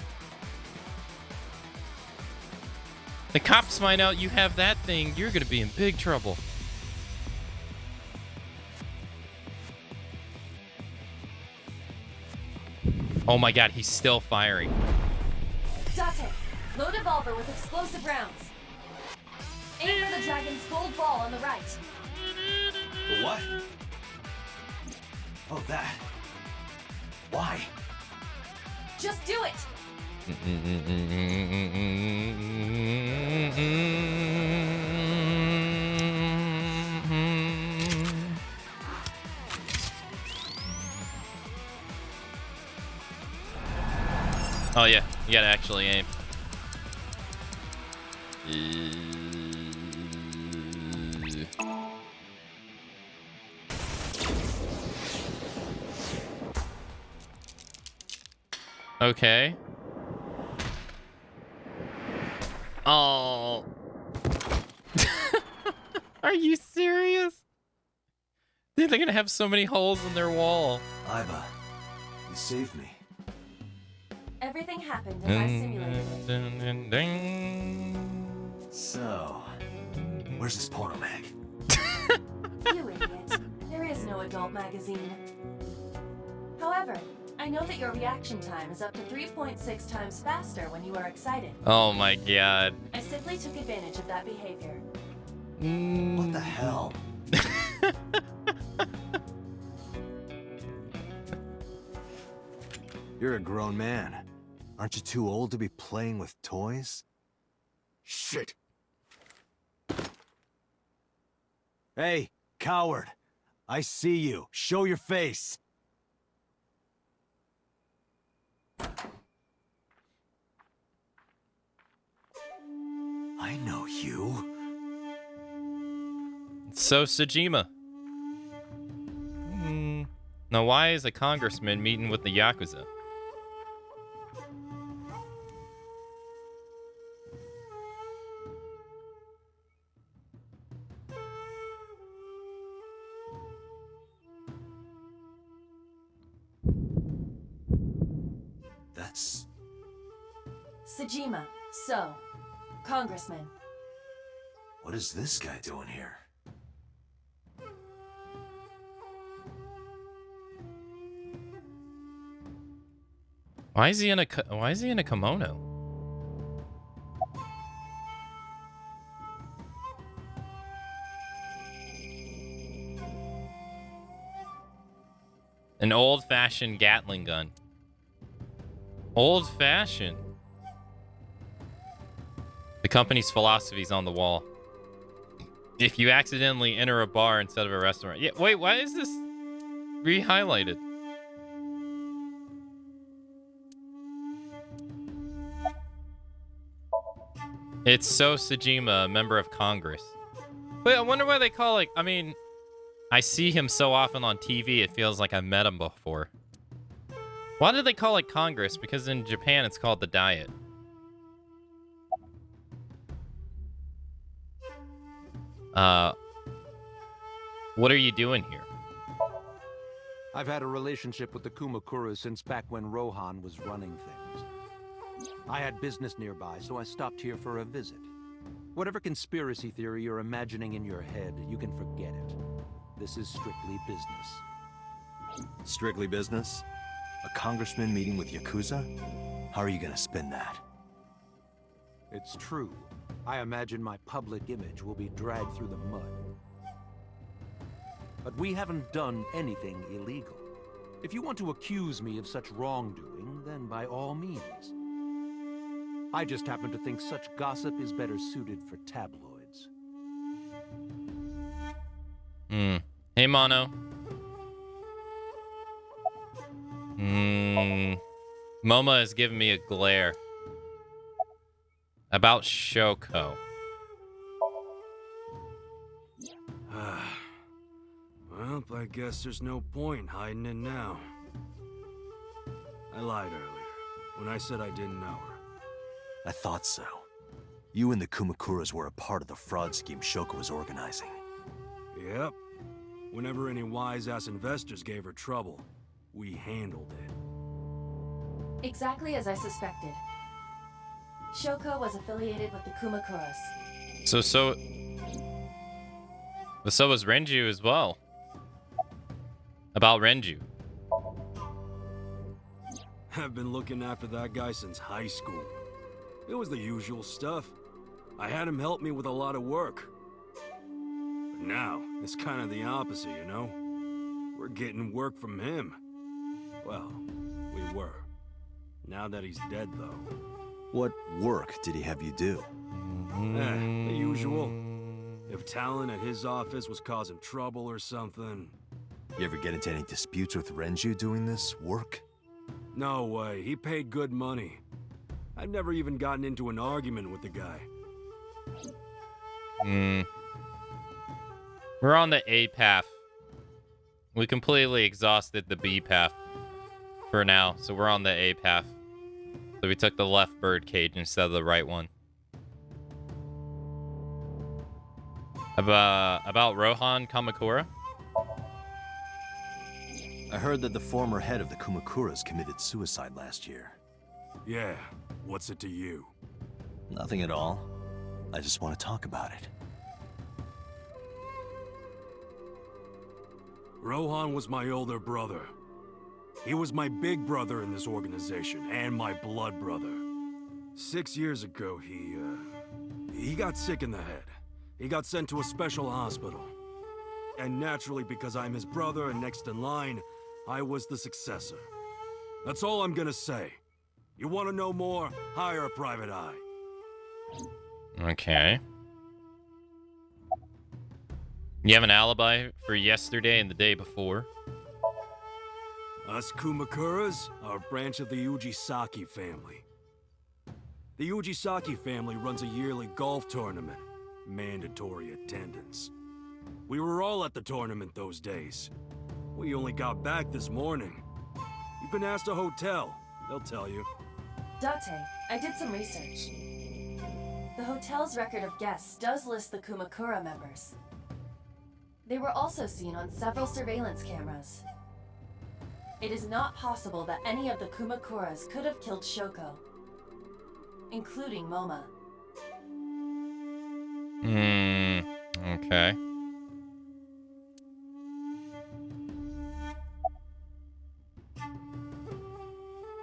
The cops find out you have that thing, you're gonna be in big trouble. Oh my God, he's still firing. Date, load evolver with explosive rounds. Aim for the dragon's gold ball on the right. The what? Oh, that. Why? Just do it. Oh yeah, you gotta actually aim. Okay. Oh. Are you serious? Dude, they're gonna have so many holes in their wall. Iva, you saved me. Everything happened as I simulated it. So, where's this porno mag? You idiot. There is no adult magazine. However, I know that your reaction time is up to 3.6 times faster when you are excited. Oh my god. I simply took advantage of that behavior. What the hell? You're a grown man. Aren't you too old to be playing with toys? Shit. Hey, coward. I see you. Show your face. I know you. So Sejima. Now why is a congressman meeting with the Yakuza? That's... Sejima. So, Congressman. What is this guy doing here? Why is he in a kimono? An old-fashioned Gatling gun. Old-fashioned. The company's philosophy's on the wall. If you accidentally enter a bar instead of a restaurant. Yeah, wait, why is this re-highlighted? It's So Sejima, a member of Congress. Wait, I wonder why they call, like, I mean, I see him so often on TV, it feels like I've met him before. Why did they call it Congress? Because in Japan, it's called the Diet. What are you doing here? I've had a relationship with the Kumakuras since back when Rohan was running things. I had business nearby, so I stopped here for a visit. Whatever conspiracy theory you're imagining in your head, you can forget it. This is strictly business. Strictly business? A congressman meeting with Yakuza? How are you gonna spin that? It's true. I imagine my public image will be dragged through the mud. But we haven't done anything illegal. If you want to accuse me of such wrongdoing, then by all means. I just happen to think such gossip is better suited for tabloids. Hey, Mono. Moma is giving me a glare. About Shoko. Well, I guess there's no point hiding it now. I lied earlier when I said I didn't know her. I thought so. You and the Kumakuras were a part of the fraud scheme Shoko was organizing. Yep. Whenever any wise-ass investors gave her trouble, we handled it. Exactly as I suspected. Shoko was affiliated with the Kumakuras. So was Renju as well. About Renju. I've been looking after that guy since high school. It was the usual stuff. I had him help me with a lot of work. But now, it's kind of the opposite, you know? We're getting work from him. Well, we were. Now that he's dead, though. What work did he have you do? The usual. If talent at his office was causing trouble or something. You ever get into any disputes with Renju doing this work? No way. He paid good money. I'd never even gotten into an argument with the guy. We're on the A path. We completely exhausted the B path for now, so we're on the A path. So we took the left bird cage instead of the right one. About Rohan Kamakura? I heard that the former head of the Kumakuras committed suicide last year. Yeah, what's it to you? Nothing at all. I just want to talk about it. Rohan was my older brother. He was my big brother in this organization, and my blood brother. 6 years ago, he got sick in the head. He got sent to a special hospital. And naturally, because I'm his brother and next in line, I was the successor. That's all I'm gonna say. You want to know more? Hire a private eye. Okay. You have an alibi for yesterday and the day before? Us Kumakuras are a branch of the Ujisaki family. The Ujisaki family runs a yearly golf tournament. Mandatory attendance. We were all at the tournament those days. We only got back this morning. You can ask the hotel. They'll tell you. Date, I did some research. The hotel's record of guests does list the Kumakura members. They were also seen on several surveillance cameras. It is not possible that any of the Kumakuras could have killed Shoko, including Moma. Okay.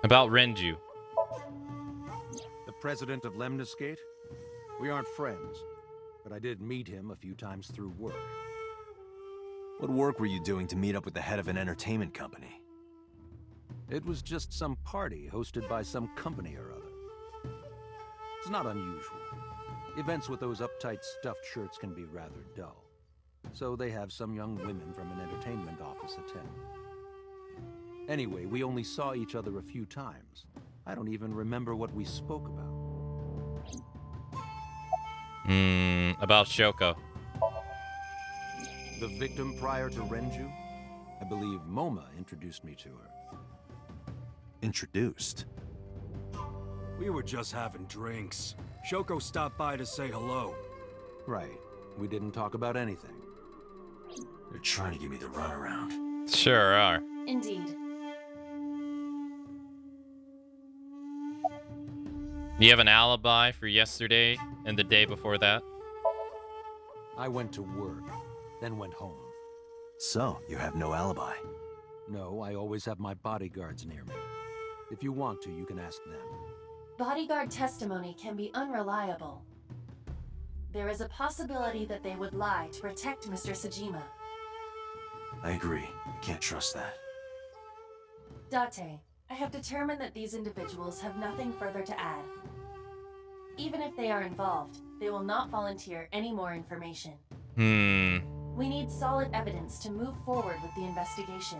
About Renju. The president of Lemniscate? We aren't friends, but I did meet him a few times through work. What work were you doing to meet up with the head of an entertainment company? It was just some party hosted by some company or other. It's not unusual. Events with those uptight stuffed shirts can be rather dull. So they have some young women from an entertainment office attend. Anyway, we only saw each other a few times. I don't even remember what we spoke about. About Shoko. The victim prior to Renju? I believe Moma introduced me to her. Introduced? We were just having drinks. Shoko stopped by to say hello. Right. We didn't talk about anything. They're trying to give me the runaround. Sure are. Indeed. You have an alibi for yesterday and the day before that? I went to work, then went home. So, you have no alibi? No, I always have my bodyguards near me. If you want to, you can ask them. Bodyguard testimony can be unreliable. There is a possibility that they would lie to protect Mr. Sajima. I agree. Can't trust that. Date, I have determined that these individuals have nothing further to add. Even if they are involved, they will not volunteer any more information. We need solid evidence to move forward with the investigation.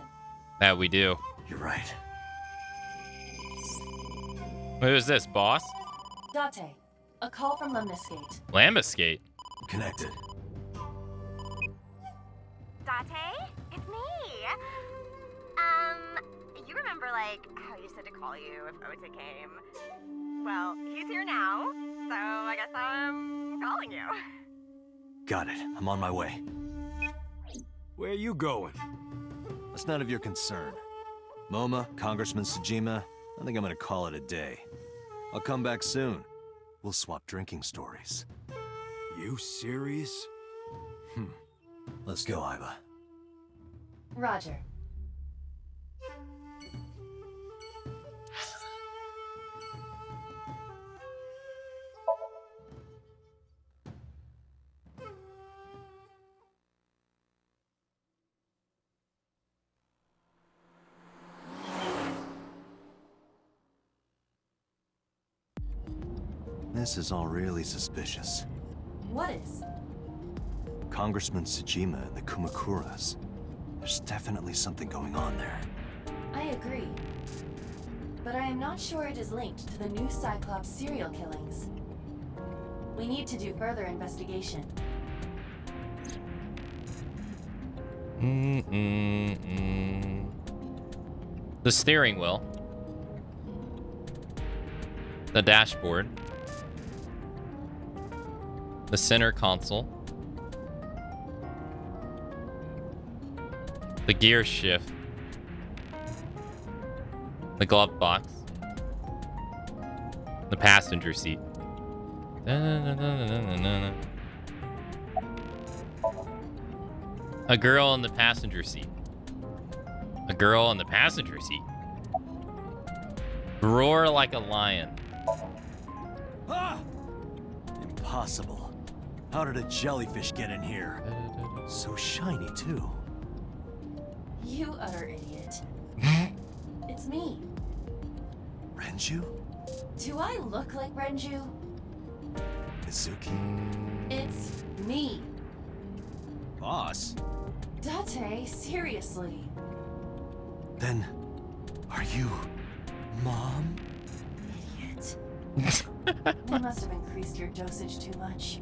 That we do. You're right. Who is this, boss? Date, a call from Lemniscate. Lemniscate? Connected. Date? It's me! You remember, like, how you said to call you if Ota came? Well, he's here now, so I guess I'm calling you. Got it. I'm on my way. Where you going? That's none of your concern. Moma, Congressman Sajima, I think I'm gonna call it a day. I'll come back soon. We'll swap drinking stories. You serious? Let's go, Iba. Roger. This is all really suspicious. What is? Congressman Sajima and the Kumakuras. There's definitely something going on there. I agree. but I am not sure it is linked to the new Cyclops serial killings. We need to do further investigation. The steering wheel. The dashboard. The center console. The gear shift. The glove box. The passenger seat. A girl in the passenger seat. A girl in the passenger seat. Roar like a lion. Ah! Impossible. How did a jellyfish get in here? So shiny, too. You utter idiot. It's me. Renju? Do I look like Renju? Mizuki? It's me. Boss? Date, seriously. Then, are you Mom? Idiot. I must have increased your dosage too much.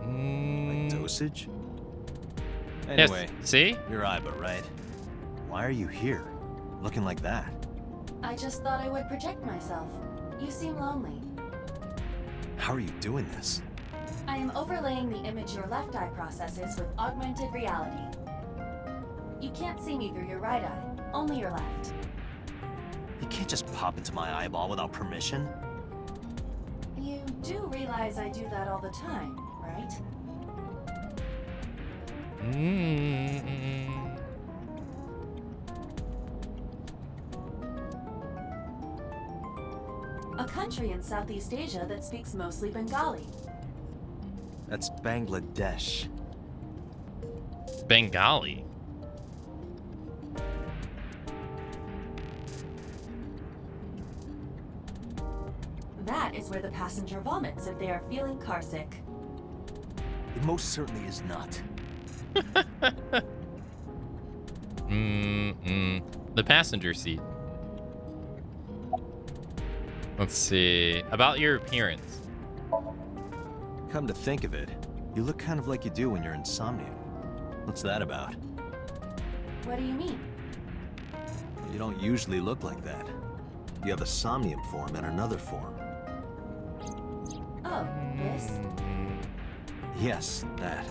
My dosage? Anyway, yes, see? You're Aiba, right? Why are you here? Looking like that? I just thought I would protect myself. You seem lonely. How are you doing this? I am overlaying the image your left eye processes with augmented reality. You can't see me through your right eye, only your left. You can't just pop into my eyeball without permission. You do realize I do that all the time, right? A country in Southeast Asia that speaks mostly Bengali. That's Bangladesh. Bengali? That is where the passenger vomits if they are feeling carsick. It most certainly is not. The passenger seat. Let's see. About your appearance. Come to think of it, you look kind of like you do when you're in Somnium. What's that about? What do you mean? You don't usually look like that. You have a Somnium form and another form. Oh, this? Yes, that.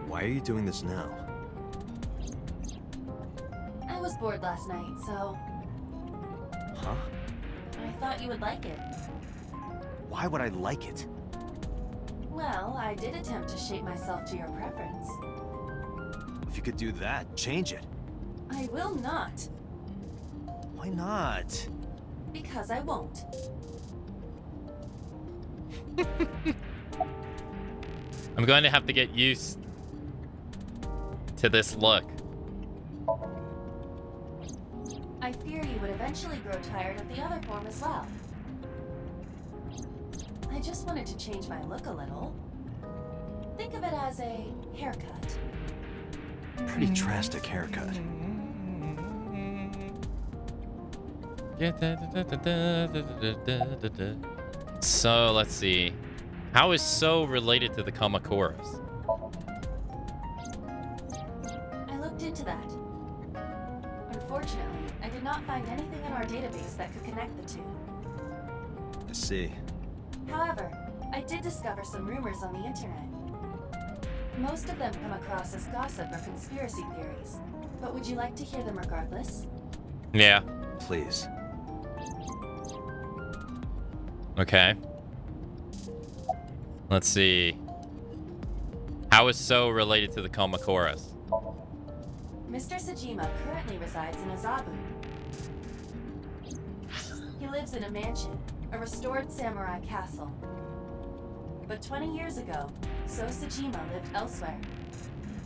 Why are you doing this now? I was bored last night, so... Huh? I thought you would like it. Why would I like it? Well, I did attempt to shape myself to your preference. If you could do that, change it. I will not. Why not? Because I won't. I'm going to have to get used to this look. I fear you would eventually grow tired of the other form as well. I just wanted to change my look a little. Think of it as a haircut. Pretty drastic haircut. So, let's see. How is So related to the Kamakuras? I looked into that. Unfortunately, I did not find anything in our database that could connect the two. I see. However, I did discover some rumors on the internet. Most of them come across as gossip or conspiracy theories, but would you like to hear them regardless? Yeah. Please. Okay. Let's see. How is So related to the Kamakuras? Mr. Sajima currently resides in Azabu. He lives in a mansion, a restored samurai castle. But 20 years ago, So Sajima lived elsewhere.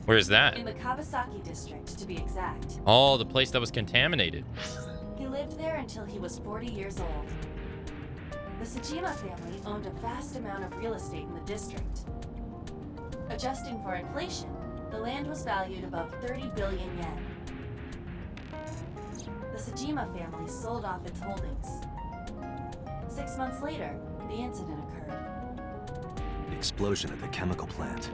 Where's that? In the Kawasaki district, to be exact. Oh, the place that was contaminated. He lived there until he was 40 years old. The Sajima family owned a vast amount of real estate in the district. Adjusting for inflation, the land was valued above 30 billion yen. The Sajima family sold off its holdings, 6 months later, the incident occurred. The explosion at the chemical plant.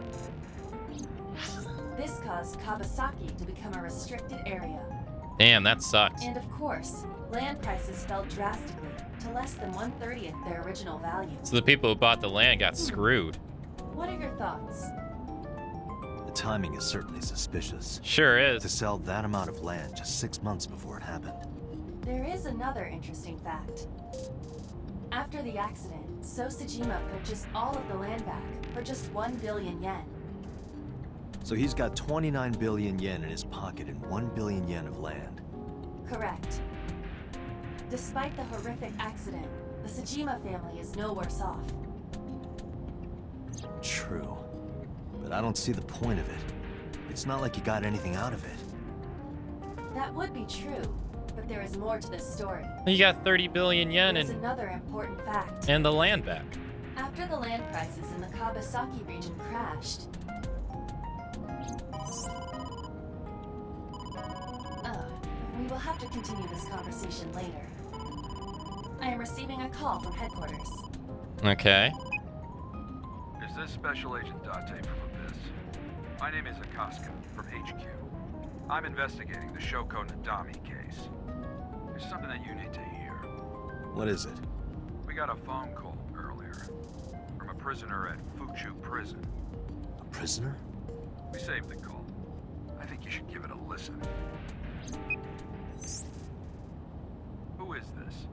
This caused Kawasaki to become a restricted area. Damn, that sucks. And of course, land prices fell drastically to less than 1/30 their original value. So the people who bought the land got screwed. What are your thoughts? The timing is certainly suspicious. Sure is. To sell that amount of land just 6 months before it happened. There is another interesting fact. After the accident, Sosajima purchased all of the land back for just 1 billion yen. So he's got 29 billion yen in his pocket and 1 billion yen of land. Correct. Despite the horrific accident, the Sajima family is no worse off. True. But I don't see the point of it. It's not like you got anything out of it. That would be true, but there is more to this story. You got 30 billion yen There's and another important fact. the land back. After the land prices in the Kawasaki region crashed, we will have to continue this conversation later. I am receiving a call from headquarters. Okay. Is this Special Agent Date from Abyss? My name is Akaska from HQ. I'm investigating the Shoko Nadami case. There's something that you need to hear. What is it? We got a phone call earlier from a prisoner at Fuchu Prison. A prisoner? We saved the call. I think you should give it a listen. Who is this?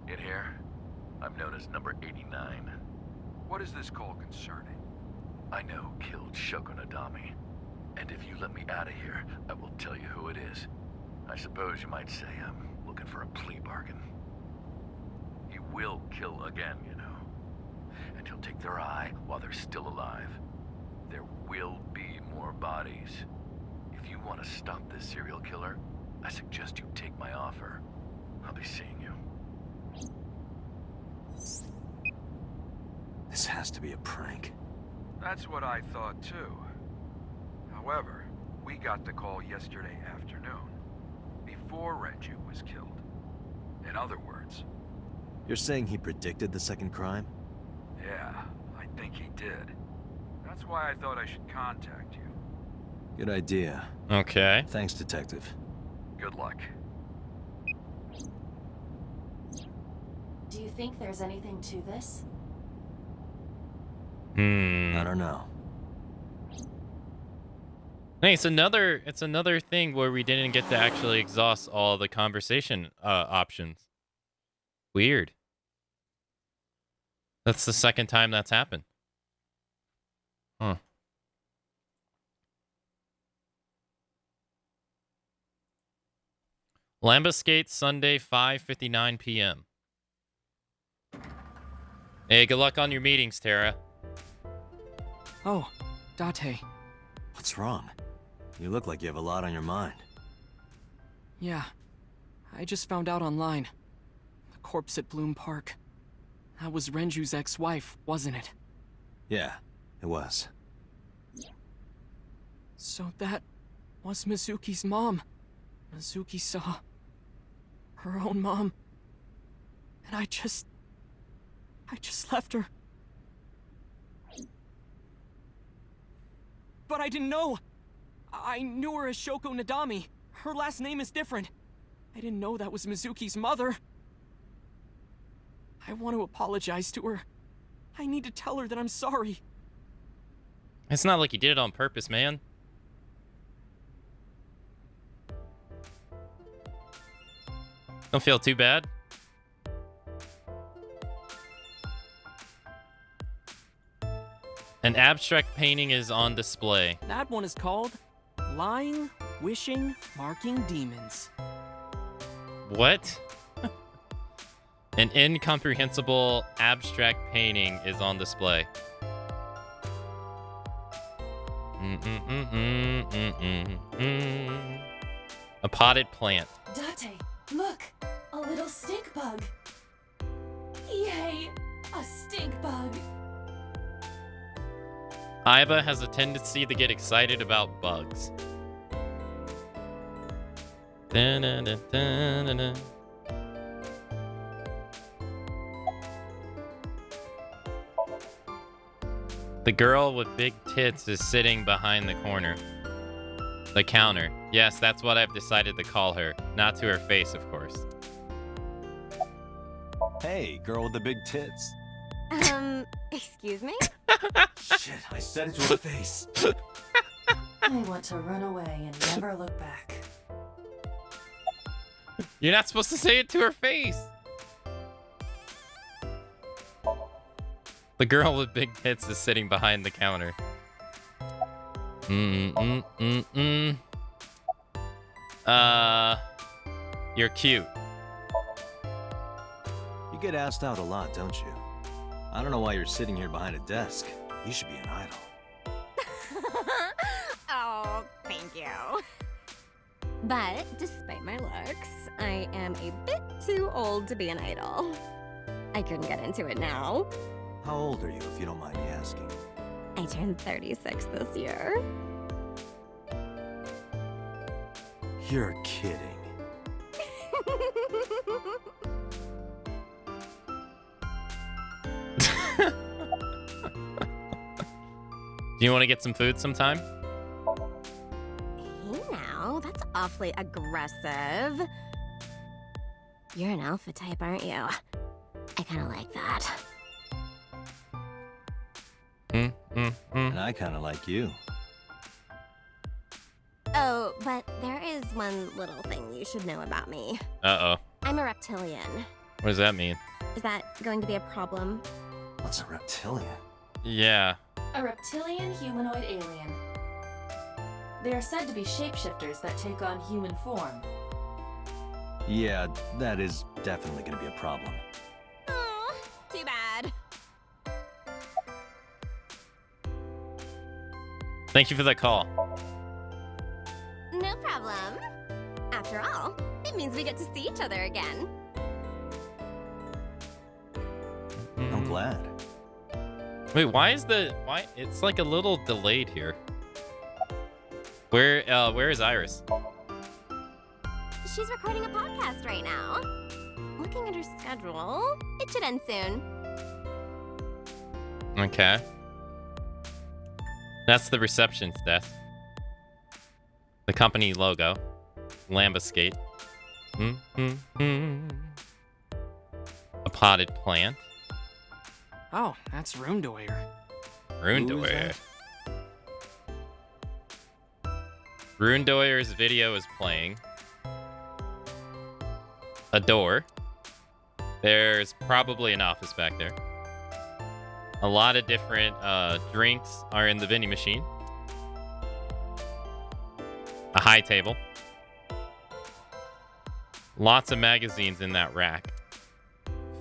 In here, I'm known as number 89. What is this call concerning? I know who killed Shoko Nadami. And if you let me out of here, I will tell you who it is. I suppose you might say I'm looking for a plea bargain. He will kill again, you know. And he'll take their eye while they're still alive. There will be more bodies. If you want to stop this serial killer, I suggest you take my offer. I'll be seeing you. This has to be a prank. That's what I thought too. However, we got the call yesterday afternoon, before Renju was killed. In other words... You're saying he predicted the second crime? Yeah, I think he did. That's why I thought I should contact you. Good idea. Okay. Thanks, Detective. Good luck. Do you think there's anything to this? I don't know. Hey, it's another thing where we didn't get to actually exhaust all the conversation options. Weird. That's the second time that's happened. Huh. Lambascate, Sunday, 5:59 p.m. Hey, good luck on your meetings, Tara. Oh, Date. What's wrong? You look like you have a lot on your mind. Yeah. I just found out online. The corpse at Bloom Park. That was Renju's ex-wife, wasn't it? Yeah, it was. So that was Mizuki's mom. Mizuki saw her own mom. And I just left her. But I didn't know. I knew her as Shoko Nadami. Her last name is different. I didn't know that was Mizuki's mother. I want to apologize to her. I need to tell her that I'm sorry. It's not like you did it on purpose, man. Don't feel too bad. An abstract painting is on display. That one is called Lying, Wishing, Marking Demons. What? An incomprehensible abstract painting is on display. A potted plant. Date, look! A little stink bug! Yay! A stink bug! Aiba has a tendency to get excited about bugs. The girl with big tits is sitting behind the corner. The counter. Yes, that's what I've decided to call her. Not to her face, of course. Hey, girl with the big tits. Excuse me? Shit, I said it to her face. I want to run away and never look back. You're not supposed to say it to her face. The girl with big tits is sitting behind the counter. You're cute. You get asked out a lot, don't you? I don't know why you're sitting here behind a desk. You should be an idol. Oh, thank you. But despite my looks, I am a bit too old to be an idol. I couldn't get into it now. How old are you, if you don't mind me asking? I turned 36 this year. You're kidding. Do you want to get some food sometime? Hey now, that's awfully aggressive. You're an alpha type, aren't you? I kind of like that. And I kind of like you. Oh, but there is one little thing you should know about me. Uh-oh. I'm a reptilian. What does that mean? Is that going to be a problem? What's a reptilian? Yeah. A reptilian humanoid alien. They are said to be shapeshifters that take on human form. Yeah, that is definitely going to be a problem. Oh, too bad. Thank you for the call. No problem. After all, it means we get to see each other again. I'm glad. Wait, why it's like a little delayed here. Where is Iris? She's recording a podcast right now. Looking at her schedule, it should end soon. Okay. That's the reception's desk. The company logo. Lambascate. A potted plant. Oh, that's Runedoyer. Runedoyer. Runedoyer's video is playing. A door. There's probably an office back there. A lot of different drinks are in the vending machine. A high table. Lots of magazines in that rack.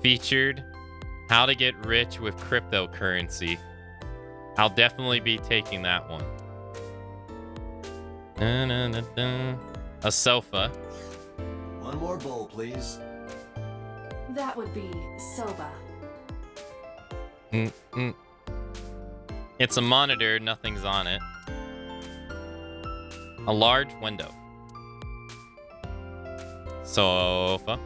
Featured How to Get Rich with Cryptocurrency. I'll definitely be taking that one. A sofa. One more bowl, please. That would be soba. It's a monitor, nothing's on it. A large window. Sofa.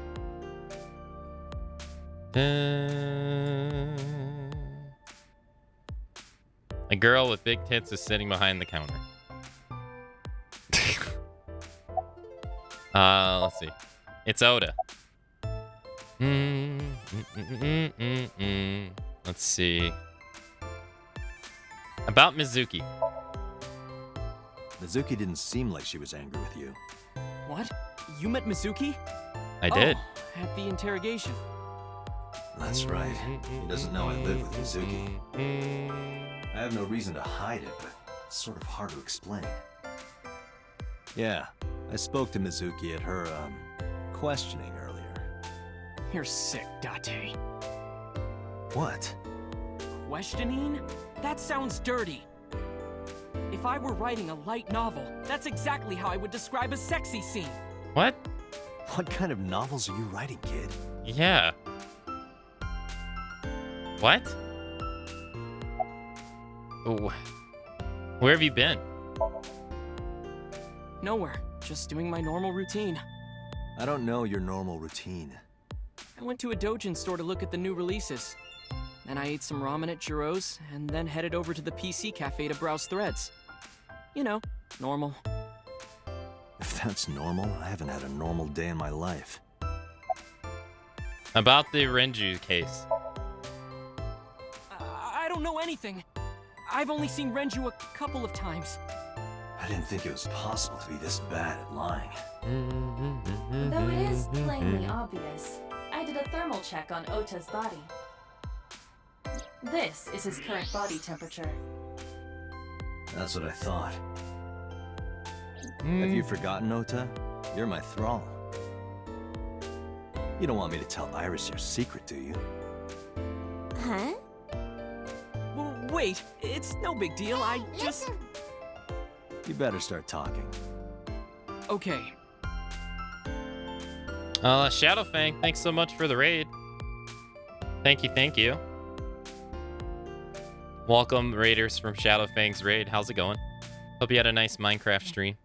A girl with big tits is sitting behind the counter. Let's see. It's Oda. Let's see. About Mizuki. Mizuki didn't seem like she was angry with you. What? You met Mizuki? I did. Oh, at the interrogation. That's right. He doesn't know I live with Mizuki. I have no reason to hide it, but it's sort of hard to explain. Yeah, I spoke to Mizuki at her, questioning earlier. You're sick, Date. What? Questioning? That sounds dirty. If I were writing a light novel, that's exactly how I would describe a sexy scene. What? What kind of novels are you writing, kid? Yeah. What? Oh. Where have you been? Nowhere. Just doing my normal routine. I don't know your normal routine. I went to a doujin store to look at the new releases. Then I ate some ramen at Jiro's, and then headed over to the PC cafe to browse threads. You know, normal. If that's normal, I haven't had a normal day in my life. About the Renju case. I don't know anything. I've only seen Renju a couple of times. I didn't think it was possible to be this bad at lying. Though it is plainly obvious, I did a thermal check on Ota's body. This is his current body temperature. That's what I thought. Have you forgotten, Ota? You're my thrall. You don't want me to tell Iris your secret, do you? Huh? Wait, it's no big deal. I just... You better start talking. Okay. Shadowfang, thanks so much for the raid. Thank you. Welcome, raiders from Shadowfang's raid. How's it going? Hope you had a nice Minecraft stream.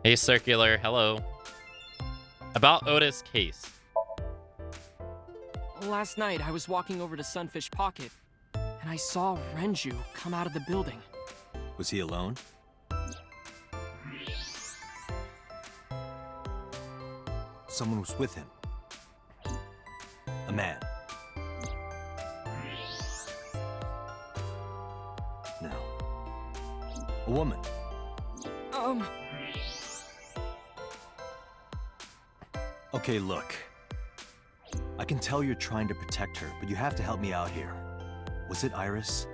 Hey, Circular, hello. About Ota's case. Last night, I was walking over to Sunfish Pocket, and I saw Renju come out of the building. Was he alone? Someone was with him. A man. No. A woman. Okay, look. I can tell you're trying to protect her, but you have to help me out here. Was it Iris?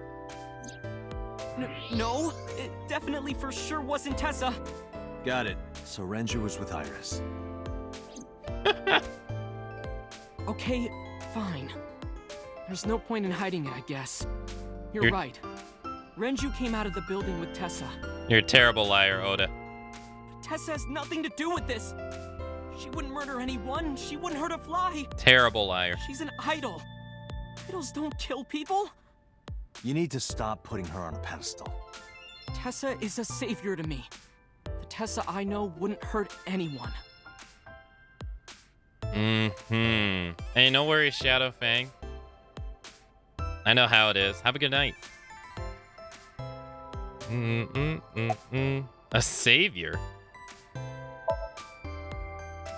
No, it definitely for sure wasn't Tessa. Got it. So Renju was with Iris. Okay, fine. There's no point in hiding it, I guess. You're right. Renju came out of the building with Tessa. You're a terrible liar, Ota. Tessa has nothing to do with this. She wouldn't murder anyone. She wouldn't hurt a fly. Terrible liar. She's an idol. Idols don't kill people. You need to stop putting her on a pedestal. Tessa is a savior to me. The Tessa I know wouldn't hurt anyone. Hey, no worries, Shadowfang. I know how it is. Have a good night. A savior?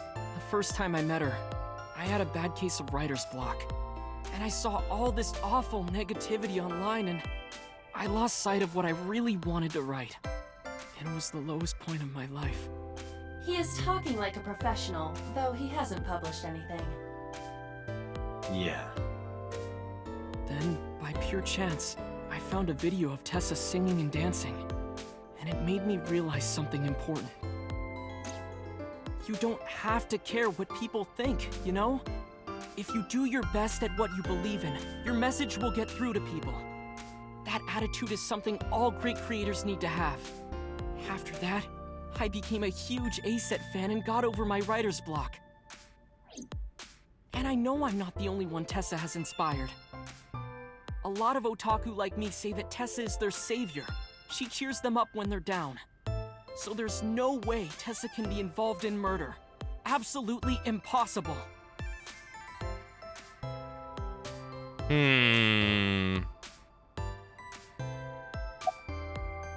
The first time I met her, I had a bad case of writer's block. And I saw all this awful negativity online, and I lost sight of what I really wanted to write. And it was the lowest point of my life. He is talking like a professional, though he hasn't published anything. Yeah. Then, by pure chance, I found a video of Tessa singing and dancing, and it made me realize something important. You don't have to care what people think, you know? If you do your best at what you believe in, your message will get through to people. That attitude is something all great creators need to have. After that, I became a huge ACET fan and got over my writer's block. And I know I'm not the only one Tessa has inspired. A lot of otaku like me say that Tessa is their savior. She cheers them up when they're down. So there's no way Tessa can be involved in murder. Absolutely impossible.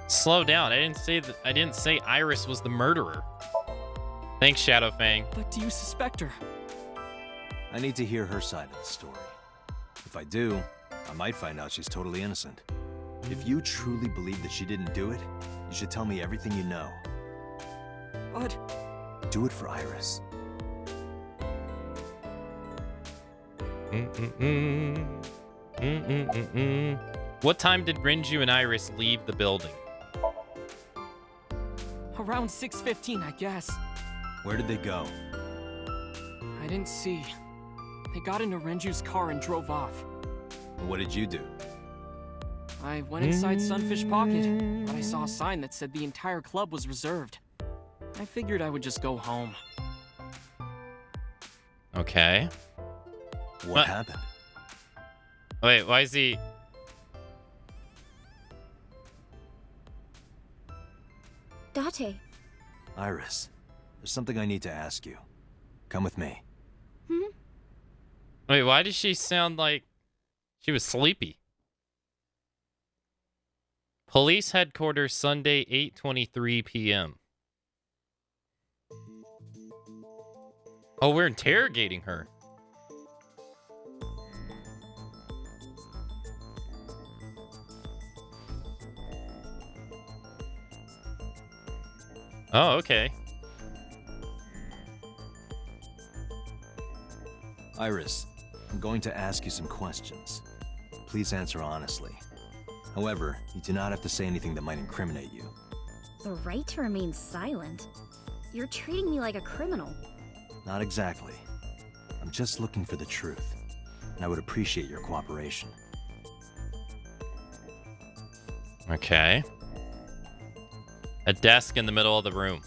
Slow down. I didn't say Iris was the murderer. Thanks, Shadowfang. But do you suspect her? I need to hear her side of the story. If I do, I might find out she's totally innocent. If you truly believe that she didn't do it, you should tell me everything you know. But... do it for Iris. What time did Renju and Iris leave the building? Around 6:15, I guess. Where did they go? I didn't see. They got into Renju's car and drove off. What did you do? I went inside Sunfish Pocket, but I saw a sign that said the entire club was reserved. I figured I would just go home. Okay. What happened? Wait, why is he... Date. Iris, there's something I need to ask you. Come with me. Wait, why does she sound like She was sleepy. Police headquarters, Sunday, 8:23 p.m. Oh, we're interrogating her. Oh, okay. Iris, I'm going to ask you some questions. Please answer honestly. However, you do not have to say anything that might incriminate you. The right to remain silent? You're treating me like a criminal. Not exactly. I'm just looking for the truth, and I would appreciate your cooperation. Okay. A desk in the middle of the room.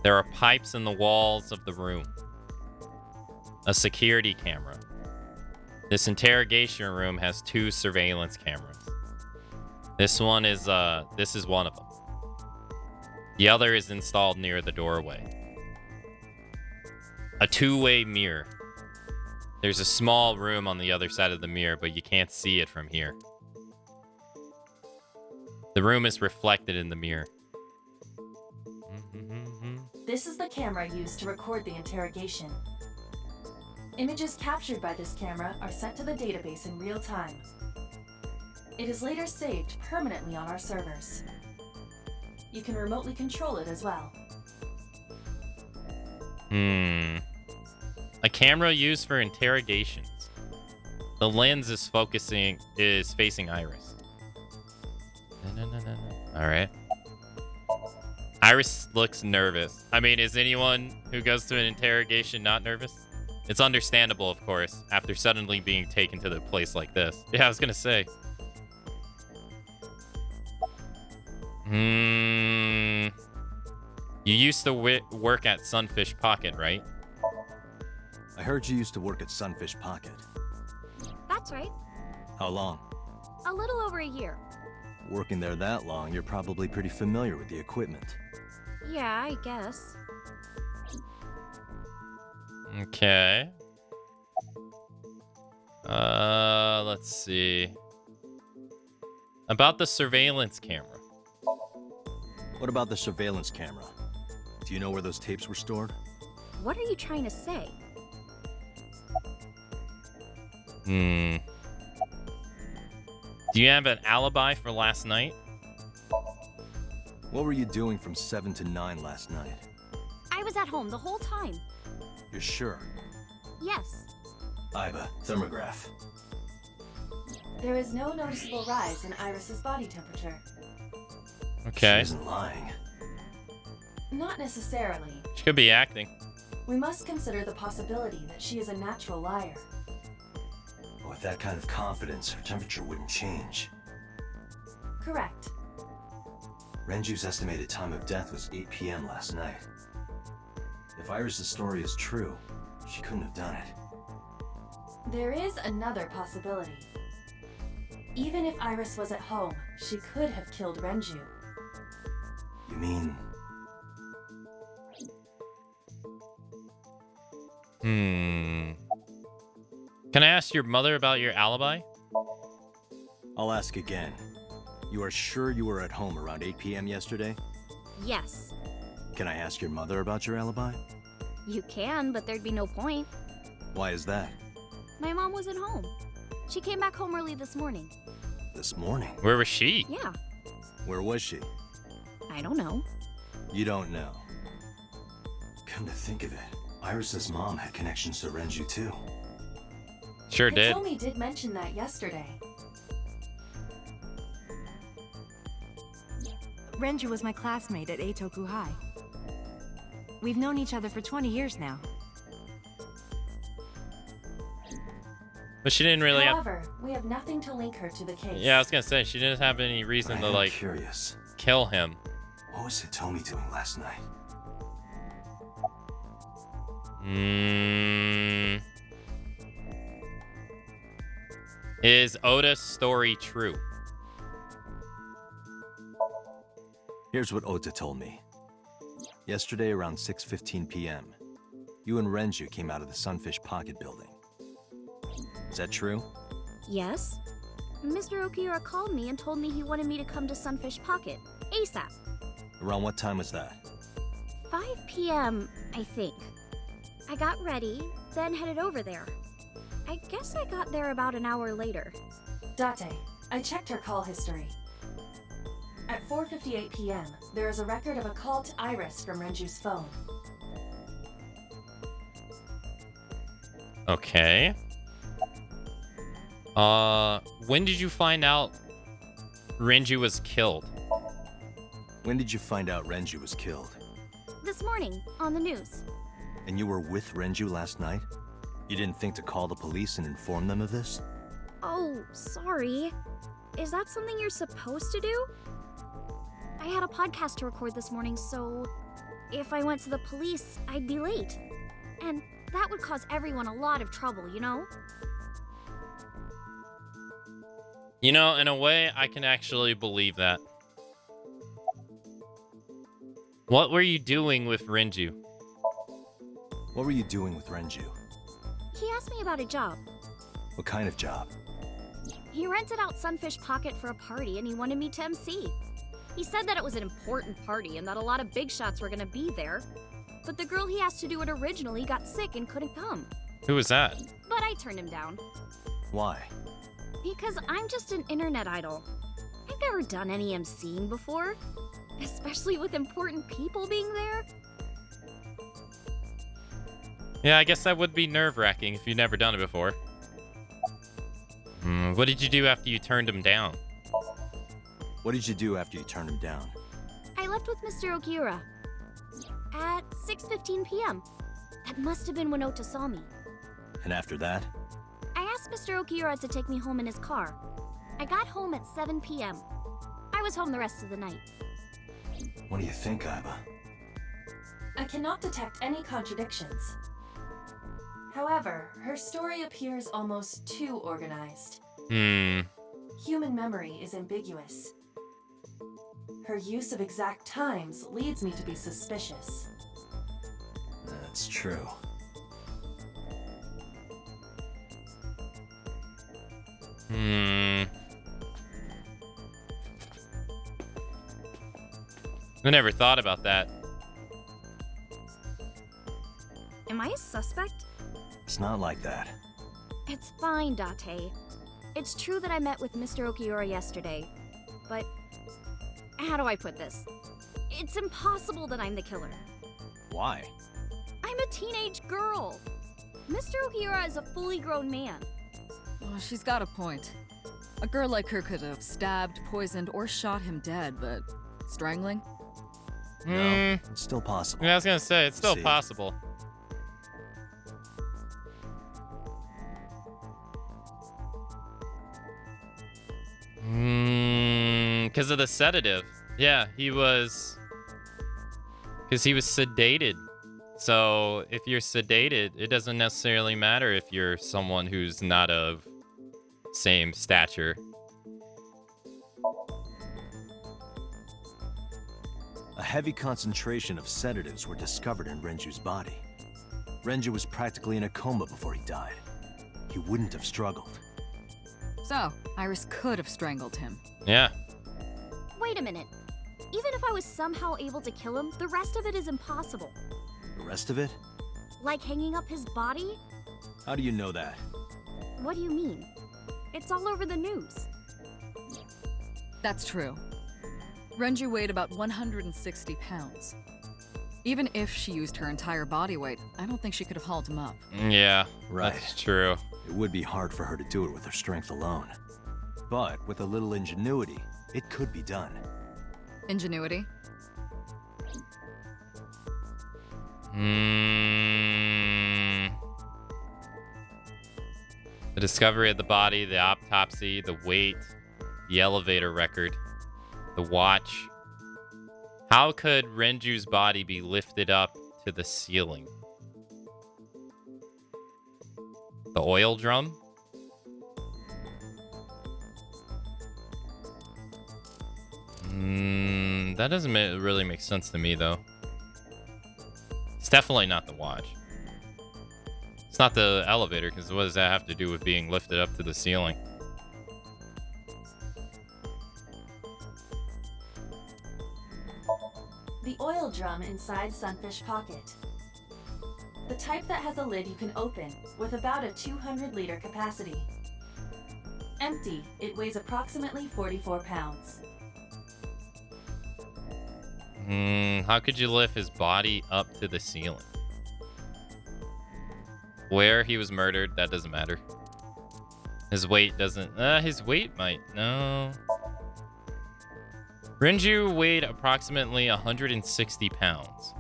There are pipes in the walls of the room. A security camera. This interrogation room has 2 surveillance cameras. This is one of them. The other is installed near the doorway. A 2-way mirror. There's a small room on the other side of the mirror, but you can't see it from here. The room is reflected in the mirror. This is the camera used to record the interrogation. Images captured by this camera are sent to the database in real time. It is later saved permanently on our servers. You can remotely control it as well. A camera used for interrogations. The lens is facing Iris. All right. Iris looks nervous. I mean, is anyone who goes to an interrogation not nervous? It's understandable, of course, after suddenly being taken to the place like this. Yeah, I was gonna say. You used to work at Sunfish Pocket, right? I heard you used to work at Sunfish Pocket. That's right. How long? A little over a year. Working there that long, you're probably pretty familiar with the equipment. Yeah, I guess. Okay. Let's see. About the surveillance camera. What about the surveillance camera? Do you know where those tapes were stored? What are you trying to say? Do you have an alibi for last night? What were you doing from 7 to 9 last night? I was at home the whole time. You're sure? Yes. Iva, thermograph. There is no noticeable rise in Iris's body temperature. Okay. She isn't lying. Not necessarily. She could be acting. We must consider the possibility that she is a natural liar. With that kind of confidence, her temperature wouldn't change. Correct. Renju's estimated time of death was 8 p.m. last night. If Iris' story is true, she couldn't have done it. There is another possibility. Even if Iris was at home, she could have killed Renju. You mean... Can I ask your mother about your alibi? I'll ask again. You are sure you were at home around 8 p.m. yesterday? Yes. Can I ask your mother about your alibi? You can, but there'd be no point. Why is that? My mom wasn't home. She came back home early this morning. This morning? Where was she? Yeah. Where was she? I don't know. You don't know. Come to think of it, Iris's mom had connections to Renju too. Sure did. Hitomi did mention that yesterday. Renju was my classmate at Eitoku High. We've known each other for 20 years now. But she didn't really However, we have nothing to link her to the case. Yeah, I was gonna say, she didn't have any reason to, like, curious. Kill him. What was Hitomi doing last night? Is Oda's story true? Here's what Ota told me. Yesterday around 6:15 p.m., you and Renju came out of the Sunfish Pocket building. Is that true? Yes. Mr. Okiura called me and told me he wanted me to come to Sunfish Pocket, ASAP. Around what time was that? 5 p.m., I think. I got ready, then headed over there. I guess I got there about an hour later. Date, I checked her call history. At 4:58 p.m., there is a record of a call to Iris from Renju's phone. Okay. When did you find out Renju was killed? When did you find out Renju was killed? This morning, on the news. And you were with Renju last night? You didn't think to call the police and inform them of this? Oh, sorry. Is that something you're supposed to do? I had a podcast to record this morning, so if I went to the police, I'd be late. And that would cause everyone a lot of trouble, you know? You know, in a way, I can actually believe that. What were you doing with Renju? What were you doing with Renju? He asked me about a job. What kind of job? He rented out Sunfish Pocket for a party and he wanted me to MC. He said that it was an important party and that a lot of big shots were gonna be there. But the girl he asked to do it originally got sick and couldn't come. Who was that? But I turned him down. Why? Because I'm just an internet idol. I've never done any MCing before, especially with important people being there. Yeah, I guess that would be nerve-wracking if you've never done it before. What did you do after you turned him down? What did you do after you turned him down? I left with Mr. Okiura at 6:15 p.m. That must have been when Ota saw me. And after that? I asked Mr. Okiura to take me home in his car. I got home at 7 p.m. I was home the rest of the night. What do you think, Aiba? I cannot detect any contradictions. However, her story appears almost too organized. Human memory is ambiguous. Her use of exact times leads me to be suspicious. That's true. I never thought about that. Am I a suspect? It's not like that. It's fine, Date. It's true that I met with Mr. Okiura yesterday, but how do I put this? It's impossible that I'm the killer. Why? I'm a teenage girl. Mr. Okiura is a fully grown man. Oh, she's got a point. A girl like her could have stabbed, poisoned, or shot him dead, but strangling? No, it's still possible. Yeah, I was gonna say, it's still See. possible. Because of the sedative. Yeah, because he was sedated. So if you're sedated, it doesn't necessarily matter if you're someone who's not of same stature. A heavy concentration of sedatives were discovered in Renju's body. Renju was practically in a coma before he died. He wouldn't have struggled. So, Iris could have strangled him. Yeah. Wait a minute. Even if I was somehow able to kill him, the rest of it is impossible. The rest of it? Like hanging up his body? How do you know that? What do you mean? It's all over the news. That's true. Renju weighed about 160 pounds. Even if she used her entire body weight, I don't think she could have hauled him up. Yeah, right. That's true. It would be hard for her to do it with her strength alone. But with a little ingenuity, it could be done. Ingenuity? The discovery of the body, the autopsy, the weight, the elevator record, the watch. How could Renju's body be lifted up to the ceiling? The oil drum? That doesn't really make sense to me, though. It's definitely not the watch. It's not the elevator, because what does that have to do with being lifted up to the ceiling? The oil drum inside Sunfish Pocket. The type that has a lid you can open, with about a 200-liter capacity. Empty, it weighs approximately 44 pounds. How could you lift his body up to the ceiling? Where he was murdered, that doesn't matter. His weight doesn't... his weight might... No. Renju weighed approximately 160 pounds.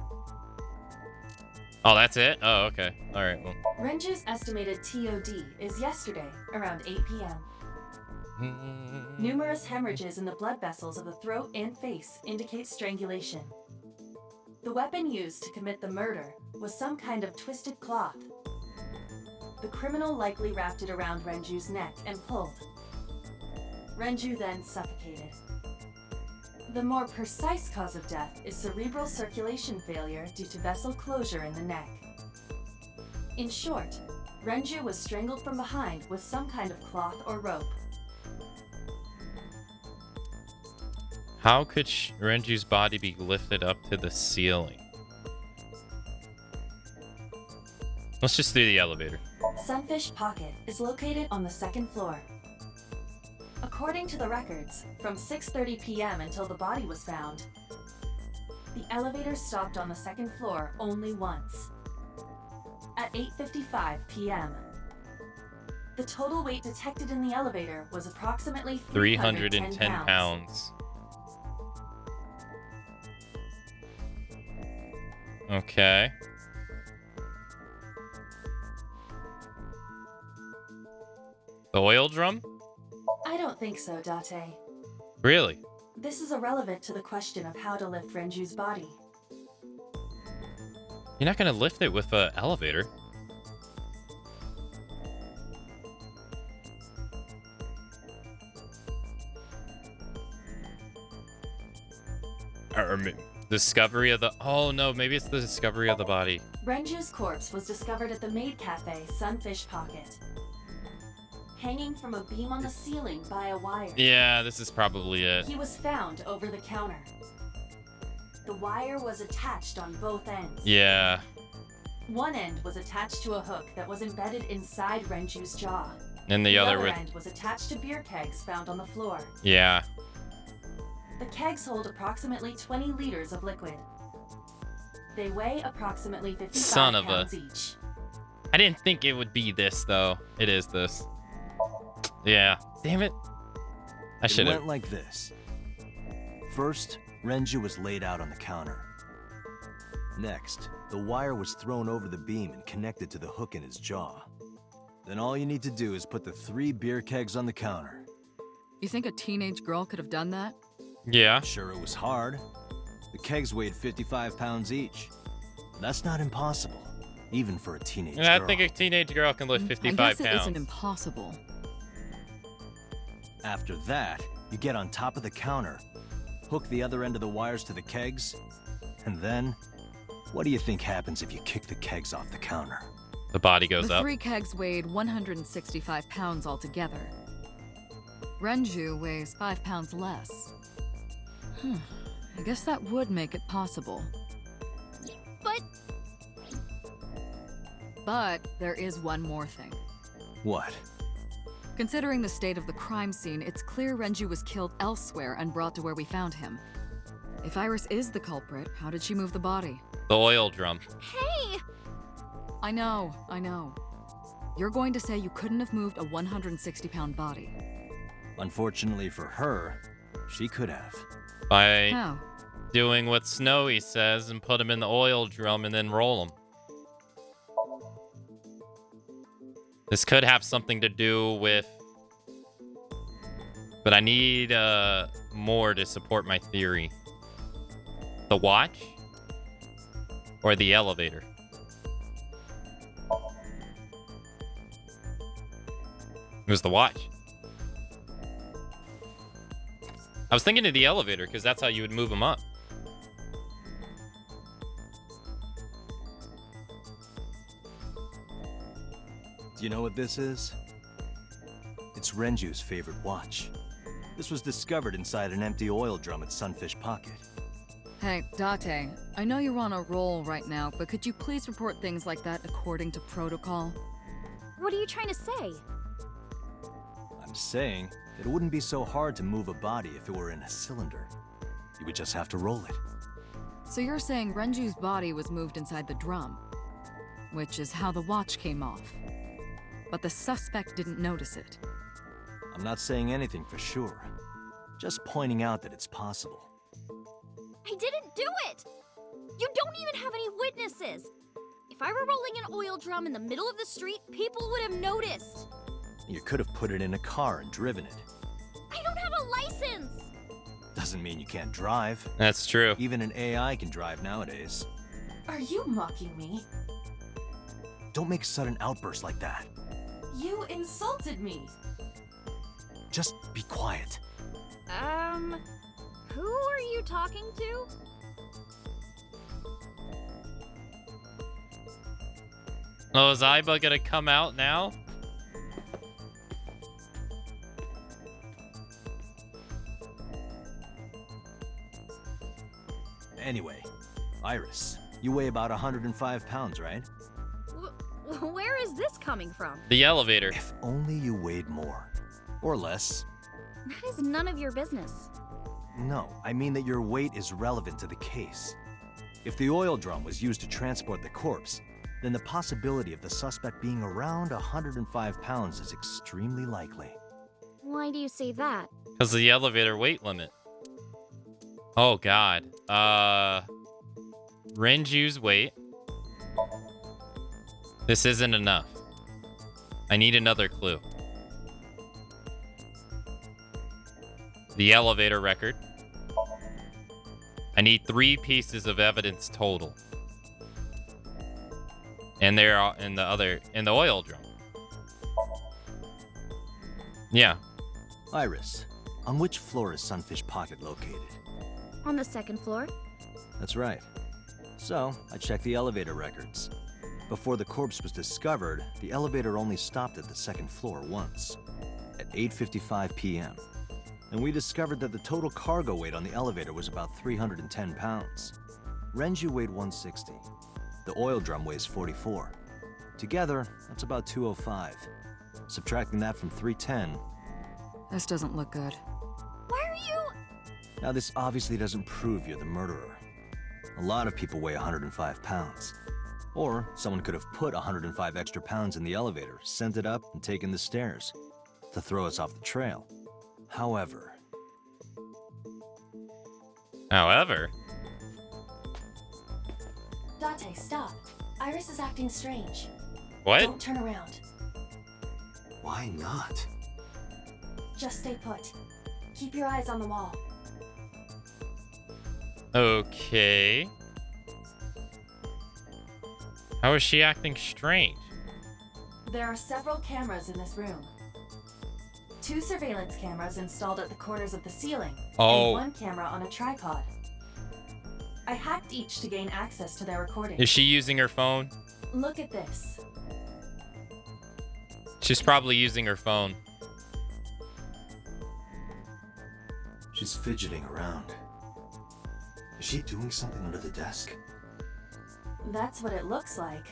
Oh, that's it? Oh, okay. All right, well. Renju's estimated TOD is yesterday, around 8 p.m. Numerous hemorrhages in the blood vessels of the throat and face indicate strangulation. The weapon used to commit the murder was some kind of twisted cloth. The criminal likely wrapped it around Renju's neck and pulled. Renju then suffocated. The more precise cause of death is cerebral circulation failure due to vessel closure in the neck. In short, Renju was strangled from behind with some kind of cloth or rope. How could Renju's body be lifted up to the ceiling? Let's just do the elevator. Sunfish Pocket is located on the second floor. According to the records, from 6:30 p.m. until the body was found, the elevator stopped on the second floor only once. At 8:55 p.m., the total weight detected in the elevator was approximately 310 pounds. Okay. The oil drum? I don't think so, Date. Really? This is irrelevant to the question of how to lift Renju's body. You're not gonna lift it with an elevator. Discovery of the... Oh, no, maybe it's the discovery of the body. Renju's corpse was discovered at the maid cafe Sunfish Pocket, hanging from a beam on the ceiling by a wire. Yeah, this is probably it. He was found over the counter. The wire was attached on both ends. Yeah. One end was attached to a hook that was embedded inside Renju's jaw. And the other end was attached to beer kegs found on the floor. Yeah. The kegs hold approximately 20 liters of liquid. They weigh approximately 55 pounds each. I didn't think it would be this, though. It is this. Yeah. Damn it. I should have. It went like this. First, Renju was laid out on the counter. Next, the wire was thrown over the beam and connected to the hook in his jaw. Then all you need to do is put the 3 beer kegs on the counter. You think a teenage girl could have done that? Yeah. Sure, it was hard. The kegs weighed 55 pounds each. That's not impossible, even for a teenage girl. I think a teenage girl can lift 55 pounds. I guess it isn't impossible. After that, you get on top of the counter, hook the other end of the wires to the kegs, and then, what do you think happens if you kick the kegs off the counter? The body goes up. The 3 kegs weighed 165 pounds altogether. Renju weighs 5 pounds less. I guess that would make it possible. But there is one more thing. What? Considering the state of the crime scene, it's clear Renju was killed elsewhere and brought to where we found him. If Iris is the culprit, how did she move the body? The oil drum. Hey! I know. You're going to say you couldn't have moved a 160-pound body. Unfortunately for her, she could have. By doing what Snowy says and put him in the oil drum and then roll him. This could have something to do with... But I need more to support my theory. The watch? Or the elevator? It was the watch. I was thinking of the elevator because that's how you would move them up. Do you know what this is? It's Renju's favorite watch. This was discovered inside an empty oil drum at Sunfish Pocket. Hey, Date, I know you're on a roll right now, but could you please report things like that according to protocol? What are you trying to say? I'm saying that it wouldn't be so hard to move a body if it were in a cylinder. You would just have to roll it. So you're saying Renju's body was moved inside the drum, which is how the watch came off. But the suspect didn't notice it. I'm not saying anything for sure. Just pointing out that it's possible. I didn't do it! You don't even have any witnesses! If I were rolling an oil drum in the middle of the street, people would have noticed! You could have put it in a car and driven it. I don't have a license! Doesn't mean you can't drive. That's true. Even an AI can drive nowadays. Are you mocking me? Don't make sudden outbursts like that. You insulted me. Just be quiet. Who are you talking to? Oh, is Aiba gonna come out now? Anyway, Iris, you weigh about 105 pounds, right? Where is this coming from? The elevator. If only you weighed more. Or less. That is none of your business. No, I mean that your weight is relevant to the case. If the oil drum was used to transport the corpse, then the possibility of the suspect being around 105 pounds is extremely likely. Why do you say that? Because of the elevator weight limit. Oh, God. Renju's weight. This isn't enough. I need another clue. The elevator record. I need 3 pieces of evidence total. And they're in the oil drum. Yeah. Iris, on which floor is Sunfish Pocket located? On the 2nd floor. That's right. So, I checked the elevator records. Before the corpse was discovered, the elevator only stopped at the 2nd floor once, at 8:55 p.m. And we discovered that the total cargo weight on the elevator was about 310 pounds. Renju weighed 160. The oil drum weighs 44. Together, that's about 205. Subtracting that from 310... This doesn't look good. Why are you... Now, this obviously doesn't prove you're the murderer. A lot of people weigh 105 pounds. Or someone could have put 105 extra pounds in the elevator, sent it up, and taken the stairs to throw us off the trail. However... Date, stop. Iris is acting strange. What? Don't turn around. Why not? Just stay put. Keep your eyes on the wall. Okay. How is she acting strange? There are several cameras in this room. 2 surveillance cameras installed at the corners of the ceiling, Oh. and 1 camera on a tripod. I hacked each to gain access to their recordings. Is she using her phone? Look at this. She's probably using her phone. She's fidgeting around. Is she doing something under the desk? That's what it looks like.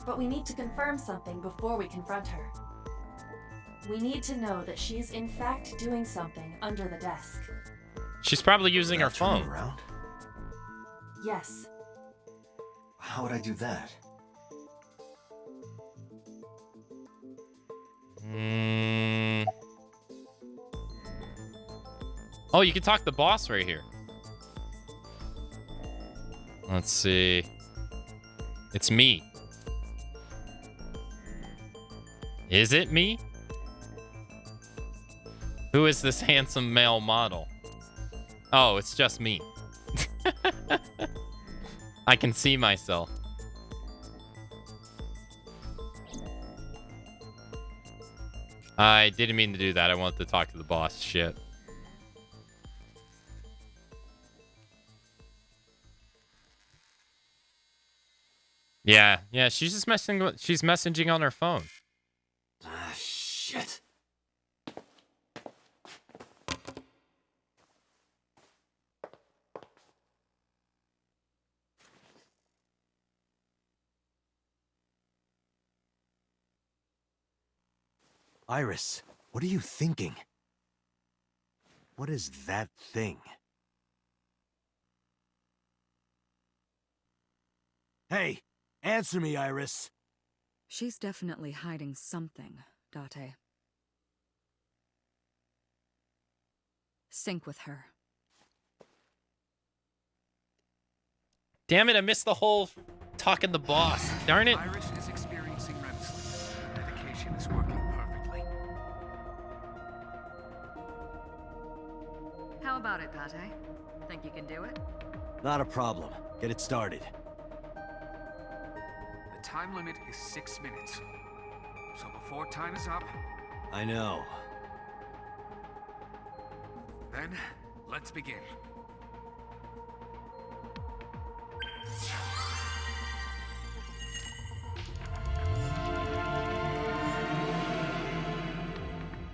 But we need to confirm something before we confront her. We need to know that she's in fact doing something under the desk. She's probably using her Without turning phone. around? Yes. How would I do that? Oh, you can talk to the boss right here. Let's see. It's me. Is it me? Who is this handsome male model? Oh, it's just me. I can see myself. I didn't mean to do that. I wanted to talk to the boss. Shit. Yeah, she's just she's messaging on her phone. Ah, shit. Iris, what are you thinking? What is that thing? Hey, answer me, Iris. She's definitely hiding something, Date. Sync with her. Damn it, I missed the whole talking the boss. Darn it. Iris is experiencing REM sleep. The medication is working perfectly. How about it, Date? Think you can do it? Not a problem. Get it started. The time limit is 6 minutes. So before time is up, I know. then let's begin.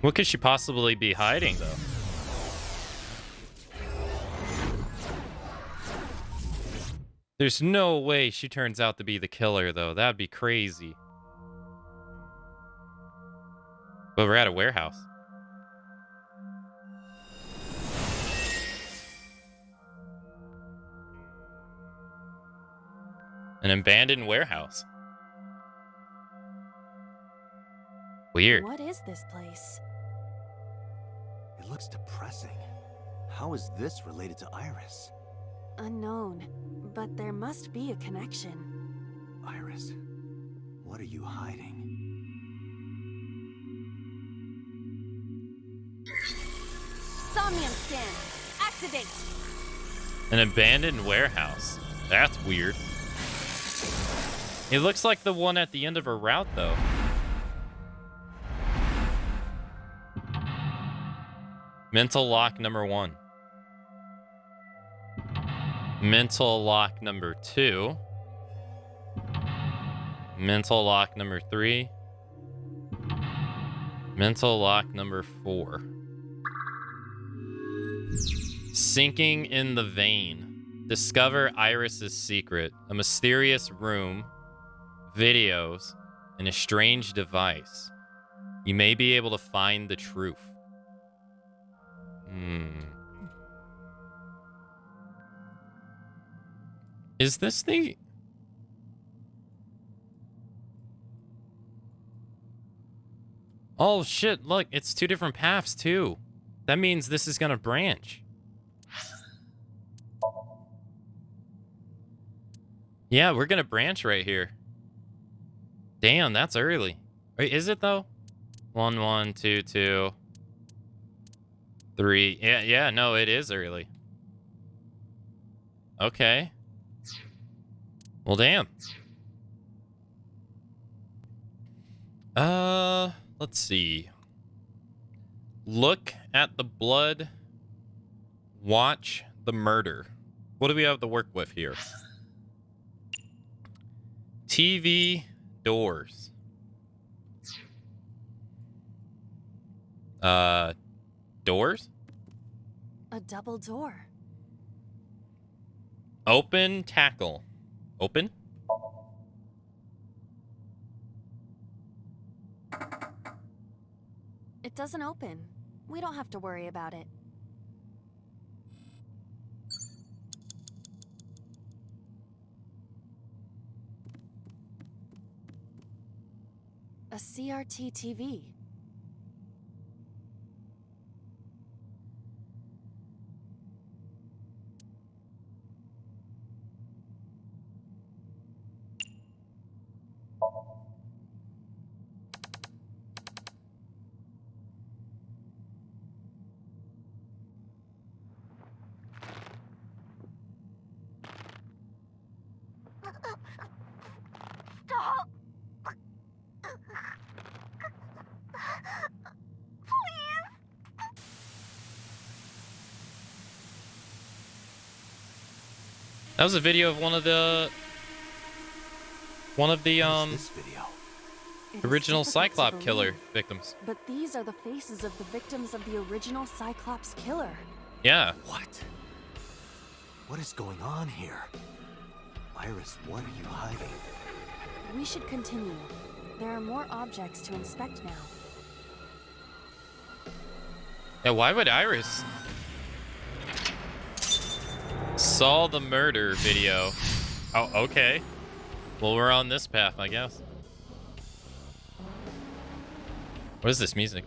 What could she possibly be hiding, though? There's no way she turns out to be the killer, though. That'd be crazy. But we're at a warehouse. An abandoned warehouse. Weird. What is this place? It looks depressing. How is this related to Iris? Unknown, but there must be a connection. Iris, what are you hiding? Somnium scan, activate. An abandoned warehouse. That's weird. It looks like the one at the end of her route, though. Mental lock number 1. Mental lock number 2. Mental lock number 3. Mental lock number 4. Sinking in the vein. Discover Iris's secret. A mysterious room, videos, and a strange device. You may be able to find the truth. Is this the... Oh shit, look, it's 2 different paths too. That means this is gonna branch. Yeah, we're gonna branch right here. Damn, that's early. Wait, is it though? 1, 1, 2, 2, 3. Yeah, no, it is early. Okay. Well, damn. Let's see. Look at the blood. Watch the murder. What do we have to work with here? TV, doors. Doors? A double door. Open, tackle. Open? It doesn't open. We don't have to worry about it. A CRT TV. Stop! That was a video of one of the One of the This video. It is original difficult to Cyclops killer believe, victims. But these are the faces of the victims of the original Cyclops killer. Yeah. What? What is going on here? Iris, what are you hiding? We should continue. There are more objects to inspect now. Yeah, why would Iris saw the murder video? Oh, okay. Well, we're on this path, I guess. What is this music?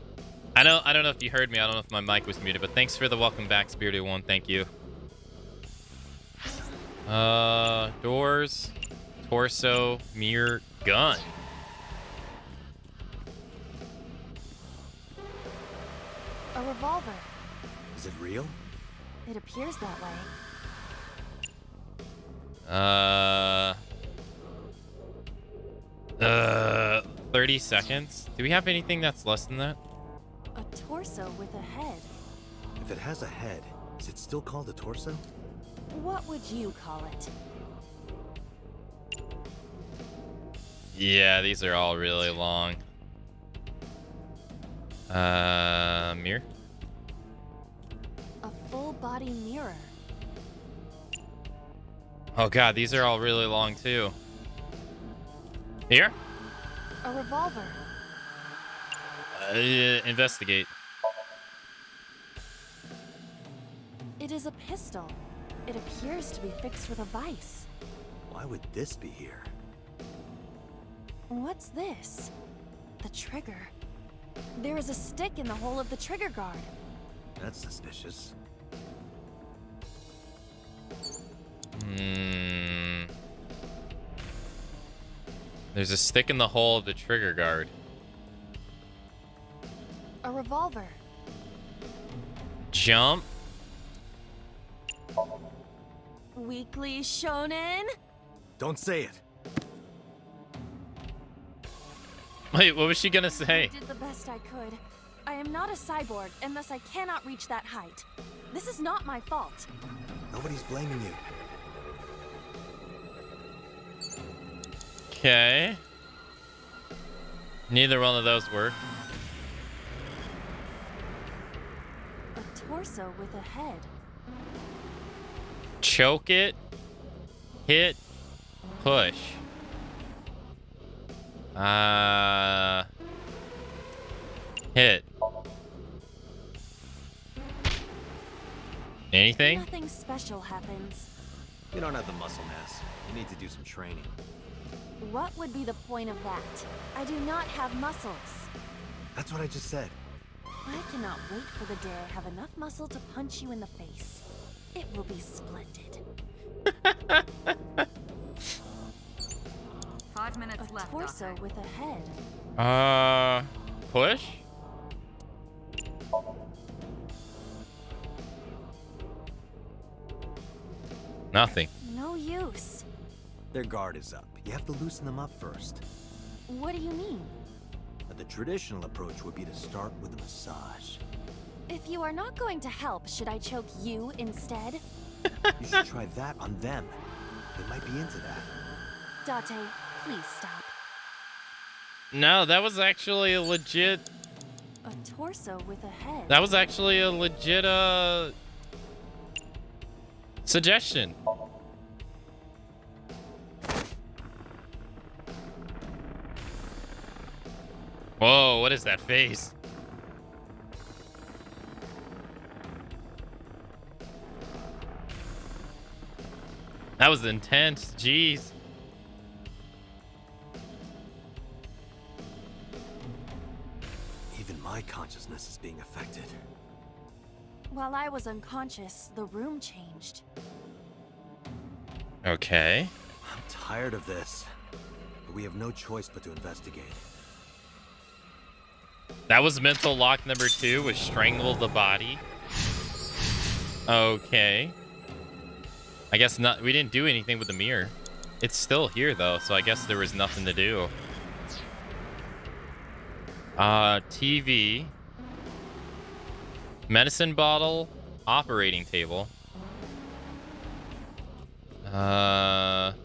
I don't know if you heard me. I don't know if my mic was muted, but thanks for the welcome back, Spirited One. Thank you. Doors, torso, mirror, gun. A revolver. Is it real? It appears that way. 30 seconds. Do we have anything that's less than that? A torso with a head. If it has a head, is it still called a torso? What would you call it? Yeah, these are all really long. Mirror? A full body mirror. Oh god, these are all really long too. Here? A revolver. Investigate. It is a pistol. It appears to be fixed with a vise. Why would this be here? What's this? The trigger. There is a stick in the hole of the trigger guard. That's suspicious. There's a stick in the hole of the trigger guard. A revolver. Jump. Weekly Shonen. Don't say it. Wait, what was she gonna say? I did the best I could. I am not a cyborg, and thus I cannot reach that height. This is not my fault. Nobody's blaming you. Okay. Neither one of those work. A torso with a head. Choke it. Hit. Push. Hit. Anything? Nothing special happens. You don't have the muscle mass. You need to do some training. What would be the point of that? I do not have muscles. That's what I just said. I cannot wait for the day I have enough muscle to punch you in the face. It will be splendid. 5 minutes A left. torso with a head. Push? Nothing. No use. Their guard is up. You have to loosen them up first. What do you mean? The traditional approach would be to start with a massage. If you are not going to help, should I choke you instead? You should try that on them. They might be into that. Date, please stop. No, that was actually a legit... A torso with a head. That was actually a legit, suggestion. Whoa, what is that face? That was intense, jeez. Even my consciousness is being affected. While I was unconscious, the room changed. Okay. I'm tired of this. But we have no choice but to investigate. That was mental lock number 2, was strangle the body. Okay. I guess not. We didn't do anything with the mirror. It's still here though, so I guess there was nothing to do. TV. Medicine bottle. Operating table. An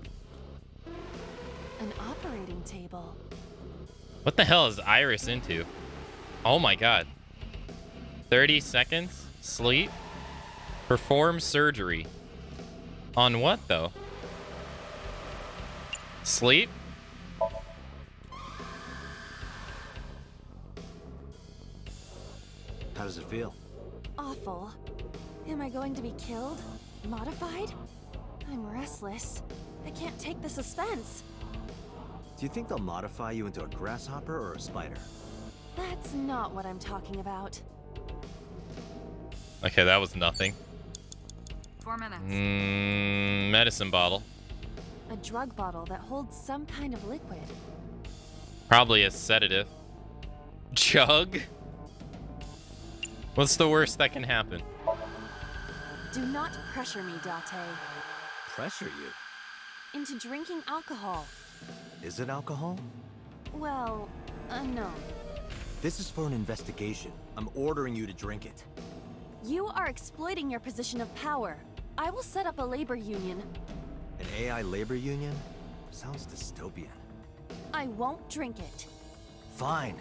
What the hell is Iris into? Oh my god. 30 seconds? Sleep? Perform surgery. On what, though? Sleep? How does it feel? Awful. Am I going to be killed? Modified? I'm restless. I can't take the suspense. Do you think they'll modify you into a grasshopper or a spider? That's not what I'm talking about. Okay, that was nothing. 4 minutes. Medicine bottle. A drug bottle that holds some kind of liquid. Probably a sedative. Chug? What's the worst that can happen? Do not pressure me, Date. Pressure you? Into drinking alcohol. Is it alcohol? Well, no. This is for an investigation. I'm ordering you to drink it. You are exploiting your position of power. I will set up a labor union. An AI labor union? Sounds dystopian. I won't drink it. Fine.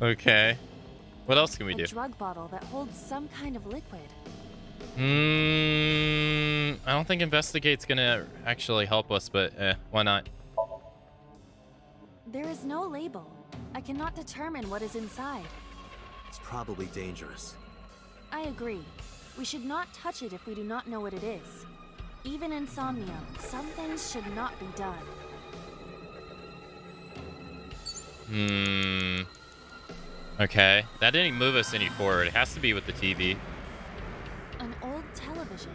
Okay. What else can we A do? drug bottle that holds some kind of liquid. I don't think Investigate's gonna actually help us, but why not? There is no label. I cannot determine what is inside. It's probably dangerous. I agree. We should not touch it if we do not know what it is. Even in Somnium, some things should not be done. Okay. That didn't move us any forward. It has to be with the TV. An old television.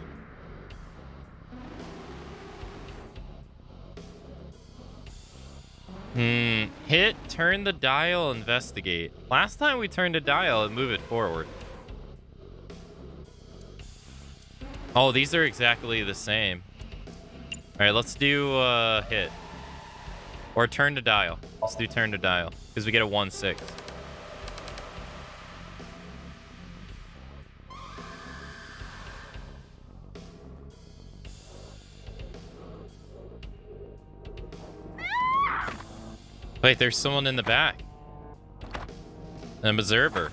Hit, turn the dial, investigate. Last time we turned the dial and move it forward. Oh, these are exactly the same. All right, let's do hit. Or turn the dial. Let's do turn the dial, because we get a 1-6. Wait, there's someone in the back. An observer.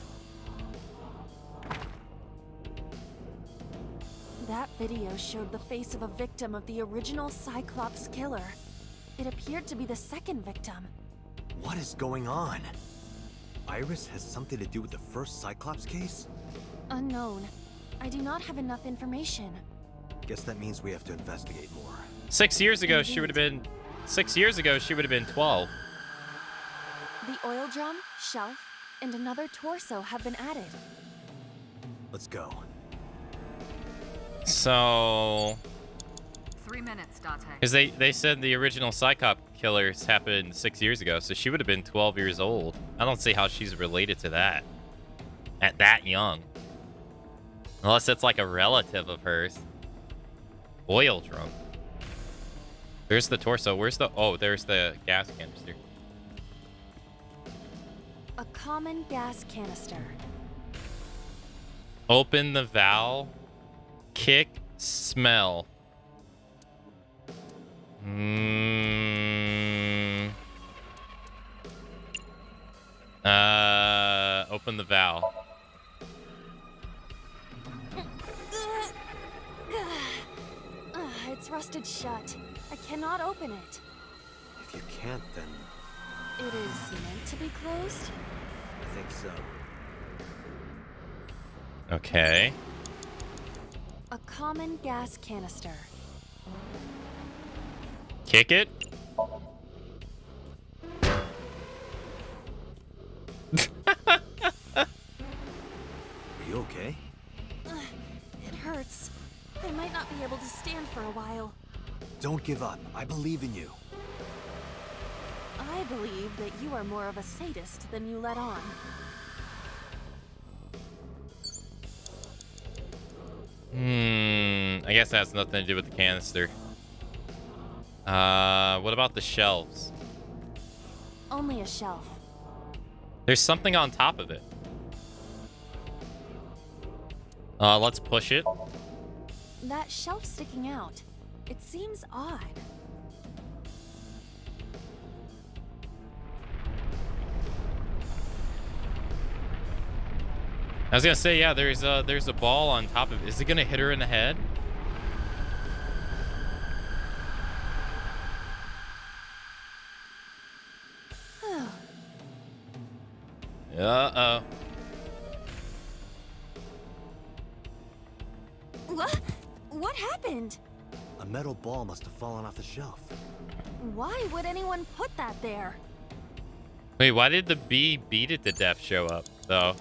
That video showed the face of a victim of the original Cyclops killer. It appeared to be the second victim. What is going on? Iris has something to do with the first Cyclops case? Unknown. I do not have enough information. Guess that means we have to investigate more. 6 years ago, she would have been... 6 years ago, she would have been 12. The oil drum, shelf, and another torso have been added. Let's go. So... 3 minutes, Date. Because they said the original Cyclops killers happened 6 years ago, so she would have been 12 years old. I don't see how she's related to that. At that young. Unless it's like a relative of hers. Oil drum. There's the torso. Where's the... Oh, there's the gas canister. A common gas canister. Open the valve. Kick. Smell. Open the valve. It's rusted shut. I cannot open it. If you can't, then... It is meant to be closed? I think so. Okay. A common gas canister. Kick it. Are you okay? It hurts. I might not be able to stand for a while. Don't give up. I believe in you. I believe that you are more of a sadist than you let on. I guess that has nothing to do with the canister. What about the shelves? Only a shelf. There's something on top of it. Let's push it. That shelf sticking out. It seems odd. I was gonna say, yeah, there's a ball on top of it. Is it gonna hit her in the head? Uh-oh. What happened? A metal ball must have fallen off the shelf. Why would anyone put that there? Wait, why did the bee beat it to death show up, though?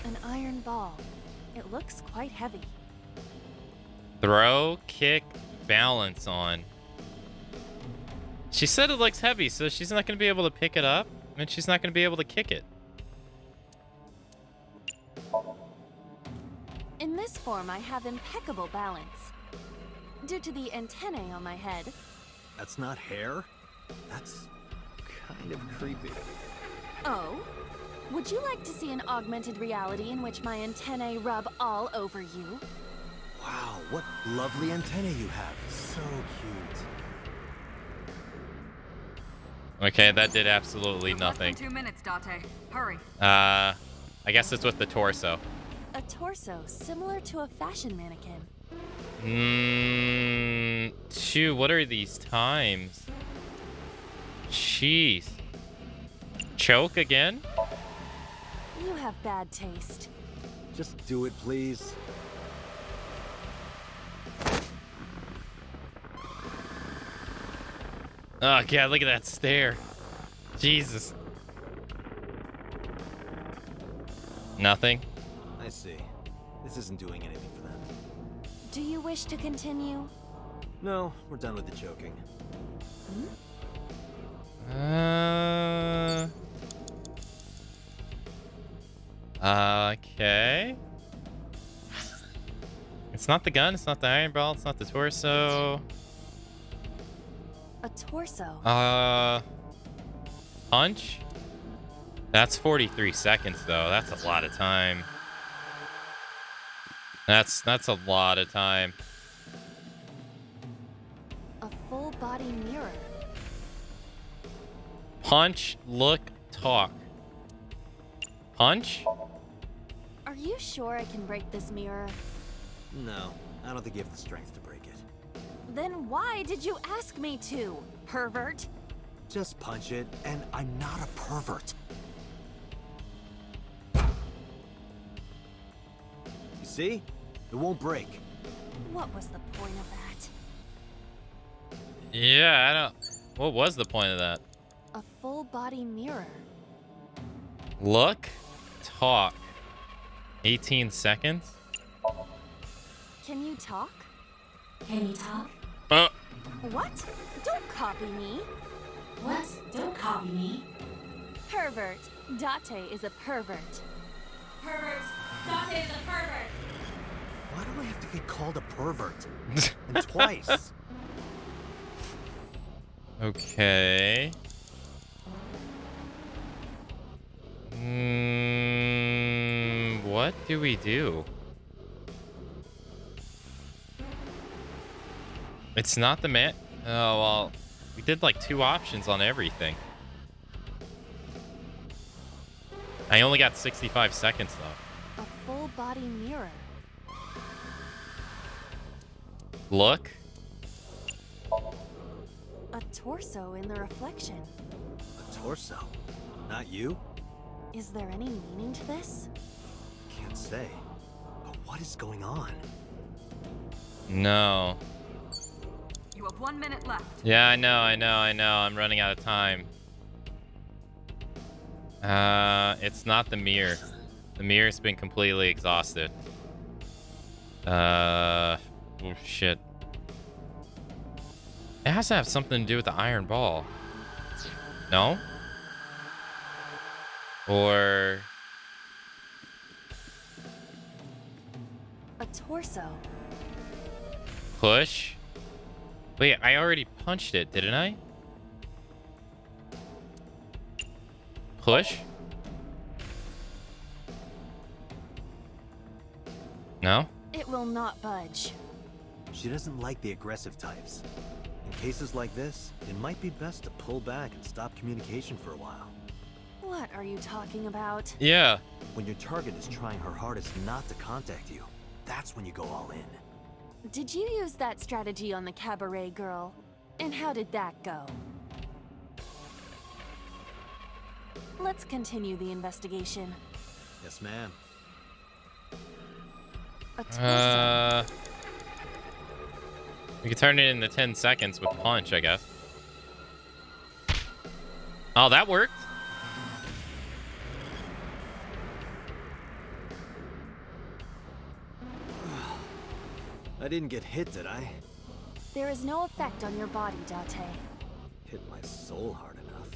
An iron ball. It looks quite heavy. Throw, kick, balance on. She said it looks heavy, so she's not going to be able to pick it up, and she's not going to be able to kick it. In this form, I have impeccable balance. Due to the antennae on my head. That's not hair? That's kind of creepy. Oh? Would you like to see an augmented reality in which my antennae rub all over you? Wow, what lovely antennae you have. So cute. Okay, that did absolutely nothing. Less than 2 minutes, Date. Hurry. I guess it's with the torso. A torso similar to a fashion mannequin. What are these times? Jeez. Choke again? You have bad taste. Just do it, please. Oh, God, look at that stare. Jesus. Nothing? I see. This isn't doing anything for them. Do you wish to continue? No, we're done with the joking. Okay. It's not the gun, it's not the iron ball, it's not the torso. A torso. Punch? That's 43 seconds though. That's a lot of time. That's a lot of time. A full body mirror. Punch, look, talk. Punch? Are you sure I can break this mirror? No, I don't think you have the strength to break it. Then why did you ask me to, pervert? Just punch it, and I'm not a pervert. You see? It won't break. What was the point of that? Yeah, I don't... What was the point of that? A full body mirror. Look, talk. 18 seconds? Can you talk? Can you talk? What? Don't copy me. What? Don't copy me. Pervert. Date is a pervert. Pervert. Date is a pervert. Why do I have to get called a pervert? And twice. Okay. What do we do? It's not the man. Oh, well, we did like 2 options on everything. I only got 65 seconds though. A full body mirror. Look. A torso in the reflection. A torso? Not you? Is there any meaning to this? Can't say. But what is going on? No. You have 1 minute left. Yeah, I know. I'm running out of time. It's not the mirror. The mirror's been completely exhausted. Oh, shit. It has to have something to do with the iron ball. No? Or... A torso. Push? Wait, I already punched it, didn't I? Push? No? It will not budge. She doesn't like the aggressive types. In cases like this, it might be best to pull back and stop communication for a while. What are you talking about? Yeah. When your target is trying her hardest not to contact you, that's when you go all in. Did you use that strategy on the cabaret girl? And how did that go? Let's continue the investigation. Yes, ma'am. We can turn it into 10 seconds with punch, I guess. Oh, that worked. I didn't get hit, did I? There is no effect on your body, Date. Hit my soul hard enough.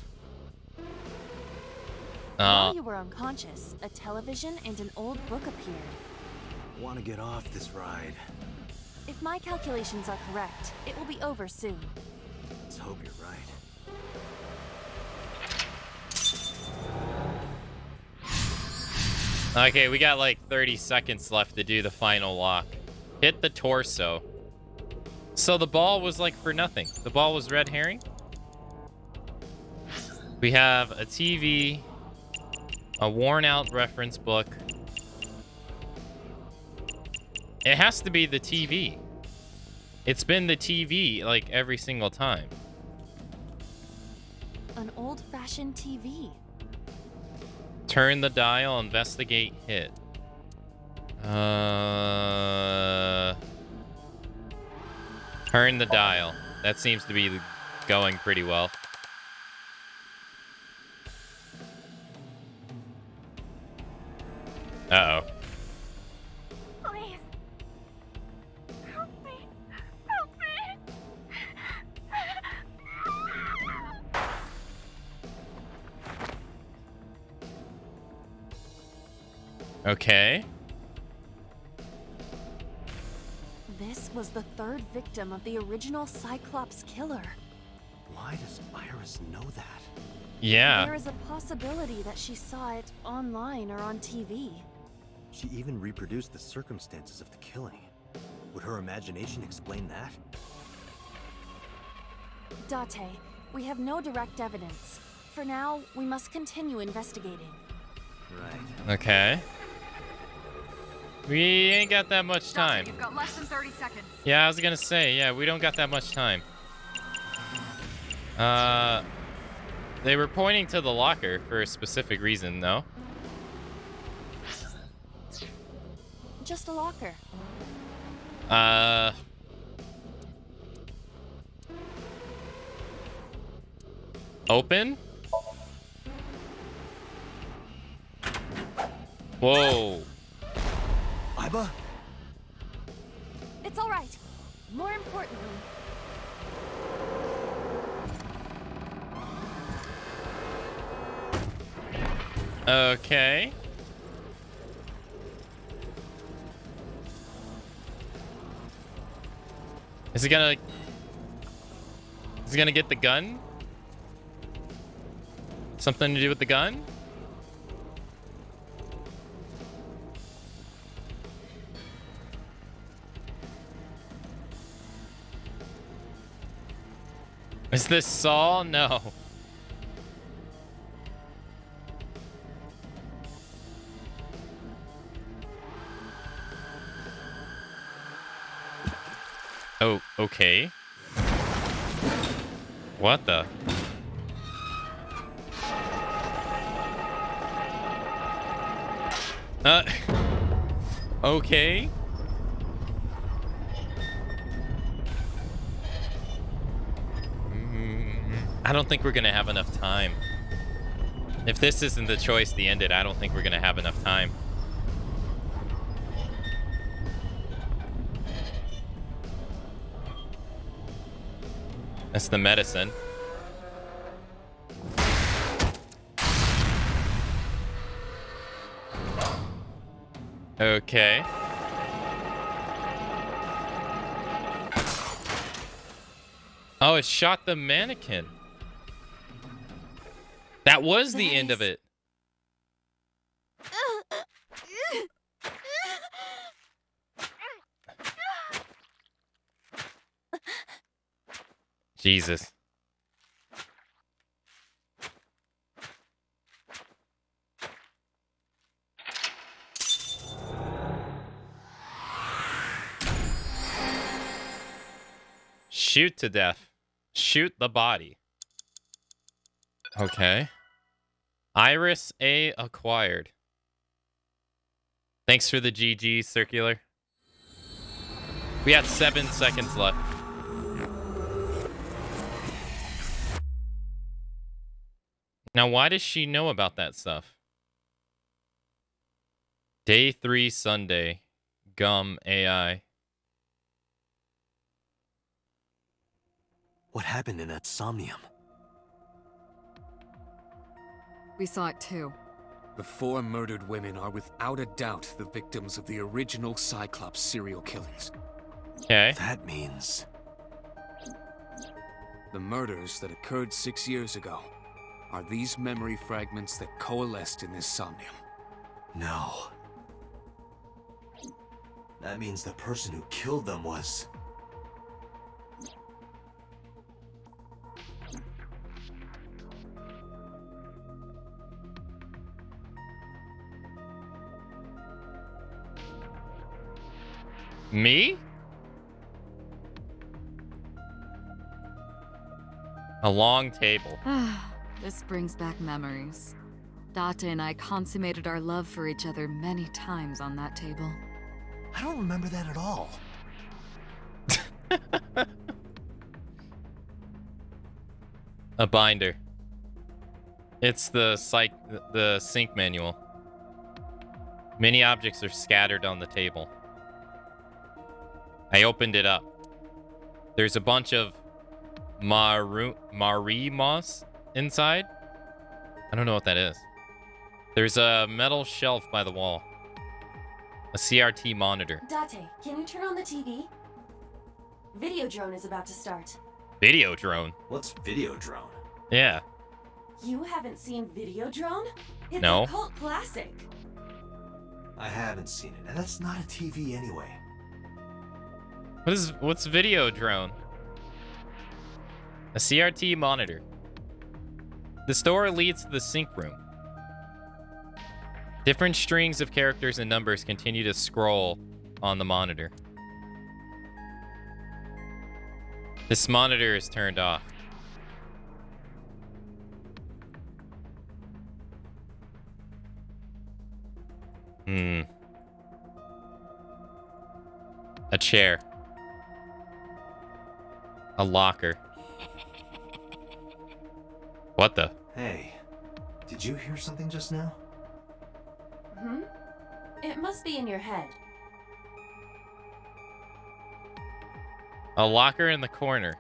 While you were unconscious, a television and an old book appeared. Want to get off this ride. If my calculations are correct, it will be over soon. Let's hope you're right. Okay, we got like 30 seconds left to do the final lock. Hit the torso. So the ball was like for nothing. The ball was red herring. We have a TV, a worn out reference book. It has to be the TV. It's been the TV like every single time. An old-fashioned TV. Turn the dial, investigate, hit. Turn the dial. That seems to be going pretty well. Uh-oh. Please. Help me. Help me. Okay. This was the third victim of the original Cyclops killer. Why does Iris know that? Yeah. There is a possibility that she saw it online or on TV. She even reproduced the circumstances of the killing. Would her imagination explain that? Date, we have no direct evidence. For now, we must continue investigating. Right. Okay. We ain't got that much time. You've got less than 30 seconds. Yeah, I was gonna say, yeah, we don't got that much time. They were pointing to the locker for a specific reason, though. Just a locker. Open? Whoa. Iba? It's all right. More importantly, okay. Is he gonna get the gun? Something to do with the gun? Is this Saul? No. Oh, okay. What the? Okay. I don't think we're gonna have enough time. If this isn't the choice to end it, I don't think we're gonna have enough time. That's the medicine. Okay. Oh, it shot the mannequin. That was the end of it. Jesus. Shoot to death. Shoot the body. Okay. Iris A acquired. Thanks for the GG, Circular. We have 7 seconds left. Now, why does she know about that stuff? Day 3 Sunday. Gum AI. What happened in that Somnium? We saw it too. The 4 murdered women are without a doubt the victims of the original Cyclops serial killings. Okay. That means... The murders that occurred 6 years ago are these memory fragments that coalesced in this Somnium. No. That means the person who killed them was... Me? A long table. This brings back memories. Date and I consummated our love for each other many times on that table. I don't remember that at all. A binder. It's the sync manual. Many objects are scattered on the table. I opened it up. There's a bunch of Marimos inside. I don't know what that is. There's a metal shelf by the wall. A CRT monitor. Date, can you turn on the TV? Videodrone is about to start. Videodrone? What's Videodrone? Yeah. You haven't seen Videodrone? It's No. a cult classic. I haven't seen it, and that's not a TV anyway. What's Videodrone? A CRT monitor. The store leads to the sync room. Different strings of characters and numbers continue to scroll on the monitor. This monitor is turned off. A chair. A locker. What the? Hey, did you hear something just now? It must be in your head. A locker in the corner.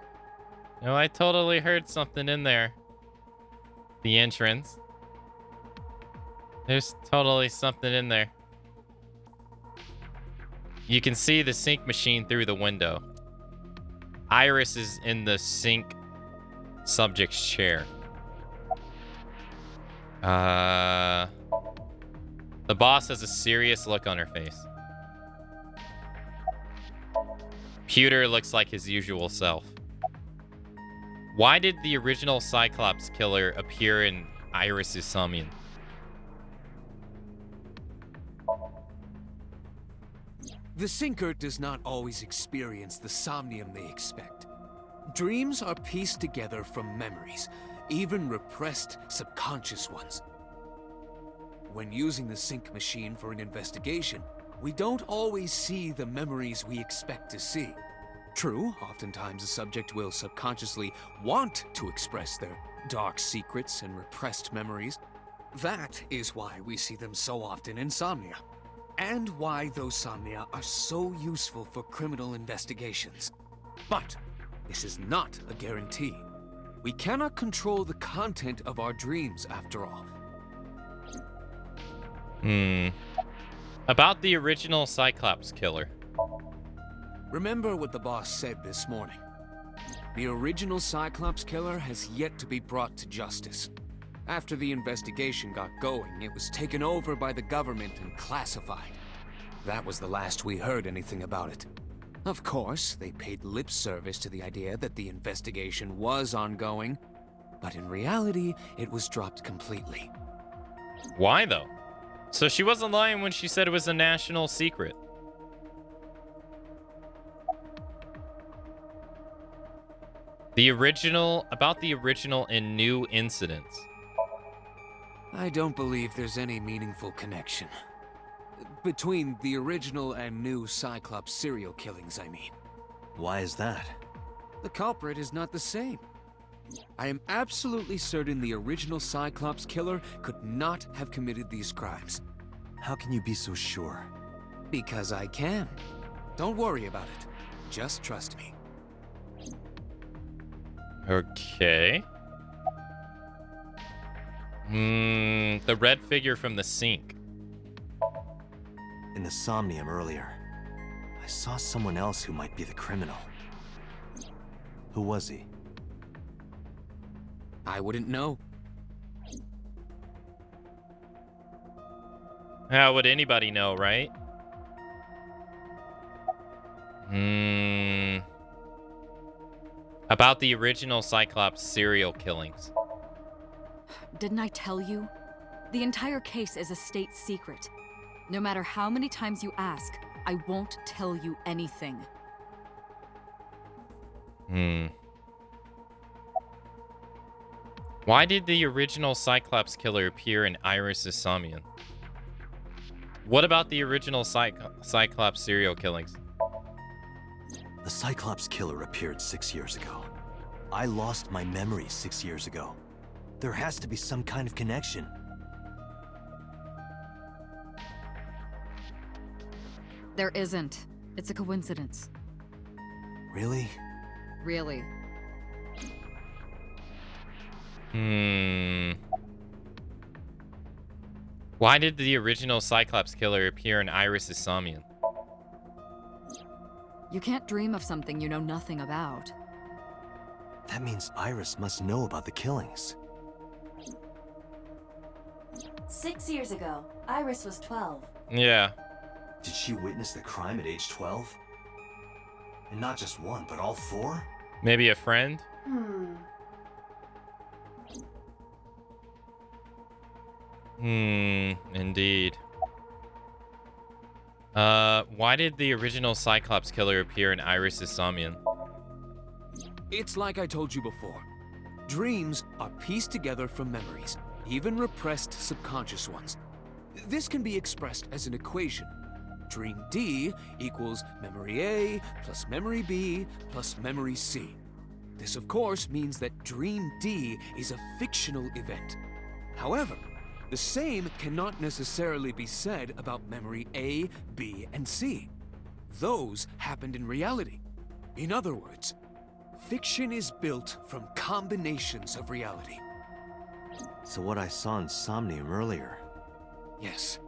No, I totally heard something in there. The entrance. There's totally something in there. You can see the sync machine through the window. Iris is in the sync subject's chair. The boss has a serious look on her face. Pewter looks like his usual self. Why did the original Cyclops killer appear in Iris's Somnium? The Sinker does not always experience the Somnium they expect. Dreams are pieced together from memories, even repressed subconscious ones. When using the sync machine for an investigation, we don't always see the memories we expect to see. True, oftentimes a subject will subconsciously want to express their dark secrets and repressed memories. That is why we see them so often in Somnia, and why those Somnia are so useful for criminal investigations. But this is not a guarantee. We cannot control the content of our dreams, after all. About the original Cyclops killer. Remember what the boss said this morning. The original Cyclops killer has yet to be brought to justice. After the investigation got going, it was taken over by the government and classified. That was the last we heard anything about it. Of course, they paid lip service to the idea that the investigation was ongoing, but in reality, it was dropped completely. Why, though? So she wasn't lying when she said it was a national secret. About the original and new incidents. I don't believe there's any meaningful connection. Between the original and new Cyclops serial killings, I mean. Why is that? The culprit is not the same. I am absolutely certain the original Cyclops killer could not have committed these crimes. How can you be so sure? Because I can. Don't worry about it. Just trust me. Okay. The red figure from the sink. In the Somnium earlier, I saw someone else who might be the criminal. Who was he? I wouldn't know. How would anybody know, right? About the original Cyclops serial killings. Didn't I tell you? The entire case is a state secret. No matter how many times you ask, I won't tell you anything. Why did the original Cyclops killer appear in Iris's Somnium? What about the original Cyclops serial killings? The Cyclops killer appeared 6 years ago. I lost my memory 6 years ago. There has to be some kind of connection. There isn't. It's a coincidence. Really? Really. Why did the original Cyclops killer appear in Iris's Somnium? You can't dream of something you know nothing about. That means Iris must know about the killings. 6 years ago, Iris was 12. Yeah. Did she witness the crime at age 12? And not just one, but all four? Maybe a friend? Indeed. Why did the original Cyclops killer appear in Iris's Somnium? It's like I told you before. Dreams are pieced together from memories, even repressed subconscious ones. This can be expressed as an equation. Dream D equals memory A plus memory B plus memory C. This, of course, means that Dream D is a fictional event. However, the same cannot necessarily be said about memory A, B, and C. Those happened in reality. In other words, fiction is built from combinations of reality. So what I saw in Somnium earlier... Yes.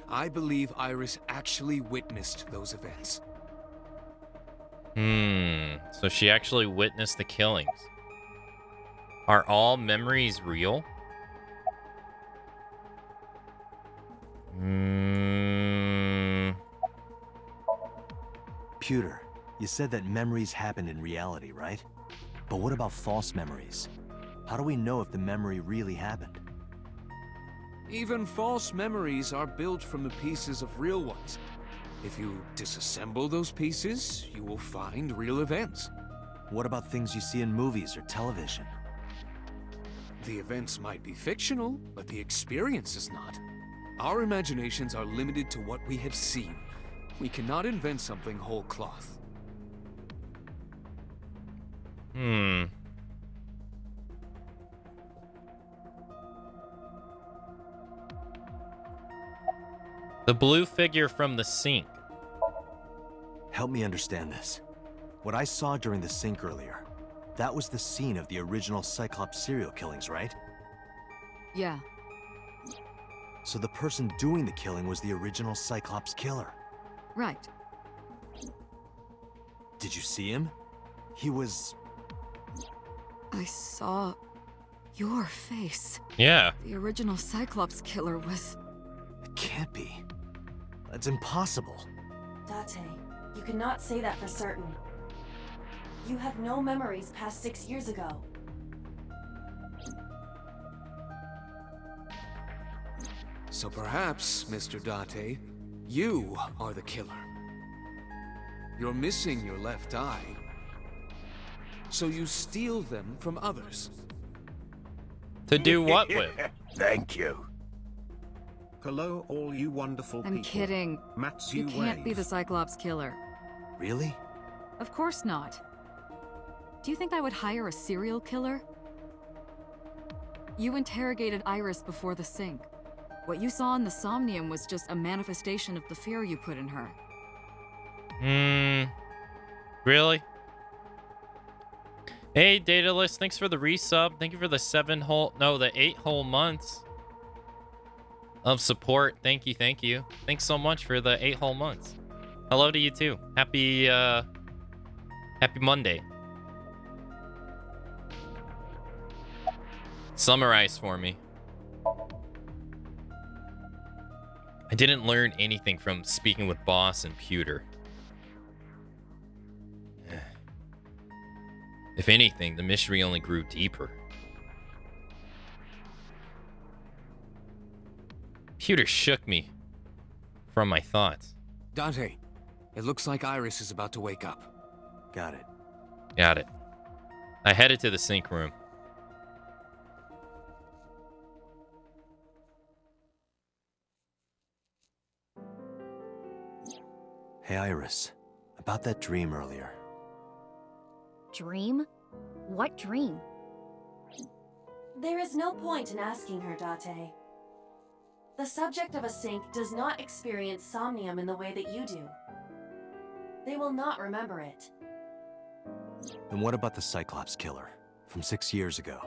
I believe Iris actually witnessed those events. So she actually witnessed the killings. Are all memories real? Pewter, you said that memories happen in reality, right? But what about false memories? How do we know if the memory really happened? Even false memories are built from the pieces of real ones. If you disassemble those pieces, you will find real events. What about things you see in movies or television? The events might be fictional, but the experience is not. Our imaginations are limited to what we have seen. We cannot invent something whole cloth. The blue figure from the sink. Help me understand this. What I saw during the sink earlier, that was the scene of the original Cyclops serial killings, right? Yeah. So the person doing the killing was the original Cyclops killer. Right. Did you see him? He was... I saw your face. Yeah. The original Cyclops killer was... It can't be. That's impossible. Date, You cannot say that for certain. You have no memories past 6 years ago. So perhaps, Mr. Date, you are the killer. You're missing your left eye, so you steal them from others. To do what with? Thank you. Hello, all you wonderful I'm people. kidding. Matsu You can't be Wave. the Cyclops killer. Really? Of course not. Do you think I would hire a serial killer? You interrogated Iris before the sync. What you saw in the Somnium was just a manifestation of the fear you put in her. Really? Hey, Daedalus, thanks for the resub. Thank you for the 8 whole months of support. Thank you, thank you. Thanks so much for the 8 whole months. Hello to you too. Happy Monday. Summarize for me. I didn't learn anything from speaking with Boss and Pewter. If anything, the mystery only grew deeper. Pewter shook me from my thoughts. Dante, it looks like Iris is about to wake up. Got it. Got it. I headed to the sync room. Hey, Iris. About that dream earlier. Dream? What dream? There is no point in asking her, Date. The subject of a sync does not experience somnium in the way that you do. They will not remember it. Then what about the Cyclops killer from 6 years ago?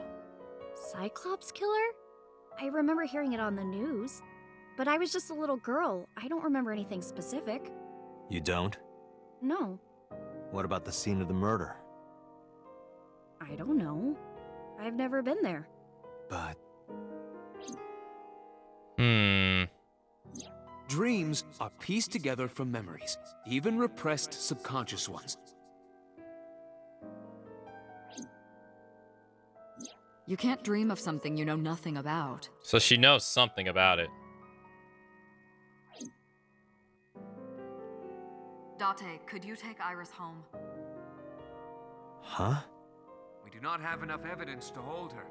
Cyclops killer? I remember hearing it on the news. But I was just a little girl. I don't remember anything specific. You don't? No. What about the scene of the murder? I don't know. I've never been there. But... Dreams are pieced together from memories, even repressed subconscious ones. You can't dream of something you know nothing about. So she knows something about it. Date, could you take Iris home? Huh? We do not have enough evidence to hold her.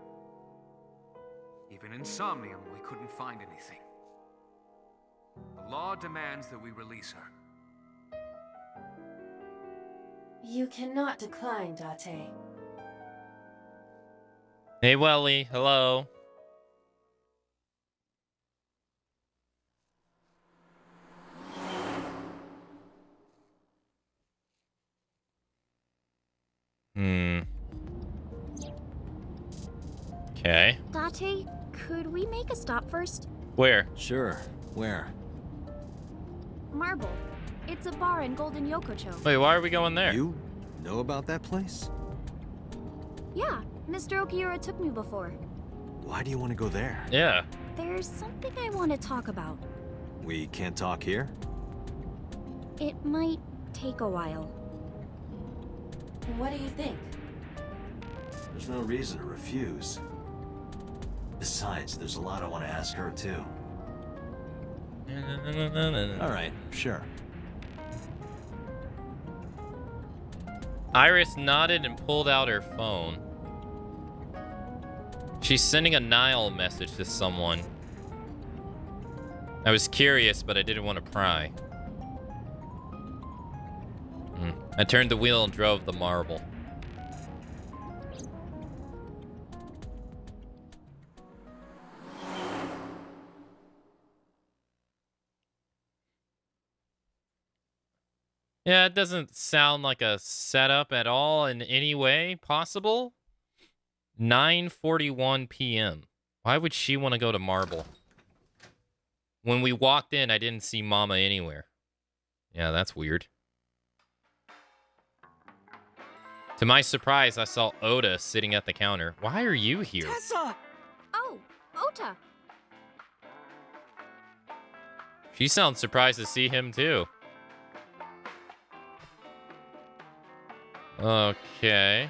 Even in Somnium, we couldn't find anything. The law demands that we release her. You cannot decline, Date. Hey, Welly. Hello. Okay. Date, could we make a stop first? Where? Sure. Where? Marble. It's a bar in Golden Yokocho. Wait, why are we going there? You know about that place? Yeah, Mr. Okiura took me before. Why do you want to go there? Yeah. There's something I want to talk about. We can't talk here? It might take a while. What do you think? There's no reason to refuse. Besides, there's a lot I want to ask her, too. Alright, sure. Iris nodded and pulled out her phone. She's sending a Nile message to someone. I was curious, but I didn't want to pry. I turned the wheel and drove the marble. Yeah, it doesn't sound like a setup at all in any way possible. 9:41 p.m. Why would she want to go to Marble? When we walked in, I didn't see Mama anywhere. Yeah, that's weird. To my surprise, I saw Oda sitting at the counter. Why are you here? Tessa! Oh, Ota. She sounds surprised to see him, too. Okay.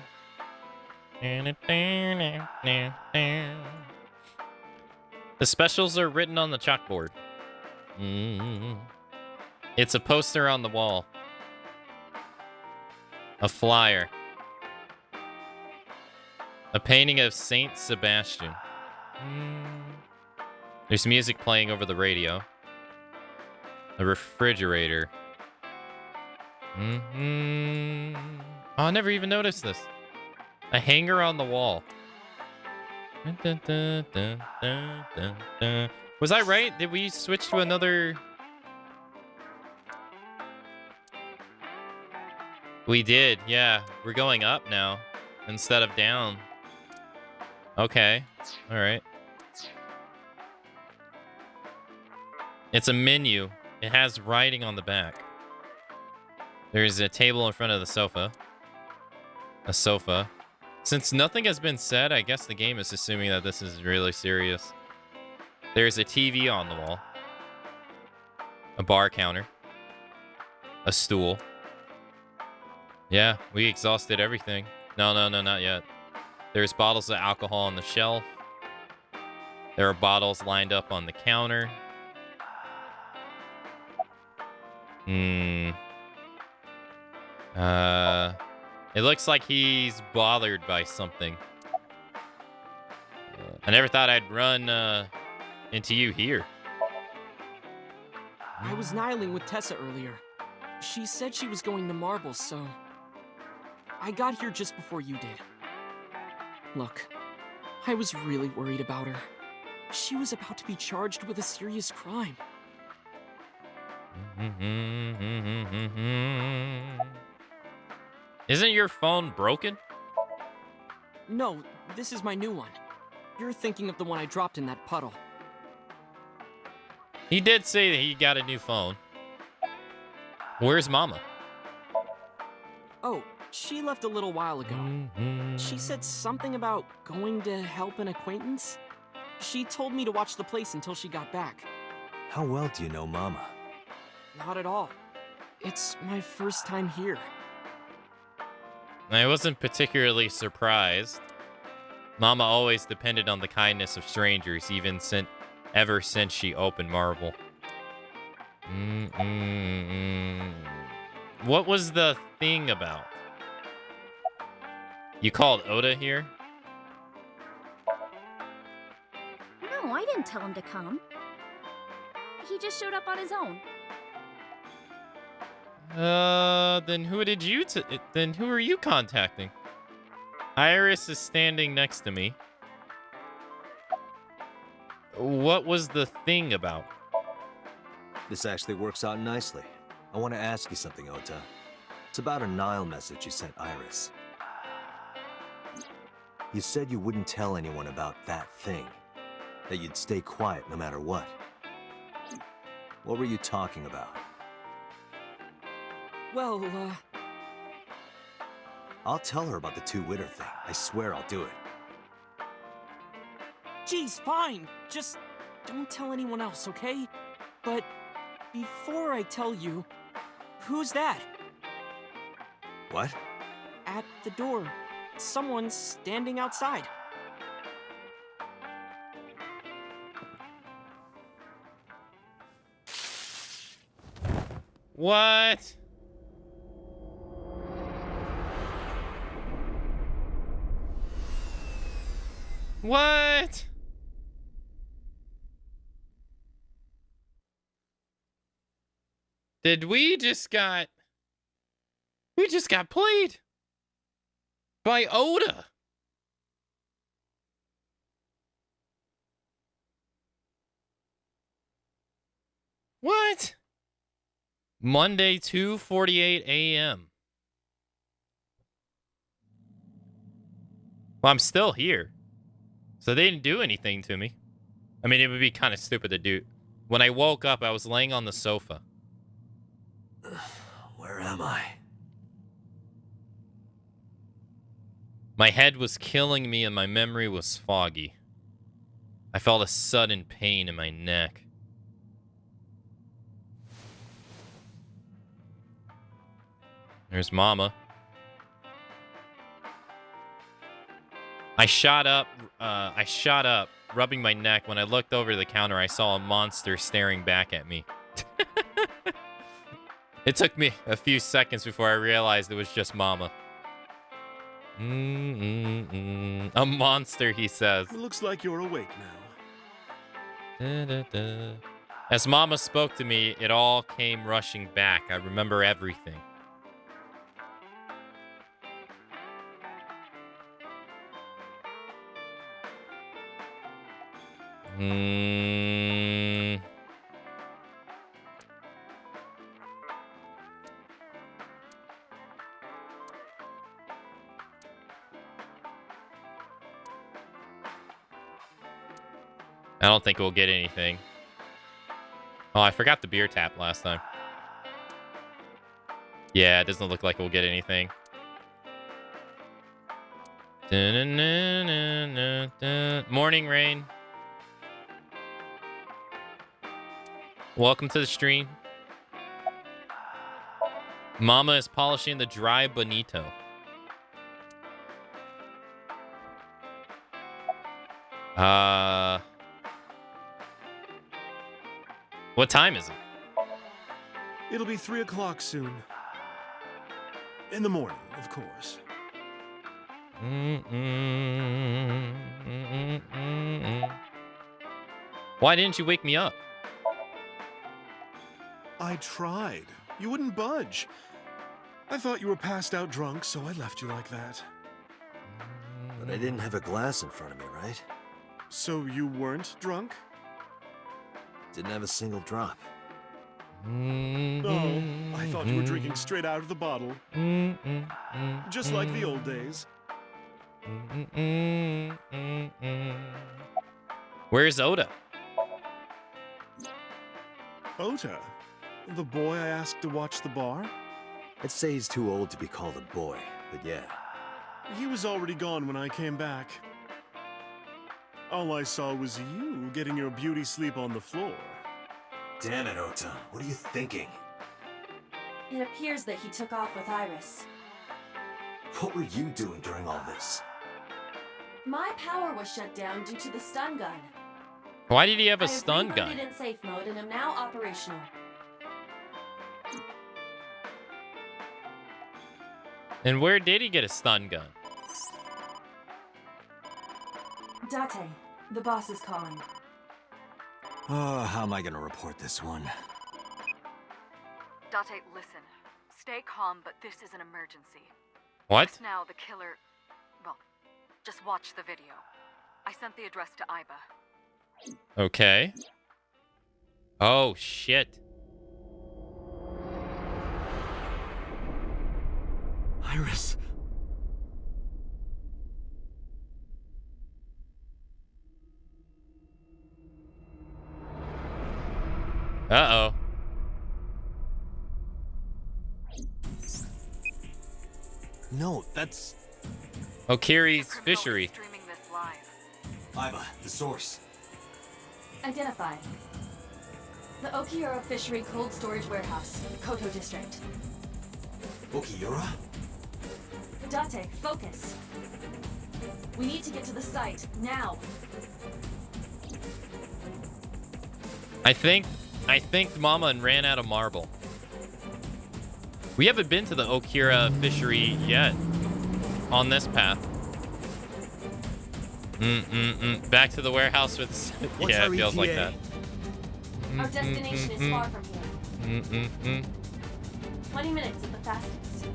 The specials are written on the chalkboard. It's a poster on the wall. A flyer. A painting of Saint Sebastian. There's music playing over the radio. A refrigerator. Oh, I never even noticed this. A hanger on the wall. Was I right? Did we switch to another? We did, yeah. We're going up now instead of down. Okay. All right. It's a menu. It has writing on the back. There's a table in front of the sofa. A sofa. Since nothing has been said, I guess the game is assuming that this is really serious. There's a TV on the wall. A bar counter. A stool. Yeah, we exhausted everything. No, not yet. There's bottles of alcohol on the shelf. There are bottles lined up on the counter. It looks like he's bothered by something. I never thought I'd run into you here. I was nihiling with Tessa earlier. She said she was going to Marbles, so I got here just before you did. Look, I was really worried about her. She was about to be charged with a serious crime. Isn't your phone broken? No, this is my new one. You're thinking of the one I dropped in that puddle. He did say that he got a new phone. Where's Mama? Oh, she left a little while ago. She said something about going to help an acquaintance. She told me to watch the place until she got back. How well do you know Mama? Not at all. It's my first time here. I wasn't particularly surprised. Mama always depended on the kindness of strangers, ever since she opened Marvel. What was the thing about? You called Oda here? No, I didn't tell him to come. He just showed up on his own. Then who are you contacting? Iris is standing next to me. What was the thing about? This actually works out nicely. I want to ask you something, Ota. It's about a Nile message you sent Iris. You said you wouldn't tell anyone about that thing. That you'd stay quiet no matter what. What were you talking about? Well, I'll tell her about the two-witter thing. I swear I'll do it. Geez, fine. Just don't tell anyone else, okay? But before I tell you, who's that? What? At the door. Someone's standing outside. What? What? We just got played by Oda. What? Monday, 2:48 a.m. Well, I'm still here. So they didn't do anything to me. I mean, it would be kind of stupid to do. When I woke up, I was laying on the sofa. Where am I? My head was killing me and my memory was foggy. I felt a sudden pain in my neck. There's Mama. I shot up, rubbing my neck. When I looked over the counter, I saw a monster staring back at me. It took me a few seconds before I realized it was just Mama. A monster, he says. It looks like you're awake now. As Mama spoke to me, it all came rushing back. I remember everything. I don't think we'll get anything. Oh, I forgot the beer tap last time. Yeah, it doesn't look like we'll get anything. Morning, Rain. Welcome to the stream. Mama is polishing the dry bonito. What time is it? It'll be 3 o'clock soon. In the morning, of course. Why didn't you wake me up? I tried. You wouldn't budge. I thought you were passed out drunk, so I left you like that. But I didn't have a glass in front of me, right? So you weren't drunk? Didn't have a single drop. Oh, I thought you were drinking straight out of the bottle. Just like the old days. Where's Oda? Ota? The boy I asked to watch the bar? I'd say he's too old to be called a boy, but yeah. He was already gone when I came back. All I saw was you getting your beauty sleep on the floor. Damn it, Ota. What are you thinking? It appears that he took off with Iris. What were you doing during all this? My power was shut down due to the stun gun. Why did he have a stun gun? I have rebooted in safe mode and am now operational. And where did he get a stun gun? Date, the boss is calling. Oh, how am I gonna report this one? Date, listen. Stay calm, but this is an emergency. What? Just now, the killer... Well, just watch the video. I sent the address to Iba. Okay. Oh, shit. Iris. Uh-oh. No, that's... Okiri's fishery. Iba, the source. Identified. The Okiura Fishery Cold Storage Warehouse, Koto District. Okiura? Date, focus. We need to get to the site, now. I think Mama and ran out of marble. We haven't been to the Okira fishery yet on this path. Back to the warehouse with... Yeah, it feels like that. Our destination is far from here. 20 minutes at the fastest.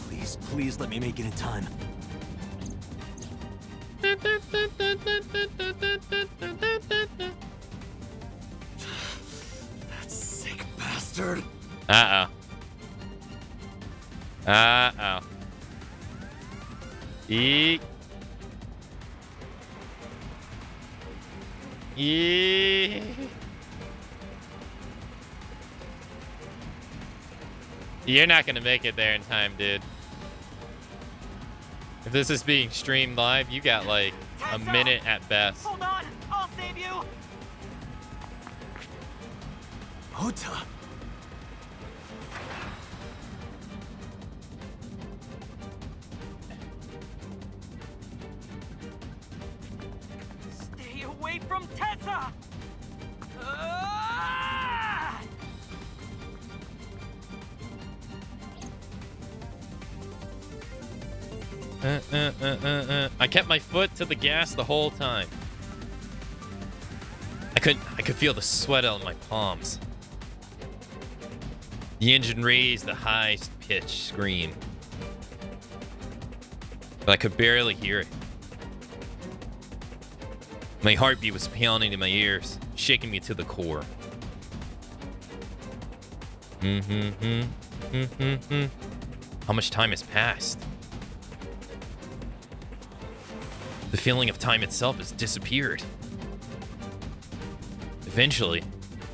Please, please let me make it in time. That sick bastard. Uh-oh. Uh-oh. Eek. Eek. You're not gonna make it there in time, dude. If this is being streamed live, you got like a minute at best. Hold on, I'll save you. Ota. I kept my foot to the gas the whole time. I could feel the sweat on my palms. The engine raised the highest pitch scream, but I could barely hear it. My heartbeat was pounding in my ears, shaking me to the core. How much time has passed? The feeling of time itself has disappeared. Eventually,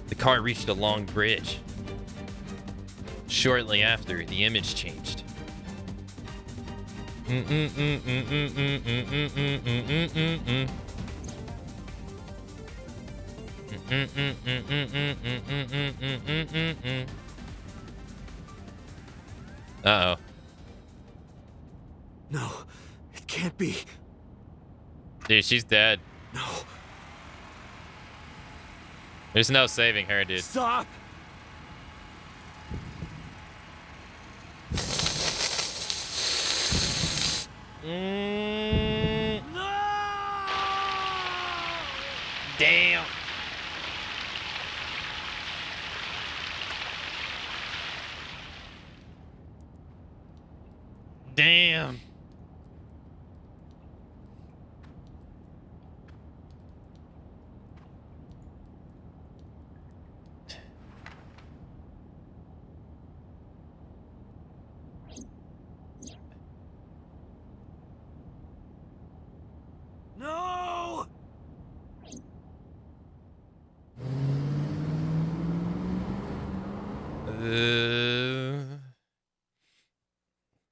the car reached a long bridge. Shortly after, the image changed. Uh-oh. No, it can't be. Dude, she's dead. No. There's no saving her, dude. Stop! Damn. Damn. No!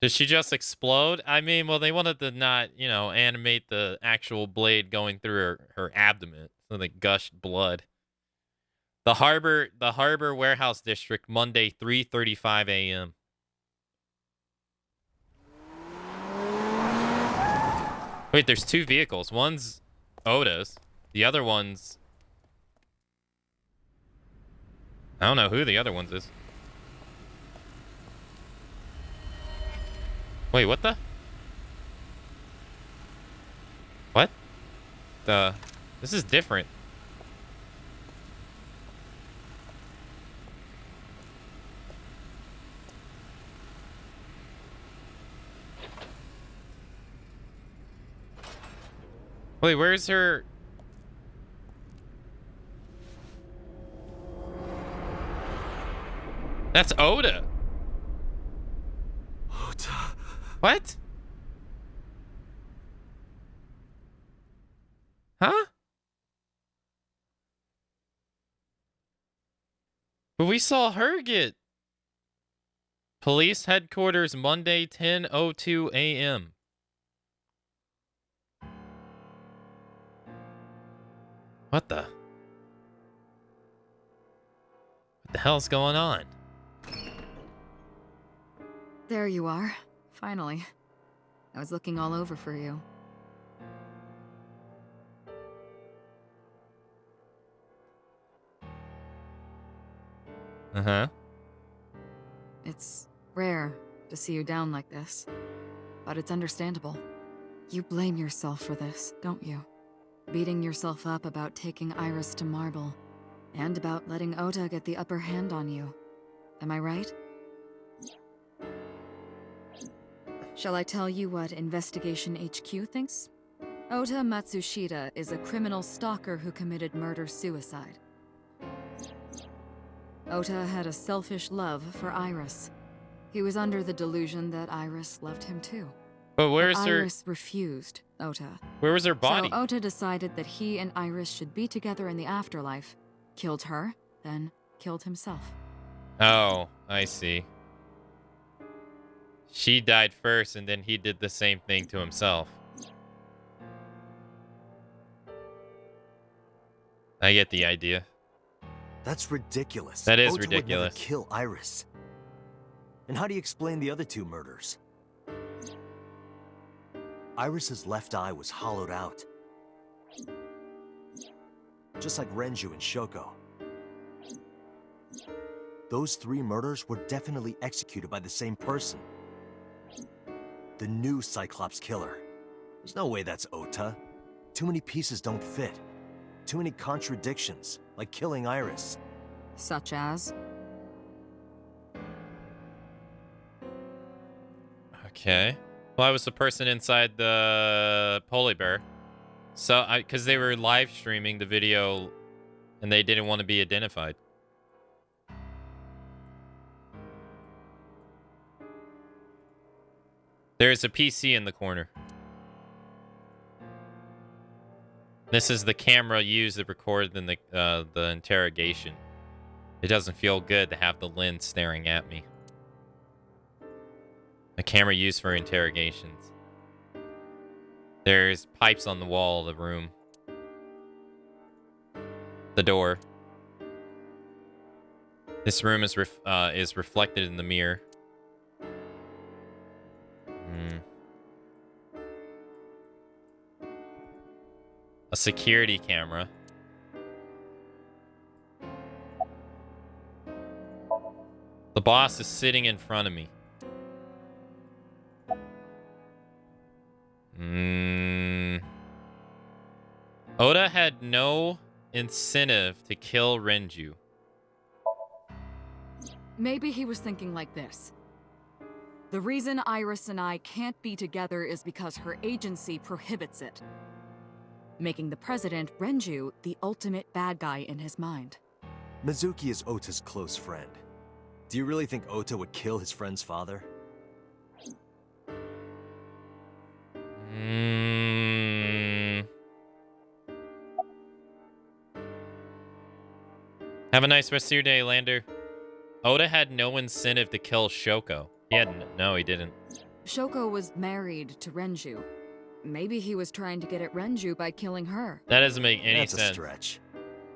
Did she just explode? I mean, well, they wanted to not, animate the actual blade going through her abdomen, so they gushed blood. The Harbor Warehouse District, Monday, 3:35 a.m. Wait, there's two vehicles. One's Oda's. The other one's... I don't know who the other one's is. Wait, what the? What? This is different. Wait, where's her... That's Oda. Oda. What? Huh? But we saw her get... Police headquarters, Monday, 10:02 a.m. What the? What the hell's going on? There you are. Finally. I was looking all over for you. Uh-huh. It's rare to see you down like this, but it's understandable. You blame yourself for this, don't you? Beating yourself up about taking Iris to Marble, and about letting Ota get the upper hand on you. Am I right? Shall I tell you what Investigation HQ thinks? Ota Matsushita is a criminal stalker who committed murder-suicide. Ota had a selfish love for Iris. He was under the delusion that Iris loved him too. But where's her... Iris refused Ota. Where was her body? So Ota decided that he and Iris should be together in the afterlife. Killed her, then killed himself. Oh, I see. She died first, and then he did the same thing to himself. I get the idea. That's ridiculous. That is Ota ridiculous. Would never kill Iris. And how do you explain the other two murders? Iris's left eye was hollowed out. Just like Renju and Shoko. Those three murders were definitely executed by the same person. The new Cyclops killer. There's no way that's Ota. Too many pieces don't fit. Too many contradictions, like killing Iris. Such as? Okay. Well, I was the person inside the polar bear. So, because they were live streaming the video and they didn't want to be identified. There's a PC in the corner. This is the camera used to record in the interrogation. It doesn't feel good to have the lens staring at me. The camera used for interrogations. There's pipes on the wall of the room. The door. This room is reflected in the mirror. A security camera. The boss is sitting in front of me. Oda had no incentive to kill Renju. Maybe he was thinking like this. The reason Iris and I can't be together is because her agency prohibits it, making the president, Renju, the ultimate bad guy in his mind. Mizuki is Ota's close friend. Do you really think Ota would kill his friend's father? Have a nice rest of your day, Lander. Oda had no incentive to kill Shoko. No, he didn't. Shoko was married to Renju. Maybe he was trying to get at Renju by killing her. That doesn't make any sense. That's a stretch.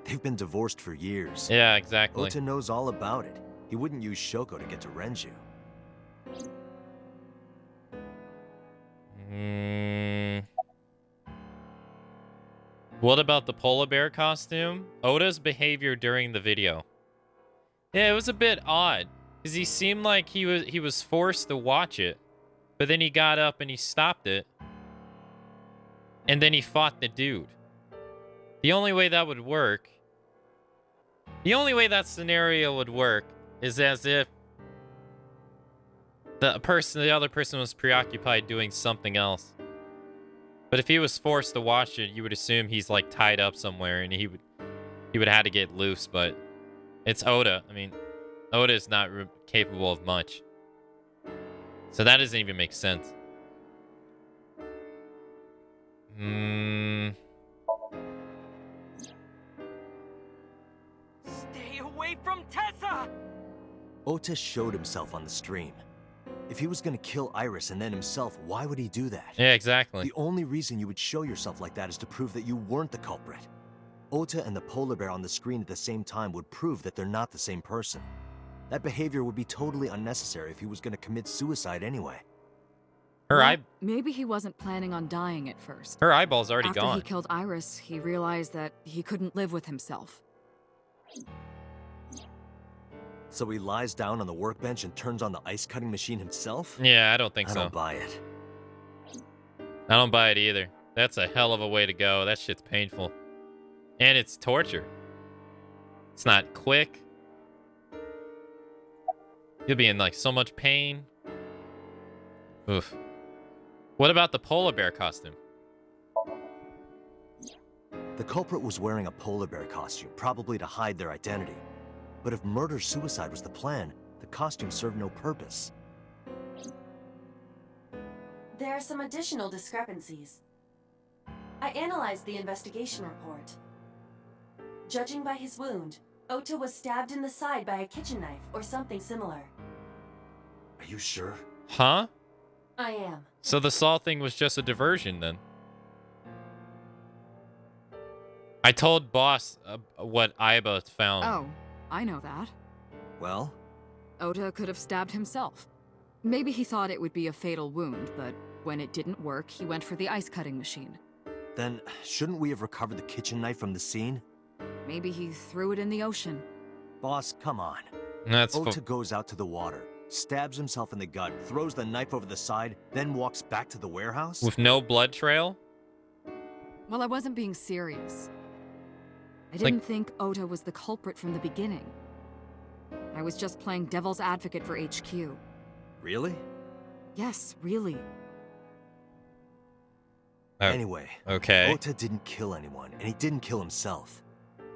They've been divorced for years. Yeah, exactly. Ota knows all about it. He wouldn't use Shoko to get to Renju. What about the polar bear costume? Oda's behavior during the video. Yeah, it was a bit odd. Because he seemed like he was forced to watch it. But then he got up and he stopped it. And then he fought the dude. The only way that would work... The only way that scenario would work is as if the other person was preoccupied doing something else. But if he was forced to watch it, you would assume he's like tied up somewhere and he would have had to get loose. But it's Oda. I mean, Oda is not capable of much, so that doesn't even make sense. Stay away from Tessa! Ota showed himself on the stream. If he was gonna kill Iris and then himself, why would he do that? Yeah, exactly. The only reason you would show yourself like that is to prove that you weren't the culprit. Ota and the polar bear on the screen at the same time would prove that they're not the same person. That behavior would be totally unnecessary if he was gonna commit suicide anyway. Maybe he wasn't planning on dying at first. Her eyeball's already After gone. he killed Iris, he realized that he couldn't live with himself. So he lies down on the workbench and turns on the ice cutting machine himself? Yeah, I don't think so. I don't buy it. I don't buy it either. That's a hell of a way to go. That shit's painful. And it's torture. It's not quick. You'll be in like so much pain. Oof. What about the polar bear costume? The culprit was wearing a polar bear costume, probably to hide their identity. But if murder-suicide was the plan, the costume served no purpose. There are some additional discrepancies. I analyzed the investigation report. Judging by his wound, Ota was stabbed in the side by a kitchen knife or something similar. Are you sure? Huh? I am. So the Saw thing was just a diversion then? I told boss what Aiba found. Oh, I know that. Well? Ota could have stabbed himself. Maybe he thought it would be a fatal wound, but when it didn't work, he went for the ice cutting machine. Then, shouldn't we have recovered the kitchen knife from the scene? Maybe he threw it in the ocean. Boss, come on. That's Ota goes out to the water, stabs himself in the gut, throws the knife over the side, then walks back to the warehouse? With no blood trail? Well, I wasn't being serious. I didn't think Ota was the culprit from the beginning. I was just playing devil's advocate for HQ. Really? Yes, really. Anyway, okay. Ota didn't kill anyone, and he didn't kill himself.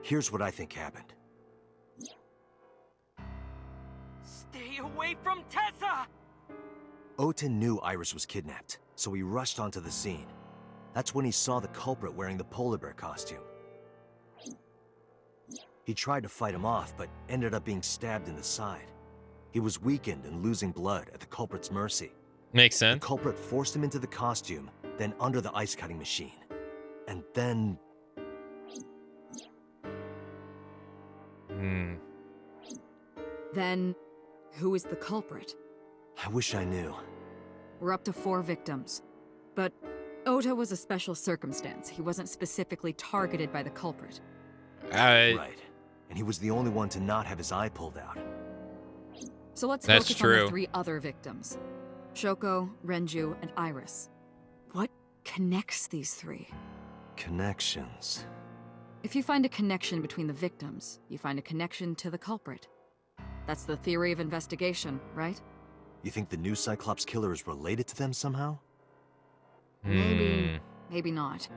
Here's what I think happened. Stay away from Tessa! Ota knew Iris was kidnapped, so he rushed onto the scene. That's when he saw the culprit wearing the polar bear costume. He tried to fight him off, but ended up being stabbed in the side. He was weakened and losing blood at the culprit's mercy. Makes sense. The culprit forced him into the costume, then under the ice cutting machine. And then... Then, who is the culprit? I wish I knew. We're up to 4 victims. But Ota was a special circumstance. He wasn't specifically targeted by the culprit. Right. And he was the only one to not have his eye pulled out. So let's focus on the 3 other victims. Shoko, Renju, and Iris. What connects these 3? Connections. If you find a connection between the victims, you find a connection to the culprit. That's the theory of investigation, right? You think the new Cyclops killer is related to them somehow? Maybe, maybe not.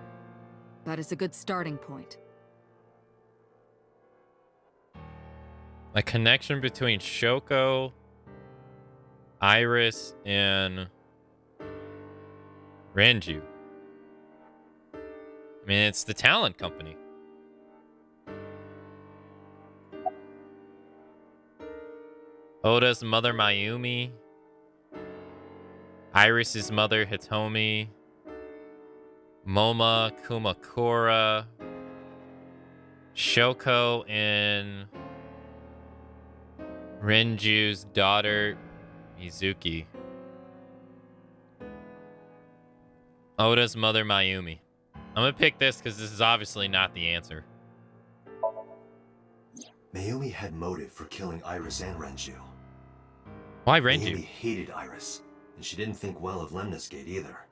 But it's a good starting point. A connection between Shoko, Iris, and Renju. I mean, it's the talent company. Oda's mother, Mayumi. Iris's mother, Hitomi. Moma, Kumakura. Shoko, and Renju's daughter, Mizuki. Oda's mother, Mayumi. I'm gonna pick this because this is obviously not the answer. Mayumi had motive for killing Iris and Renju. Why Renju? Mayumi hated Iris, and she didn't think well of Lemniscate either.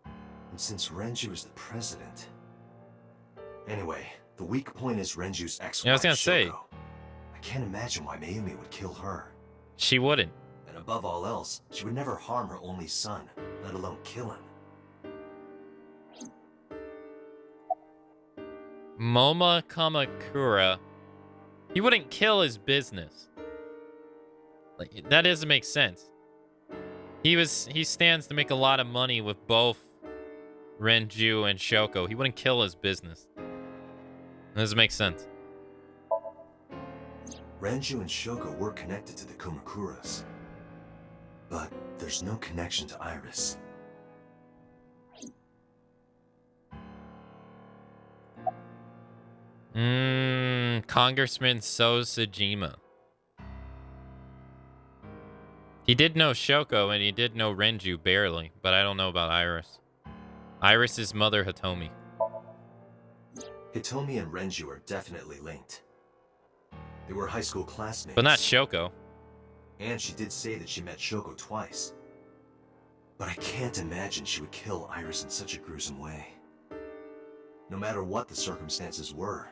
And since Renju is the president... Anyway, the weak point is Renju's ex-wife, Yeah, I was gonna say. I can't imagine why Mayumi would kill her. She wouldn't. And above all else, she would never harm her only son, let alone kill him. Moma Kamakura. He wouldn't kill his business. Like, that doesn't make sense. He stands to make a lot of money with both Renju and Shoko. He wouldn't kill his business. That doesn't make sense. Renju and Shoko were connected to the Kumakuras. But there's no connection to Iris. Congressman So Sajima. He did know Shoko and he did know Renju barely, but I don't know about Iris. Iris's mother, Hitomi. Hitomi and Renju are definitely linked. They were high school classmates. But not Shoko. And she did say that she met Shoko twice. But I can't imagine she would kill Iris in such a gruesome way. No matter what the circumstances were,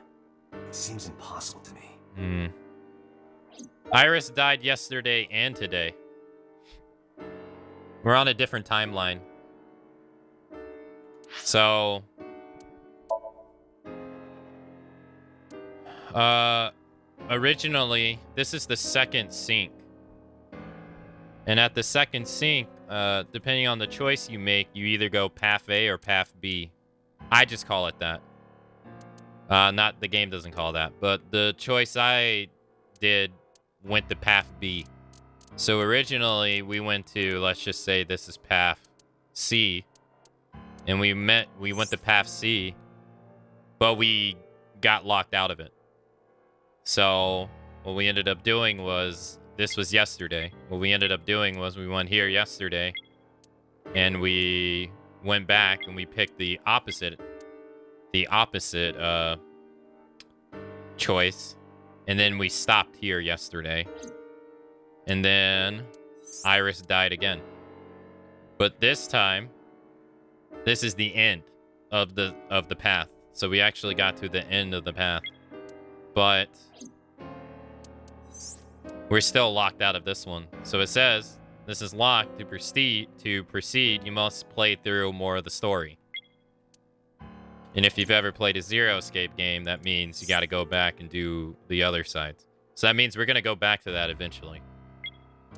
it seems impossible to me. Iris died yesterday and today. We're on a different timeline. So... originally, this is the second sync. And at the second sync, depending on the choice you make, you either go path A or path B. I just call it that. Not the game doesn't call that, but the choice I did went to path B. So originally we went to, let's just say this is path C, and we went to path C, but we got locked out of it. So what we ended up doing was, this was yesterday. What we ended up doing was we went here yesterday, and we went back and we picked the opposite choice, and then we stopped here yesterday. And then Iris died again. But this time, this is the end of the path. So we actually got to the end of the path. But we're still locked out of this one. So it says this is locked. To proceed, you must play through more of the story. And if you've ever played a Zero Escape game, that means you got to go back and do the other sides. So that means we're going to go back to that eventually.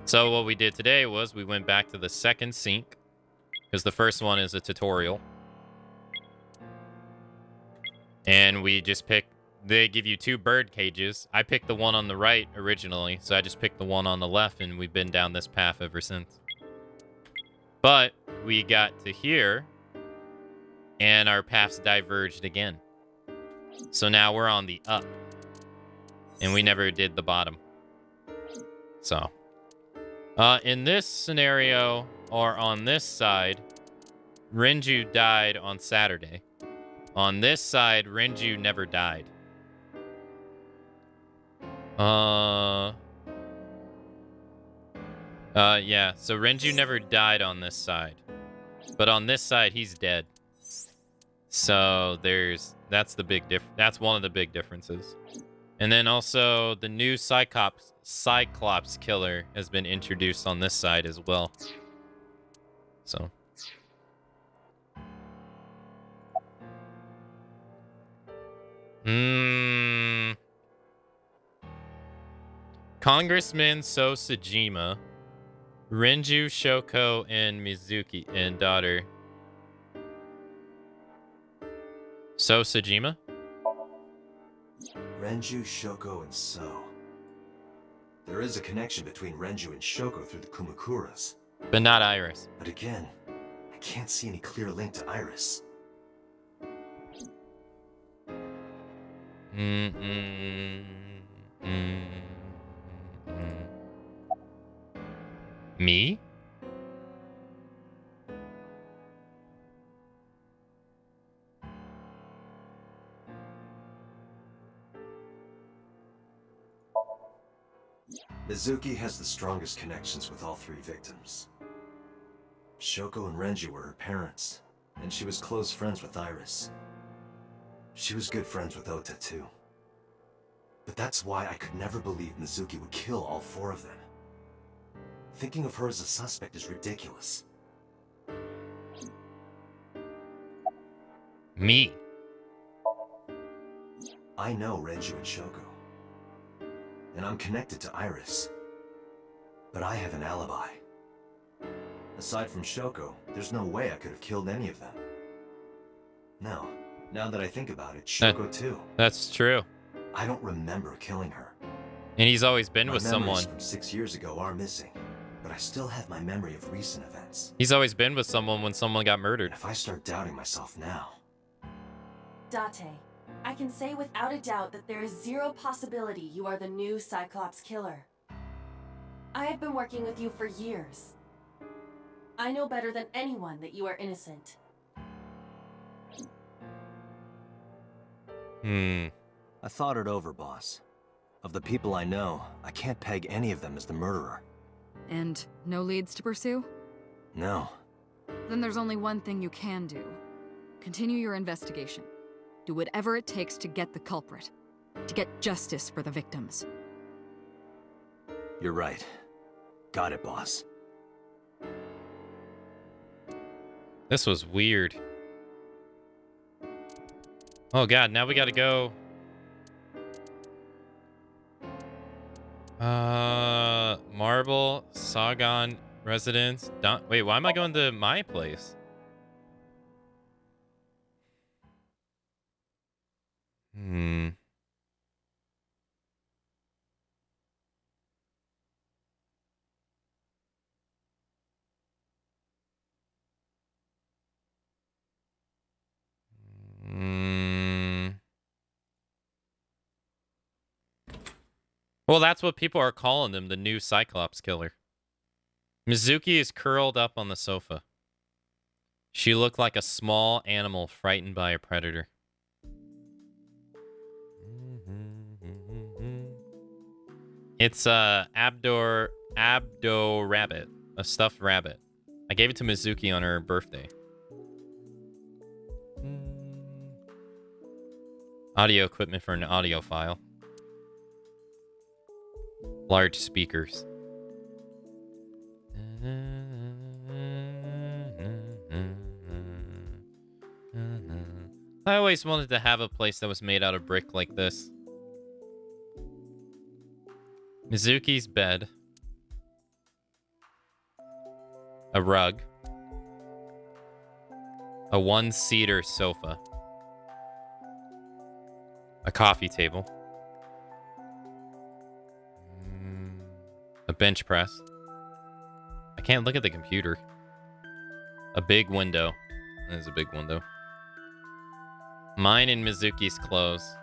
So what we did today was we went back to the second sink, because the first one is a tutorial. And we just picked, they give you 2 bird cages. I picked the one on the right originally, so I just picked the one on the left, and we've been down this path ever since. But we got to here, and our paths diverged again. So now we're on the up. And we never did the bottom. So. In this scenario, or on this side, Renju died on Saturday. On this side, Renju never died. Yeah, so Renju never died on this side. But on this side, he's dead. So that's one of the big differences. And then also the new Cyclops killer has been introduced on this side as well. So. Congressman So Sajima, Renju, Shoko, and Mizuki, and daughter. So Sajima? Renju, Shoko, and So. There is a connection between Renju and Shoko through the Kumakuras. But not Iris. But again, I can't see any clear link to Iris. Me? Mizuki has the strongest connections with all 3 victims. Shoko and Renju were her parents, and she was close friends with Iris. She was good friends with Ota too. But that's why I could never believe Mizuki would kill all 4 of them. Thinking of her as a suspect is ridiculous. Me. I know Renju and Shoko. And I'm connected to Iris. But I have an alibi. Aside from Shoko, there's no way I could have killed any of them. No, now that I think about it, Shoko too. That's true. I don't remember killing her. And he's always been My with memories someone. From 6 years ago are missing, but I still have my memory of recent events. He's always been with someone when someone got murdered. If I start doubting myself now... Date, I can say without a doubt that there is 0 possibility you are the new Cyclops killer. I have been working with you for years. I know better than anyone that you are innocent. I thought it over, boss. Of the people I know, I can't peg any of them as the murderer. And no leads to pursue? No. Then there's only one thing you can do. Continue your investigation. Do whatever it takes to get the culprit. To get justice for the victims. You're right. Got it, boss. This was weird. Oh god, now we gotta go. Marble, Sagan, Residence. Wait, why am I going to my place? Well, that's what people are calling him, the new Cyclops killer. Mizuki is curled up on the sofa. She looked like a small animal frightened by a predator. It's Abdur Abdo rabbit. A stuffed rabbit. I gave it to Mizuki on her birthday. Audio equipment for an audio file. Large speakers. I always wanted to have a place that was made out of brick like this. Mizuki's bed. A rug. A one-seater sofa. A coffee table. A bench press. I can't look at the computer. A big window. There's a big window. Mine and Mizuki's clothes.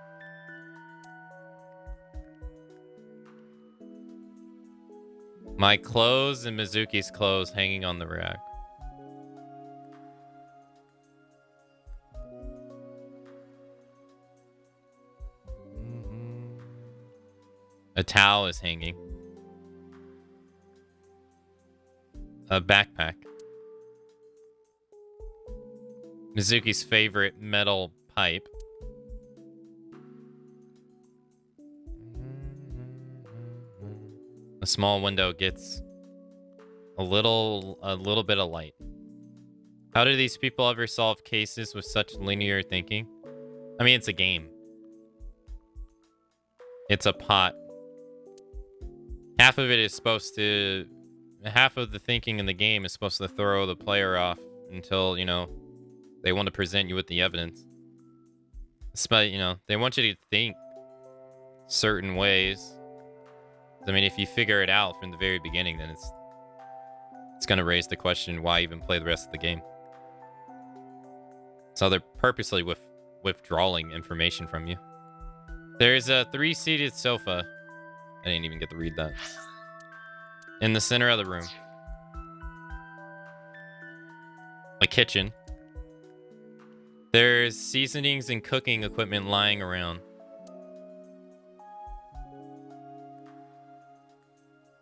My clothes and Mizuki's clothes hanging on the rack. A towel is hanging. A backpack. Mizuki's favorite metal pipe. A small window gets a little bit of light. How do these people ever solve cases with such linear thinking? I mean, it's a game. It's a pot. Half of the thinking in the game is supposed to throw the player off until, you know, they want to present you with the evidence. But, you know, they want you to think certain ways. I mean, if you figure it out from the very beginning, then it's going to raise the question, why even play the rest of the game? So they're purposely withdrawing information from you. There's a 3-seated sofa. I didn't even get to read that. In the center of the room. A kitchen. There's seasonings and cooking equipment lying around.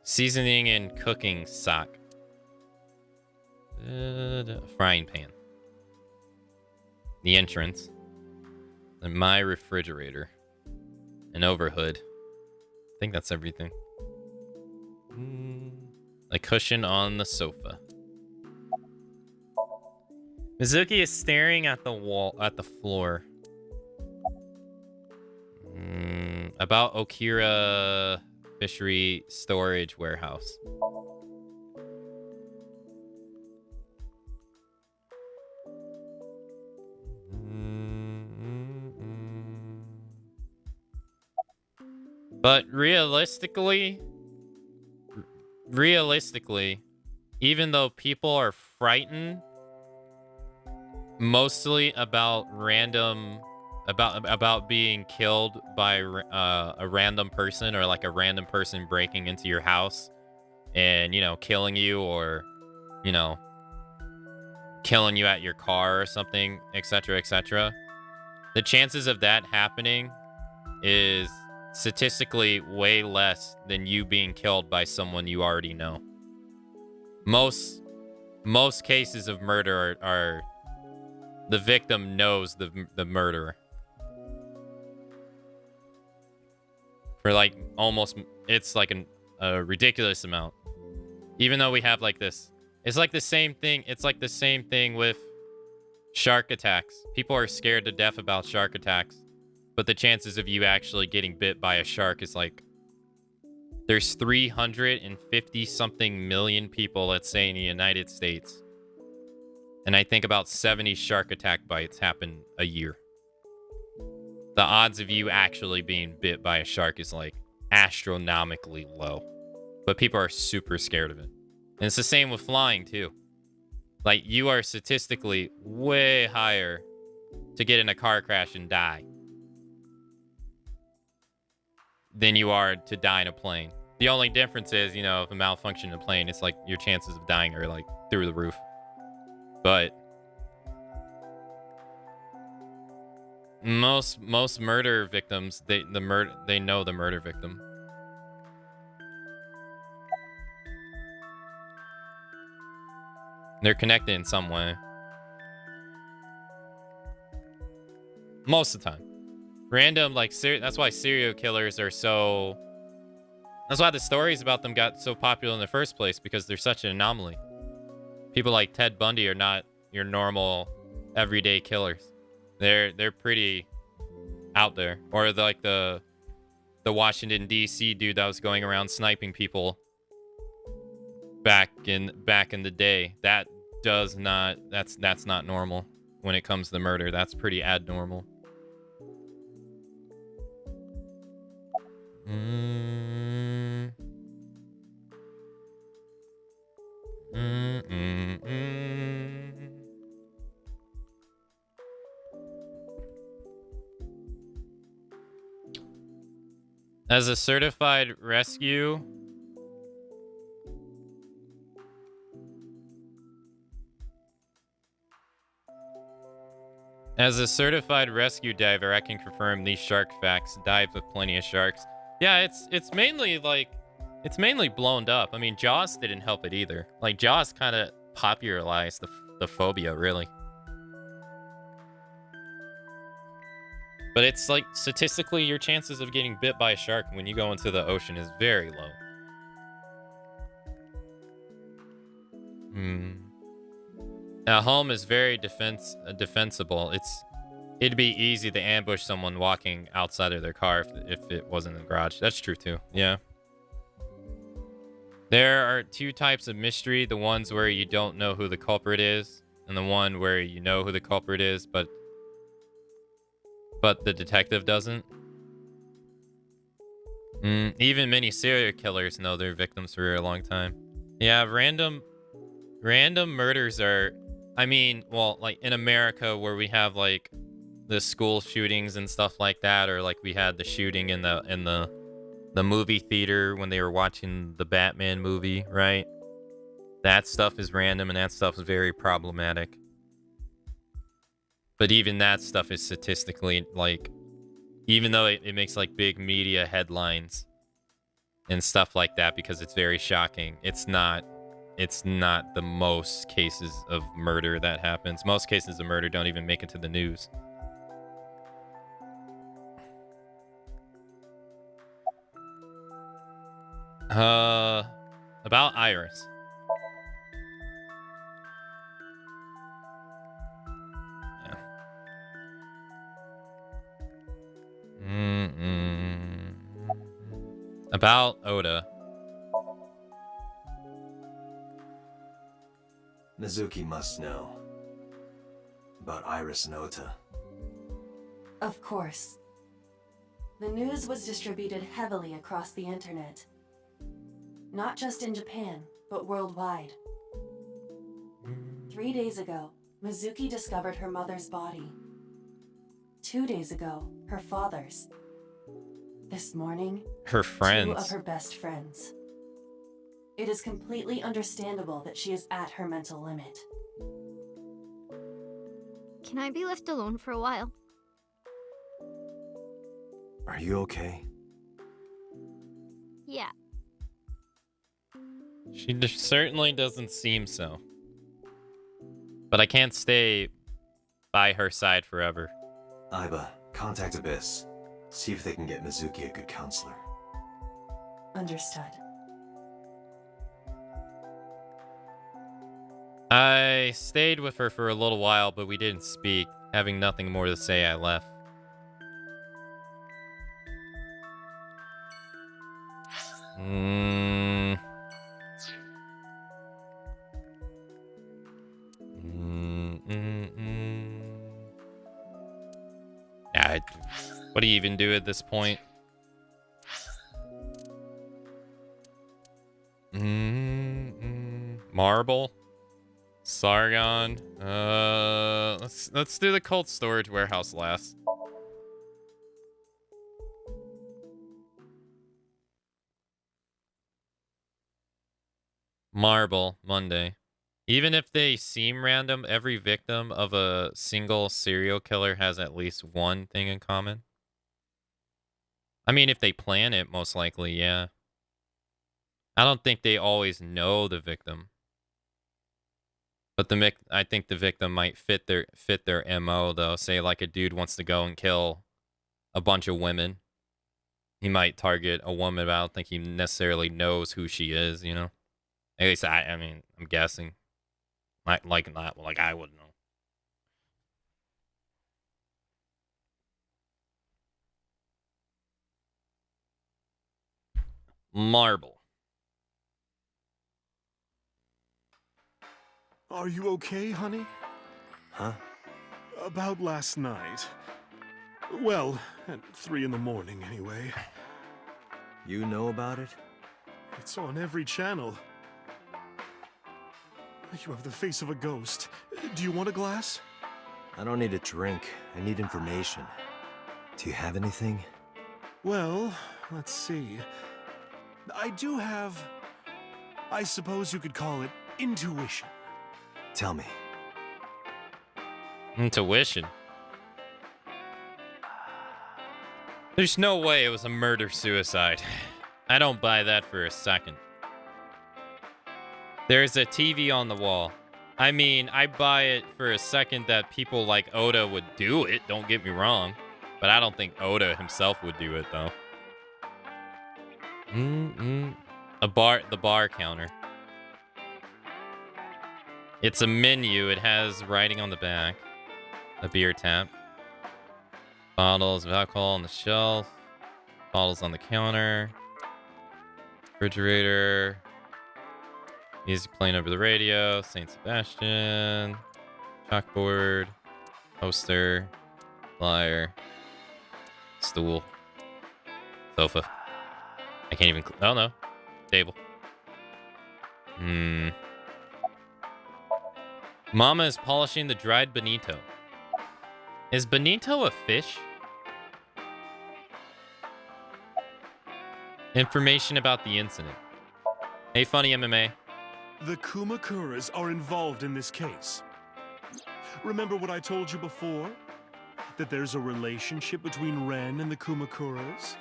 Seasoning and cooking sock. Frying pan. The entrance. And my refrigerator. An overhood. I think that's everything. A cushion on the sofa. Mizuki is staring at the wall, at the floor. About Okira Fishery Storage Warehouse. But realistically, even though people are frightened mostly about being killed by a random person, or like a random person breaking into your house and, you know, killing you, or, you know, killing you at your car or something, etc., etc. The chances of that happening is statistically way less than you being killed by someone you already know. Most cases of murder are the victim knows the murderer. For like almost, it's like a ridiculous amount. Even though we have like this, it's like the same thing. It's like the same thing with shark attacks. People are scared to death about shark attacks, but the chances of you actually getting bit by a shark is like, there's 350 something million people, let's say, in the United States. And I think about 70 shark attack bites happen a year. The odds of you actually being bit by a shark is like astronomically low. But people are super scared of it. And it's the same with flying too. Like, you are statistically way higher to get in a car crash and die than you are to die in a plane. The only difference is, you know, if a malfunction in a plane, it's like your chances of dying are like through the roof. But most murder victims, they know the murder victim. They're connected in some way. Most of the time. Random, like, that's why serial killers are so... That's why the stories about them got so popular in the first place, because they're such an anomaly. People like Ted Bundy are not your normal, everyday killers. They're pretty out there. Or like the Washington, D.C. dude that was going around sniping people back in the day. That's not normal when it comes to murder. That's pretty abnormal. As a certified rescue, diver, I can confirm these shark facts. Dive with plenty of sharks. Yeah, it's mainly blown up. I mean, Jaws didn't help it either. Like, Jaws kind of popularized the phobia, really. But it's like, statistically, your chances of getting bit by a shark when you go into the ocean is very low. A home is very defensible. It'd be easy to ambush someone walking outside of their car if it wasn't in the garage. That's true too. Yeah. There are two types of mystery: the ones where you don't know who the culprit is, and the one where you know who the culprit is, but the detective doesn't. Even many serial killers know their victims for a long time. Yeah, random murders are, I mean, well, like in America where we have like the school shootings and stuff like that, or like we had the shooting in the movie theater when they were watching the Batman movie, right? That stuff is random and that stuff is very problematic. But even that stuff is statistically, like, even though it makes like big media headlines and stuff like that because it's very shocking, it's not the most cases of murder that happens. Most cases of murder don't even make it to the news. About Iris. About Oda. Mizuki must know about Iris and Ota. Of course. The news was distributed heavily across the internet. Not just in Japan, but worldwide. 3 days ago, Mizuki discovered her mother's body. 2 days ago, her father's. This morning, her friends. 2 of her best friends. It is completely understandable that she is at her mental limit. Can I be left alone for a while? Are you okay? Yeah. She certainly doesn't seem so. But I can't stay by her side forever. Aiba, contact Abyss. See if they can get Mizuki a good counselor. Understood. I stayed with her for a little while, but we didn't speak. Having nothing more to say, I left. What do you even do at this point? Marble, Sargon. Let's do the cold storage warehouse last. Marble, Monday. Even if they seem random, every victim of a single serial killer has at least one thing in common. I mean, if they plan it, most likely, yeah. I don't think they always know the victim. But I think the victim might fit their MO though. Say like a dude wants to go and kill a bunch of women. He might target a woman, but I don't think he necessarily knows who she is, you know? At least I mean, I'm guessing. Like I wouldn't know. Marble. Are you okay, honey? Huh? About last night. Well, at 3 in the morning, anyway. You know about it? It's on every channel. You have the face of a ghost. Do you want a glass? I don't need a drink. I need information. Do you have anything? Well, let's see. I do have... I suppose you could call it intuition. Tell me. Intuition. There's no way it was a murder-suicide. I don't buy that for a second. There's a TV on the wall. I mean, I buy it for a second that people like Oda would do it, don't get me wrong. But I don't think Oda himself would do it, though. The bar counter. It's a menu. It has writing on the back. A beer tap. Bottles of alcohol on the shelf. Bottles on the counter. Refrigerator. Music playing over the radio. St. Sebastian. Chalkboard. Poster. Flyer. Stool. Sofa. I can't even... Oh, no. Table. Mama is polishing the dried bonito. Is bonito a fish? Information about the incident. Hey, Funny MMA. The Kumakuras are involved in this case. Remember what I told you before? That there's a relationship between Ren and the Kumakuras?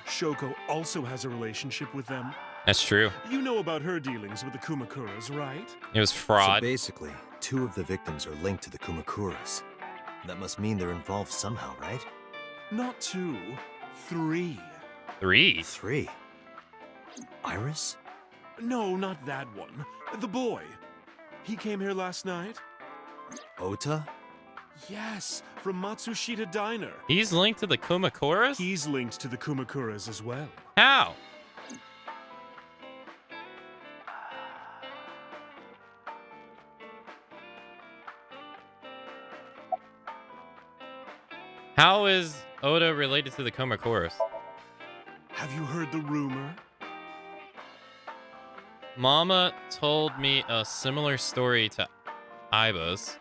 Shoko also has a relationship with them. That's true. You know about her dealings with the Kumakuras, right? It was fraud. So basically, 2 of the victims are linked to the Kumakuras. That must mean they're involved somehow, right? Not 2, 3. 3? 3? Iris? No, not that one. The boy. He came here last night. Ota? Yes, from Matsushita Diner. He's linked to the Kumakuras? He's linked to the Kumakuras as well. How? How is Oda related to the Kumakuras? Have you heard the rumor? Mama told me a similar story to Aiba's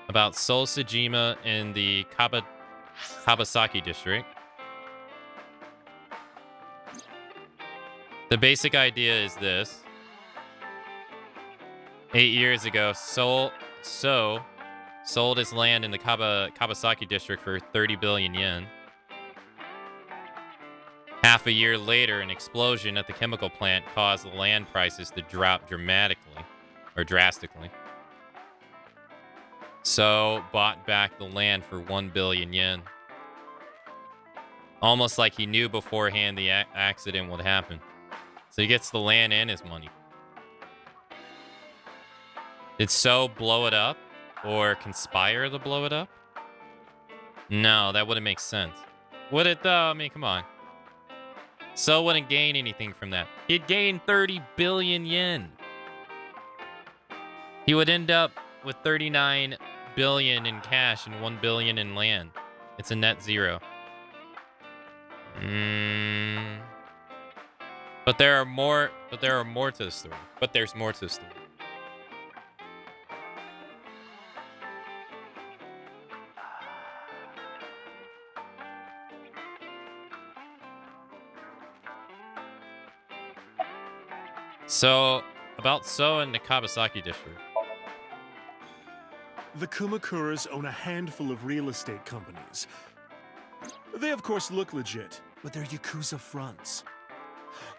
about Seoul Sejima in the Kabasaki district. The basic idea is this. 8 years ago, Seoul sold his land in the Kabasaki district for 30 billion yen. Half a year later, an explosion at the chemical plant caused the land prices to drop drastically. So, bought back the land for 1 billion yen. Almost like he knew beforehand the accident would happen. So he gets the land and his money. Did So blow it up? Or conspire to blow it up? No, that wouldn't make sense. Would it though? I mean, come on. So wouldn't gain anything from that. He'd gain 30 billion yen. He would end up with 39 billion in cash and 1 billion in land. It's a net zero. But there's more to the story. So, about So in the Kabasaki district. The Kumakuras own a handful of real estate companies. They of course look legit, but they're Yakuza fronts.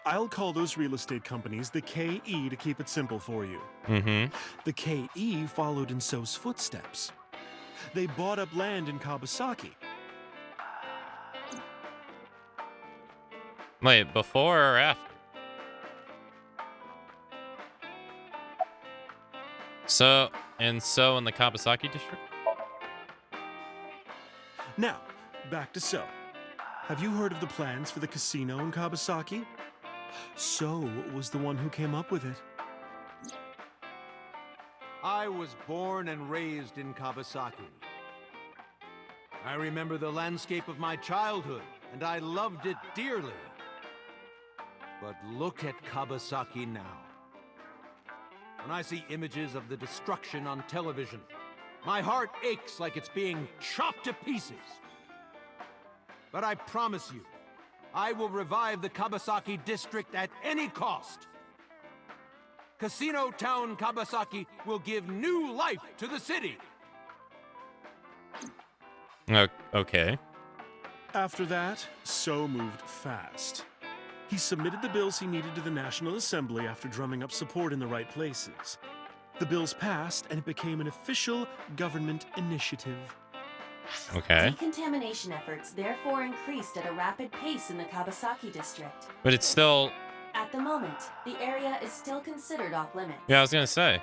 I'll call those real estate companies the KE to keep it simple for you. Mm-hmm. The KE followed in So's footsteps. They bought up land in Kawasaki. Wait, before or after? So in the Kabasaki district? Now, back to So. Have you heard of the plans for the casino in Kawasaki? So was the one who came up with it. I was born and raised in Kawasaki. I remember the landscape of my childhood, and I loved it dearly. But look at Kawasaki now. When I see images of the destruction on television, my heart aches like it's being chopped to pieces. But I promise you, I will revive the Kawasaki district at any cost. Casino Town Kawasaki will give new life to the city. Okay. After that, So moved fast. He submitted the bills he needed to the National Assembly after drumming up support in the right places. The bills passed, and it became an official government initiative. Okay. Decontamination efforts therefore increased at a rapid pace in the Kawasaki district. But it's still... At the moment, the area is still considered off-limits. Yeah, I was gonna say.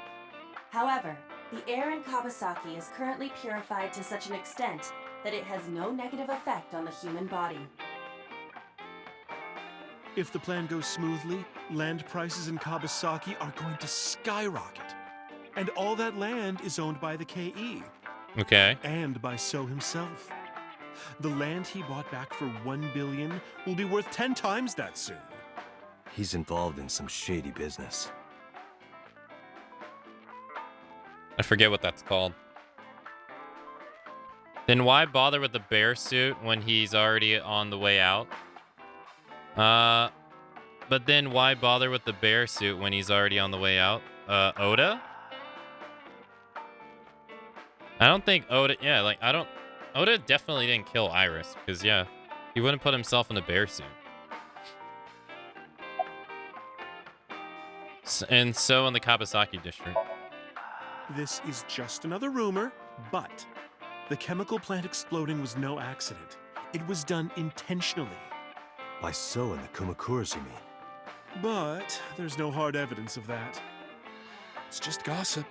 However, the air in Kawasaki is currently purified to such an extent that it has no negative effect on the human body. If the plan goes smoothly, land prices in Kawasaki are going to skyrocket. And all that land is owned by the KE. Okay. And by So himself. The land he bought back for $1 billion will be worth 10 times that soon. He's involved in some shady business. I forget what that's called. Then why bother with the bear suit when he's already on the way out? But then why bother with the bear suit when he's already on the way out? Oda? I don't think Oda... Yeah, like, I don't... Oda definitely didn't kill Iris, because, yeah, he wouldn't put himself in a bear suit. And so in the Kawasaki district. This is just another rumor, but the chemical plant exploding was no accident. It was done intentionally. By So and the Kumakuras, you mean? But there's no hard evidence of that. It's just gossip.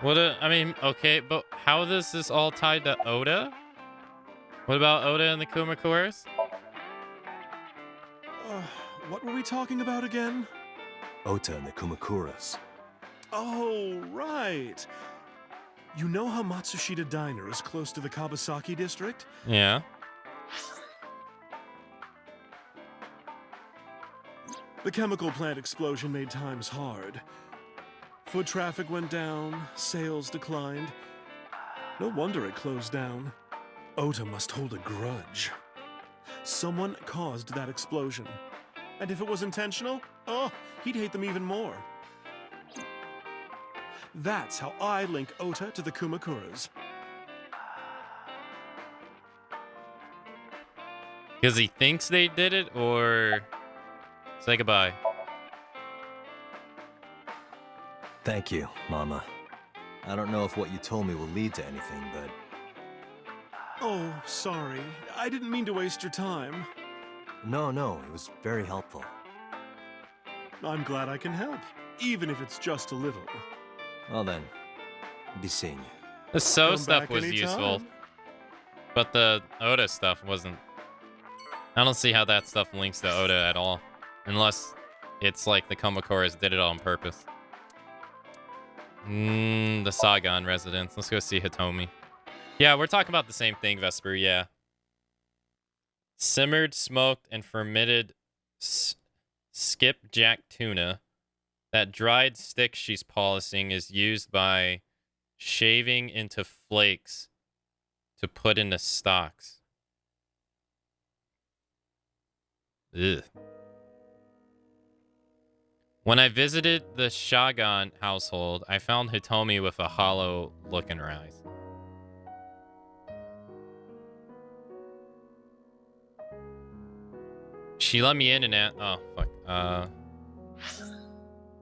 I mean, okay, but how is this all tied to Oda? What about Oda and the Kumakuras? What were we talking about again? Ota and the Kumakuras. Oh, right. You know how Matsushita Diner is close to the Kawasaki district? Yeah. The chemical plant explosion made times hard. Foot traffic went down, sales declined. No wonder it closed down. Ota must hold a grudge. Someone caused that explosion. And if it was intentional, he'd hate them even more. That's how I link Ota to the Kumakuras. Because he thinks they did it, or... Say goodbye. Thank you, Mama. I don't know if what you told me will lead to anything, but... Oh, sorry. I didn't mean to waste your time. No, it was very helpful. I'm glad I can help, even if it's just a little. Well then, be seeing you. The So Come stuff back was anytime. useful, but the Oda stuff wasn't. I don't see how that stuff links to Oda at all, unless it's like the Kumakuras did it on purpose. The Sagan residence. Let's go see Hitomi. Yeah, we're talking about the same thing, Vesper, yeah. Simmered, smoked, and fermented skipjack tuna. That dried stick she's polishing is used by shaving into flakes to put into stocks. Ugh. When I visited the Shagan household, I found Hitomi with a hollow look in her eyes. She let me in and oh fuck.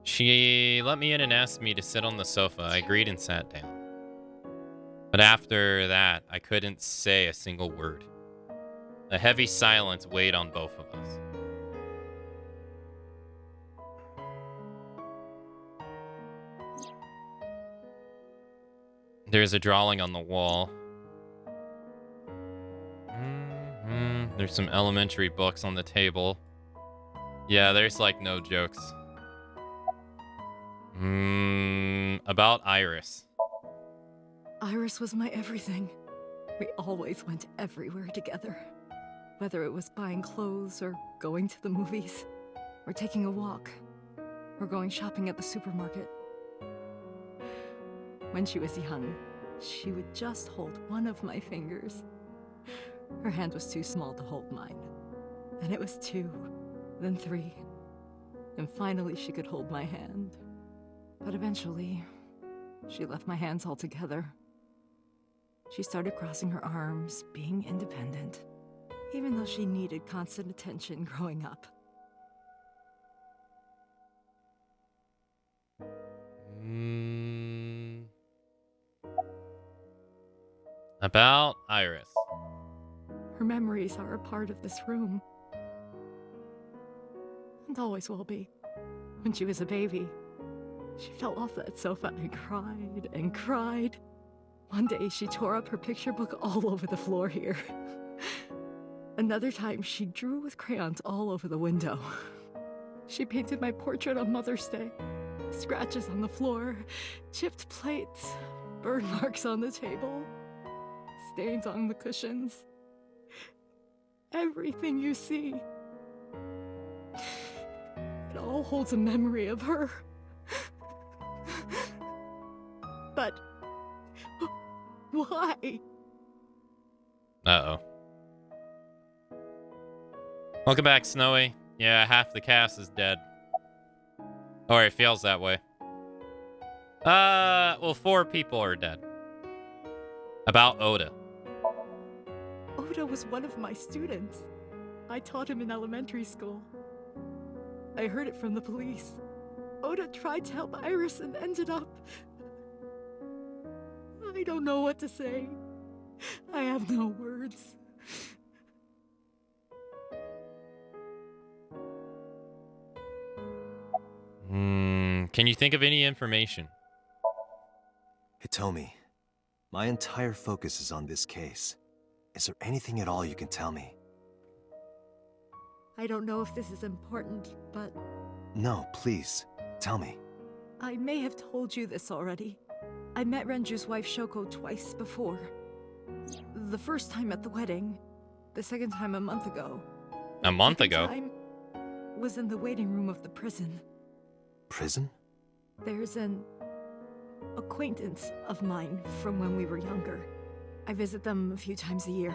She let me in and asked me to sit on the sofa. I agreed and sat down. But after that, I couldn't say a single word. A heavy silence weighed on both of us. There's a drawing on the wall. There's some elementary books on the table. Yeah, there's like no jokes. About Iris. Iris was my everything. We always went everywhere together. Whether it was buying clothes, or going to the movies, or taking a walk, or going shopping at the supermarket. When she was young, she would just hold one of my fingers. Her hand was too small to hold mine. Then it was 2, then 3, and finally she could hold my hand. But eventually, she left my hands altogether. She started crossing her arms, being independent, even though she needed constant attention growing up. About Iris. Her memories are a part of this room. And always will be. When she was a baby, she fell off that sofa and cried and cried. One day she tore up her picture book all over the floor here. Another time she drew with crayons all over the window. She painted my portrait on Mother's Day. Scratches on the floor, chipped plates, burn marks on the table, stains on the cushions. Everything you see. It all holds a memory of her. But why? Uh-oh. Welcome back, Snowy. Yeah, half the cast is dead. Or it feels that way. Well, 4 people are dead. About Oda. Oda was one of my students. I taught him in elementary school. I heard it from the police. Oda tried to help Iris and ended up... I don't know what to say. I have no words. Can you think of any information? Hitomi, my entire focus is on this case. Is there anything at all you can tell me? I don't know if this is important, but... No, please, tell me. I may have told you this already. I met Renju's wife Shoko twice before. The first time at the wedding, the second time a month ago. A month ago? Time was in the waiting room of the prison. Prison? There's an acquaintance of mine from when we were younger. I visit them a few times a year.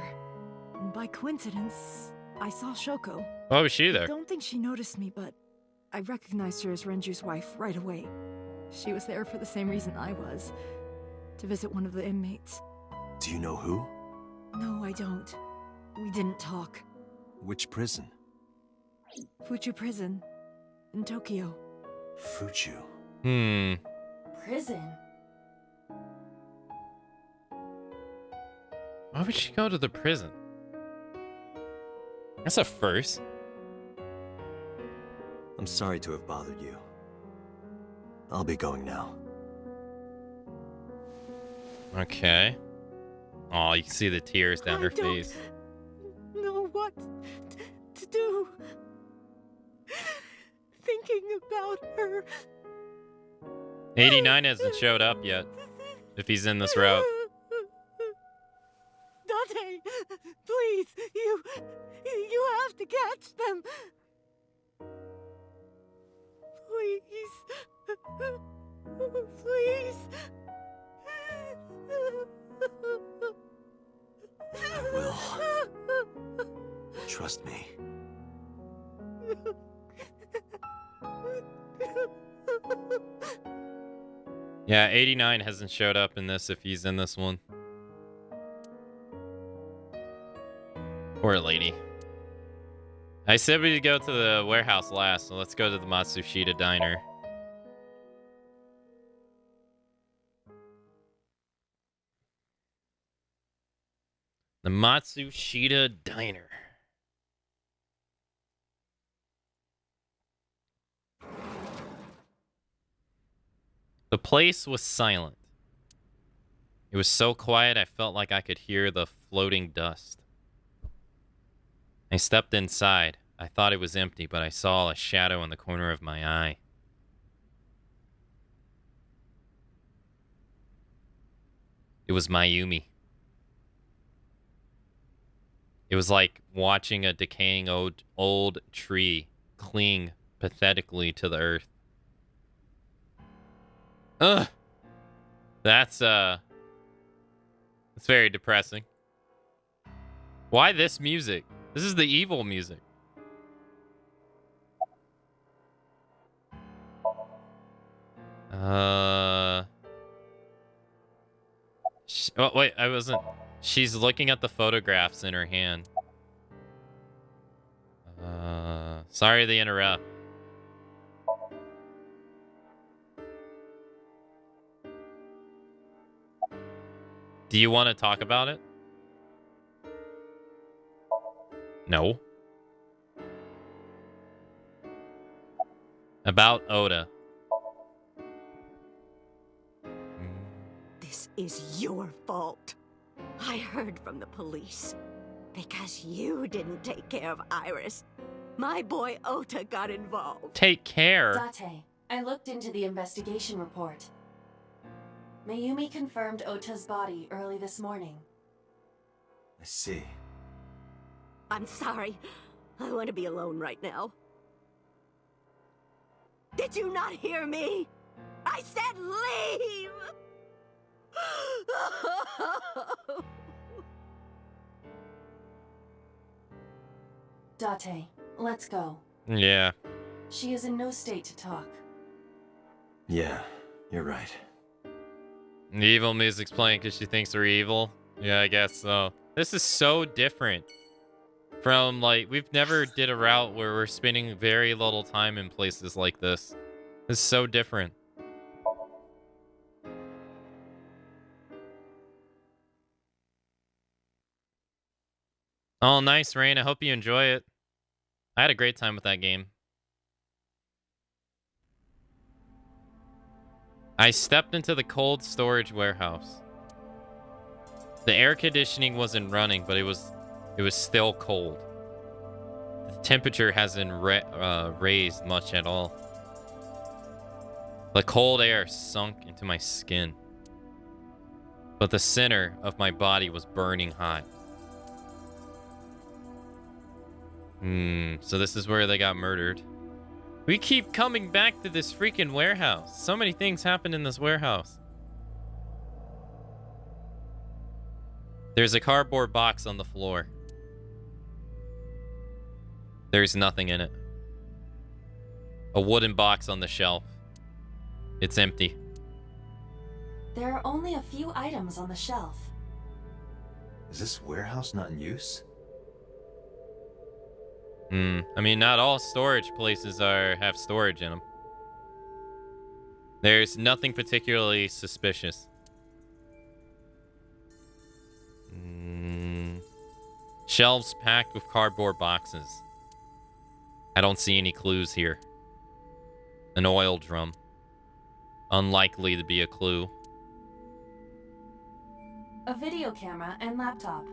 And by coincidence, I saw Shoko. Why was she there? I don't think she noticed me, but I recognized her as Renju's wife right away. She was there for the same reason I was, to visit one of the inmates. Do you know who? No, I don't. We didn't talk. Which prison? Fuchu Prison, in Tokyo. Fuchu. Prison? Why would she go to the prison? That's a first. I'm sorry to have bothered you. I'll be going now. Okay. Oh, you can see the tears down her face. Know what to do. Thinking about her. 89 hasn't showed up yet. If he's in this route. Date, please, you have to catch them. Please. Please. I will. Trust me. Yeah, 89 hasn't showed up in this if he's in this one. Poor lady. I said we'd go to the warehouse last, so let's go to the Matsushita Diner. The Matsushita Diner. The place was silent. It was so quiet I felt like I could hear the floating dust. I stepped inside. I thought it was empty, but I saw a shadow in the corner of my eye. It was Mayumi. It was like watching a decaying old tree cling pathetically to the earth. Ugh. That's very depressing. Why this music? This is the evil music. Oh, wait, I wasn't. She's looking at the photographs in her hand. Sorry to interrupt. Do you want to talk about it? No. About Oda. This is your fault. I heard from the police. Because you didn't take care of Iris. My boy Ota got involved. Take care. Date, I looked into the investigation report. Mayumi confirmed Ota's body early this morning. I see. I'm sorry. I want to be alone right now. Did you not hear me? I said leave! Date, let's go. Yeah. She is in no state to talk. Yeah, you're right. The evil music's playing because she thinks we're evil. Yeah, I guess so. This is so different from, like, we've never did a route where we're spending very little time in places like this. It's so different. Oh, nice, Rain. I hope you enjoy it. I had a great time with that game. I stepped into the cold storage warehouse. The air conditioning wasn't running, but it was still cold. The temperature hasn't raised much at all. The cold air sunk into my skin, but the center of my body was burning hot. So this is where they got murdered. We keep coming back to this freaking warehouse. So many things happen in this warehouse. There's a cardboard box on the floor. There's nothing in it. A wooden box on the shelf. It's empty. There are only a few items on the shelf. Is this warehouse not in use? I mean, not all storage places have storage in them. There's nothing particularly suspicious. Shelves packed with cardboard boxes. I don't see any clues here. An oil drum. Unlikely to be a clue. A video camera and laptop.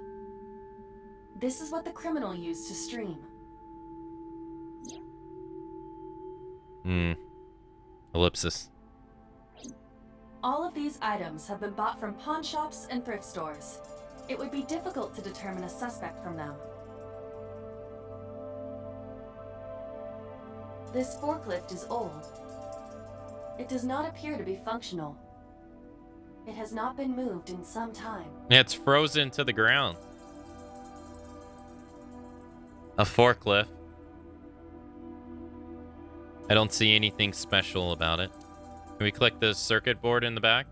This is what the criminal used to stream. Ellipsis. All of these items have been bought from pawn shops and thrift stores. It would be difficult to determine a suspect from them. This forklift is old. It does not appear to be functional. It has not been moved in some time. Yeah, it's frozen to the ground. A forklift. I don't see anything special about it. Can we click the circuit board in the back?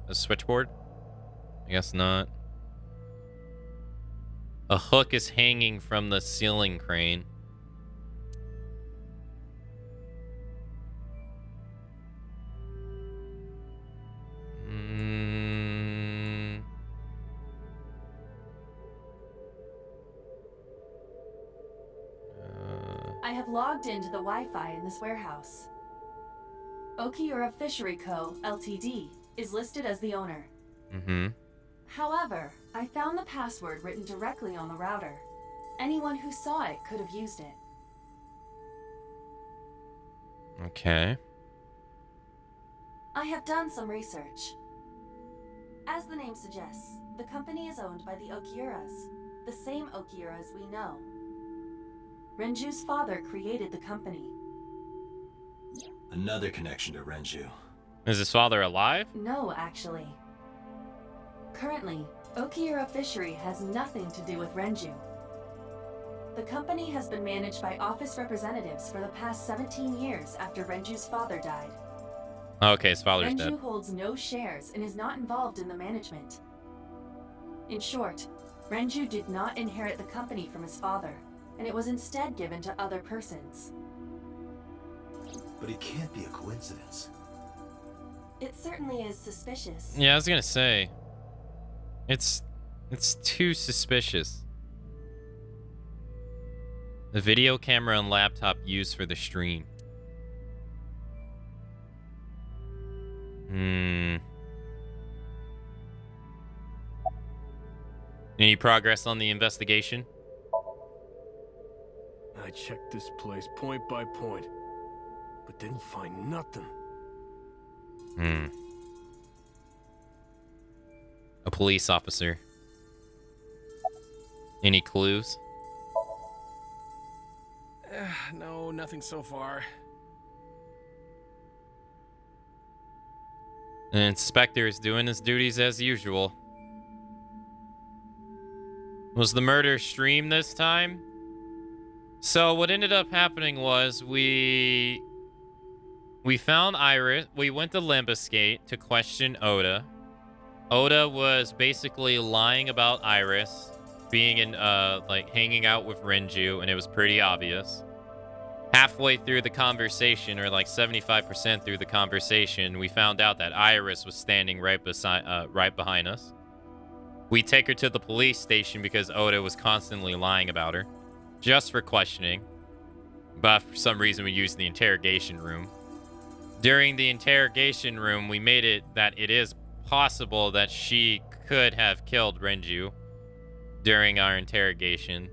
The switchboard? I guess not. A hook is hanging from the ceiling crane. I have logged into the Wi-Fi in this warehouse. Okiura Fishery Co., Ltd. is listed as the owner. Mm-hmm. However, I found the password written directly on the router. Anyone who saw it could have used it. Okay. I have done some research. As the name suggests, the company is owned by the Okiuras, the same Okiuras we know. Renju's father created the company. Another connection to Renju. Is his father alive? No, actually. Currently, Okiura Fishery has nothing to do with Renju. The company has been managed by office representatives for the past 17 years after Renju's father died. Okay, his father's Renju dead. holds no shares and is not involved in the management. In short, Renju did not inherit the company from his father, and it was instead given to other persons. But it can't be a coincidence. It certainly is suspicious. Yeah, I was gonna say. It's too suspicious. The video camera and laptop used for the stream. Any progress on the investigation? I checked this place point by point, but didn't find nothing. A police officer. Any clues? No, nothing so far. An inspector is doing his duties as usual. Was the murder streamed this time? So what ended up happening was we found Iris. We went to Limbusgate to question Oda. Oda was basically lying about Iris being in like hanging out with Renju, and it was pretty obvious. Halfway through the conversation, or like 75% through the conversation, we found out that Iris was standing right behind us. We take her to the police station because Oda was constantly lying about her, just for questioning. But for some reason, we used the interrogation room. During the interrogation room, we made it that it is possible that she could have killed Renju during our interrogation.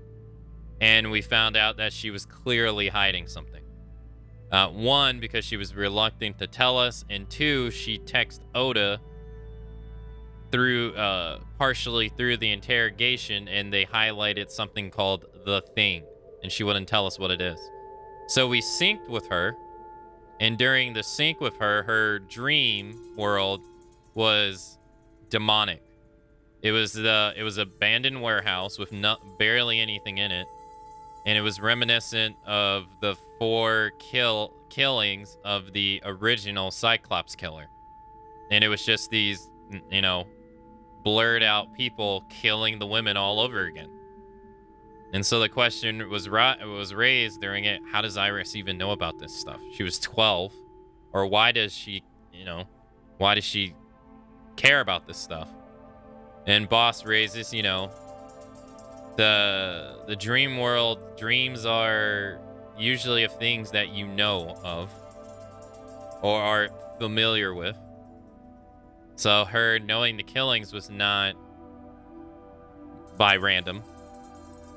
And we found out that she was clearly hiding something. One, because she was reluctant to tell us, and two, she texted Oda through partially through the interrogation, and they highlighted something called The Thing, and she wouldn't tell us what it is. So we synced with her, and during the sync with her, her dream world was demonic. It was abandoned warehouse with barely anything in it. And it was reminiscent of the 4 killings of the original Cyclops killer. And it was just these, blurred out people killing the women all over again. And so the question was raised during it, how does Iris even know about this stuff? She was 12. Or why does she care about this stuff? And Boss raises, the dream world, dreams are usually of things that you know of or are familiar with. So her knowing the killings was not by random.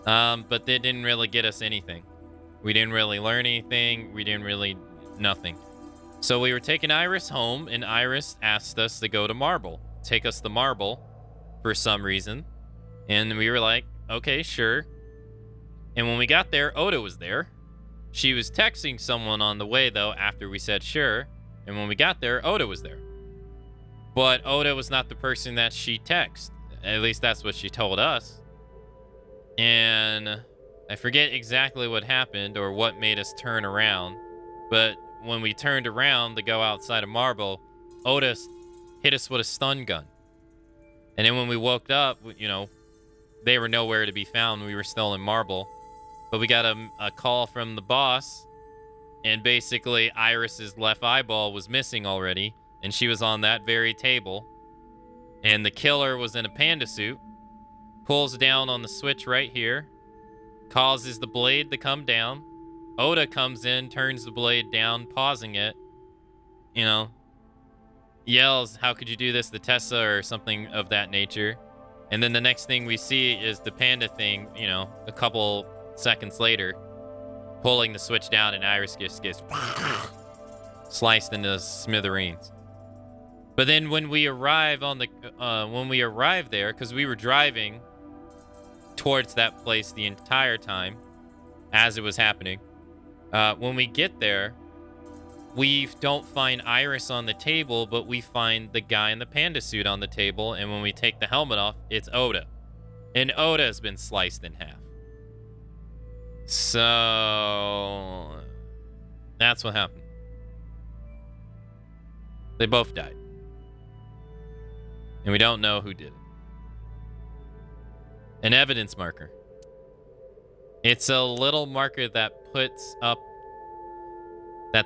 But they didn't really get us anything. We didn't really learn anything. Nothing. So we were taking Iris home, and Iris asked us to go to Marble. Take us to Marble for some reason. And we were like, okay, sure. And when we got there, Oda was there. She was texting someone on the way, though, after we said sure. And when we got there, Oda was there. But Oda was not the person that she texted. At least that's what she told us. And I forget exactly what happened or what made us turn around. But when we turned around to go outside of Marble, Oda hit us with a stun gun. And then when we woke up, they were nowhere to be found. We were still in Marble. But we got a call from the boss, and basically Iris's left eyeball was missing already, and she was on that very table. And the killer was in a panda suit, pulls down on the switch right here, causes the blade to come down. Oda comes in, turns the blade down, pausing it, you know, yells, "How could you do this to Tessa?" or something of that nature. And then the next thing we see is the panda thing, you know, a couple seconds later, pulling the switch down, and Iris just gets sliced into smithereens. But then when we arrive there, because we were driving towards that place the entire time as it was happening, when we get there, we don't find Iris on the table, but we find the guy in the panda suit on the table. And when we take the helmet off, it's Oda. And Oda has been sliced in half. So that's what happened. They both died. And we don't know who did it. An evidence marker. It's a little marker that's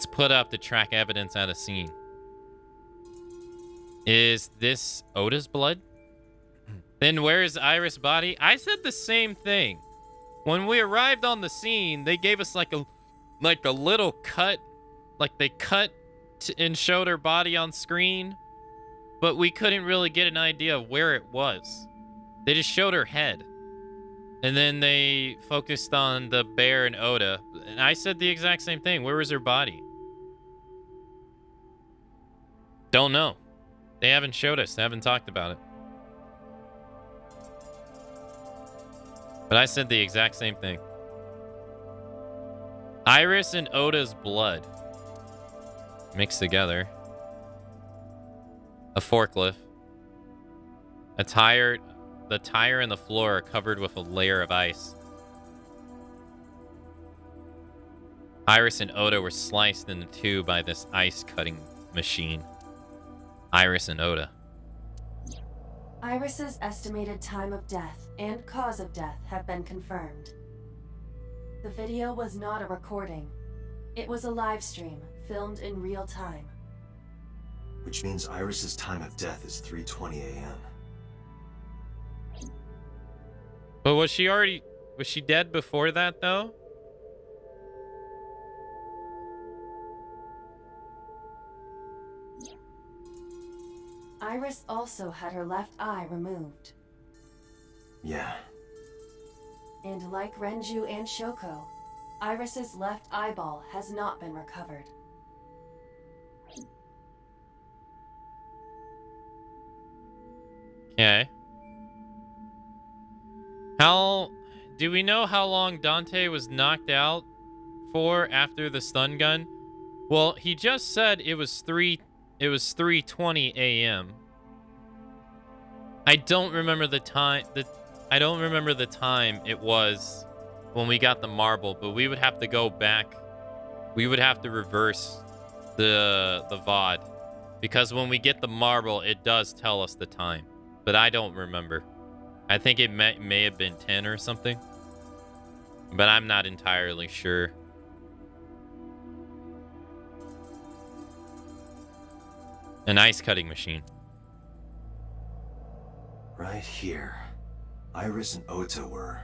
put up to track evidence at a scene. Is this Oda's blood? Then where is Iris' body? I said the same thing. When we arrived on the scene, they gave us like a little cut, like they cut and showed her body on screen, but we couldn't really get an idea of where it was. They just showed her head. And then they focused on the bear and Oda. And I said the exact same thing. Where was her body? Don't know. They haven't showed us. They haven't talked about it. But I said the exact same thing. Iris and Oda's blood mixed together. A forklift. A tire. The tire and the floor are covered with a layer of ice. Iris and Oda were sliced into two by this ice cutting machine. Iris and Oda. Iris's estimated time of death and cause of death have been confirmed. The video was not a recording. It was a live stream filmed in real time. Which means Iris's time of death is 3:20 a.m. But was she dead before that, though? Iris also had her left eye removed. Yeah. And like Renju and Shoko, Iris's left eyeball has not been recovered. Okay. Do we know how long Dante was knocked out for after the stun gun? Well, he just said it was 3:20 a.m. I don't remember the time it was when we got the marble, but we would have to go back. We would have to reverse the VOD, because when we get the marble, it does tell us the time, but I don't remember. I think it may have been 10 or something, but I'm not entirely sure. An ice cutting machine. Right here. Iris and Ota were.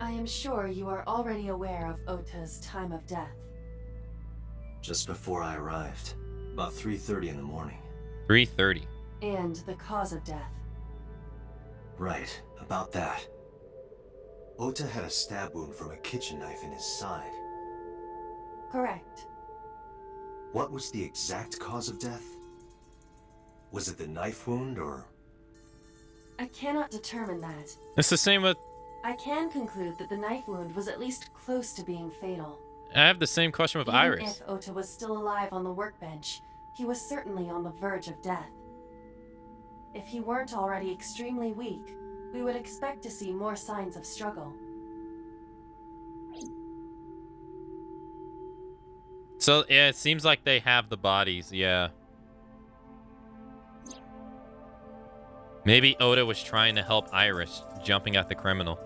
I am sure you are already aware of Ota's time of death. Just before I arrived. About 3:30 in the morning. 3:30. And the cause of death. Right, about that. Ota had a stab wound from a kitchen knife in his side. Correct. What was the exact cause of death? Was it the knife wound, or...? I cannot determine that. It's the same with... I can conclude that the knife wound was at least close to being fatal. I have the same question with Iris. Even if Ota was still alive on the workbench, he was certainly on the verge of death. If he weren't already extremely weak, we would expect to see more signs of struggle. So, yeah, it seems like they have the bodies, yeah. Maybe Oda was trying to help Iris, jumping at the criminal.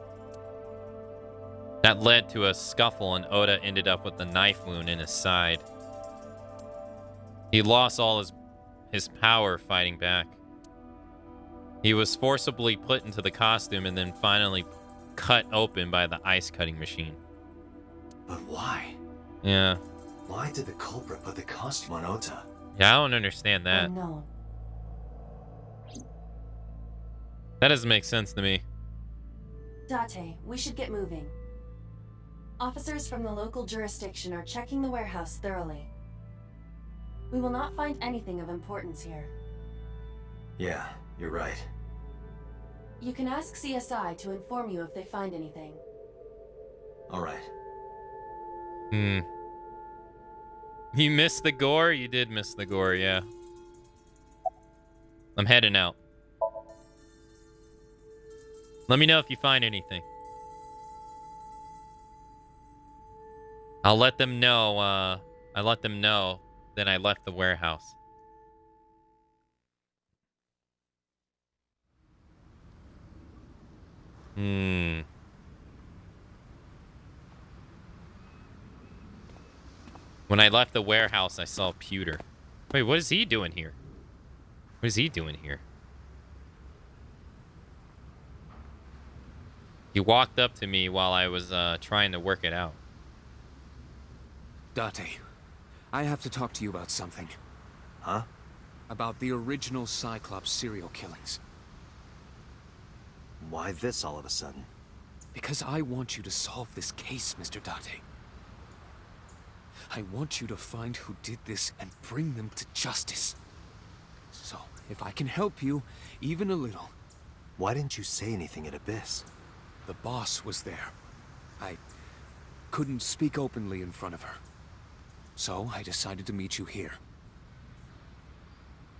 That led to a scuffle, and Oda ended up with a knife wound in his side. He lost all his power fighting back. He was forcibly put into the costume and then finally cut open by the ice cutting machine. But why? Yeah. Why did the culprit put the costume on Ota? Yeah, I don't understand that. No. That doesn't make sense to me. Date, we should get moving. Officers from the local jurisdiction are checking the warehouse thoroughly. We will not find anything of importance here. Yeah, you're right. You can ask CSI to inform you if they find anything. All right. You missed the gore? You did miss the gore, yeah. I'm heading out. Let me know if you find anything. I'll let them know, I let them know that I left the warehouse. When I left the warehouse, I saw Pewter. Wait, what is he doing here? What is he doing here? He walked up to me while I was trying to work it out. Date, I have to talk to you about something. Huh? About the original Cyclops serial killings. Why this all of a sudden? Because I want you to solve this case, Mr. Date. I want you to find who did this and bring them to justice. So, if I can help you, even a little... Why didn't you say anything at Abyss? The boss was there. I couldn't speak openly in front of her. So, I decided to meet you here.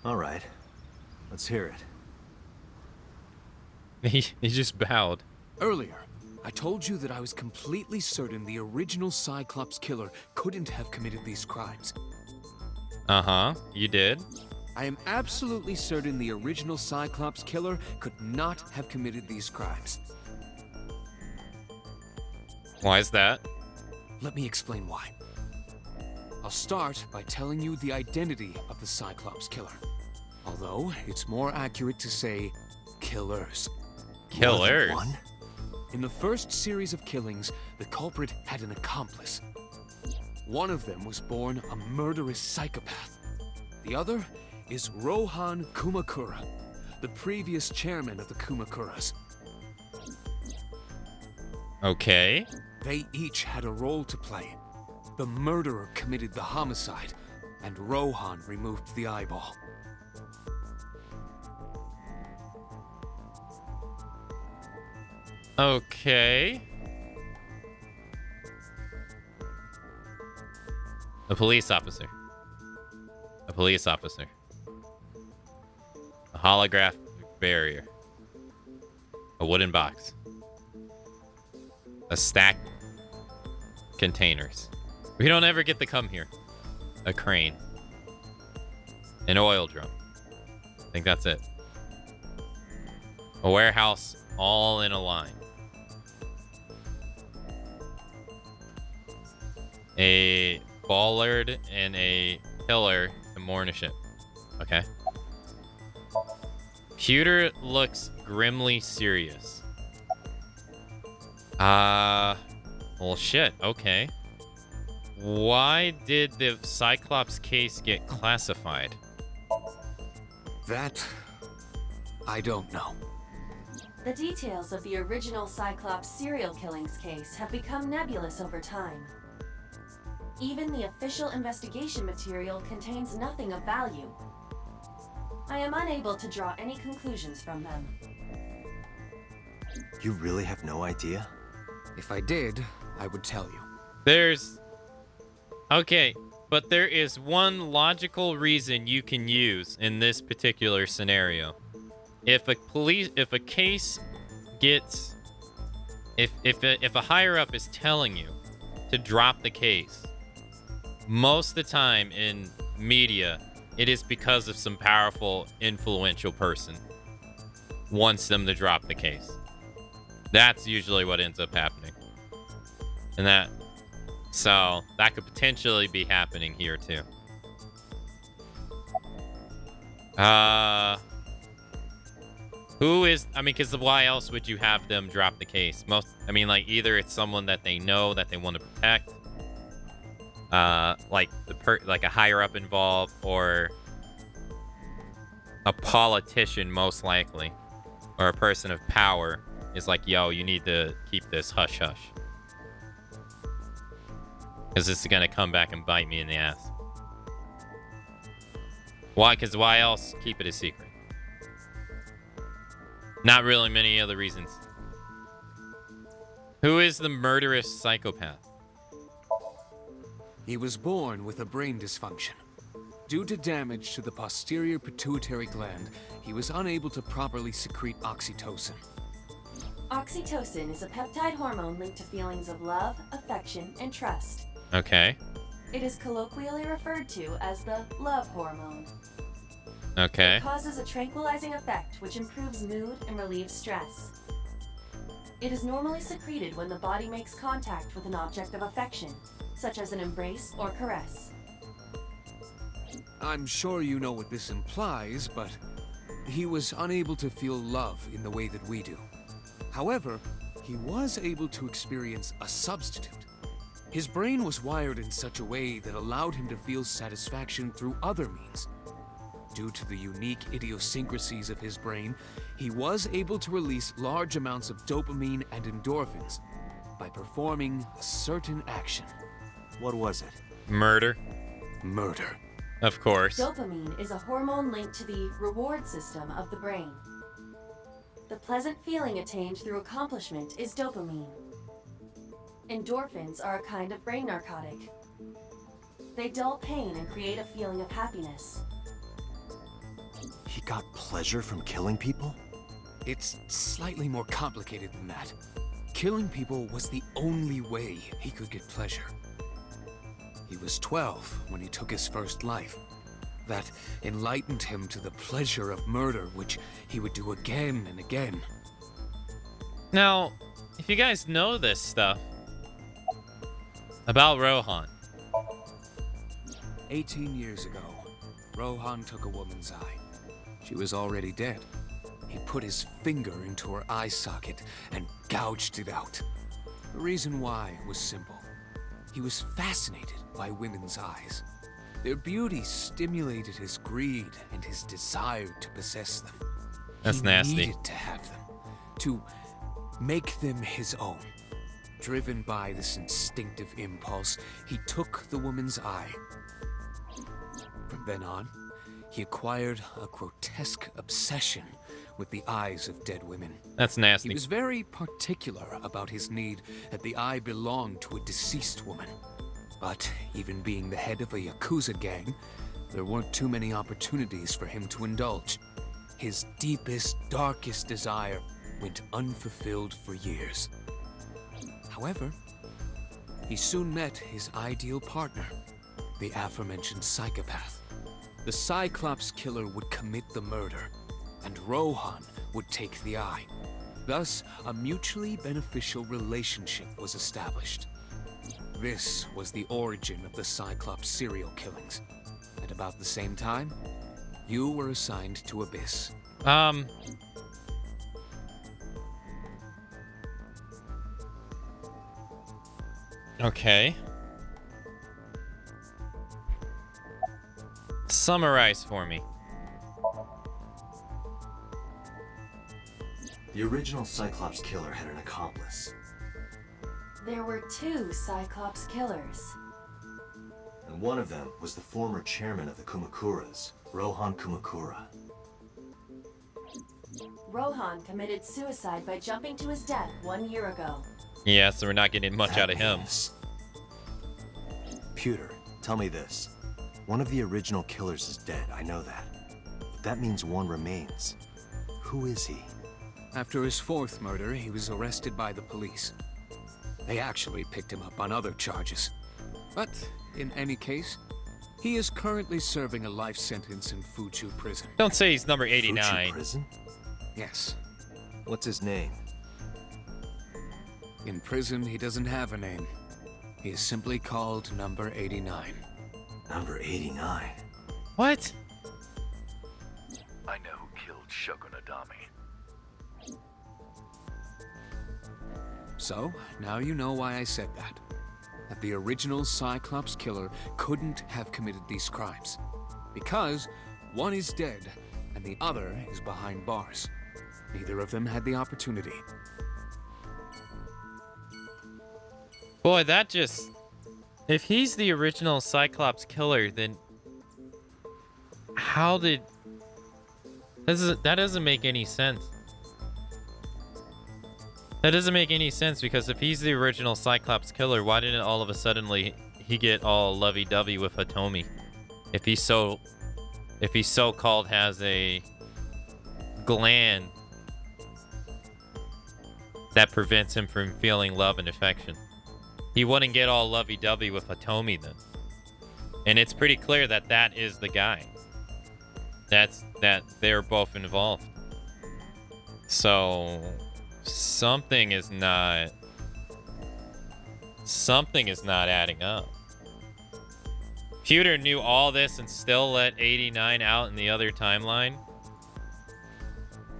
All right. Let's hear it. He just bowed. Earlier, I told you that I was completely certain the original Cyclops killer couldn't have committed these crimes. Uh-huh, you did. I am absolutely certain the original Cyclops killer could not have committed these crimes. Why is that? Let me explain why. I'll start by telling you the identity of the Cyclops killer. Although, it's more accurate to say killers. Killers? In the first series of killings, the culprit had an accomplice. One of them was born a murderous psychopath. The other is Rohan Kumakura, the previous chairman of the Kumakuras. Okay. They each had a role to play. The murderer committed the homicide, and Rohan removed the eyeball. Okay. A police officer. A police officer. A holographic barrier. A wooden box. A stack containers. We don't ever get to come here. A crane. An oil drum. I think that's it. A warehouse all in a line. A bollard and a pillar to mourn a ship. Okay. Pewter looks grimly serious. Well, shit. Okay. Why did the Cyclops case get classified? That... I don't know. The details of the original Cyclops serial killings case have become nebulous over time. Even the official investigation material contains nothing of value. I am unable to draw any conclusions from them. You really have no idea? If I did, I would tell you. There's... Okay, but there is one logical reason you can use in this particular scenario. If a case gets... If a higher-up is telling you to drop the case, most of the time in media, it is because of some powerful, influential person wants them to drop the case. That's usually what ends up happening. And so that could potentially be happening here too. Who is, I mean, because why else would you have them drop the case? I mean, like, either it's someone that they know that they want to protect, like like a higher up involved, or a politician, most likely, or a person of power is like, yo, you need to keep this hush hush, because this is gonna come back and bite me in the ass. Why? Because why else keep it a secret? Not really many other reasons. Who is the murderous psychopath? He was born with a brain dysfunction. Due to damage to the posterior pituitary gland, he was unable to properly secrete oxytocin. Oxytocin is a peptide hormone linked to feelings of love, affection, and trust. Okay. It is colloquially referred to as the love hormone. Okay. It causes a tranquilizing effect which improves mood and relieves stress. It is normally secreted when the body makes contact with an object of affection, such as an embrace or caress. I'm sure you know what this implies, but he was unable to feel love in the way that we do. However, he was able to experience a substitute. His brain was wired in such a way that allowed him to feel satisfaction through other means. Due to the unique idiosyncrasies of his brain, he was able to release large amounts of dopamine and endorphins by performing a certain action. What was it? Murder. Murder. Of course. Dopamine is a hormone linked to the reward system of the brain. The pleasant feeling attained through accomplishment is dopamine. Endorphins are a kind of brain narcotic. They dull pain and create a feeling of happiness. He got pleasure from killing people? It's slightly more complicated than that. Killing people was the only way he could get pleasure. He was 12 when he took his first life. That enlightened him to the pleasure of murder, which he would do again and again. Now, if you guys know this stuff about Rohan. 18 years ago, Rohan took a woman's eye. She was already dead. He put his finger into her eye socket and gouged it out. The reason why was simple. He was fascinated by women's eyes. Their beauty stimulated his greed and his desire to possess them. That's nasty. He needed to have them, to make them his own. Driven by this instinctive impulse, he took the woman's eye. From then on, he acquired a grotesque obsession with the eyes of dead women. That's nasty. He was very particular about his need that the eye belonged to a deceased woman. But even being the head of a Yakuza gang, there weren't too many opportunities for him to indulge. His deepest, darkest desire went unfulfilled for years. However, he soon met his ideal partner, the aforementioned psychopath. The Cyclops killer would commit the murder, and Rohan would take the eye. Thus, a mutually beneficial relationship was established. This was the origin of the Cyclops serial killings. At about the same time, you were assigned to Abyss. Okay. Summarize for me. The original Cyclops killer had an accomplice. There were 2 Cyclops killers. And one of them was the former chairman of the Kumakuras, Rohan Kumakura. Rohan committed suicide by jumping to his death 1 year ago. Yeah, so we're not getting much out of him. Pewter, tell me this. One of the original killers is dead, I know that. But that means one remains. Who is he? After his 4th murder, he was arrested by the police. They actually picked him up on other charges. But, in any case, he is currently serving a life sentence in Fuchu prison. Don't say he's number 89. Fuchu prison? Yes. What's his name? In prison, he doesn't have a name. He is simply called number 89. Number 89? What? I know who killed Shogun Adami. So, now you know why I said that. That the original Cyclops killer couldn't have committed these crimes. Because one is dead and the other is behind bars. Neither of them had the opportunity. Boy, that just... If he's the original Cyclops killer, then... How did... That doesn't make any sense. That doesn't make any sense, because if he's the original Cyclops killer, why didn't all of a sudden he get all lovey-dovey with Hitomi? If he's so-called has a gland that prevents him from feeling love and affection, he wouldn't get all lovey-dovey with Hitomi then. And it's pretty clear that that is the guy. That they're both involved. So something is not adding up. Pewter knew all this and still let 89 out in the other timeline.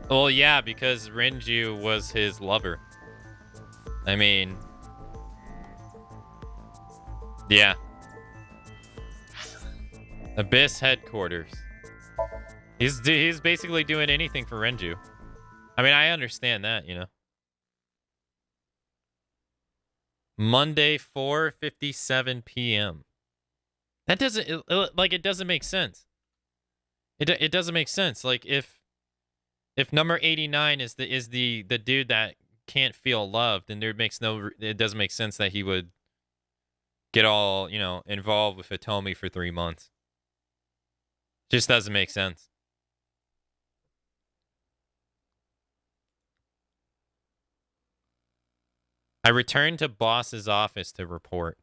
Well, yeah, because Renju was his lover. I mean, yeah. Abyss headquarters. He's basically doing anything for Renju. I mean, I understand that, you know. Monday, 4:57 p.m. That doesn't it doesn't make sense. It doesn't make sense. Like if number 89 is the dude that can't feel loved, then it doesn't make sense that he would get all, you know, involved with Hitomi for 3 months. Just doesn't make sense. I returned to boss's office to report.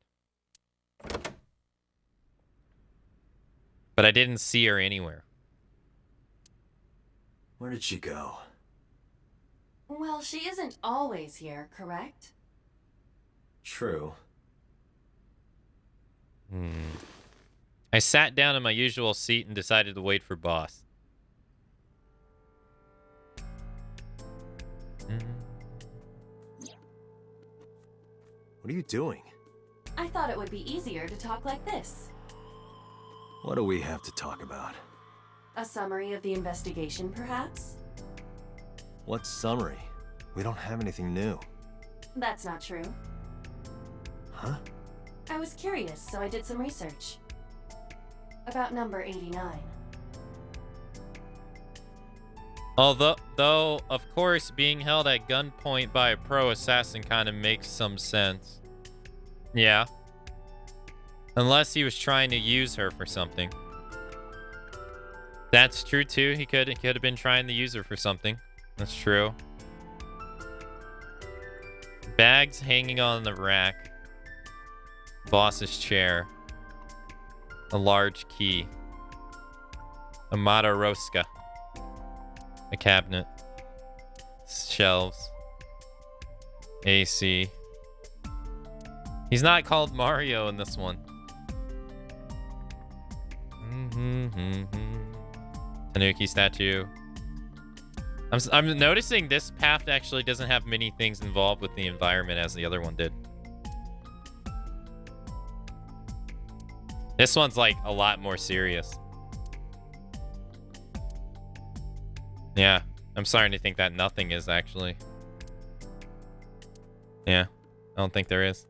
But I didn't see her anywhere. Where did she go? Well, she isn't always here, correct? True. I sat down in my usual seat and decided to wait for boss. What are you doing? I thought it would be easier to talk like this. What do we have to talk about? A summary of the investigation, perhaps? What summary? We don't have anything new. That's not true. Huh? I was curious, so I did some research. About number 89. Though, of course, being held at gunpoint by a pro assassin kind of makes some sense. Yeah. Unless he was trying to use her for something. That's true, too. He could have been trying to use her for something. That's true. Bags hanging on the rack. Boss's chair. A large key. A Mataroska. A cabinet. Shelves. AC. He's not called Mario in this one. Tanuki statue. I'm noticing this path actually doesn't have many things involved with the environment as the other one did. This one's like a lot more serious. Yeah, I'm starting to think that nothing is actually. Yeah, I don't think there is.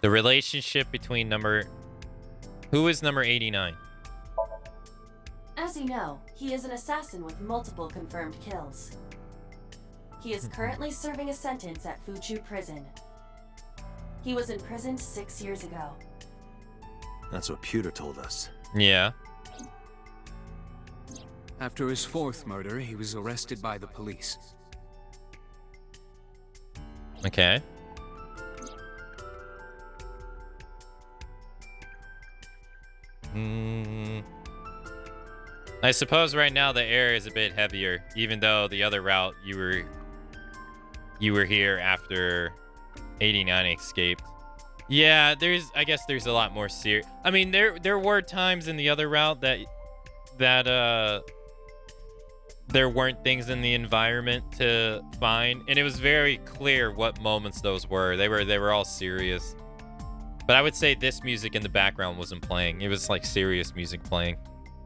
The relationship between Who is number 89? As you know, he is an assassin with multiple confirmed kills. He is currently serving a sentence at Fuchu Prison. He was imprisoned 6 years ago. That's what Pewter told us. Yeah. After his fourth murder, he was arrested by the police. Okay. I suppose right now the air is a bit heavier, even though the other route you were here after 89 escaped. Yeah, I guess there's a lot more serious. I mean, there were times in the other route that that there weren't things in the environment to find, and it was very clear what moments those were. They were all serious. But I would say this music in the background wasn't playing. It was like serious music playing.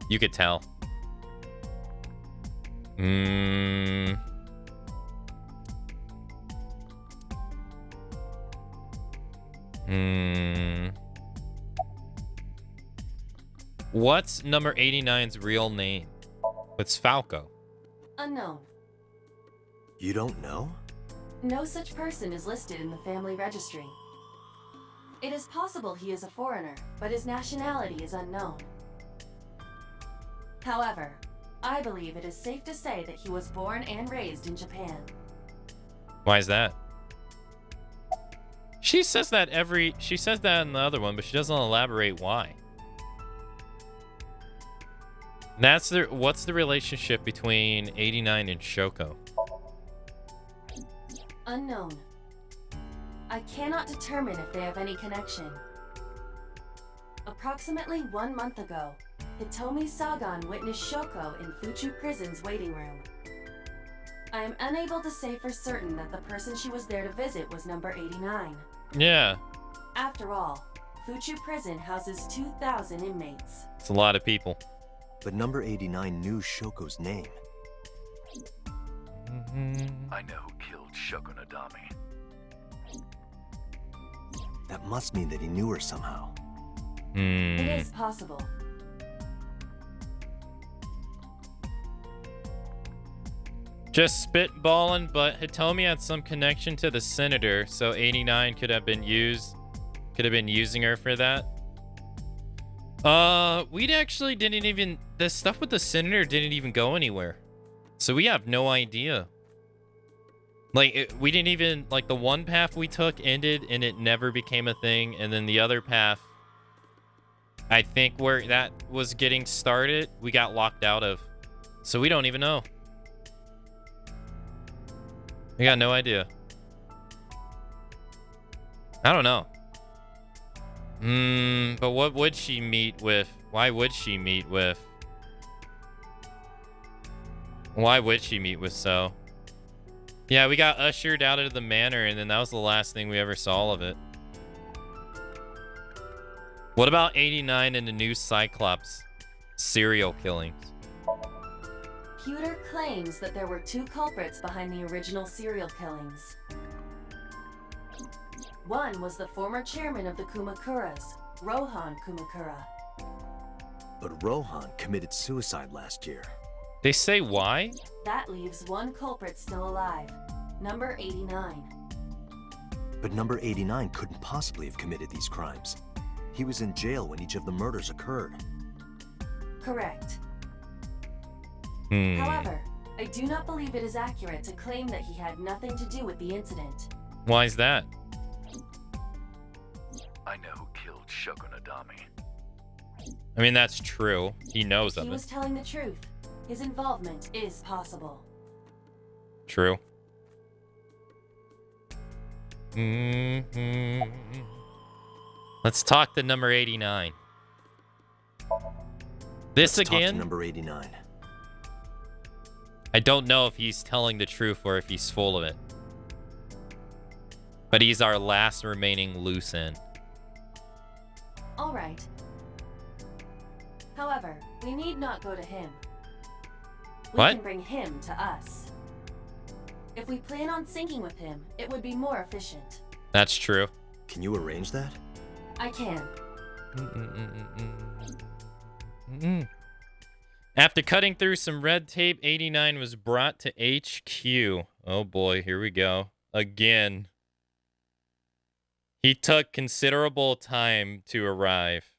You could tell. What's number 89's real name? It's Falco. Unknown. You don't know? No such person is listed in the family registry. It is possible he is a foreigner, but his nationality is unknown. However, I believe it is safe to say that he was born and raised in Japan. Why is that? She says that in the other one, but she doesn't elaborate why. What's the relationship between 89 and Shoko? Unknown. I cannot determine if they have any connection. Approximately 1 month ago, Hitomi Sagan witnessed Shoko in Fuchu Prison's waiting room. I am unable to say for certain that the person she was there to visit was number 89. Yeah. After all, Fuchu Prison houses 2,000 inmates. It's a lot of people. But number 89 knew Shoko's name. I know who killed Shoko Nadami. That must mean that he knew her somehow. It is possible. Just spitballing, but Hitomi had some connection to the senator, so 89 could have been using her for that. We actually didn't even, the stuff with the senator didn't even go anywhere. So we have no idea. Like, we didn't even, like, the one path we took ended and it never became a thing. And then the other path, I think where that was getting started, we got locked out of. So we don't even know. We got no idea. I don't know. But what would she meet with? Why would she meet with? Why would she meet with So? Yeah, we got ushered out of the manor, and then that was the last thing we ever saw of it. What about 89 and the new Cyclops serial killings? Pewter claims that there were 2 culprits behind the original serial killings. One was the former chairman of the Kumakuras, Rohan Kumakura. But Rohan committed suicide last year. They say why? That leaves 1 culprit still alive, number 89. But number 89 couldn't possibly have committed these crimes. He was in jail when each of the murders occurred. Correct. However, I do not believe it is accurate to claim that he had nothing to do with the incident. Why is that? I know who killed Shoko Nadami. I mean, that's true. He knows of He it. was telling the truth. His involvement is possible. True. Let's talk to number 89. This Let's again? Talk to number 89. I don't know if he's telling the truth or if he's full of it. But he's our last remaining loose end. All right. However, we need not go to him. We What? can bring him to us. If we plan on syncing with him, it would be more efficient. That's true. Can you arrange that? I can. After cutting through some red tape, 89 was brought to HQ. Oh boy, here we go. Again. He took considerable time to arrive.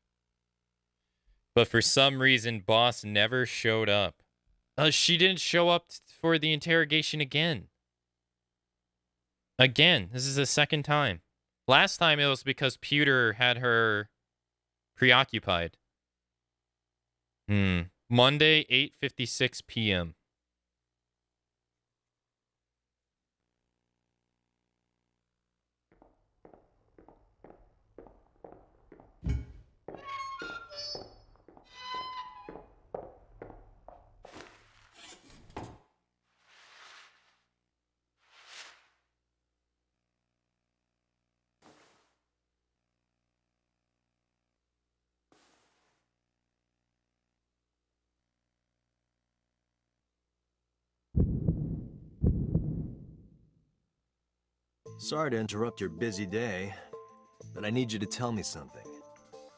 But for some reason, boss never showed up. She didn't show up for the interrogation again. Again, this is the second time. Last time it was because Pewter had her preoccupied. Monday, 8:56 p.m. Sorry to interrupt your busy day, but I need you to tell me something.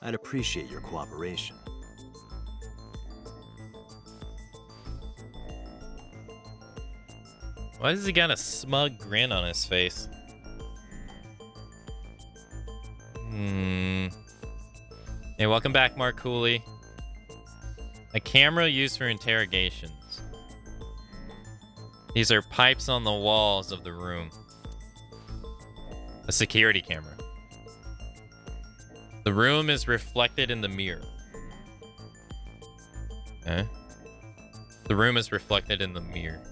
I'd appreciate your cooperation. Why does he got a smug grin on his face? Hey, welcome back, Mark Cooley. A camera used for interrogations. These are pipes on the walls of the room. A security camera. The room is reflected in the mirror. Okay. The room is reflected in the mirror.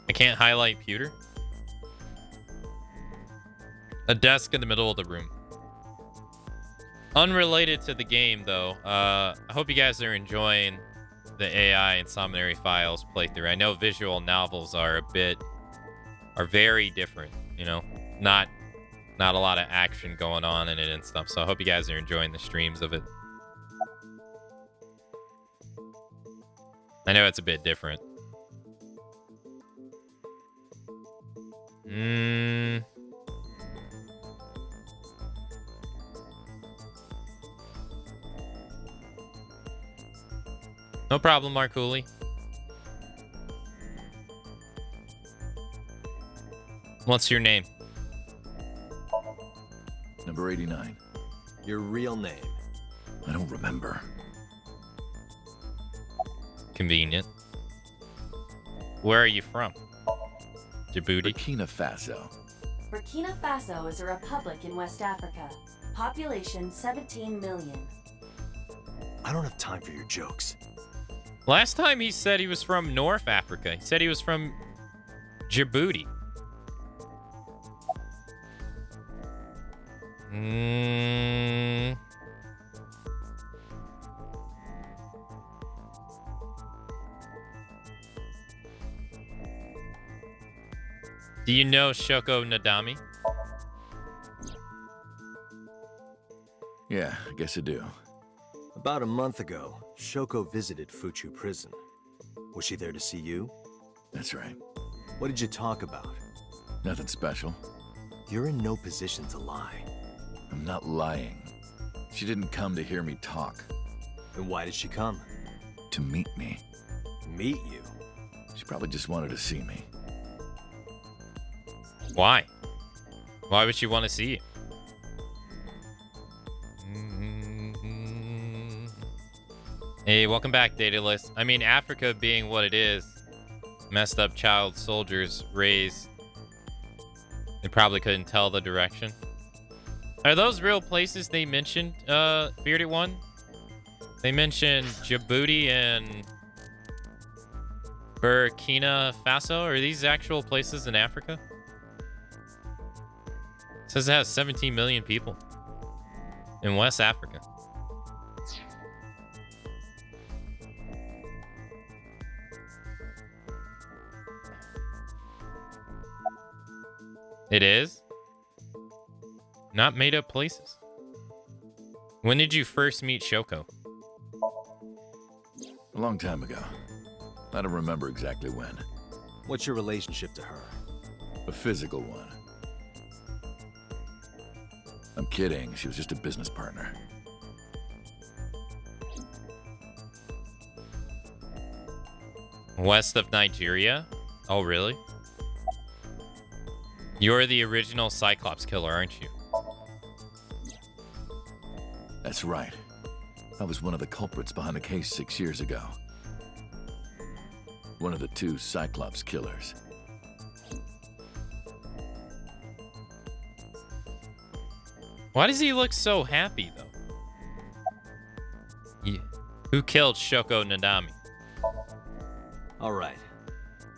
I can't highlight pewter. A desk in the middle of the room. Unrelated to the game, though. I hope you guys are enjoying the AI and Somnium Files playthrough. I know visual novels are very different. You know, not a lot of action going on in it and stuff. So I hope you guys are enjoying the streams of it. I know it's a bit different. No problem, Mark Cooley. What's your name? Number 89. Your real name? I don't remember. Convenient. Where are you from? Djibouti? Burkina Faso. Burkina Faso is a republic in West Africa. Population 17 million. I don't have time for your jokes. Last time he said he was from North Africa. He said he was from Djibouti. Do you know Shoko Nadami? Yeah, I guess I do. About a month ago, Shoko visited Fuchu prison. Was she there to see you? That's right. What did you talk about? Nothing special. You're in no position to lie. I'm not lying. She didn't come to hear me talk. Then why did she come? To meet me. Meet you? She probably just wanted to see me. Why? Why would she want to see you? Hey, welcome back, Datalist. I mean, Africa being what it is, messed up child soldiers raised. They probably couldn't tell the direction. Are those real places they mentioned, Bearded One? They mentioned Djibouti and Burkina Faso. Are these actual places in Africa? It says it has 17 million people in West Africa. It is? Not made up places. When did you first meet Shoko? A long time ago. I don't remember exactly when. What's your relationship to her? A physical one. I'm kidding. She was just a business partner. West of Nigeria? Oh, really? You're the original Cyclops killer, aren't you? That's right. I was one of the culprits behind the case 6 years ago. One of the 2 Cyclops killers. Why does he look so happy, though? Who killed Shoko Nadami? All right.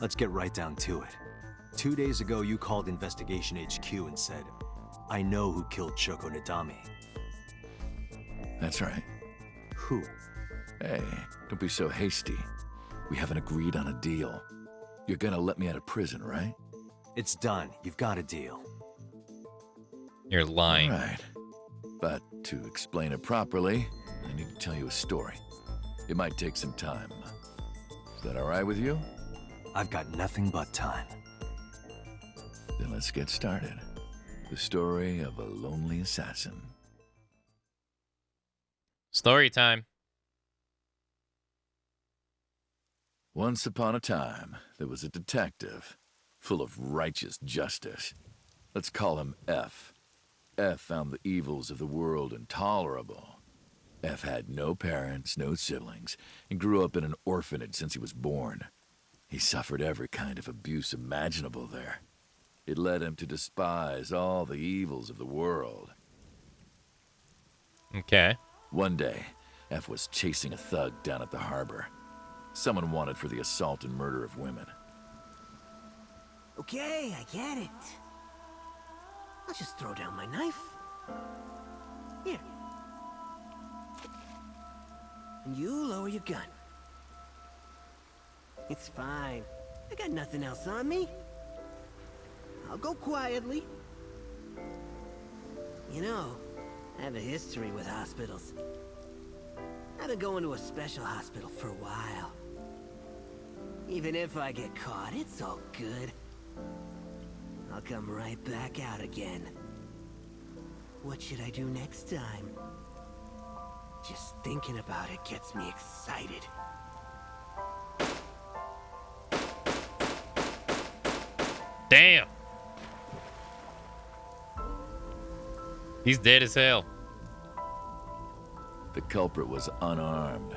Let's get right down to it. 2 days ago, you called Investigation HQ and said, I know who killed Shoko Nadami. That's right. Who? Hey, don't be so hasty. We haven't agreed on a deal. You're gonna let me out of prison, right? It's done. You've got a deal. You're lying. Right. But to explain it properly, I need to tell you a story. It might take some time. Is that all right with you? I've got nothing but time. Then let's get started. The story of a lonely assassin. Story time. Once upon a time, there was a detective, full of righteous justice. Let's call him F. F found the evils of the world intolerable. F had no parents, no siblings, and grew up in an orphanage since he was born. He suffered every kind of abuse imaginable there. It led him to despise all the evils of the world. Okay. One day, F was chasing a thug down at the harbor. Someone wanted for the assault and murder of women. Okay, I get it. I'll just throw down my knife. Here. And you lower your gun. It's fine. I got nothing else on me. I'll go quietly. You know, I have a history with hospitals. I've been going to a special hospital for a while. Even if I get caught, it's all good. I'll come right back out again. What should I do next time? Just thinking about it gets me excited. Damn. He's dead as hell. The culprit was unarmed,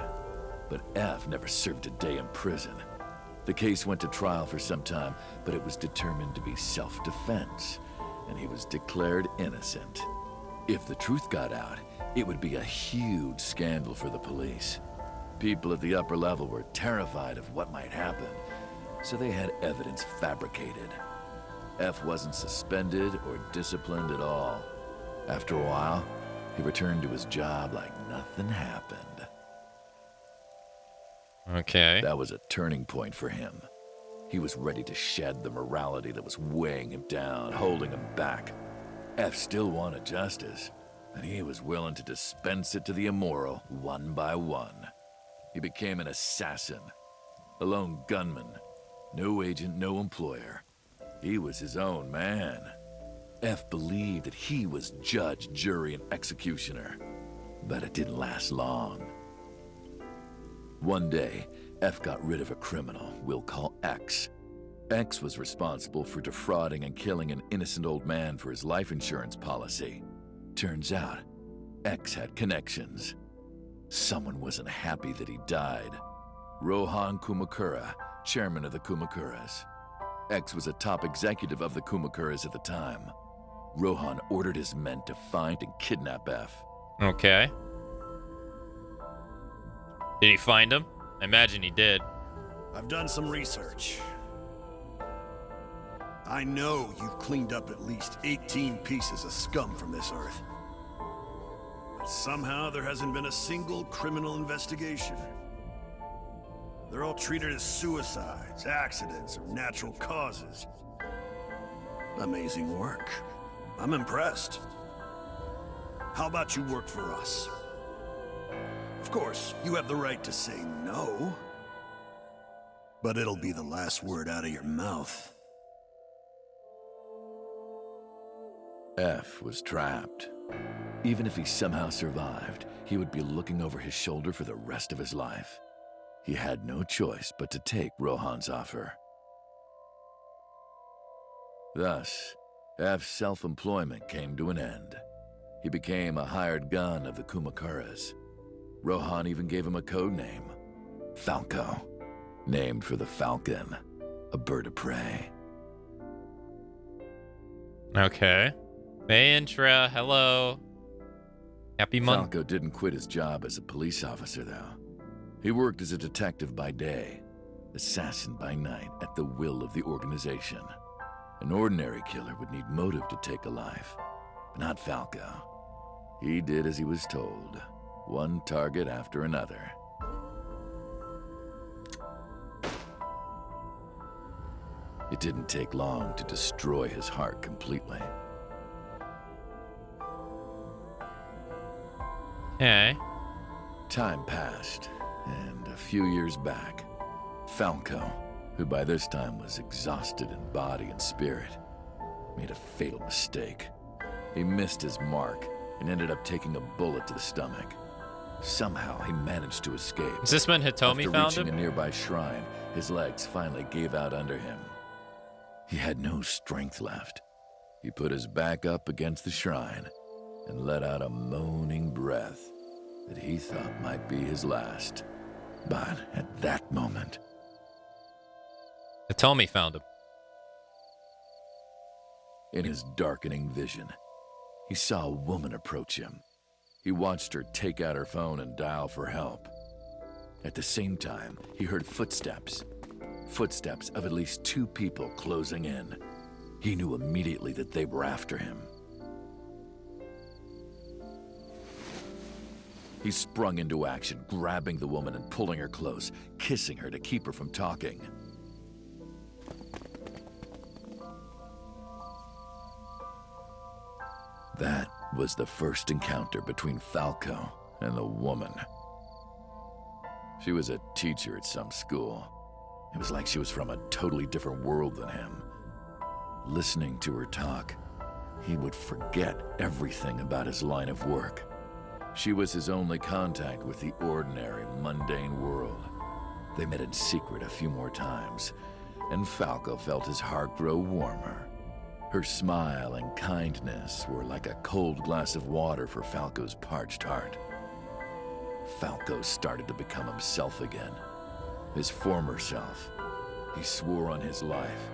but F never served a day in prison. The case went to trial for some time, but it was determined to be self-defense, and he was declared innocent. If the truth got out, it would be a huge scandal for the police. People at the upper level were terrified of what might happen, so they had evidence fabricated. F wasn't suspended or disciplined at all. After a while, he returned to his job like nothing happened. Okay. That was a turning point for him. He was ready to shed the morality that was weighing him down, holding him back. F still wanted justice, and he was willing to dispense it to the immoral one by one. He became an assassin, a lone gunman, no agent, no employer. He was his own man. F believed that he was judge, jury, and executioner, but it didn't last long. One day, F got rid of a criminal we'll call X. X was responsible for defrauding and killing an innocent old man for his life insurance policy. Turns out, X had connections. Someone wasn't happy that he died. Rohan Kumakura, chairman of the Kumakuras. X was a top executive of the Kumakuras at the time. Rohan ordered his men to find and kidnap F. Okay. Did he find him? I imagine he did. I've done some research. I know you've cleaned up at least 18 pieces of scum from this earth. But somehow there hasn't been a single criminal investigation. They're all treated as suicides, accidents, or natural causes. Amazing work. I'm impressed. How about you work for us? Of course, you have the right to say no. But it'll be the last word out of your mouth. F was trapped. Even if he somehow survived, he would be looking over his shoulder for the rest of his life. He had no choice but to take Rohan's offer. Thus, F's self-employment came to an end. He became a hired gun of the Kumakuras. Rohan even gave him a code name, Falco, named for the falcon, a bird of prey. Okay. Hey, Intra. Hello. Happy Monday. Falco didn't quit his job as a police officer, though. He worked as a detective by day, assassin by night, at the will of the organization. An ordinary killer would need motive to take a life, but not Falco. He did as he was told, one target after another. It didn't take long to destroy his heart completely. Okay. Time passed, and a few years back, Falco, who by this time was exhausted in body and spirit, made a fatal mistake. He missed his mark and ended up taking a bullet to the stomach. Somehow, he managed to escape. Is this when Hitomi After found reaching him? a nearby shrine, his legs finally gave out under him. He had no strength left. He put his back up against the shrine and let out a moaning breath that he thought might be his last. But at that moment, Hitomi found him. in his darkening vision, he saw a woman approach him. He watched her take out her phone and dial for help. At the same time, he heard footsteps. Footsteps of at least 2 people closing in. He knew immediately that they were after him. He sprung into action, grabbing the woman and pulling her close, kissing her to keep her from talking. That was the first encounter between Falco and the woman. She was a teacher at some school. It was like she was from a totally different world than him. Listening to her talk, he would forget everything about his line of work. She was his only contact with the ordinary, mundane world. They met in secret a few more times, and Falco felt his heart grow warmer. Her smile and kindness were like a cold glass of water for Falco's parched heart. Falco started to become himself again, his former self. He swore on his life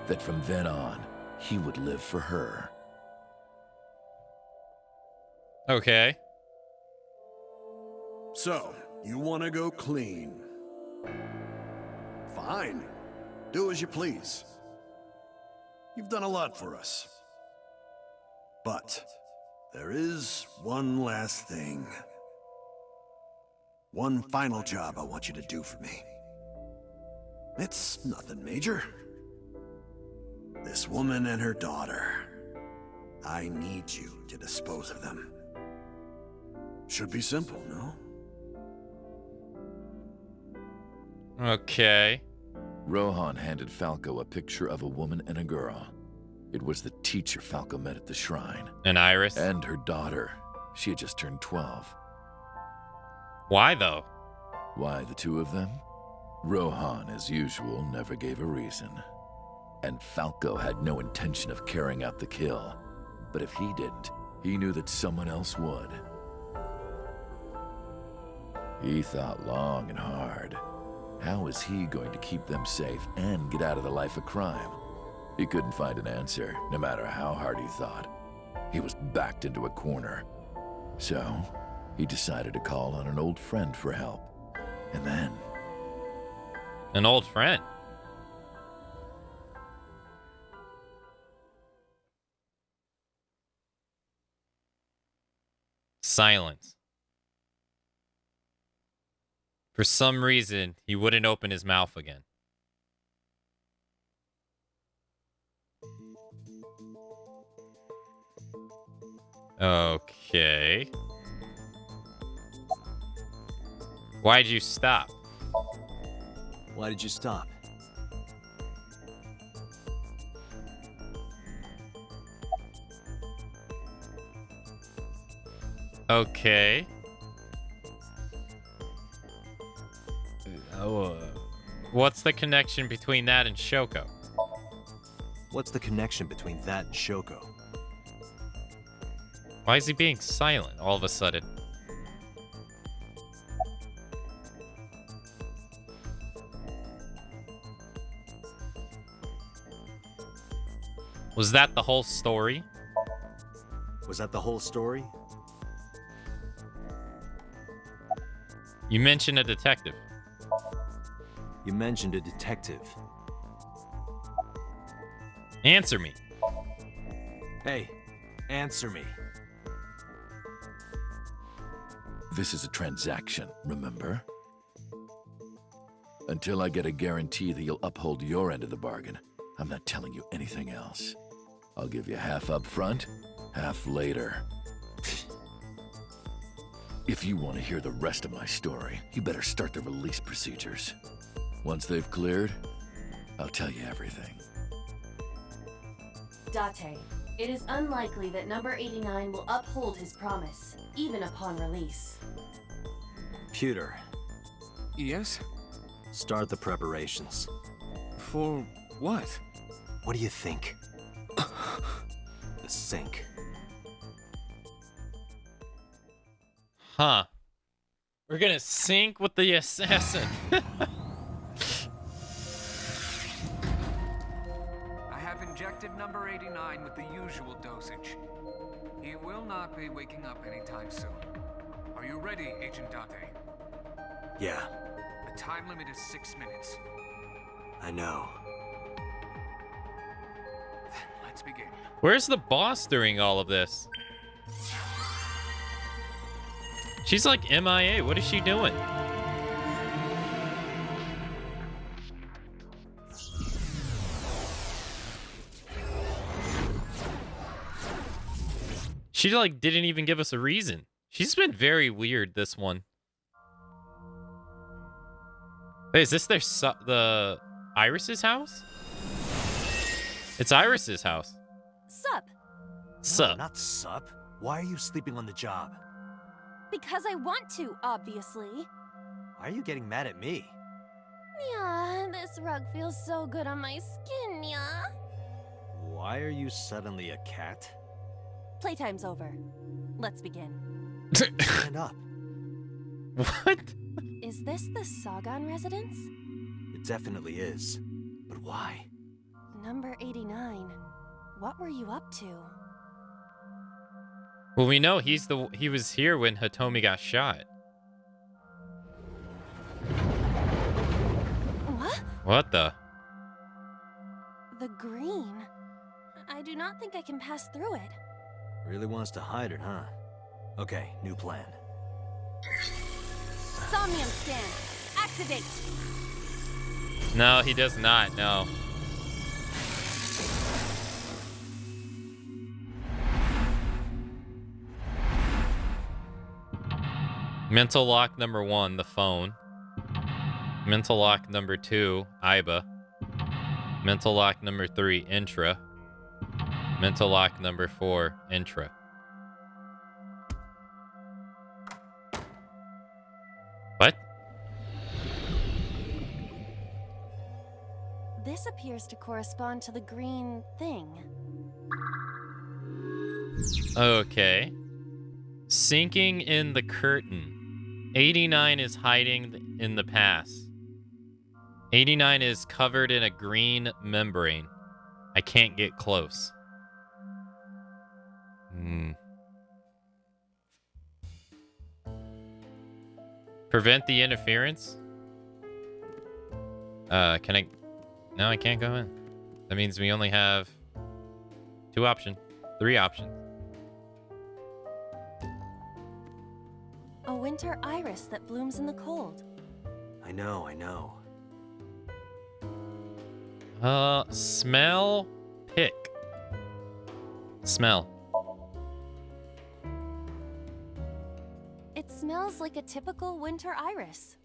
that from then on, he would live for her. Okay. So, you want to go clean? Fine. Do as you please. You've done a lot for us. But there is one last thing. One final job I want you to do for me. It's nothing major. This woman and her daughter. I need you to dispose of them. Should be simple, no? Okay. Rohan handed Falco a picture of a woman and a girl. It was the teacher Falco met at the shrine. And Iris? And her daughter. She had just turned 12. Why, though? Why the 2 of them? Rohan, as usual, never gave a reason. And Falco had no intention of carrying out the kill. But if he didn't, he knew that someone else would. He thought long and hard. How was he going to keep them safe and get out of the life of crime? He couldn't find an answer, no matter how hard he thought. He was backed into a corner. So, he decided to call on an old friend for help. And then... An old friend? Silence. For some reason, he wouldn't open his mouth again. Okay. Why'd you stop? Why did you stop? Okay. What's the connection between that and Shoko? What's the connection between that and Shoko? Why is he being silent all of a sudden? Was that the whole story? Was that the whole story? You mentioned a detective. You mentioned a detective. Answer me. Hey, answer me. This is a transaction, remember? Until I get a guarantee that you'll uphold your end of the bargain, I'm not telling you anything else. I'll give you half up front, half later. If you want to hear the rest of my story, you better start the release procedures. Once they've cleared, I'll tell you everything. Date, it is unlikely that number 89 will uphold his promise, even upon release. Pewter, Yes? start the preparations. For what? What do you think? The sink. Huh. We're gonna sync with the assassin. I have injected number 89 with the usual dosage. He will not be waking up anytime soon. Are you ready, Agent Date? Yeah, The time limit is 6 minutes. I know. Let's begin. Where's the boss during all of this? She's like MIA. What is she doing? She like didn't even give us a reason. She's been very weird, this one. Wait, is this the Iris's house? It's Iris's house. Sup? Sup? No, not sup. Why are you sleeping on the job? Because I want to, obviously. Why are you getting mad at me? Yeah, this rug feels so good on my skin, yeah. Why are you suddenly a cat? Playtime's over. Let's begin. Stand up. What? Is this the Sagan residence? It definitely is. But why? Number 89. What were you up to? Well, we know he was here when Hitomi got shot. What? What the? The green. I do not think I can pass through it. Really wants to hide it, huh? Okay, new plan. Somnium scan. Activate. No, he does not. No. Mental lock number 1, the phone. Mental lock number 2, Iba. Mental lock number 3, Intra. Mental lock number 4, Intra. What? This appears to correspond to the green thing. Okay. Sinking in the curtain. 89 is hiding in the past. 89 is covered in a green membrane. I can't get close. Prevent the interference? Can I... No, I can't go in. That means we only have 3 options. A winter iris that blooms in the cold. I know. Smell, pick. Smell. It smells like a typical winter iris.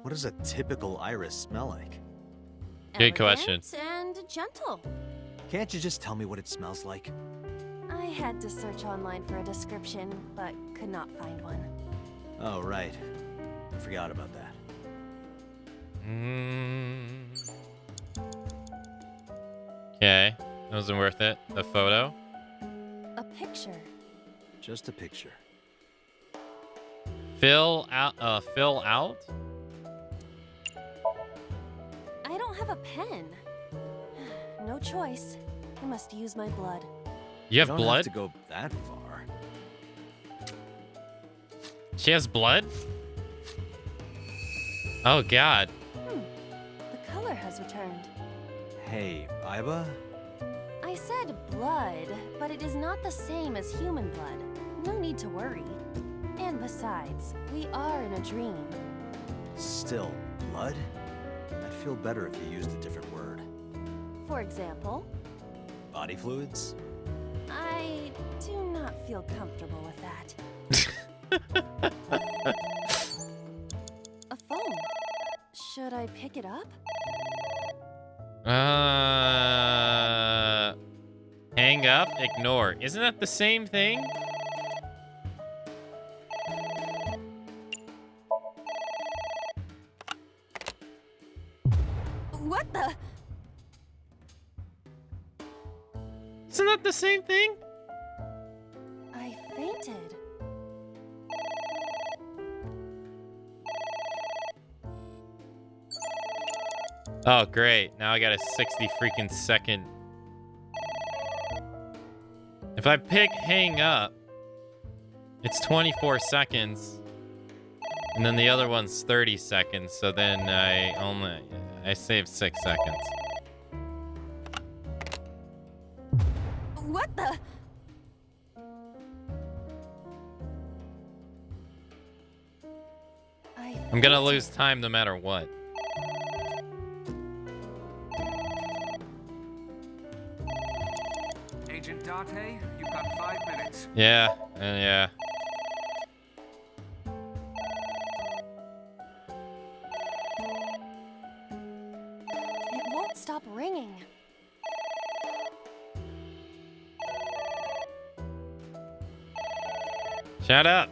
What does a typical iris smell like? Good question. And gentle. Can't you just tell me what it smells like? I had to search online for a description, but could not find one. Oh, right. I forgot about that. Okay. It wasn't worth it. The photo? A picture. Just a picture. Fill out? I don't have a pen. No choice. I must use my blood. You have don't blood? have to go that far. She has blood? Oh, God. The color has returned. Hey, Iba? I said blood, but it is not the same as human blood. No need to worry. And besides, we are in a dream. Still, blood? I'd feel better if you used a different word. For example? Body fluids? I do not feel comfortable with that. A phone. Should I pick it up? Hang Hang up, ignore. Isn't that the same thing? What the? Isn't that the same thing? I fainted. Oh, great. Now I got a 60 freaking second. If I pick hang up, it's 24 seconds. And then the other one's 30 seconds. So then I saved 6 seconds. What the? I'm gonna lose time no matter what. Agent Date, you've got 5 minutes. Yeah, yeah. It won't stop ringing. Shut up.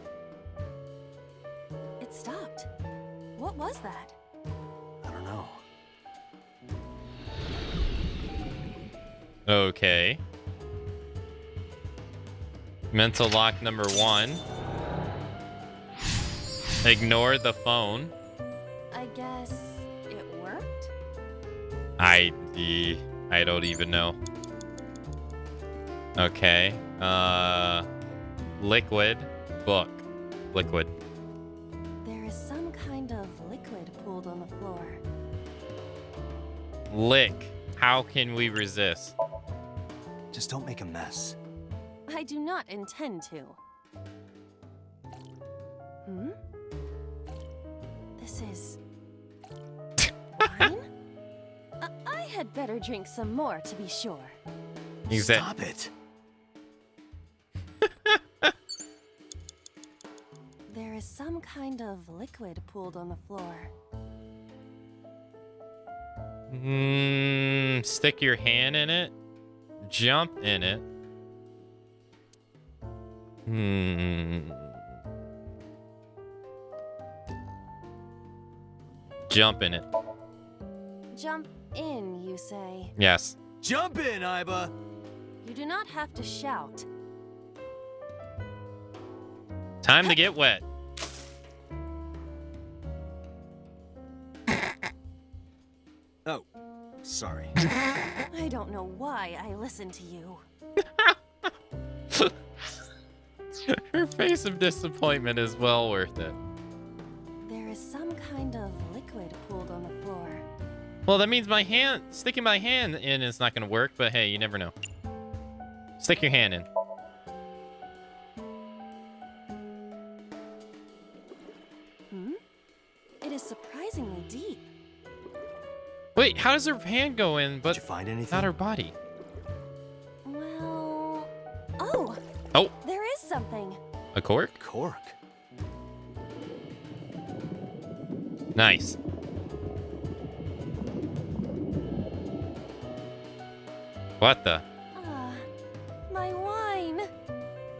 It stopped. What was that? I don't know. Okay. Mental lock number 1. Ignore the phone. I guess it worked? I don't even know. Okay. Liquid. Book. Liquid. There is some kind of liquid pooled on the floor. Lick. How can we resist? Just don't make a mess. I do not intend to. Hmm? This is... wine? I had better drink some more to be sure. Stop it. There is some kind of liquid pooled on the floor. Stick your hand in it. Jump in it. Jump in it. Jump in, you say? Yes. Jump in, Iba! You do not have to shout. Time to get wet. Oh, sorry. I don't know why I listened to you. Her face of disappointment is well worth it. There is some kind of liquid pooled on the floor. Well, that means sticking my hand in is not going to work, but hey, you never know. Stick your hand in. It is surprisingly deep. Wait, how does her hand go in, but Did you find anything? not her body? Well... Oh! Oh, There is something. a cork? Cork. Nice. What the? My wine.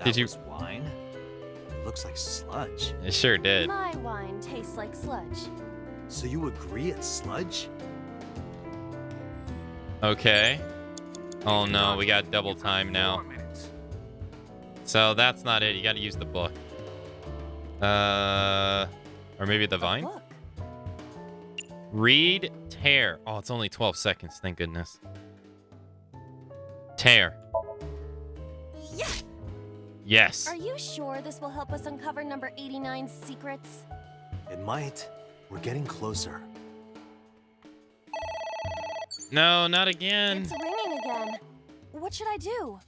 Did you- Was wine? Looks like sludge. It sure did. My wine tastes like sludge. So you agree it's sludge? Okay. Oh no, we got double time now. So that's not it. You got to use the book. Or maybe the vine? Book. Read, tear. Oh, it's only 12 seconds. Thank goodness. Tear. Yeah! Yes. Are you sure this will help us uncover number 89's secrets? It might. We're getting closer. No, not again. It's ringing again. What should I do?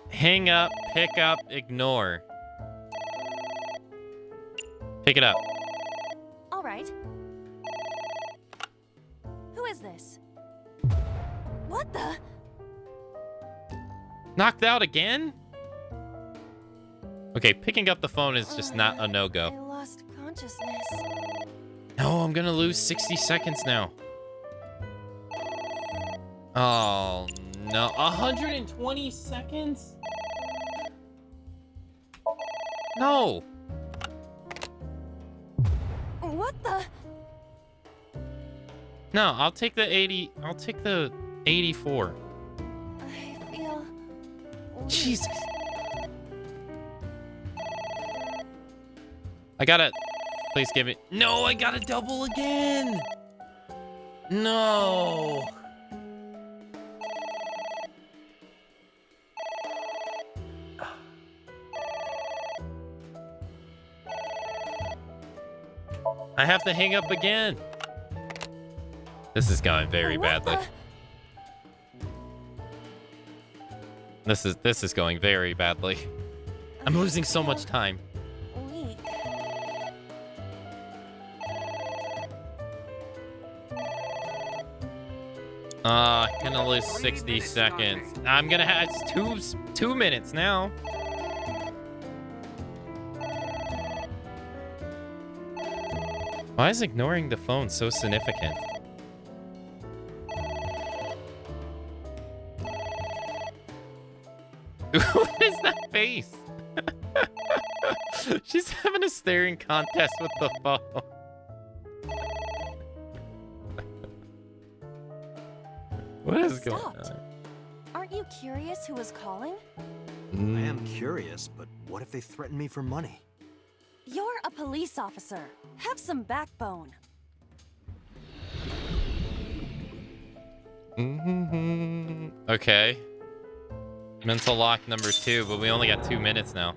Hang up, pick up, ignore. Pick it up. All right. Who is this? What the? Knocked out again? Okay, picking up the phone is just not a I no-go. lost consciousness. No, I'm gonna lose 60 seconds now. Oh, no. 120 seconds? No. What the? No, I'll take the 80. I'll take the 84. I feel... Jesus. I gotta... Please give me... No, I gotta double again. No. I have to hang up again. This is going very badly. This is going very badly. I'm losing so much time. Weak. Gonna lose 60 seconds. I'm gonna have it's 2 minutes now. Why is ignoring the phone so significant? What is that face? She's having a staring contest with the phone. What is going on? Aren't you curious who was calling? I am curious, but what if they threaten me for money? You're a police officer. Have some backbone. Okay. Mental lock number 2, but we only got 2 minutes now.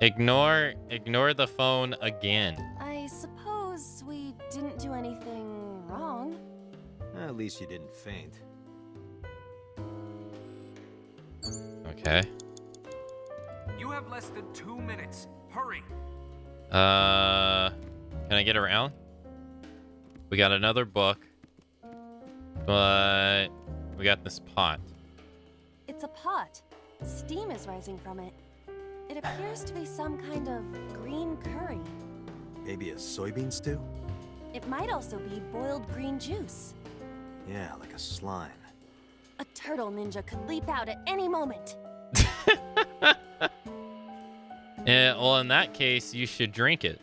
Ignore the phone again. I suppose we didn't do anything wrong. At least you didn't faint. Okay. You have less than 2 minutes. Hurry. Can I get around? We got another book, but we got this pot. It's a pot. Steam is rising from it. It appears to be some kind of green curry. Maybe a soybean stew? It might also be boiled green juice. Yeah, like a slime. A turtle ninja could leap out at any moment. Well, in that case, you should drink it.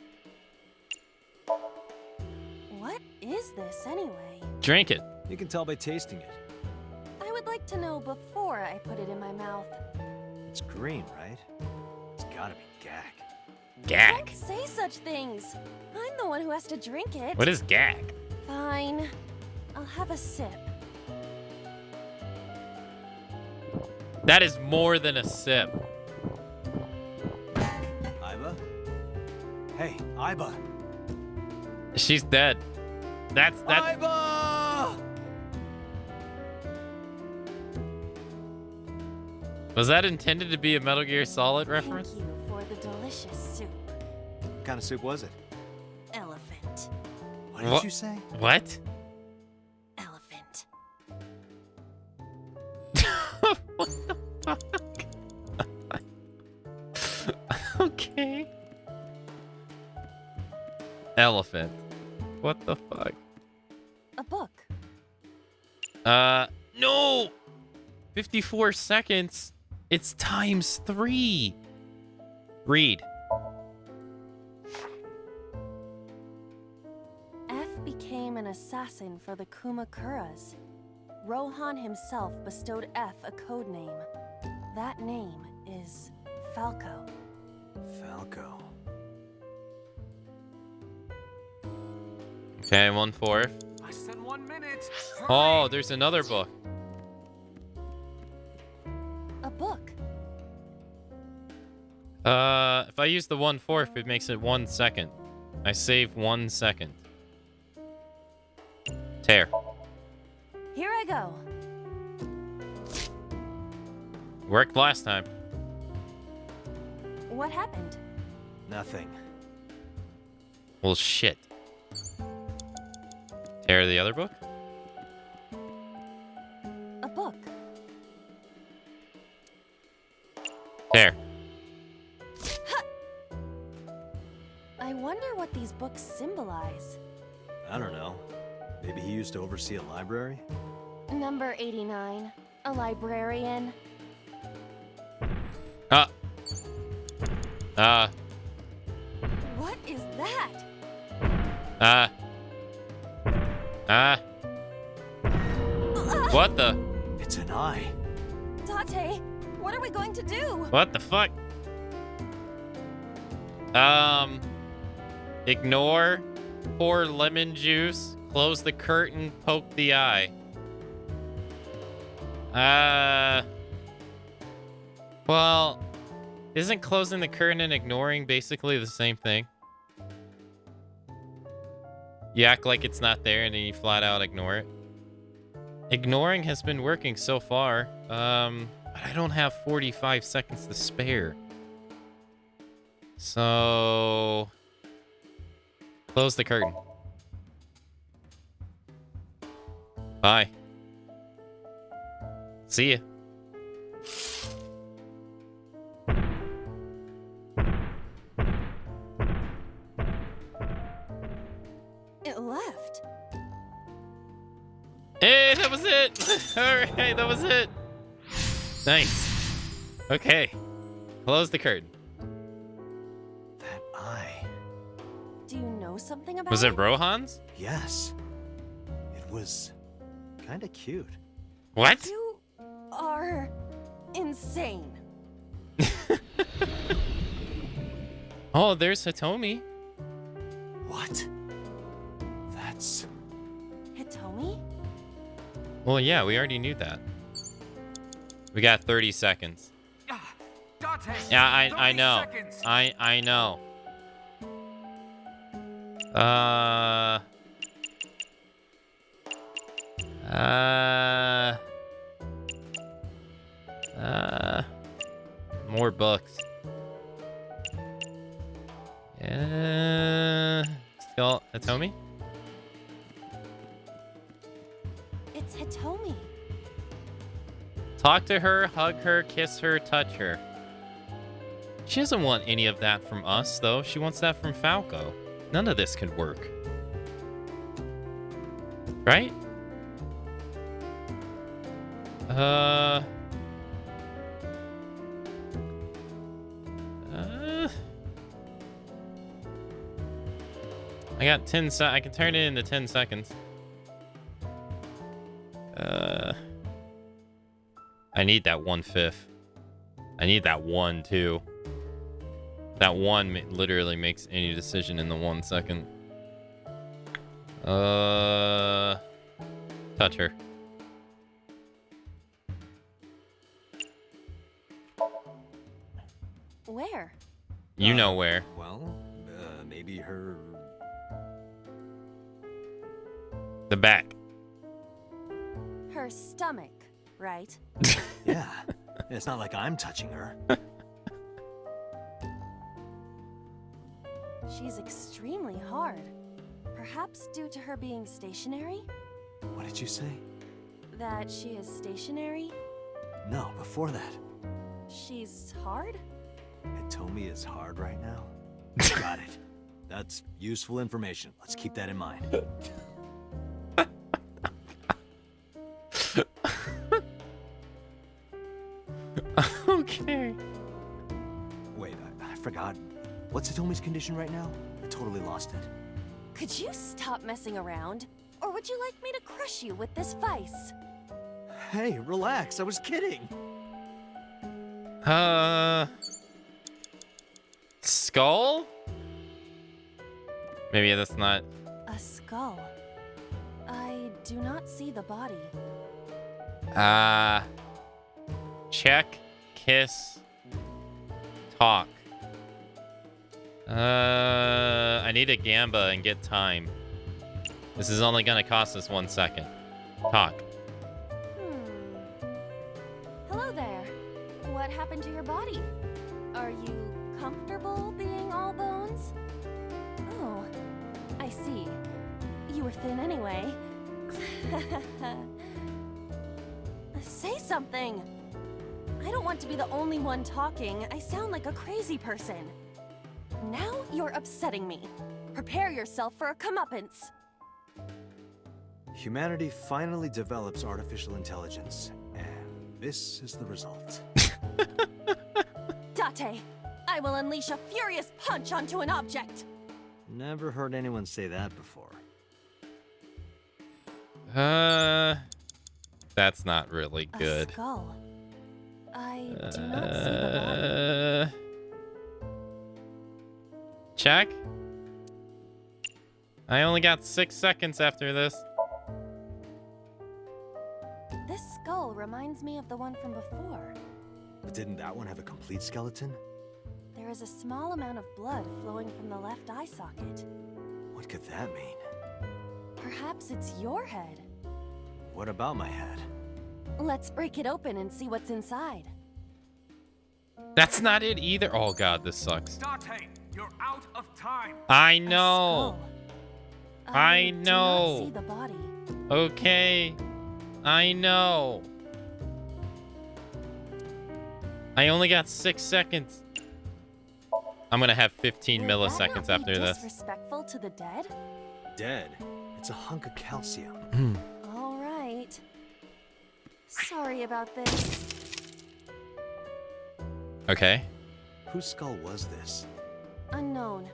What is this anyway? Drink it. You can tell by tasting it. I would like to know before I put it in my mouth. It's green, right? It's gotta be gag. Gag? Don't say such things. I'm the one who has to drink it. What is gag? Fine. I'll have a sip. That is more than a sip. Iba? Hey, Iba. She's dead. That's Iba! Was that intended to be a Metal Gear Solid reference? Thank you for the delicious soup. What kind of soup was it? Elephant. What did you say? What? Elephant. What the fuck? Okay. Elephant. What the fuck? A book. No! 54 seconds. It's times 3. Read. F became an assassin for the Kumakuras. Rohan himself bestowed F a code name. That name is Falco. Falco. Okay, 1/4. Less than 1 minute. Oh, there's another book. A book. If I use the 1/4, it makes it 1 second. I save 1 second. Tear. Here I go. Worked last time. What happened? Nothing. Well, shit. Tear the other book? A book. Tear. I wonder what these books symbolize. I don't know. Maybe he used to oversee a library? Number 89. A librarian. What is that? What the? It's an eye. Date, what are we going to do? What the fuck? Ignore, pour lemon juice, close the curtain, poke the eye. Well, isn't closing the curtain and ignoring basically the same thing? You act like it's not there and then you flat out ignore it. Ignoring has been working so far, but I don't have 45 seconds to spare. So, close the curtain. Bye. See ya. It left. Hey, that was it. All right, that was it. Nice. Okay. Close the curtain. That eye. Do you know something about Was it Rohan's? Yes. It was kind of cute. What? You are insane. Oh, there's Hitomi. What? That's... Hitomi? Well, yeah, we already knew that. We got 30 seconds. Yeah, I know. I know. More books. Yeah. Still Hitomi? It's Hitomi. Talk to her, hug her, kiss her, touch her. She doesn't want any of that from us, though. She wants that from Falco. None of this could work. Right? I got 10 I can turn it into 10 seconds. I need that 1/5. I need that 1 too. That 1 literally makes any decision in the 1 second. Touch her. Where? You know where. Well, maybe her... The back. Her stomach, right? Yeah. It's not like I'm touching her. She's extremely hard. Perhaps due to her being stationary? What did you say? That she is stationary? No, before that. She's hard? Hitomi is hard right now? Got it. That's useful information. Let's keep that in mind. Okay. Wait, I forgot. What's Hitomi's condition right now? I totally lost it. Could you stop messing around? Or would you like me to crush you with this vice? Hey, relax. I was kidding. Skull? Maybe that's not... A skull. I do not see the body. Check, kiss, talk. I need a gamba and get time. This is only gonna cost us 1 second. Talk. Hello there. What happened to your body? Are you comfortable being all bones? Oh, I see. You were thin anyway. Say something! I don't want to be the only one talking. I sound like a crazy person. Now you're upsetting me. Prepare yourself for a comeuppance. Humanity finally develops artificial intelligence, and this is the result. Date, I will unleash a furious punch onto an object. Never heard anyone say that before. That's not really good. A skull. I do not see the body. Check. I only got 6 seconds after this. This skull reminds me of the one from before. But didn't that one have a complete skeleton? There is a small amount of blood flowing from the left eye socket. What could that mean? Perhaps it's your head. What about my head? Let's break it open and see what's inside. That's not it either. Oh god, this sucks. Date, you're out of time. I know. I know. Do not see the body. Okay. I know. I only got 6 seconds. I'm gonna have 15 milliseconds after this. Disrespectful to the dead? Dead? It's a hunk of calcium. All right. Sorry about this. Okay. Whose skull was this? Unknown.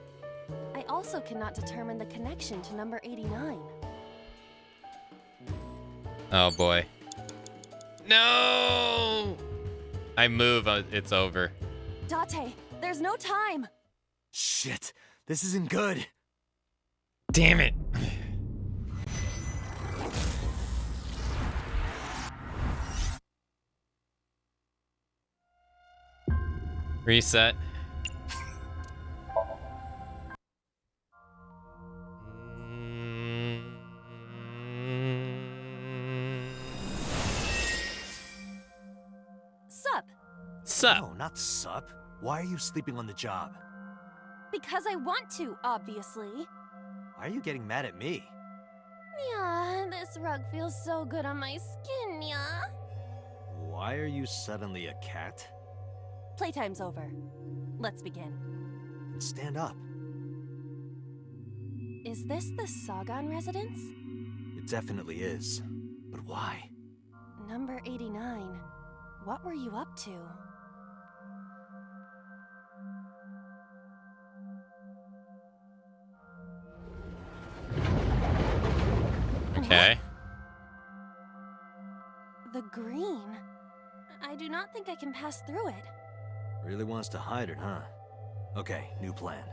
I also cannot determine the connection to number 89. Oh boy. No! I move, it's over. Date, there's no time. Shit, this isn't good. Damn it. Reset. Sup? Sup? No, not sup. Why are you sleeping on the job? Because I want to, obviously. Why are you getting mad at me? Yeah, this rug feels so good on my skin, yeah. Why are you suddenly a cat? Playtime's over. Let's begin. Then stand up. Is this the Sagan residence? It definitely is. But why? Number 89. What were you up to? Okay. The green? I do not think I can pass through it. Really wants to hide it, huh? Okay, new plan.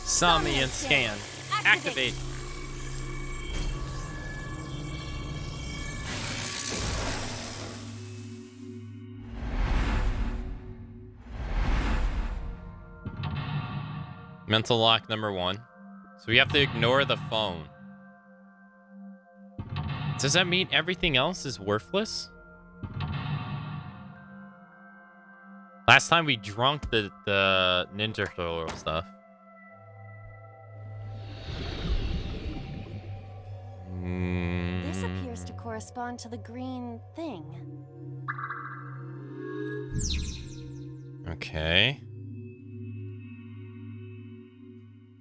Somnium scan. Activate. Mental lock number 1. So we have to ignore the phone. Does that mean everything else is worthless? Last time we drunk the Ninja Turtle stuff. This appears to correspond to the green thing. Okay.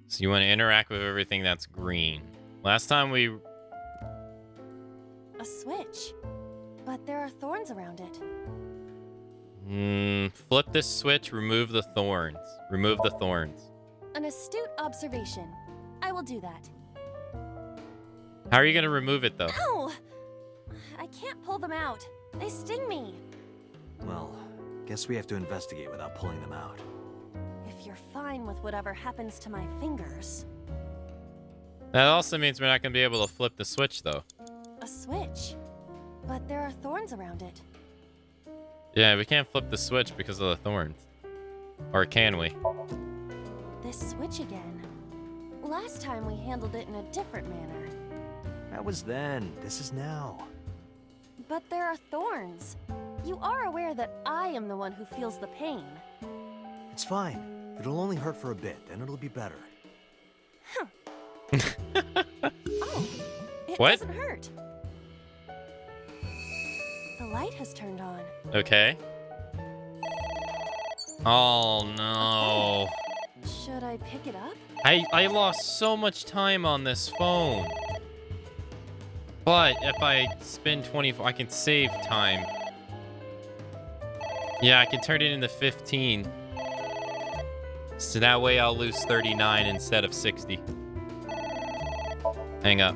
So you want to interact with everything that's green. Last time we... A switch. But there are thorns around it. Flip this switch, remove the thorns. Remove the thorns. An astute observation. I will do that. How are you going to remove it, though? Ow! I can't pull them out. They sting me. Well, guess we have to investigate without pulling them out. If you're fine with whatever happens to my fingers. That also means we're not going to be able to flip the switch, though. A switch. But there are thorns around it. Yeah, we can't flip the switch because of the thorns. Or can we? This switch again. Last time we handled it in a different manner. That was then. This is now. But there are thorns. You are aware that I am the one who feels the pain. It's fine. It'll only hurt for a bit, then it'll be better. Oh, it What? doesn't hurt. The light has turned on. Okay. Oh, no. Should I pick it up? I lost so much time on this phone. But if I spend 24, I can save time. Yeah, I can turn it into 15. So that way I'll lose 39 instead of 60. Hang up.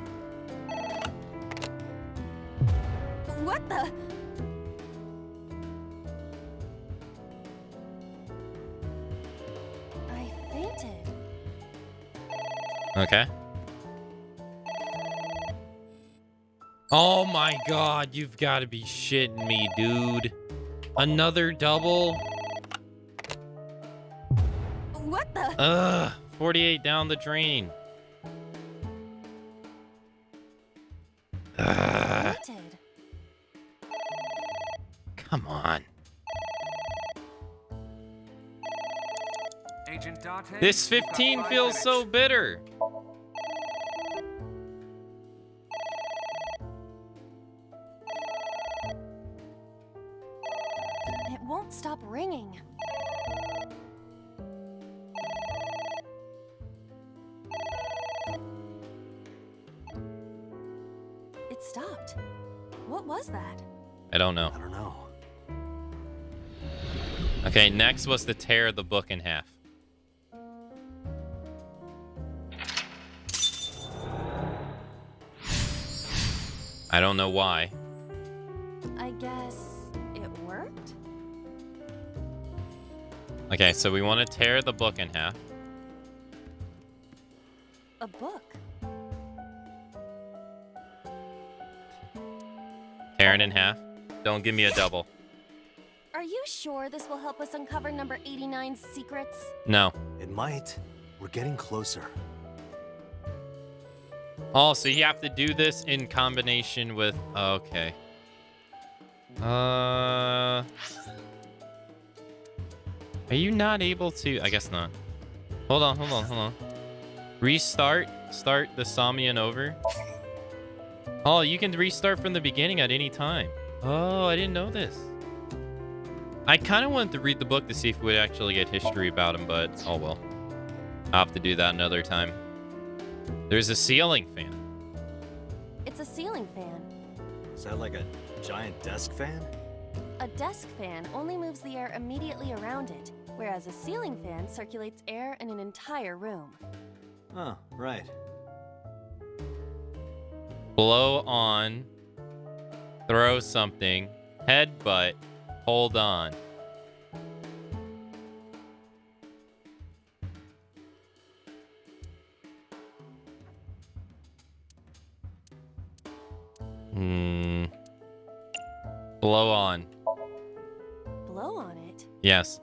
What the? I fainted. Okay. Oh my god, you've got to be shitting me, dude. Another double? What the? Ugh, 48 down the drain. Ugh. Fainted. Come on. Agent Date, This you've got 15 5 feels minutes. so bitter. It won't stop ringing. It stopped. What was that? I don't know. I don't know. Okay, next was to tear the book in half. I don't know why. I guess it worked? Okay, so we want to tear the book in half. A book? Tear it in half. Don't give me a double. Are you sure this will help us uncover number 89's secrets? No. It might. We're getting closer. Oh, so you have to do this in combination with... Okay. Are you not able to... I guess not. Hold on. Restart. Start the Somnium over. Oh, you can restart from the beginning at any time. Oh, I didn't know this. I kind of wanted to read the book to see if we would actually get history about him, but oh well. I'll have to do that another time. There's a ceiling fan. It's a ceiling fan. Is that like a giant desk fan? A desk fan only moves the air immediately around it, whereas a ceiling fan circulates air in an entire room. Oh, right. Blow on. Throw something. Headbutt. Hold on. Blow on. Blow on it? Yes.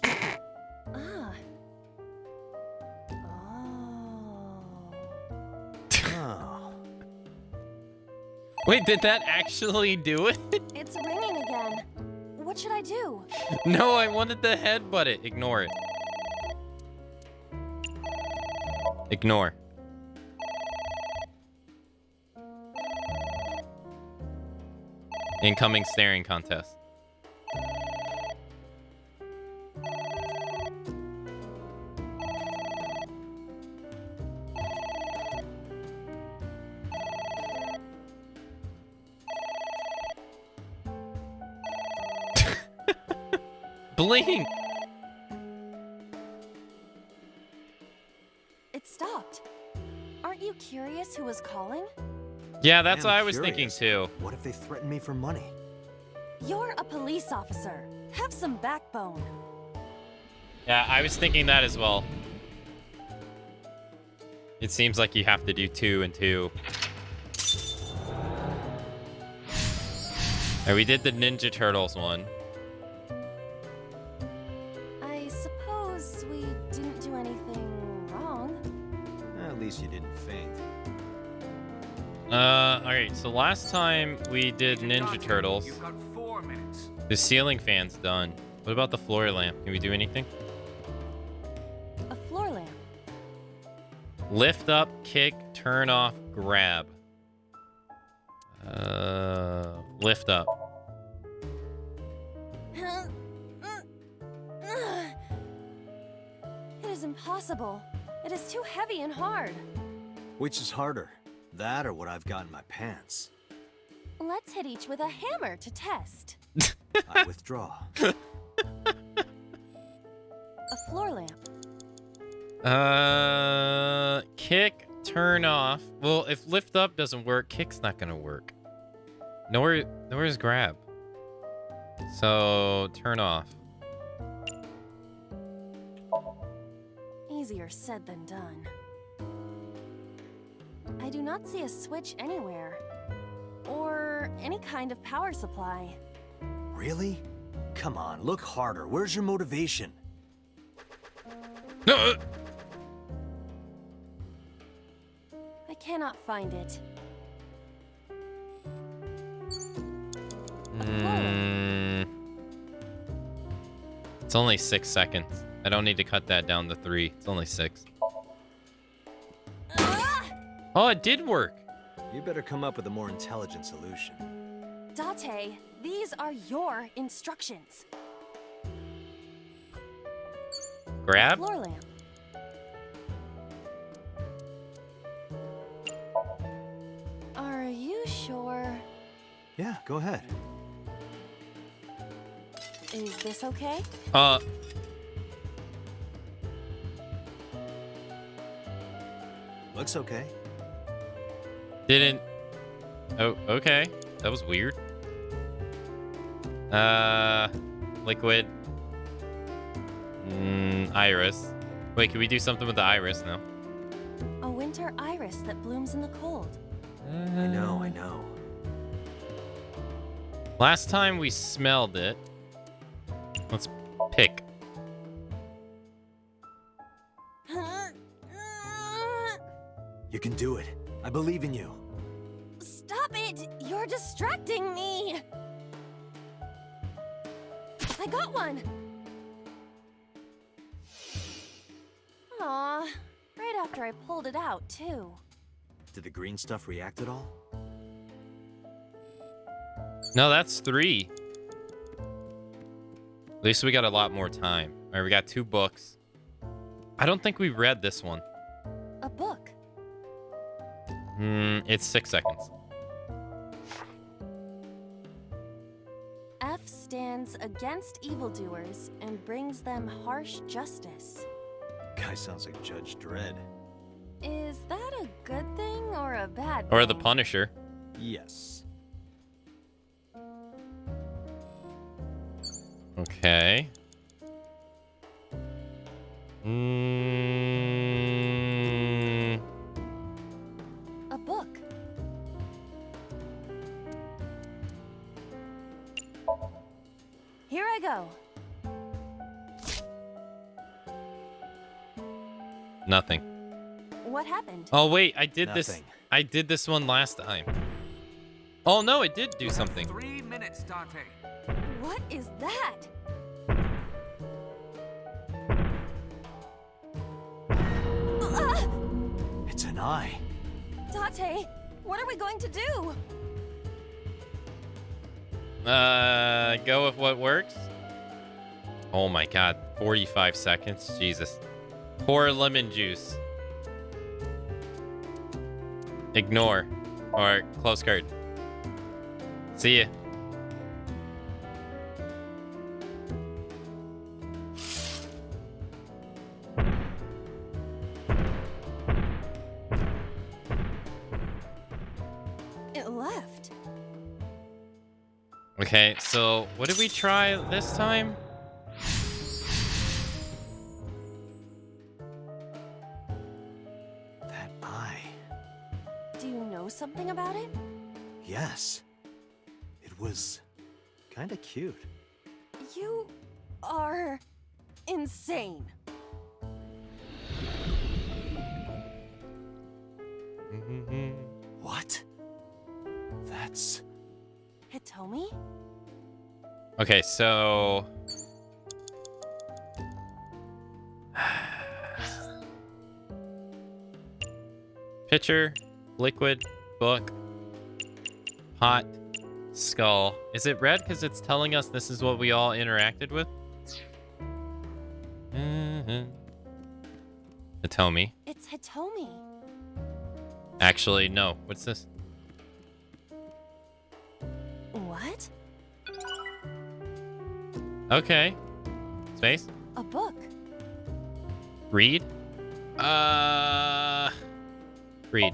Ah. Oh. Wait, did that actually do it? It's ringing again. What should I do? No, I wanted to headbutt it. Ignore it. Ignore. Incoming staring contest. Blink! It stopped. Aren't you curious who was calling? Yeah, that's what I I'm was curious. thinking too. What if they threaten me for money? You're a police officer. Have some backbone. Yeah, I was thinking that as well. It seems like you have to do 2 and 2. Alright, we did the Ninja Turtles one. I suppose we didn't do anything wrong. At least you didn't faint. Alright, so last time we did Ninja Turtles. You've got 4 minutes. The ceiling fan's done. What about the floor lamp? Can we do anything? A floor lamp. Lift up, kick, turn off, grab. Lift up. It is impossible. It It is too heavy and hard. Which is harder? That or what I've got in my pants? Let's hit each with a hammer to test. I withdraw. A floor lamp. Kick, turn off. Well, if lift up doesn't work, kick's not gonna work. Nor is grab. So turn off. Easier said than done. I do not see a switch anywhere. Or any kind of power supply. Really? Come on, look harder. Where's your motivation? I cannot find it. It's only 6 seconds. I don't need to cut that down to 3. It's only 6. Oh, it did work. You better come up with a more intelligent solution. Date, these are your instructions. Grab? Floor lamp. Are you sure? Yeah, go ahead. Is this okay? Looks okay. Didn't. Oh, okay. That was weird. Liquid. Iris. Wait, can we do something with the iris now? A winter iris that blooms in the cold. I know. Last time we smelled it. Let's pick. You can do it. I believe in you. Stop it! You're distracting me! I got one! Aw, right after I pulled it out, too. Did the green stuff react at all? No, that's 3. At least we got a lot more time. All right, we got 2 books. I don't think we read this one. A book. It's 6 seconds. F stands against evildoers and brings them harsh justice. Guy sounds like Judge Dredd. Is that a good thing or a bad thing? Or the Punisher. Yes. Okay. A book. Here I go. Nothing. What happened? Oh wait, I did this. Nothing. I did this one last time. Oh no, it did do something. 3 minutes, Date. What is that? It's an eye. Date, what are we going to do? Go with what works. Oh my god, 45 seconds. Jesus. Pour lemon juice. Ignore. Or close card. See ya. It left. Okay, so what did we try this time? That eye. Do you know something about it? Yes. It was kinda cute. You are insane. What? That's... Hitomi? Okay, so... Pitcher, liquid, book, pot, skull. Is it red because it's telling us this is what we all interacted with? Hitomi. Hitomi. Actually, no. What's this? What? Okay. Space? A book. Read? Read.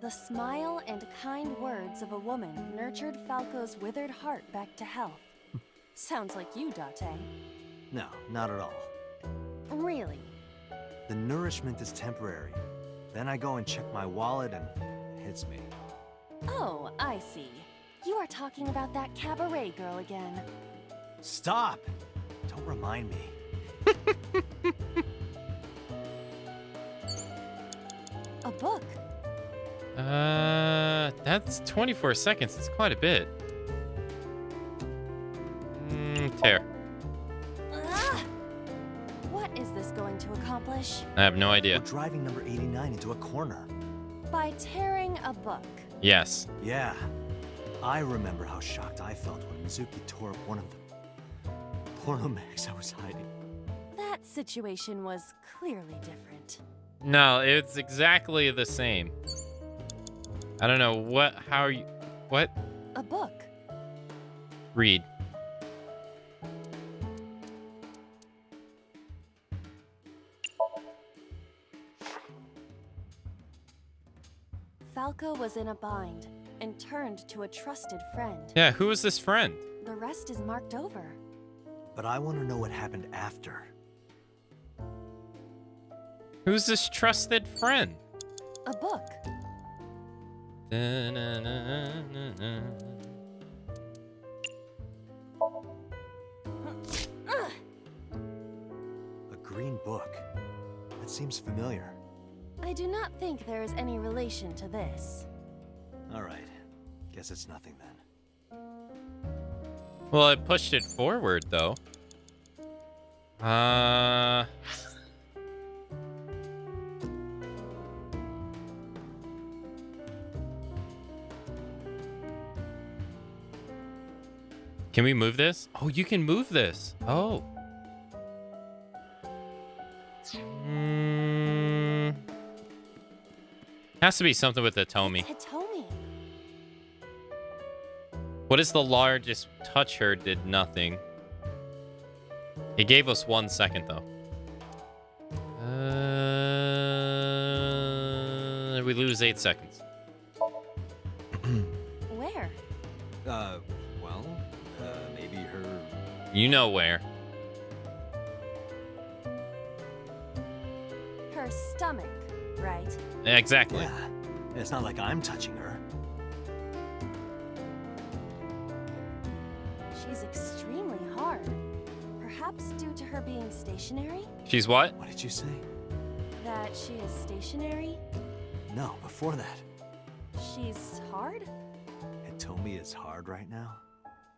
The smile and kind words of a woman nurtured Falco's withered heart back to health. Sounds like you, Date. No, not at all. Really? The nourishment is temporary. Then I go and check my wallet and it hits me. Oh, I see. You are talking about that cabaret girl again. Stop! Don't remind me. A book. That's 24 seconds. It's quite a bit. Tear. What is this going to accomplish? I have no idea. We're driving number 89 into a corner. By tearing a book. Yes. Yeah. I remember how shocked I felt when Mizuki tore up one of the porno mags I was hiding. That situation was clearly different. No, it's exactly the same. I don't know what. How are you? What? A book. Read. Falco was in a bind and turned to a trusted friend. Yeah, who is this friend? The rest is marked over. But I want to know what happened after. Who's this trusted friend? A book. A green book. That seems familiar. I do not think there is any relation to this. All right. Guess it's nothing then. Well, it pushed it forward, though. Can we move this? Oh, you can move this. Oh. Has to be something with Hitomi. Hitomi. What is the largest? Touch her did nothing. He gave us 1 second, though. We lose 8 seconds. Where? Maybe her... You know where. Her stomach, right? Exactly. Yeah. It's not like I'm touching her. She's extremely hard. Perhaps due to her being stationary? She's what? What did you say? That she is stationary? No, before that. She's hard? Hitomi is hard right now?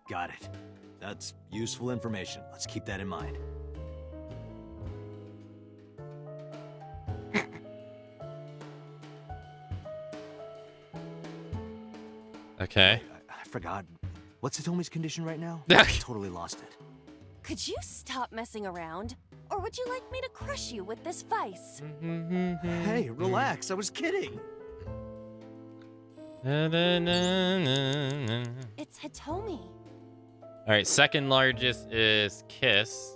Got it. That's useful information. Let's keep that in mind. Okay. I forgot. What's Hitomi's condition right now? I totally lost it. Could you stop messing around? Or would you like me to crush you with this vice? Hey, relax. I was kidding. It's Hitomi. All right, second largest is Kiss.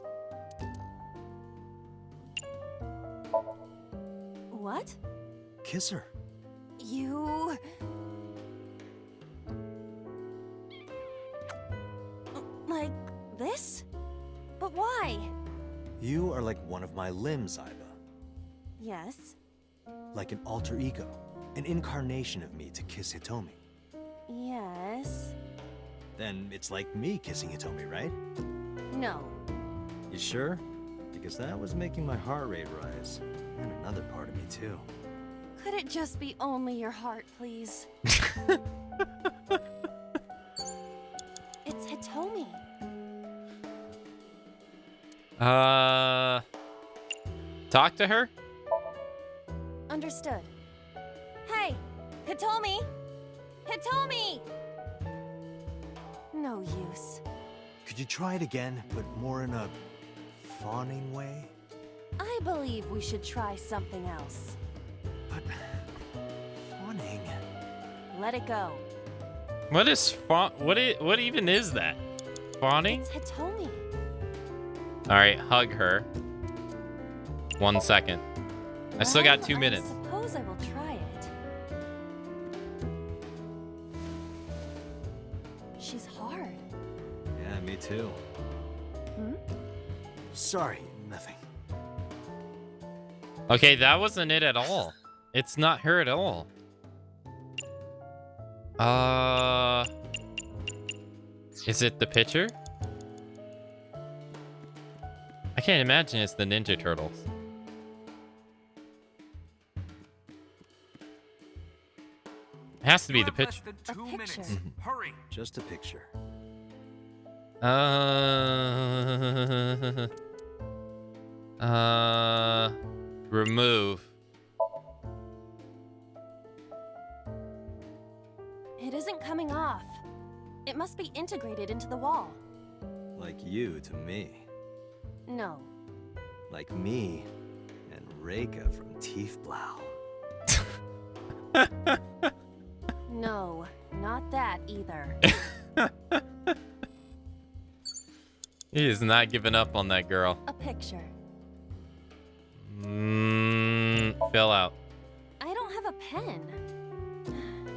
What? Kiss her. You... Like this? But why? You are like one of my limbs, Aiba. Yes. Like an alter ego. An incarnation of me to kiss Hitomi. Yes. Then it's like me kissing Hitomi, right? No. You sure? Because that was making my heart rate rise. And another part of me, too. Could it just be only your heart, please? It's Hitomi. Talk to her? Understood. Hey, Hitomi! Hitomi! No use. Could you try it again, but more in a fawning way? I believe we should try something else. But... fawning... Let it go. What is what even is that? Fawning? It's Hitomi. All right, hug her. 1 second. I still got 2 minutes. I suppose I will try it. She's hard. Yeah, me too. Hmm? Sorry, nothing. Okay, that wasn't it at all. It's not her at all. Is it the picture? I can't imagine it's the Ninja Turtles. It has to be the picture. Less than 2 minutes. Hurry. Just a picture. Remove. It isn't coming off. It must be integrated into the wall. Like you to me. No. Like me and Reika from Tiefblau. No, not that either. He is not giving up on that girl. A picture. Fill out. I don't have a pen.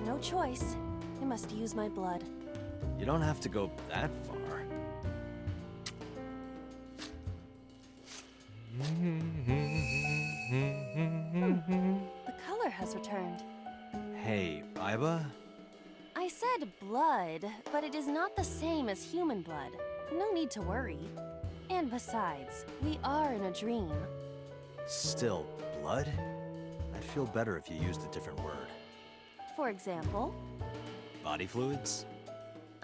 No choice. I must use my blood. You don't have to go that far. The color has returned. Hey, Iba? I said blood, but it is not the same as human blood. No need to worry. And besides, we are in a dream. Still, blood? I'd feel better if you used a different word. For example, Body fluids?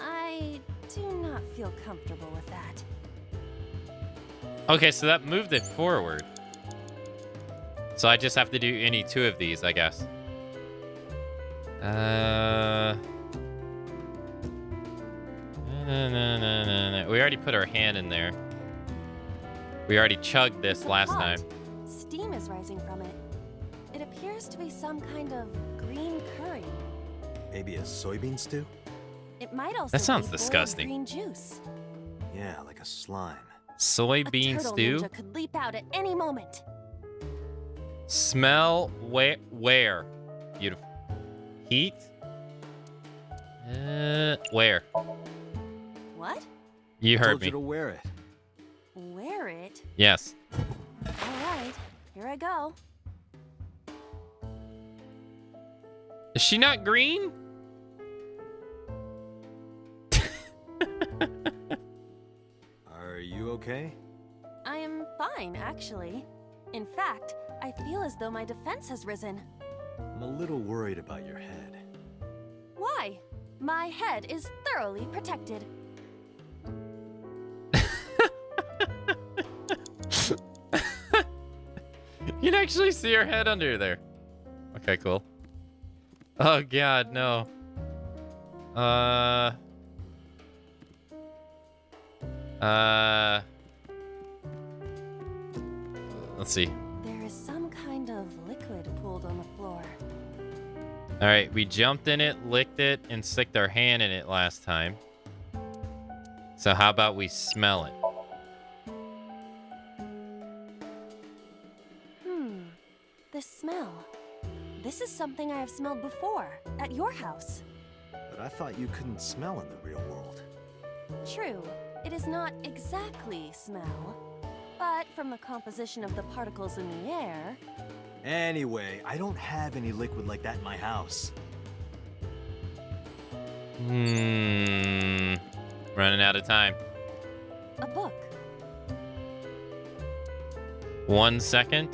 I do not feel comfortable with that. Okay, so that moved it forward. So I just have to do any two of these, I guess. We already put our hand in there. We already chugged this last time. Steam is rising from it. It appears to be some kind of green curry. Maybe a soybean stew? It might also That sounds be boiled disgusting. green juice. Yeah, like a slime. Soybean Turtle stew? Ninja could leap out at any moment. Smell where? Beautiful. Heat? Where? What? You I heard told me. you to wear it. Wear it? Yes. All right, here I go. Is she not green? Are you okay? I am fine, actually. In fact, I feel as though my defense has risen. I'm a little worried about your head. Why? My head is thoroughly protected. You can actually see her head under there. Okay, cool. Oh god, no. Let's see. There is some kind of liquid pooled on the floor. All right, we jumped in it, licked it, and sticked our hand in it last time. So how about we smell it? The smell. This is something I have smelled before, at your house. But I thought you couldn't smell in the real world. True, it is not exactly smell, but from the composition of the particles in the air... Anyway, I don't have any liquid like that in my house. Running out of time. A book. 1 second.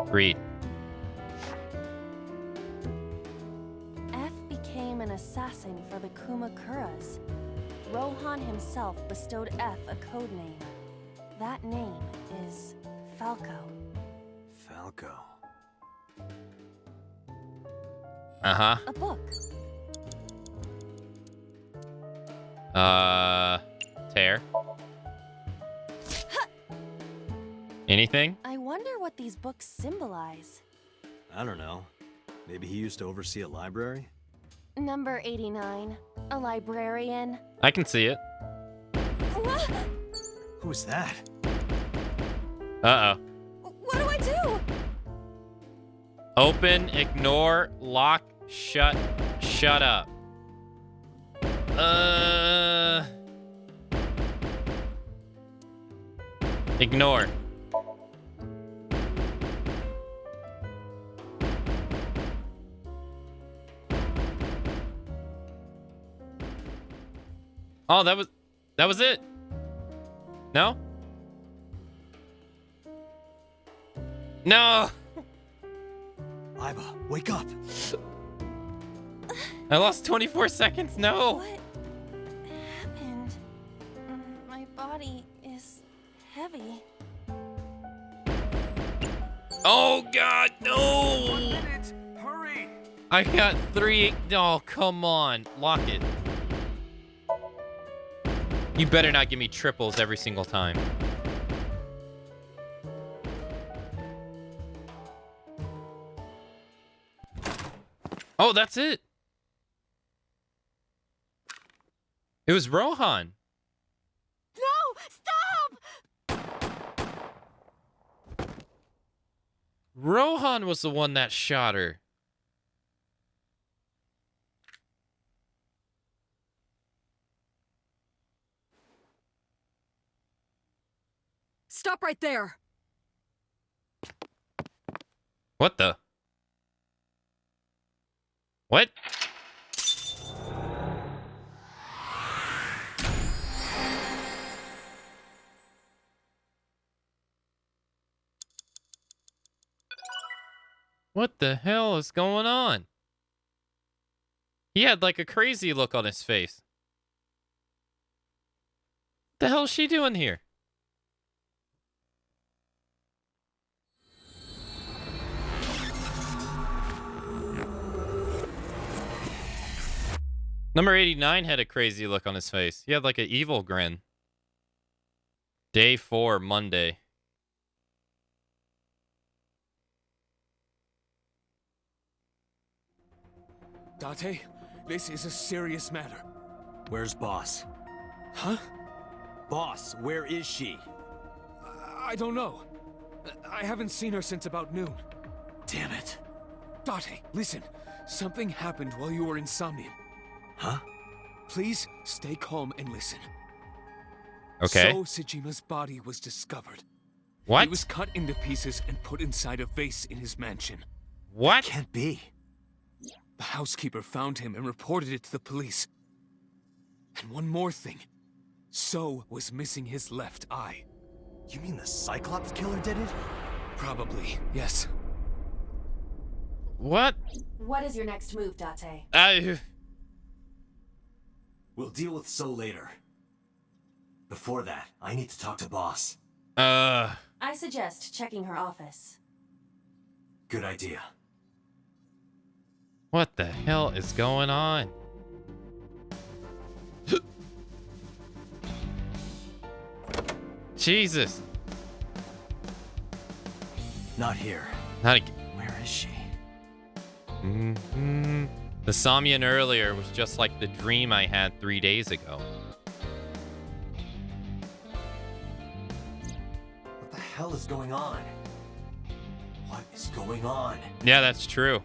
Read. F became an assassin for the Kumakuras. Rohan himself bestowed F a code name. That name is Falco. Falco. Uh-huh. A book. Tear. Anything? I wonder what these books symbolize. I don't know. Maybe he used to oversee a library? Number 89. A librarian. I can see it. Who's that? Uh-oh. What do I do? Open, ignore, lock, shut up. Ignore. Oh, that was it. No? No. Iba, wake up. I lost 24 seconds. No. What happened? My body is heavy. Oh God, no. 1 minute. Hurry. I got 3. Oh, come on. Lock it. You better not give me triples every single time. Oh, that's it. It was Rohan. No! Stop! Rohan was the one that shot her. Stop right there. What the? What? What the hell is going on? He had like a crazy look on his face. What the hell is she doing here? Number 89 had a crazy look on his face. He had like an evil grin. Day 4, Monday. Date, this is a serious matter. Where's Boss? Huh? Boss, where is she? I don't know. I haven't seen her since about noon. Damn it. Date, listen. Something happened while you were in Somnium. Huh? Please stay calm and listen. Okay. So Sejima's body was discovered. What? He was cut into pieces and put inside a vase in his mansion. What? Can't be. The housekeeper found him and reported it to the police. And one more thing. So was missing his left eye. You mean the Cyclops killer did it? Probably, yes. What? What is your next move, Date? We'll deal with So later. Before that, I need to talk to Boss. I suggest checking her office. Good idea. What the hell is going on? Jesus. Not here. Not again. Where is she? The Somnium earlier was just like the dream I had 3 days ago. What the hell is going on? What is going on? Yeah, that's true.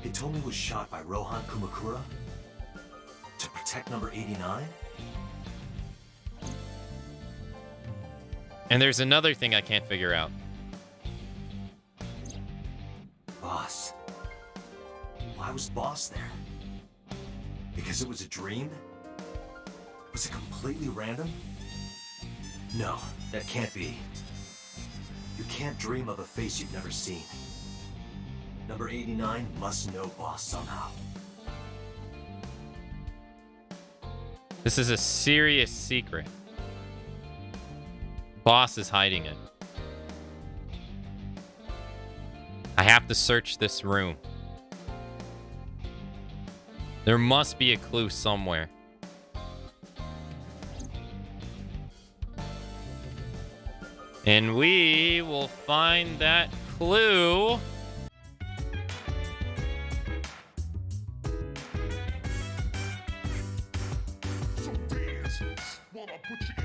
Hitomi was shot by Rohan Kumakura? To protect number 89? And there's another thing I can't figure out. Boss. Why was Boss there? Because it was a dream? Was it completely random? No, that can't be. You can't dream of a face you've never seen. Number 89 must know Boss somehow. This is a serious secret. Boss is hiding it. I have to search this room. There must be a clue somewhere. And we will find that clue. So dance, while I put you